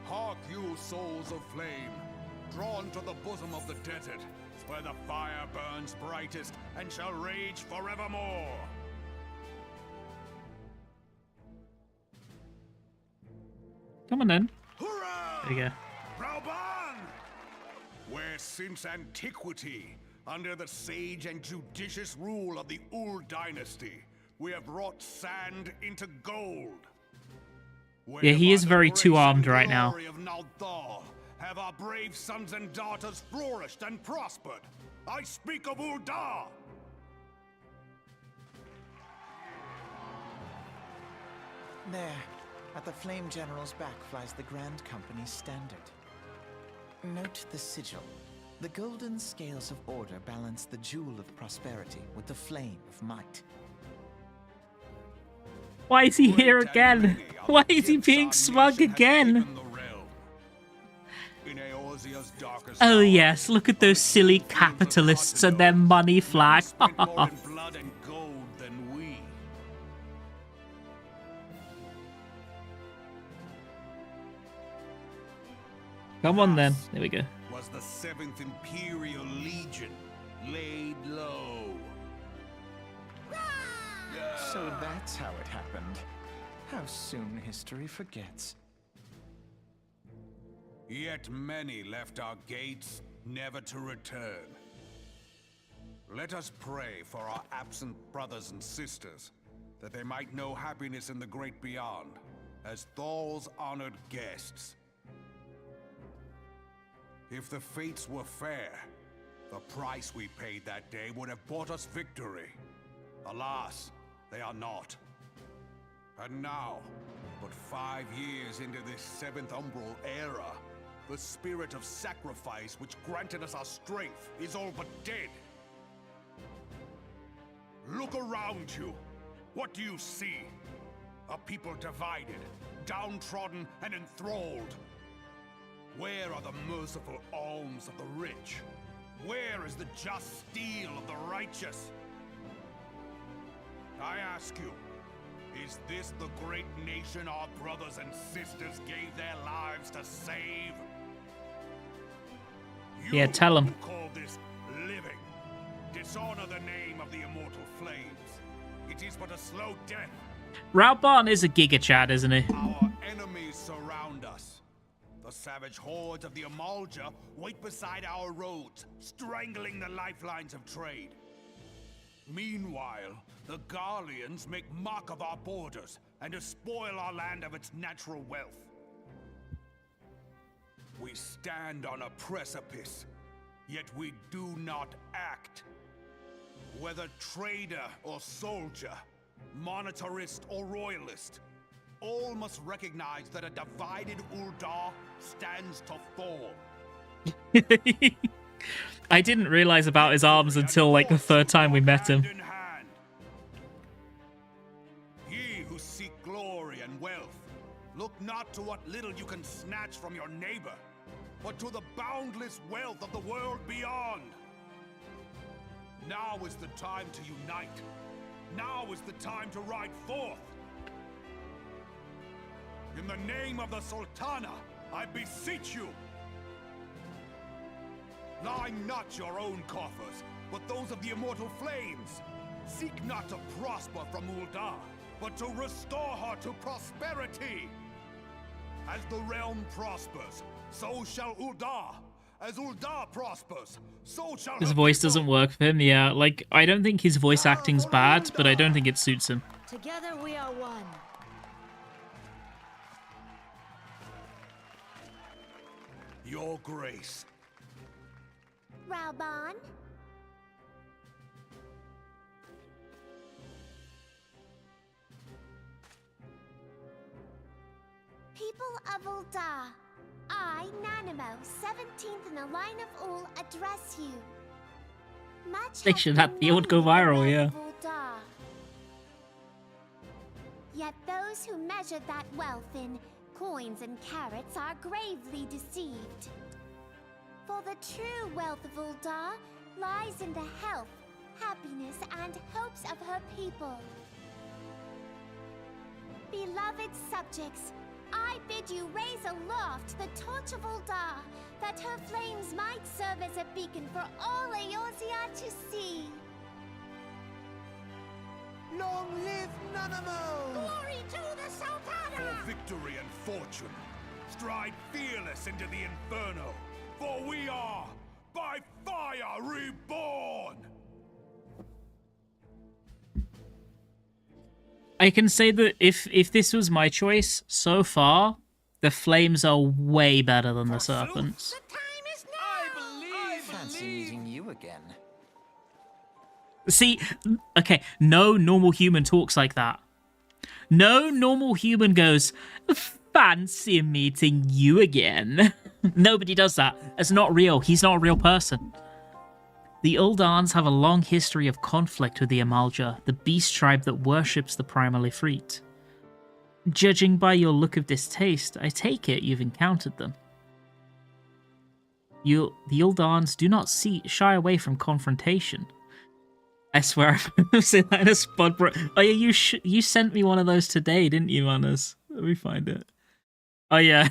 Hark you, souls of flame, drawn to the bosom of the desert, where the fire burns brightest and shall rage forevermore. Come on then. Hurrah! There you go. Rauban! Where since antiquity, under the sage and judicious rule of the Ul dynasty, we have wrought sand into gold. Yeah, he is very two-armed right now. Of Naldar, have our brave sons and daughters flourished and prospered. I speak of Uldar! There, at the Flame General's back flies the Grand Company's standard. Note the sigil. The golden scales of order balance the jewel of prosperity with the flame of might. Why is he here again? Why is he being smug again? Oh yes, look at those silly capitalists and their money flag. Come on then. There we go. Was the 7th Imperial Legion laid low. So that's how it happened. How soon history forgets. Yet many left our gates, never to return. Let us pray for our absent brothers and sisters, that they might know happiness in the great beyond, as Thal's honored guests. If the fates were fair, the price we paid that day would have bought us victory. Alas, they are not. And now, but 5 years into this 7th Umbral era, the spirit of sacrifice which granted us our strength is all but dead. Look around you. What do you see? A people divided, downtrodden, and enthralled. Where are the merciful alms of the rich? Where is the just steel of the righteous? I ask you, is this the great nation our brothers and sisters gave their lives to save? Yeah, tell him. Who call this living, dishonor the name of the immortal flames. It is but a slow death. Rauban is a Giga Chad, isn't he? Our enemies surround us. The savage hordes of the Amalja wait beside our roads, strangling the lifelines of trade. Meanwhile, the Garleans make mock of our borders and despoil our land of its natural wealth. We stand on a precipice, yet we do not act. Whether trader or soldier, monetarist or royalist, all must recognize that a divided Uldar stands to fall. I didn't realize about his arms until like the 3rd time we met him. Ye who seek glory and wealth, look not to what little you can snatch from your neighbor, but to the boundless wealth of the world beyond. Now is the time to unite. Now is the time to ride forth. In the name of the Sultana, I beseech you. Line not your own coffers, but those of the immortal flames. Seek not to prosper from Uldar, but to restore her to prosperity. As the realm prospers, so shall Uldar. As Uldar prospers, so shall his voice doesn't work for him. Yeah, like I don't think his voice acting's bad, but I don't think it suits him. Together we are one. Your grace. Rauban? People of Ul'dah, I, Nanimo, 17th in the line of Ul, address you. Much They should have the old go viral, yeah. Ul'dah. Yet those who measure that wealth in coins and carats are gravely deceived. For the true wealth of Ul'dah lies in the health, happiness, and hopes of her people. Beloved subjects, I bid you raise aloft the torch of Ul'dah, that her flames might serve as a beacon for all Eorzea to see. Long live Nanamo! Glory to the Sultana! For victory and fortune, stride fearless into the Inferno, for we are, by fire, reborn! I can say that if this was my choice, so far, the flames are way better than the serpents. I fancy meeting you again. See, okay, no normal human talks like that. No normal human goes, fancy meeting you again. Nobody does that. It's not real. He's not a real person. The Uldans have a long history of conflict with the Amalja, the beast tribe that worships the primal Ifrit. Judging by your look of distaste, I take it you've encountered them. The Uldans do not shy away from confrontation. I swear I've seen that in a spud bro. Oh yeah, you sent me one of those today, didn't you, Vanas? Let me find it. Oh yeah.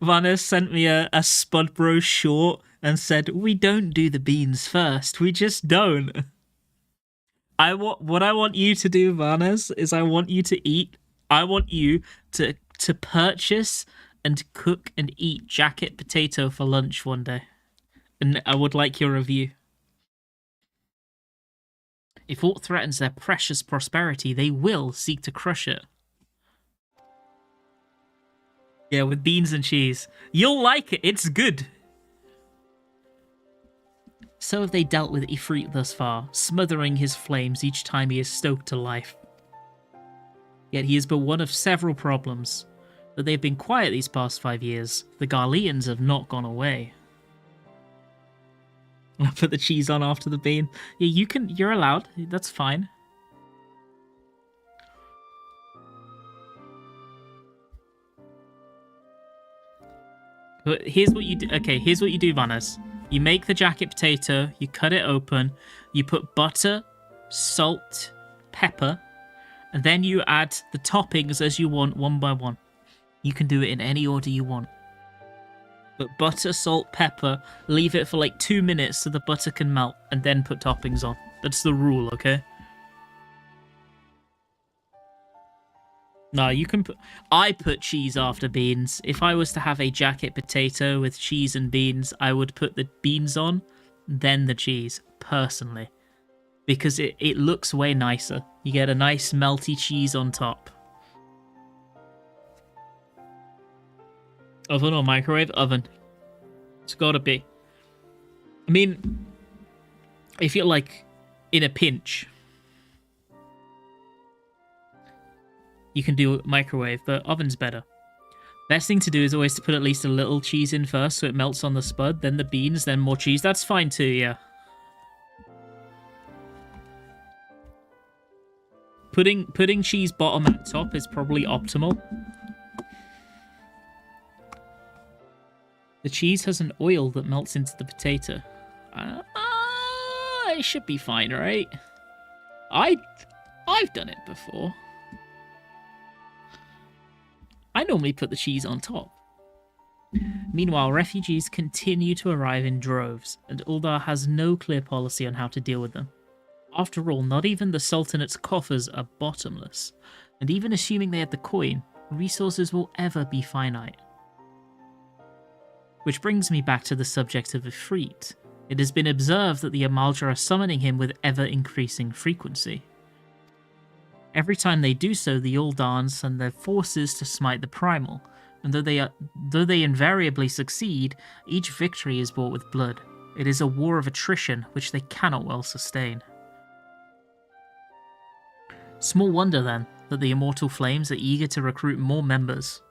Vanas sent me a Spud Bro short and said, we don't do the beans first. We just don't. What I want you to do, Vanas, is I want you to eat. I want you to purchase and cook and eat jacket potato for lunch one day. And I would like your review. If aught threatens their precious prosperity, they will seek to crush it. Yeah, with beans and cheese. You'll like it. It's good. So have they dealt with Ifrit thus far, smothering his flames each time he is stoked to life. Yet he is but one of several problems. But they've been quiet these past 5 years. The Garleans have not gone away. I'll put the cheese on after the bean. Yeah, you're allowed. That's fine. But here's what you do. Okay, here's what you do, Vanas. You make the jacket potato, you cut it open, you put butter, salt, pepper, and then you add the toppings as you want, one by one. You can do it in any order you want. But butter, salt, pepper, leave it for like 2 minutes so the butter can melt, and then put toppings on. That's the rule, okay? No, you can put... I put cheese after beans. If I was to have a jacket potato with cheese and beans, I would put the beans on, then the cheese, personally. Because it looks way nicer. You get a nice melty cheese on top. Oven or microwave? Oven. It's gotta be. I mean, if you're like in a pinch, you can do microwave, but oven's better. Best thing to do is always to put at least a little cheese in first so it melts on the spud, then the beans, then more cheese. That's fine too, yeah. Putting cheese bottom and top is probably optimal. The cheese has an oil that melts into the potato. It should be fine, right? I've done it before. I normally put the cheese on top. Meanwhile, refugees continue to arrive in droves, and Ul'dah has no clear policy on how to deal with them. After all, not even the Sultanate's coffers are bottomless, and even assuming they had the coin, resources will ever be finite. Which brings me back to the subject of Ifrit. It has been observed that the Amalja are summoning him with ever-increasing frequency. Every time they do so, the Uldans send their forces to smite the Primal, and though they invariably succeed, each victory is bought with blood. It is a war of attrition, which they cannot well sustain. Small wonder, then, that the Immortal Flames are eager to recruit more members.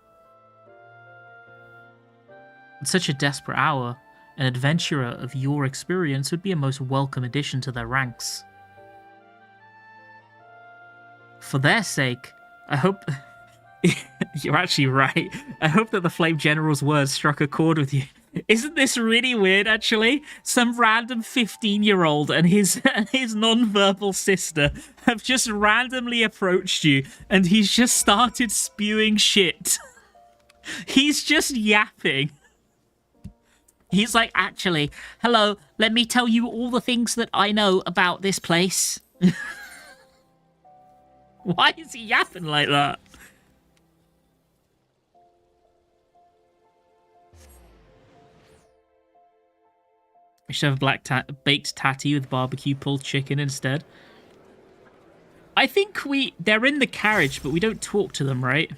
In such a desperate hour, an adventurer of your experience would be a most welcome addition to their ranks. For their sake, I hope... You're actually right. I hope that the Flame General's words struck a chord with you. Isn't this really weird, actually? Some random 15-year-old and his non-verbal sister have just randomly approached you, and he's just started spewing shit. He's just yapping. He's like, actually, hello, let me tell you all the things that I know about this place. Why is he yapping like that? We should have a black baked tatty with barbecue pulled chicken instead. I think they're in the carriage, but we don't talk to them, right?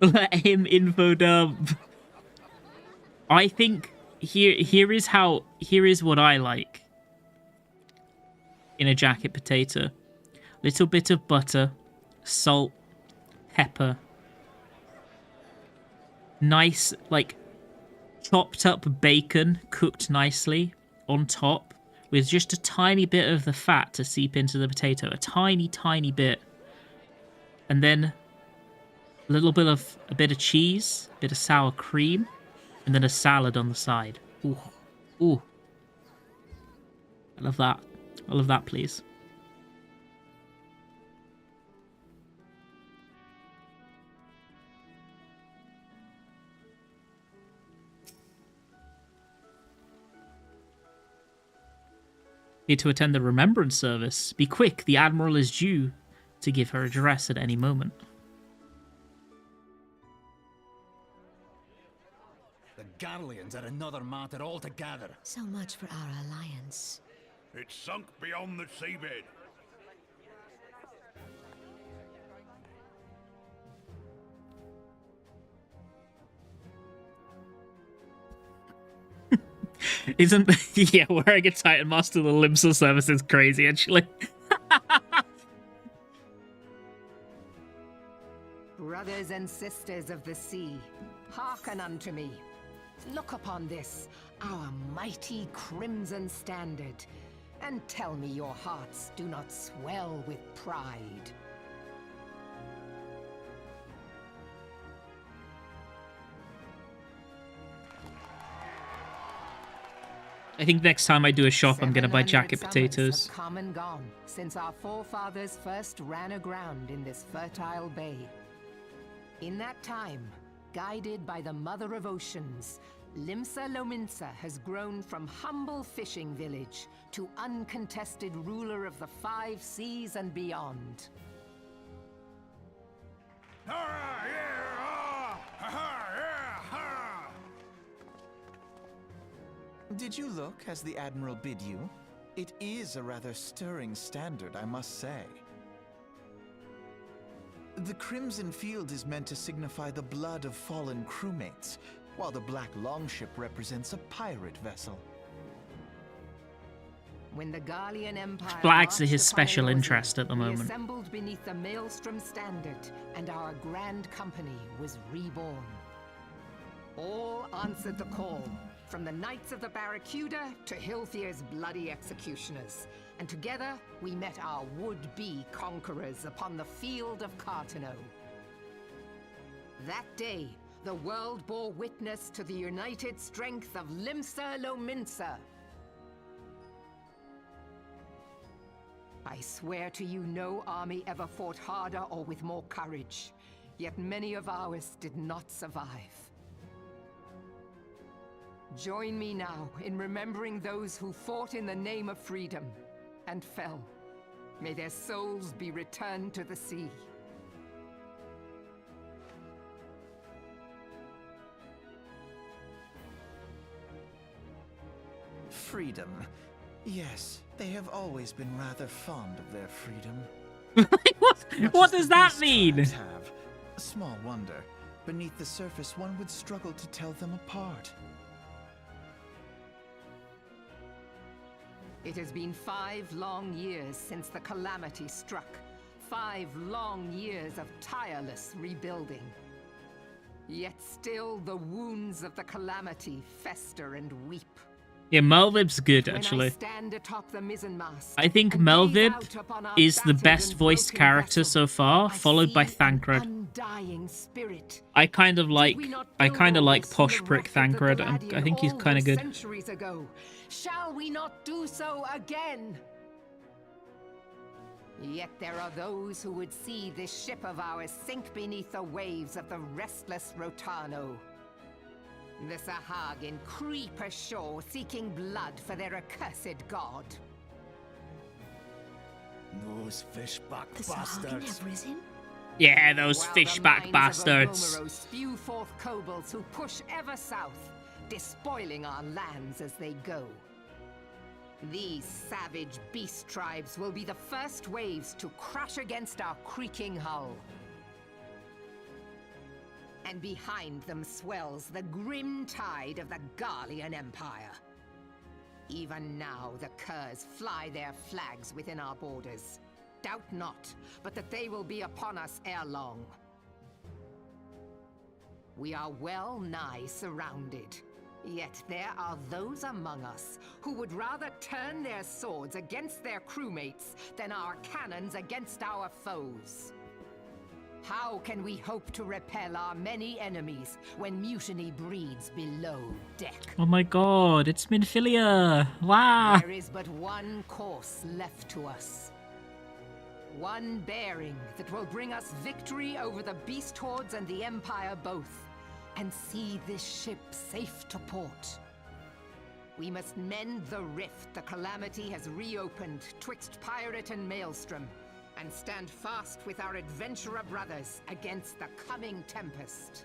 Let him info dump. I think here is what I like in a jacket potato. Little bit of butter, salt, pepper. Nice, like, chopped up bacon cooked nicely on top with just a tiny bit of the fat to seep into the potato. A tiny, tiny bit. And then a bit of cheese, a bit of sour cream, and then a salad on the side. Ooh. Ooh. I love that. I love that, please. Here to attend the remembrance service. Be quick, the Admiral is due to give her address at any moment. The Garleans are another matter altogether. So much for our alliance. It's sunk beyond the seabed. Isn't yeah, wearing a Titan Master of the Limsa service is crazy, actually. Brothers and sisters of the sea, hearken unto me. Look upon this, our mighty crimson standard, and tell me your hearts do not swell with pride. I think next time I do a shop, I'm gonna buy jacket 700 potatoes. summers have come and gone since our forefathers first ran aground in this fertile bay. In that time, guided by the Mother of Oceans, Limsa Lominsa has grown from humble fishing village to uncontested ruler of the 5 seas and beyond. Did you look as the Admiral bid you? It is a rather stirring standard, I must say. The crimson field is meant to signify the blood of fallen crewmates, while the black longship represents a pirate vessel. When the Garlean Empire Flags are his marched special upon interest at the we moment. assembled beneath the Maelstrom standard, and our grand company was reborn. All answered the call, from the Knights of the Barracuda to Hilthier's bloody executioners, and together we met our would-be conquerors upon the field of Cartano. That day, the world bore witness to the united strength of Limsa Lominsa. I swear to you, no army ever fought harder or with more courage, yet many of ours did not survive. Join me now in remembering those who fought in the name of freedom and fell. May their souls be returned to the sea. Freedom. Yes, they have always been rather fond of their freedom. What does that mean? Have. Small wonder. Beneath the surface, one would struggle to tell them apart. It has been 5 long years since the calamity struck. 5 long years of tireless rebuilding. Yet still the wounds of the calamity fester and weep. Yeah, Melvib's good, actually. I think Melvib is the best voiced character so far, followed by Thancred. I kind of like Posh Prick Thancred. I think he's kind of good. Shall we not do so again? Yet there are those who would see this ship of ours sink beneath the waves of the restless Rotano. The Sahagin creep ashore seeking blood for their accursed god. Those fishback the Sahagin have risen? Yeah, those fishback bastards. Of spew forth kobolds who push ever south, despoiling our lands as they go. These savage beast tribes will be the first waves to crash against our creaking hull. And behind them swells the grim tide of the Garlean Empire. Even now the curs fly their flags within our borders. Doubt not, but that they will be upon us ere long. We are well nigh surrounded. Yet there are those among us who would rather turn their swords against their crewmates than our cannons against our foes. How can we hope to repel our many enemies when mutiny breeds below deck? Oh my god, it's Minfilia! Wow! There is but one course left to us. One bearing that will bring us victory over the beast hordes and the Empire both, and see this ship safe to port. We must mend the rift the calamity has reopened twixt pirate and Maelstrom, and stand fast with our adventurer brothers against the coming tempest.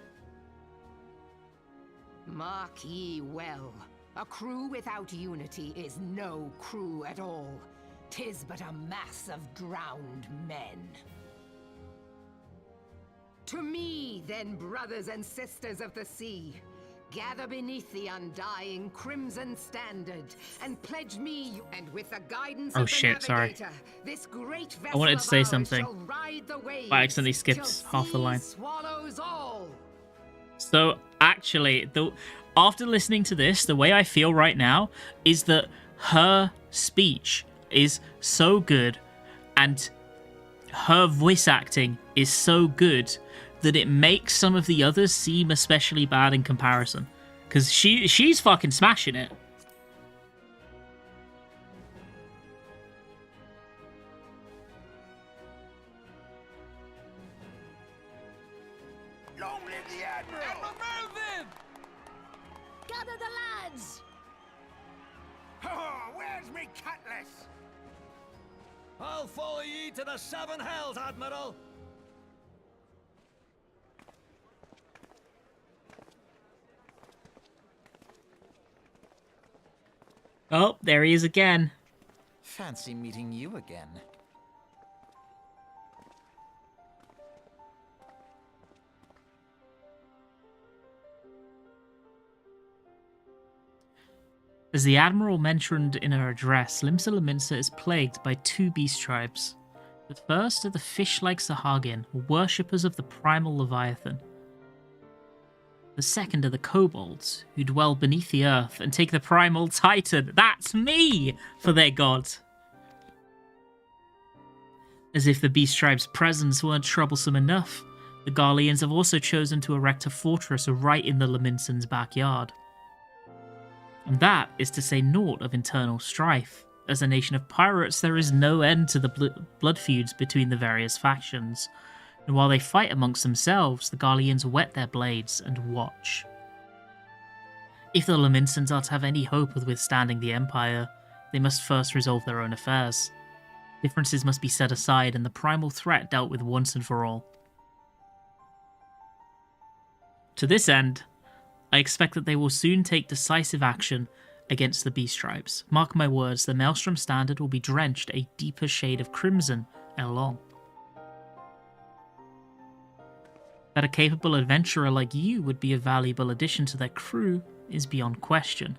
Mark ye well, a crew without unity is no crew at all. 'Tis but a mass of drowned men. To me, then, brothers and sisters of the sea, gather beneath the undying crimson standard and pledge me, and with the guidance of the navigator, this great vessel I wanted to say of ours something, shall ride the waves but I accidentally skipped half the line. swallows all. So actually, after listening to this, the way I feel right now is that her speech is so good and her voice acting is so good that it makes some of the others seem especially bad in comparison. Because she's fucking smashing it. Long live the Admiral! Admiral Melvin! Gather the lads! Oh, where's me cutlass? I'll follow ye to the 7 hells, Admiral! Oh, there he is again. Fancy meeting you again. As the Admiral mentioned in her address, Limsa Lominsa is plagued by 2 beast tribes. The first are the fish-like Sahagin, worshippers of the primal Leviathan. The second are the kobolds, who dwell beneath the earth and take the primal titan, that's me, for their god. As if the beast tribe's presence weren't troublesome enough, the Garleans have also chosen to erect a fortress right in the Lominsans' backyard. And that is to say naught of internal strife. As a nation of pirates, there is no end to the blood feuds between the various factions. And while they fight amongst themselves, the Garleans whet their blades and watch. If the Lominsans are to have any hope of withstanding the Empire, they must first resolve their own affairs. Differences must be set aside and the primal threat dealt with once and for all. To this end, I expect that they will soon take decisive action against the beast tribes. Mark my words, the Maelstrom standard will be drenched a deeper shade of crimson ere long. That a capable adventurer like you would be a valuable addition to their crew is beyond question.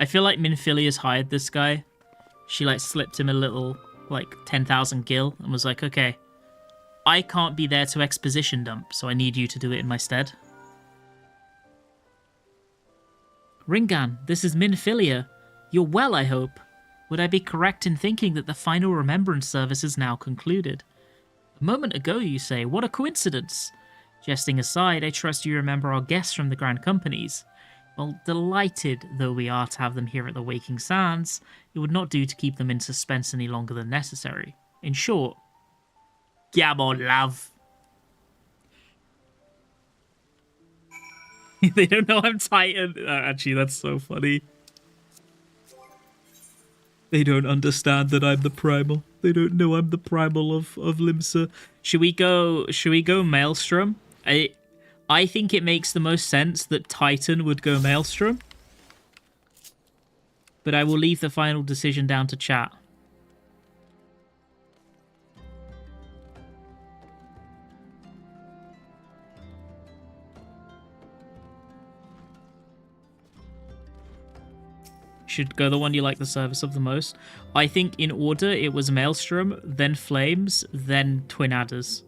I feel like Minfilia's hired this guy. She like slipped him a little like 10,000 gil and was like, okay, I can't be there to exposition dump, so I need you to do it in my stead. Ringan, this is Minfilia. You're well, I hope. Would I be correct in thinking that the final remembrance service is now concluded? A moment ago, you say. What a coincidence. Jesting aside, I trust you remember our guests from the Grand Companies. Well, delighted though we are to have them here at the Waking Sands, it would not do to keep them in suspense any longer than necessary. In short, Gamon love. They don't know I'm Titan. Actually, that's so funny. They don't understand that I'm the primal. They don't know I'm the primal of Limsa. Should we go Maelstrom? I think it makes the most sense that Titan would go Maelstrom. But I will leave the final decision down to chat. Should go the one you like the service of the most. I think in order it was Maelstrom, then Flames, then Twin Adders.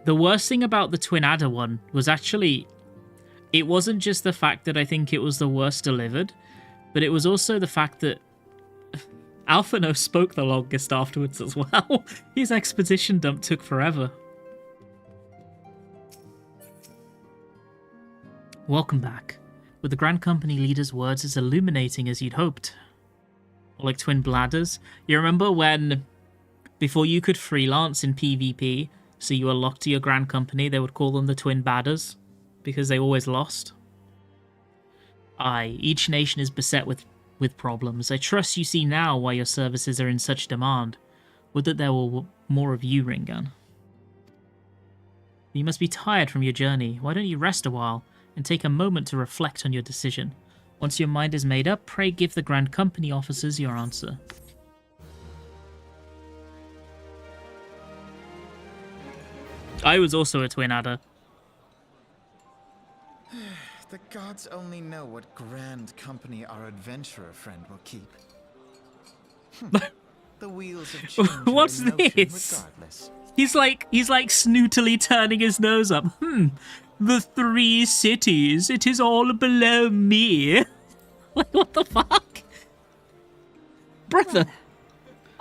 The worst thing about the Twin Adder one was actually, it wasn't just the fact that I think it was the worst delivered, but it was also the fact that Alphino spoke the longest afterwards as well. His exposition dump took forever. Welcome back. Were the Grand Company leader's words as illuminating as you'd hoped? Or like twin bladders? You remember when, before you could freelance in PvP, so you were locked to your Grand Company, they would call them the twin badders, because they always lost? Aye, each nation is beset with problems. I trust you see now why your services are in such demand. Would that there were more of you, Ringan. You must be tired from your journey. Why don't you rest a while, and take a moment to reflect on your decision? Once your mind is made up, pray give the Grand Company officers your answer. I was also a Twin Adder. The gods only know what Grand Company our adventurer friend will keep. The wheels of change. What's are in motion this? Regardless. He's like snootily turning his nose up. The 3 cities, it is all below me. Like, what the fuck? Brother.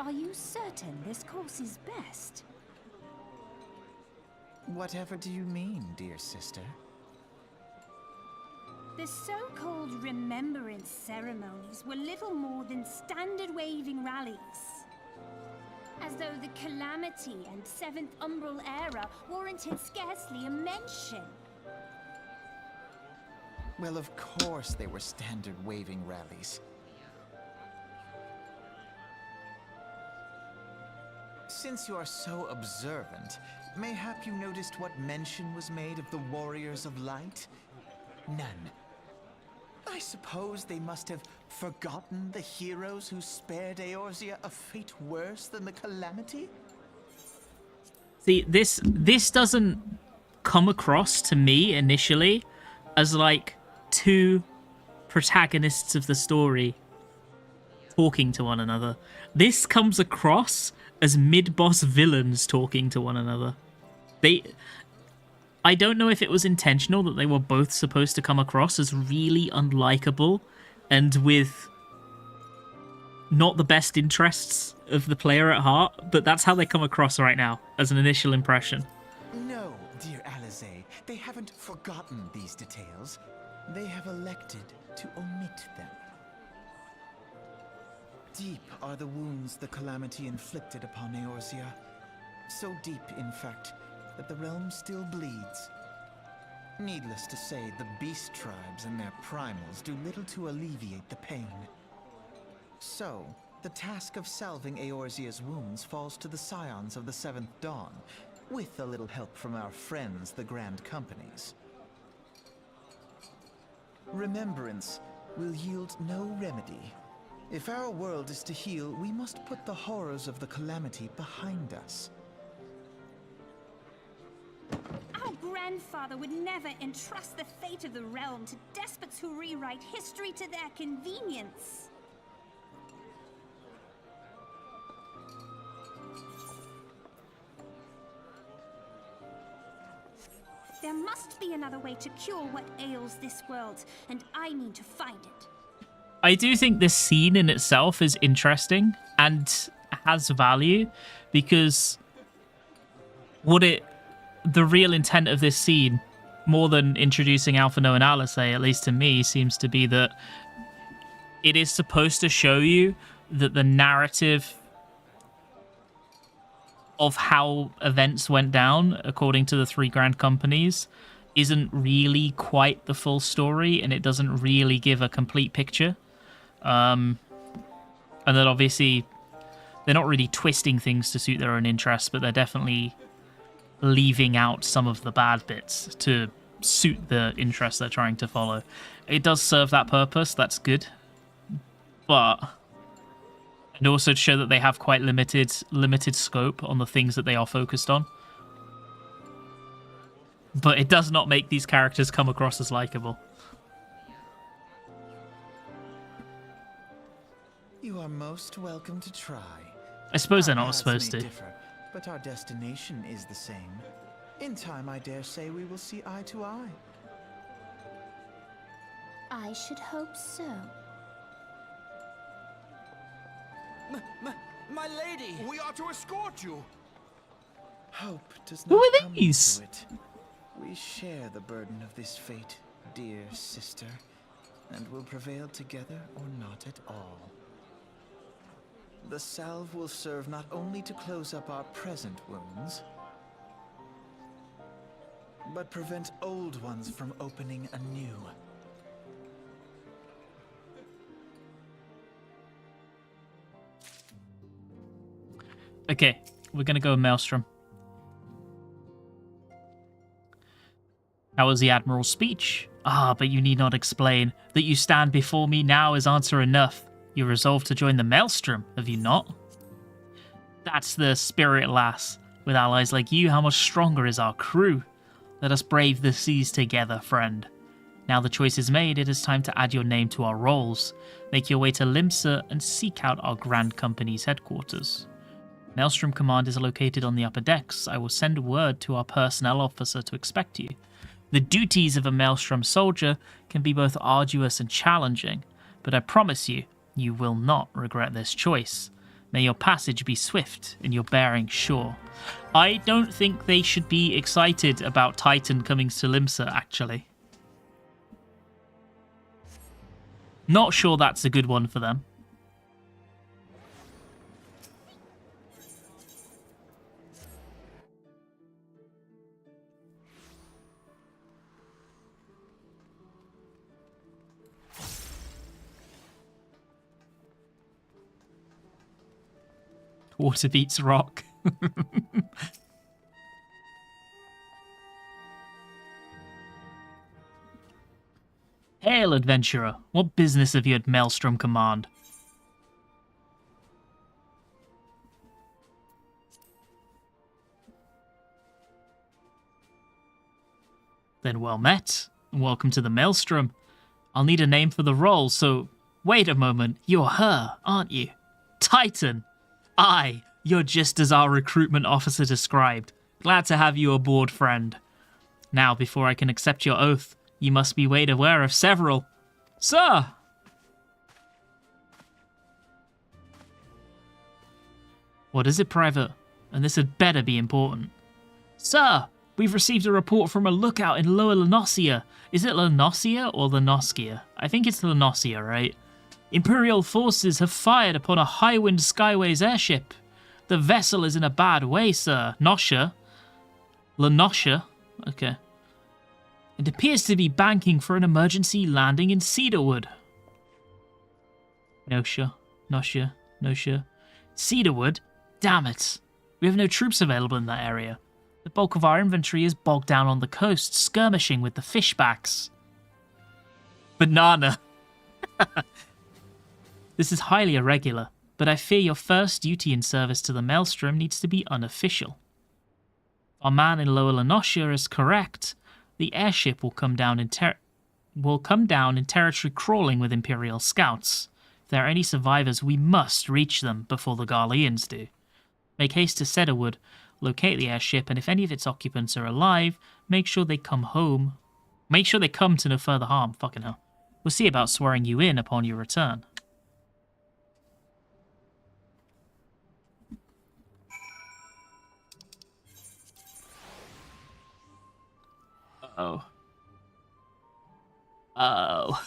Are you certain this course is best? Whatever do you mean, dear sister? The so-called remembrance ceremonies were little more than standard waving rallies. As though the Calamity and 7th Umbral era warranted scarcely a mention. Well, of course they were standard waving rallies. Since you are so observant, mayhap you noticed what mention was made of the Warriors of Light? None. I suppose they must have forgotten the heroes who spared Eorzea a fate worse than the Calamity? See, this doesn't come across to me initially as like 2 protagonists of the story talking to one another. This comes across as mid-boss villains talking to one another. I don't know if it was intentional that they were both supposed to come across as really unlikable and with not the best interests of the player at heart, but that's how they come across right now, as an initial impression. No, dear Alizé, they haven't forgotten these details. They have elected to omit them. Deep are the wounds the Calamity inflicted upon Eorzea. So deep, in fact, that the realm still bleeds. Needless to say, the beast tribes and their primals do little to alleviate the pain. So, the task of salving Eorzea's wounds falls to the Scions of the 7th Dawn, with a little help from our friends, the Grand Companies. Remembrance will yield no remedy, If our world is to heal, we must put the horrors of the calamity behind us. Our grandfather would never entrust the fate of the realm to despots who rewrite history to their convenience. There must be another way to cure what ails this world, and I need to find it. I do think this scene in itself is interesting and has value, because the real intent of this scene, more than introducing Alphino and Alice, at least to me, seems to be that it is supposed to show you that the narrative of how events went down according to the three grand companies isn't really quite the full story, and it doesn't really give a complete picture. And that obviously they're not really twisting things to suit their own interests, but they're definitely leaving out some of the bad bits to suit the interests they're trying to follow. It does serve that purpose, that's good. But and also to show that they have quite limited scope on the things that they are focused on. But it does not make these characters come across as likable. You are most welcome to try. I suppose they're Our not paths supposed may to. differ, but our destination is the same. In time, I dare say we will see eye to eye. I should hope so. My lady! We are to escort you! Hope does Who not are come these? into it. We share the burden of this fate, dear sister, and will prevail together or not at all. The salve will serve not only to close up our present wounds, but prevent old ones from opening anew. Okay, we're gonna go Maelstrom. How was the Admiral's speech? Ah, but you need not explain. That you stand before me now is answer enough. You resolved to join the Maelstrom, have you not? That's the spirit, lass. With allies like you, how much stronger is our crew? Let us brave the seas together, friend. Now the choice is made, it is time to add your name to our rolls. Make your way to Limsa and seek out our Grand Company's headquarters. Maelstrom Command is located on the upper decks. I will send word to our personnel officer to expect you. The duties of a Maelstrom soldier can be both arduous and challenging, but I promise you, you will not regret this choice. May your passage be swift and your bearing sure. I don't think they should be excited about Titan coming to Limsa, actually. Not sure that's a good one for them. Water beats rock. Hail, adventurer. What business have you at Maelstrom Command? Then well met, and welcome to the Maelstrom. I'll need a name for the role, so wait a moment. You're her, aren't you? Titan! Aye, you're just as our recruitment officer described. Glad to have you aboard, friend. Now, before I can accept your oath, you must be made aware of several. Sir! What is it, Private? And this had better be important. Sir, we've received a report from a lookout in Lower Lenosia. Is it Lenosia or Lenoskia? I think it's Lenosia, right? Imperial forces have fired upon a Highwind Skyways airship. The vessel is in a bad way, sir. Nosha. Lenosha. Okay. It appears to be banking for an emergency landing in Cedarwood. Nosha. Nosha. Nosha. Cedarwood? Damn it. We have no troops available in that area. The bulk of our inventory is bogged down on the coast, skirmishing with the fishbacks. Banana. This is highly irregular, but I fear your first duty in service to the Maelstrom needs to be unofficial. Our man in Lower Lenosha is correct. The airship will come down in territory crawling with Imperial scouts. If there are any survivors, we must reach them before the Garleans do. Make haste to Cedarwood, locate the airship, and if any of its occupants are alive, make sure they come home. Make sure they come to no further harm. Fucking hell. We'll see about swearing you in upon your return. Uh-oh. Uh-oh.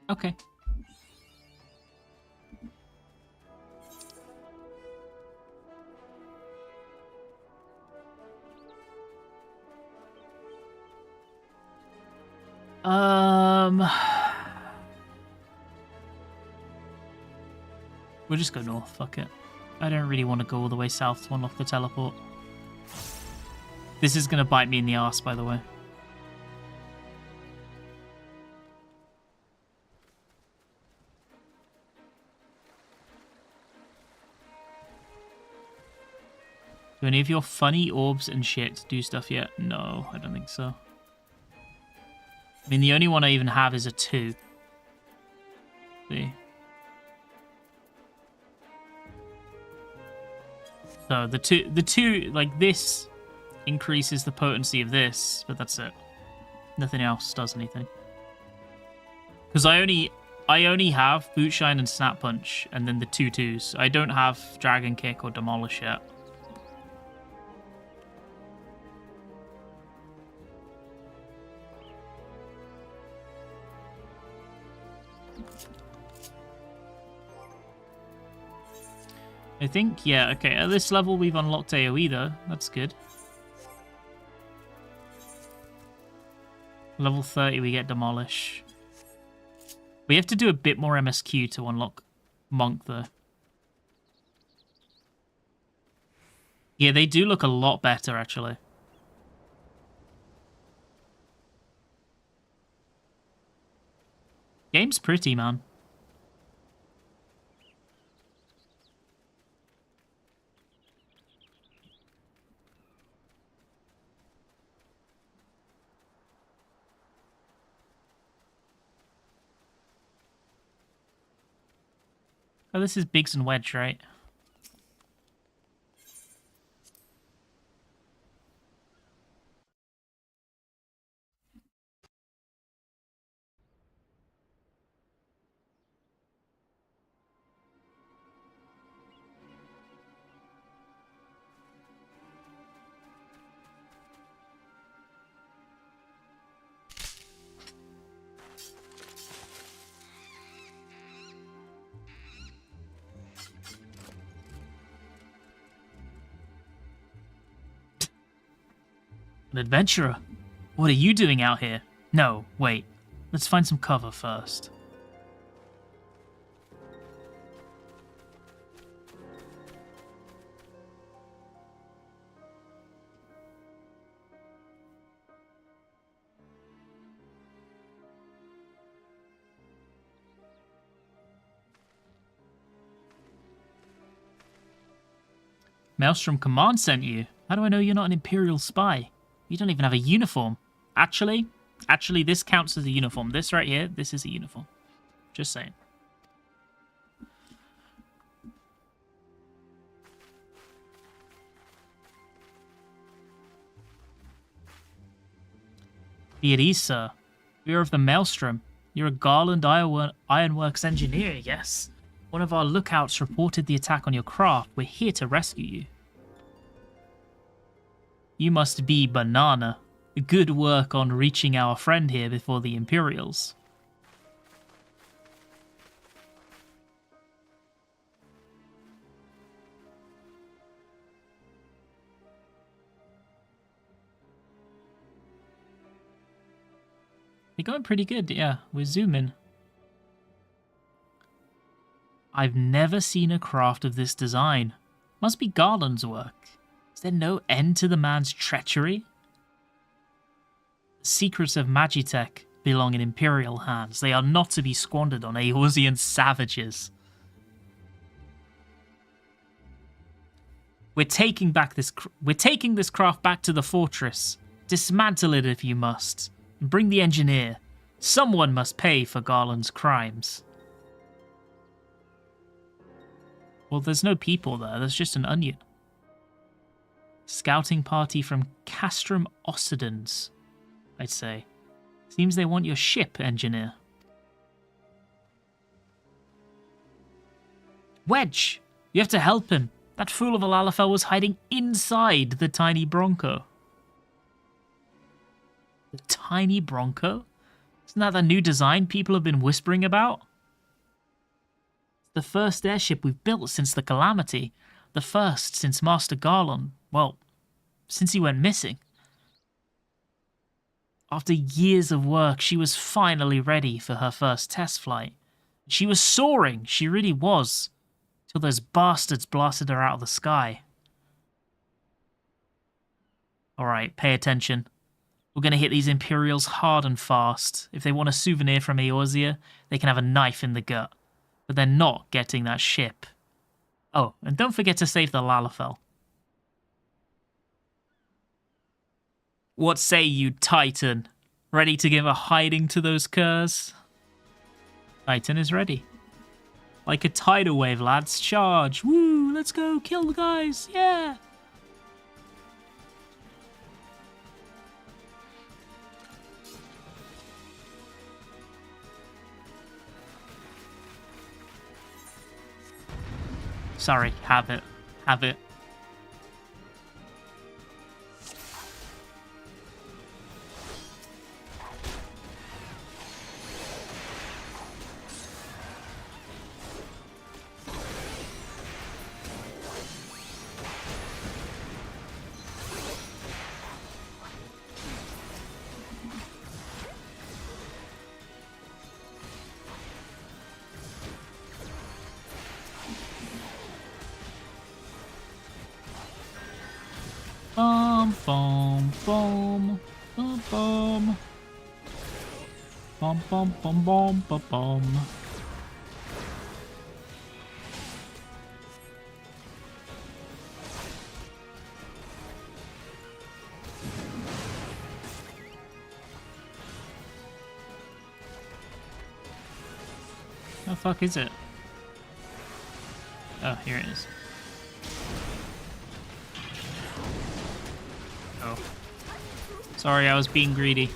Okay. We'll just go north, fuck it. I don't really want to go all the way south to unlock the teleport. This is going to bite me in the arse, by the way. Do any of your funny orbs and shit do stuff yet? No, I don't think so. I mean, the only one I even have is a 2. See? So the two, like this increases the potency of this, but that's it. Nothing else does anything. Because I only have Boot Shine and Snap Punch, and then the 2/2s. I don't have Dragon Kick or Demolish yet. I think, yeah, okay, at this level we've unlocked AoE though, that's good. Level 30 we get Demolish. We have to do a bit more MSQ to unlock Monk though. Yeah, they do look a lot better actually. Game's pretty, man. Oh, this is Biggs and Wedge, right? An adventurer? What are you doing out here? No, wait. Let's find some cover first. Maelstrom Command sent you. How do I know you're not an Imperial spy? You don't even have a uniform. Actually, this counts as a uniform. This right here, this is a uniform. Just saying. Be at ease, sir. We are of the Maelstrom. You're a Garland Ironworks engineer, yes. One of our lookouts reported the attack on your craft. We're here to rescue you. You must be Banana. Good work on reaching our friend here before the Imperials. going pretty good, yeah. We're zooming. I've never seen a craft of this design. Must be Garland's work. Is there no end to the man's treachery? The secrets of Magitech belong in Imperial hands. They are not to be squandered on Eorzean savages. We're taking this craft back to the fortress. Dismantle it if you must. And bring the engineer. Someone must pay for Garland's crimes. Well, there's no people there. There's just an onion. Scouting party from Castrum Occidens, I'd say. Seems they want your ship, engineer. Wedge! You have to help him. That fool of a Lalafell was hiding inside the tiny Bronco. The tiny Bronco? Isn't that the new design people have been whispering about? The first airship we've built since the Calamity. The first since Master Garland. Well, since he went missing. After years of work, she was finally ready for her first test flight. She was soaring, she really was. Till those bastards blasted her out of the sky. Alright, pay attention. We're going to hit these Imperials hard and fast. If they want a souvenir from Eorzea, they can have a knife in the gut. But they're not getting that ship. Oh, and don't forget to save the Lalafell. What say you, Titan? Ready to give a hiding to those curs? Titan is ready. Like a tidal wave, lads. Charge. Woo, let's go. Kill the guys. Yeah. Sorry, have it. Have it. Bum, bum, bum, bum, bum. Bum, bum, bum, bum, bum, bum. How the fuck is it? Oh, here it is. Oh. Sorry, I was being greedy.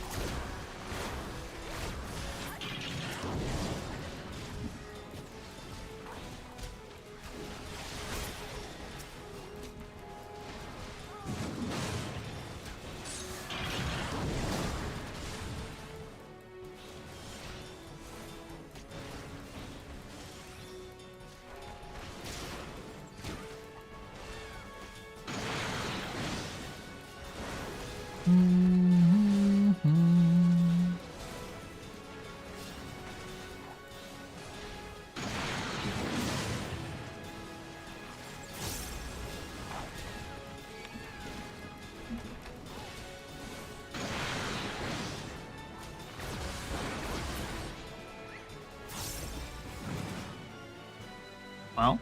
Well,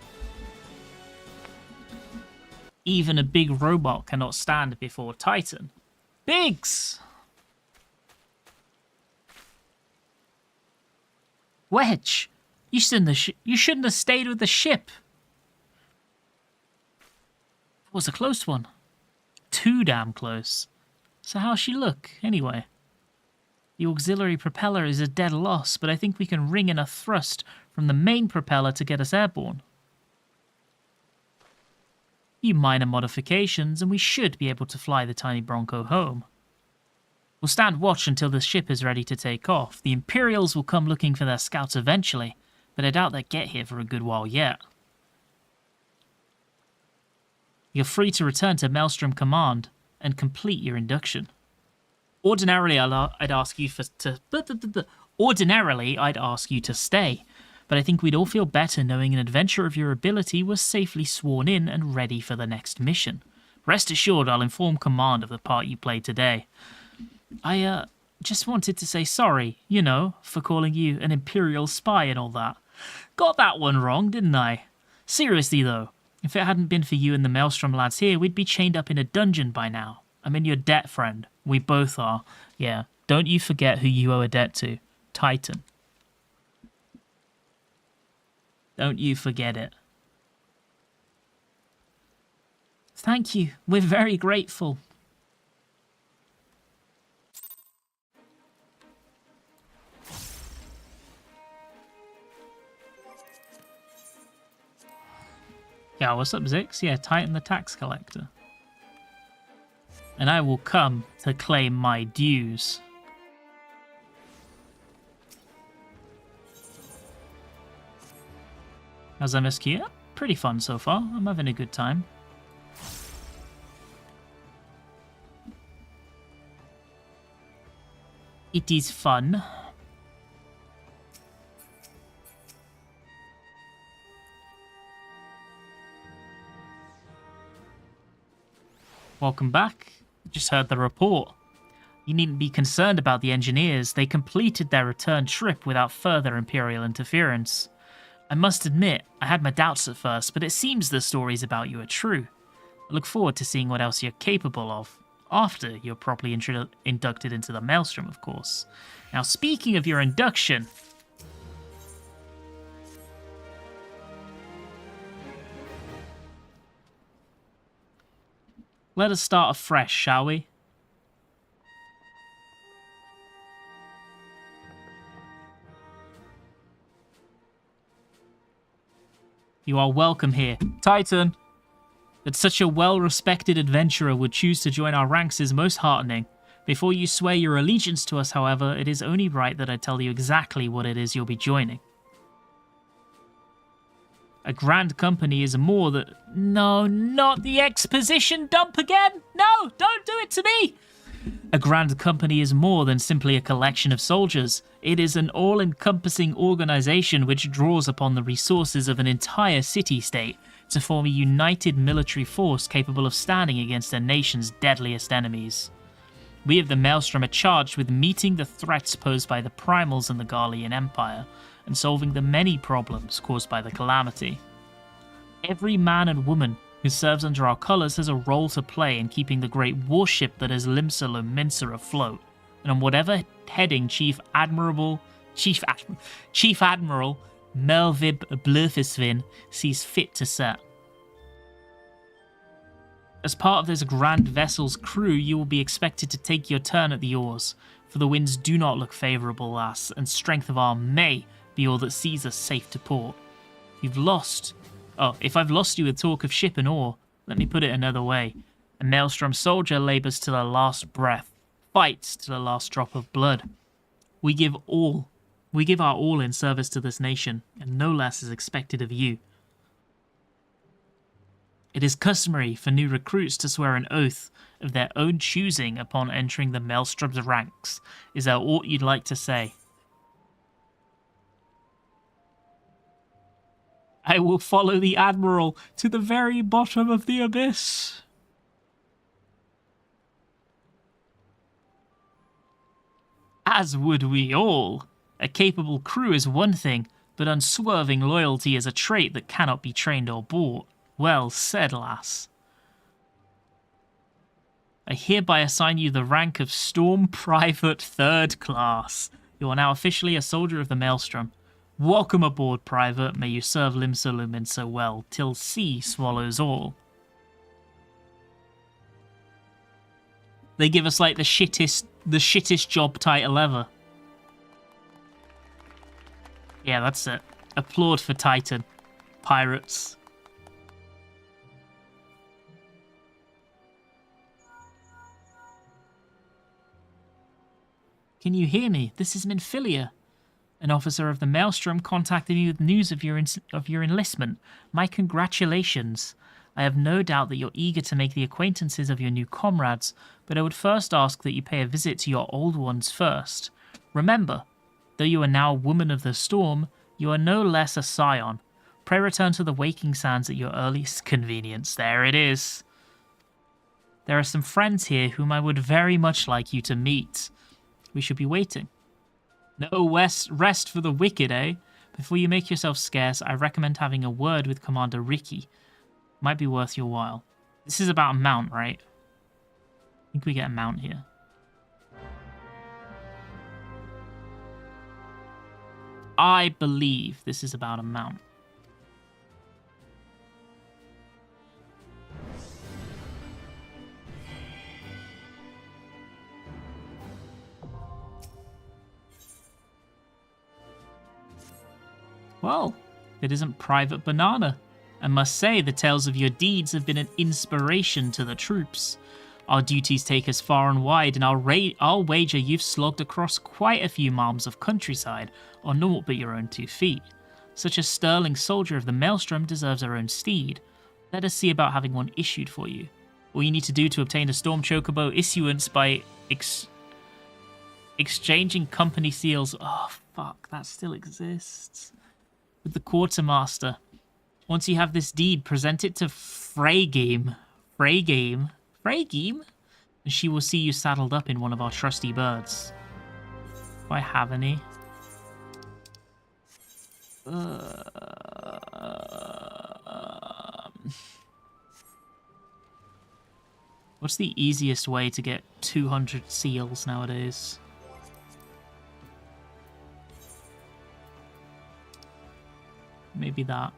even a big robot cannot stand before Titan. Biggs! Wedge, you shouldn't have stayed with the ship. That was a close one. Too damn close. So how's she look, anyway? The auxiliary propeller is a dead loss, but I think we can ring in a thrust from the main propeller to get us airborne. Few minor modifications, and we should be able to fly the tiny Bronco home. We'll stand watch until the ship is ready to take off. The Imperials will come looking for their scouts eventually, but I doubt they'll get here for a good while yet. You're free to return to Maelstrom Command and complete your induction. Ordinarily, I'd ask you Ordinarily, I'd ask you to stay, but I think we'd all feel better knowing an adventurer of your ability was safely sworn in and ready for the next mission. Rest assured, I'll inform Command of the part you played today. I, just wanted to say sorry, you know, for calling you an Imperial spy and all that. Got that one wrong, didn't I? Seriously, though, if it hadn't been for you and the Maelstrom lads here, we'd be chained up in a dungeon by now. I'm in your debt, friend. We both are. Yeah, don't you forget who you owe a debt to. Titan. Don't you forget it. Thank you. We're very grateful. Yeah, what's up, Zix? Yeah, Titan the tax collector. And I will come to claim my dues. How's MSQ? Pretty fun so far. I'm having a good time. It is fun. Welcome back. Just heard the report. You needn't be concerned about the engineers. They completed their return trip without further Imperial interference. I must admit, I had my doubts at first, but it seems the stories about you are true. I look forward to seeing what else you're capable of, after you're properly inducted into the Maelstrom, of course. Now, speaking of your induction... let us start afresh, shall we? You are welcome here. Titan! That such a well-respected adventurer would choose to join our ranks is most heartening. Before you swear your allegiance to us, however, it is only right that I tell you exactly what it is you'll be joining. A grand company is more than... No, not the exposition dump again! No, don't do it to me! A grand company is more than simply a collection of soldiers. It is an all-encompassing organization which draws upon the resources of an entire city-state to form a united military force capable of standing against a nation's deadliest enemies. We of the Maelstrom are charged with meeting the threats posed by the Primals and the Garlean Empire, and solving the many problems caused by the calamity. Every man and woman who serves under our colours has a role to play in keeping the great warship that is Limsa Lominsa afloat, and on whatever heading Chief Admiral Melvib Blurfisvin sees fit to set. As part of this grand vessel's crew, you will be expected to take your turn at the oars, for the winds do not look favourable, lass, and strength of arm may be all that sees us safe to port. If I've lost you with talk of ship and oar, let me put it another way. A Maelstrom soldier labours to the last breath, fights to the last drop of blood. We give our all in service to this nation, and no less is expected of you. It is customary for new recruits to swear an oath of their own choosing upon entering the Maelstrom's ranks. Is there aught you'd like to say? I will follow the Admiral to the very bottom of the abyss. As would we all. A capable crew is one thing, but unswerving loyalty is a trait that cannot be trained or bought. Well said, lass. I hereby assign you the rank of Storm Private 3rd Class. You are now officially a soldier of the Maelstrom. Welcome aboard, Private. May you serve Limsa Lominsa well, till sea swallows all. They give us like the shittest job title ever. Yeah, that's it. Applaud for Titan. Pirates. Can you hear me? This is Minfilia. An officer of the Maelstrom contacted me with news of your enlistment. My congratulations. I have no doubt that you're eager to make the acquaintances of your new comrades, but I would first ask that you pay a visit to your old ones first. Remember, though you are now Woman of the Storm, you are no less a Scion. Pray return to the Waking Sands at your earliest convenience. There it is. There are some friends here whom I would very much like you to meet. We should be waiting. No rest for the wicked, eh? Before you make yourself scarce, I recommend having a word with Commander Ricky. Might be worth your while. This is about a mount, right? I think we get a mount here. I believe this is about a mount. Well, it isn't Private Banana. I must say, the tales of your deeds have been an inspiration to the troops. Our duties take us far and wide, and I'll wager you've slogged across quite a few miles of countryside on naught but your own 2 feet. Such a sterling soldier of the Maelstrom deserves her own steed. Let us see about having one issued for you. All you need to do to obtain a Storm Chocobo issuance by exchanging company seals. Oh, fuck, that still exists. With the Quartermaster. Once you have this deed, present it to Freygame, and she will see you saddled up in one of our trusty birds. Do I have any? What's the easiest way to get 200 seals nowadays? Maybe that.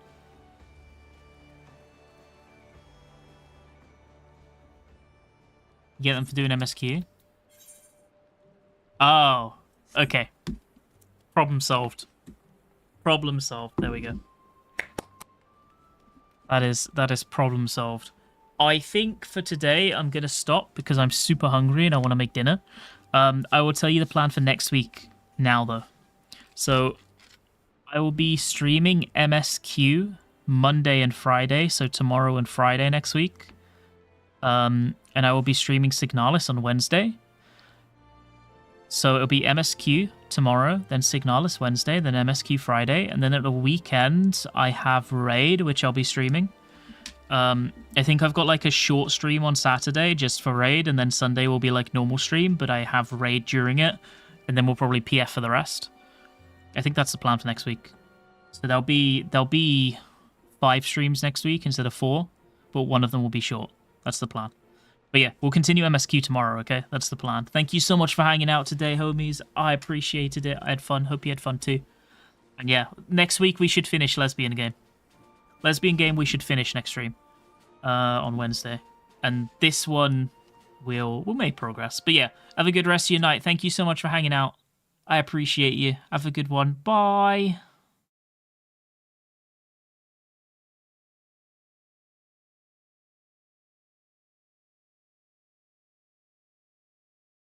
Get them for doing MSQ? Oh, okay. Problem solved. Problem solved. There we go. That is problem solved. I think for today I'm gonna stop because I'm super hungry and I want to make dinner. I will tell you the plan for next week now though. So I will be streaming MSQ Monday and Friday, so tomorrow and Friday next week. And I will be streaming Signalis on Wednesday. So it'll be MSQ tomorrow, then Signalis Wednesday, then MSQ Friday, and then at the weekend I have Raid, which I'll be streaming. I think I've got like a short stream on Saturday just for Raid, and then Sunday will be like normal stream, but I have Raid during it, and then we'll probably PF for the rest. I think that's the plan for next week. So there'll be 5 streams next week instead of 4, but one of them will be short. That's the plan. But yeah, we'll continue MSQ tomorrow, okay? That's the plan. Thank you so much for hanging out today, homies. I appreciated it. I had fun. Hope you had fun too. And yeah, next week we should finish Lesbian Game. Lesbian Game we should finish next stream on Wednesday. And this one we'll make progress. But yeah, have a good rest of your night. Thank you so much for hanging out. I appreciate you. Have a good one. Bye.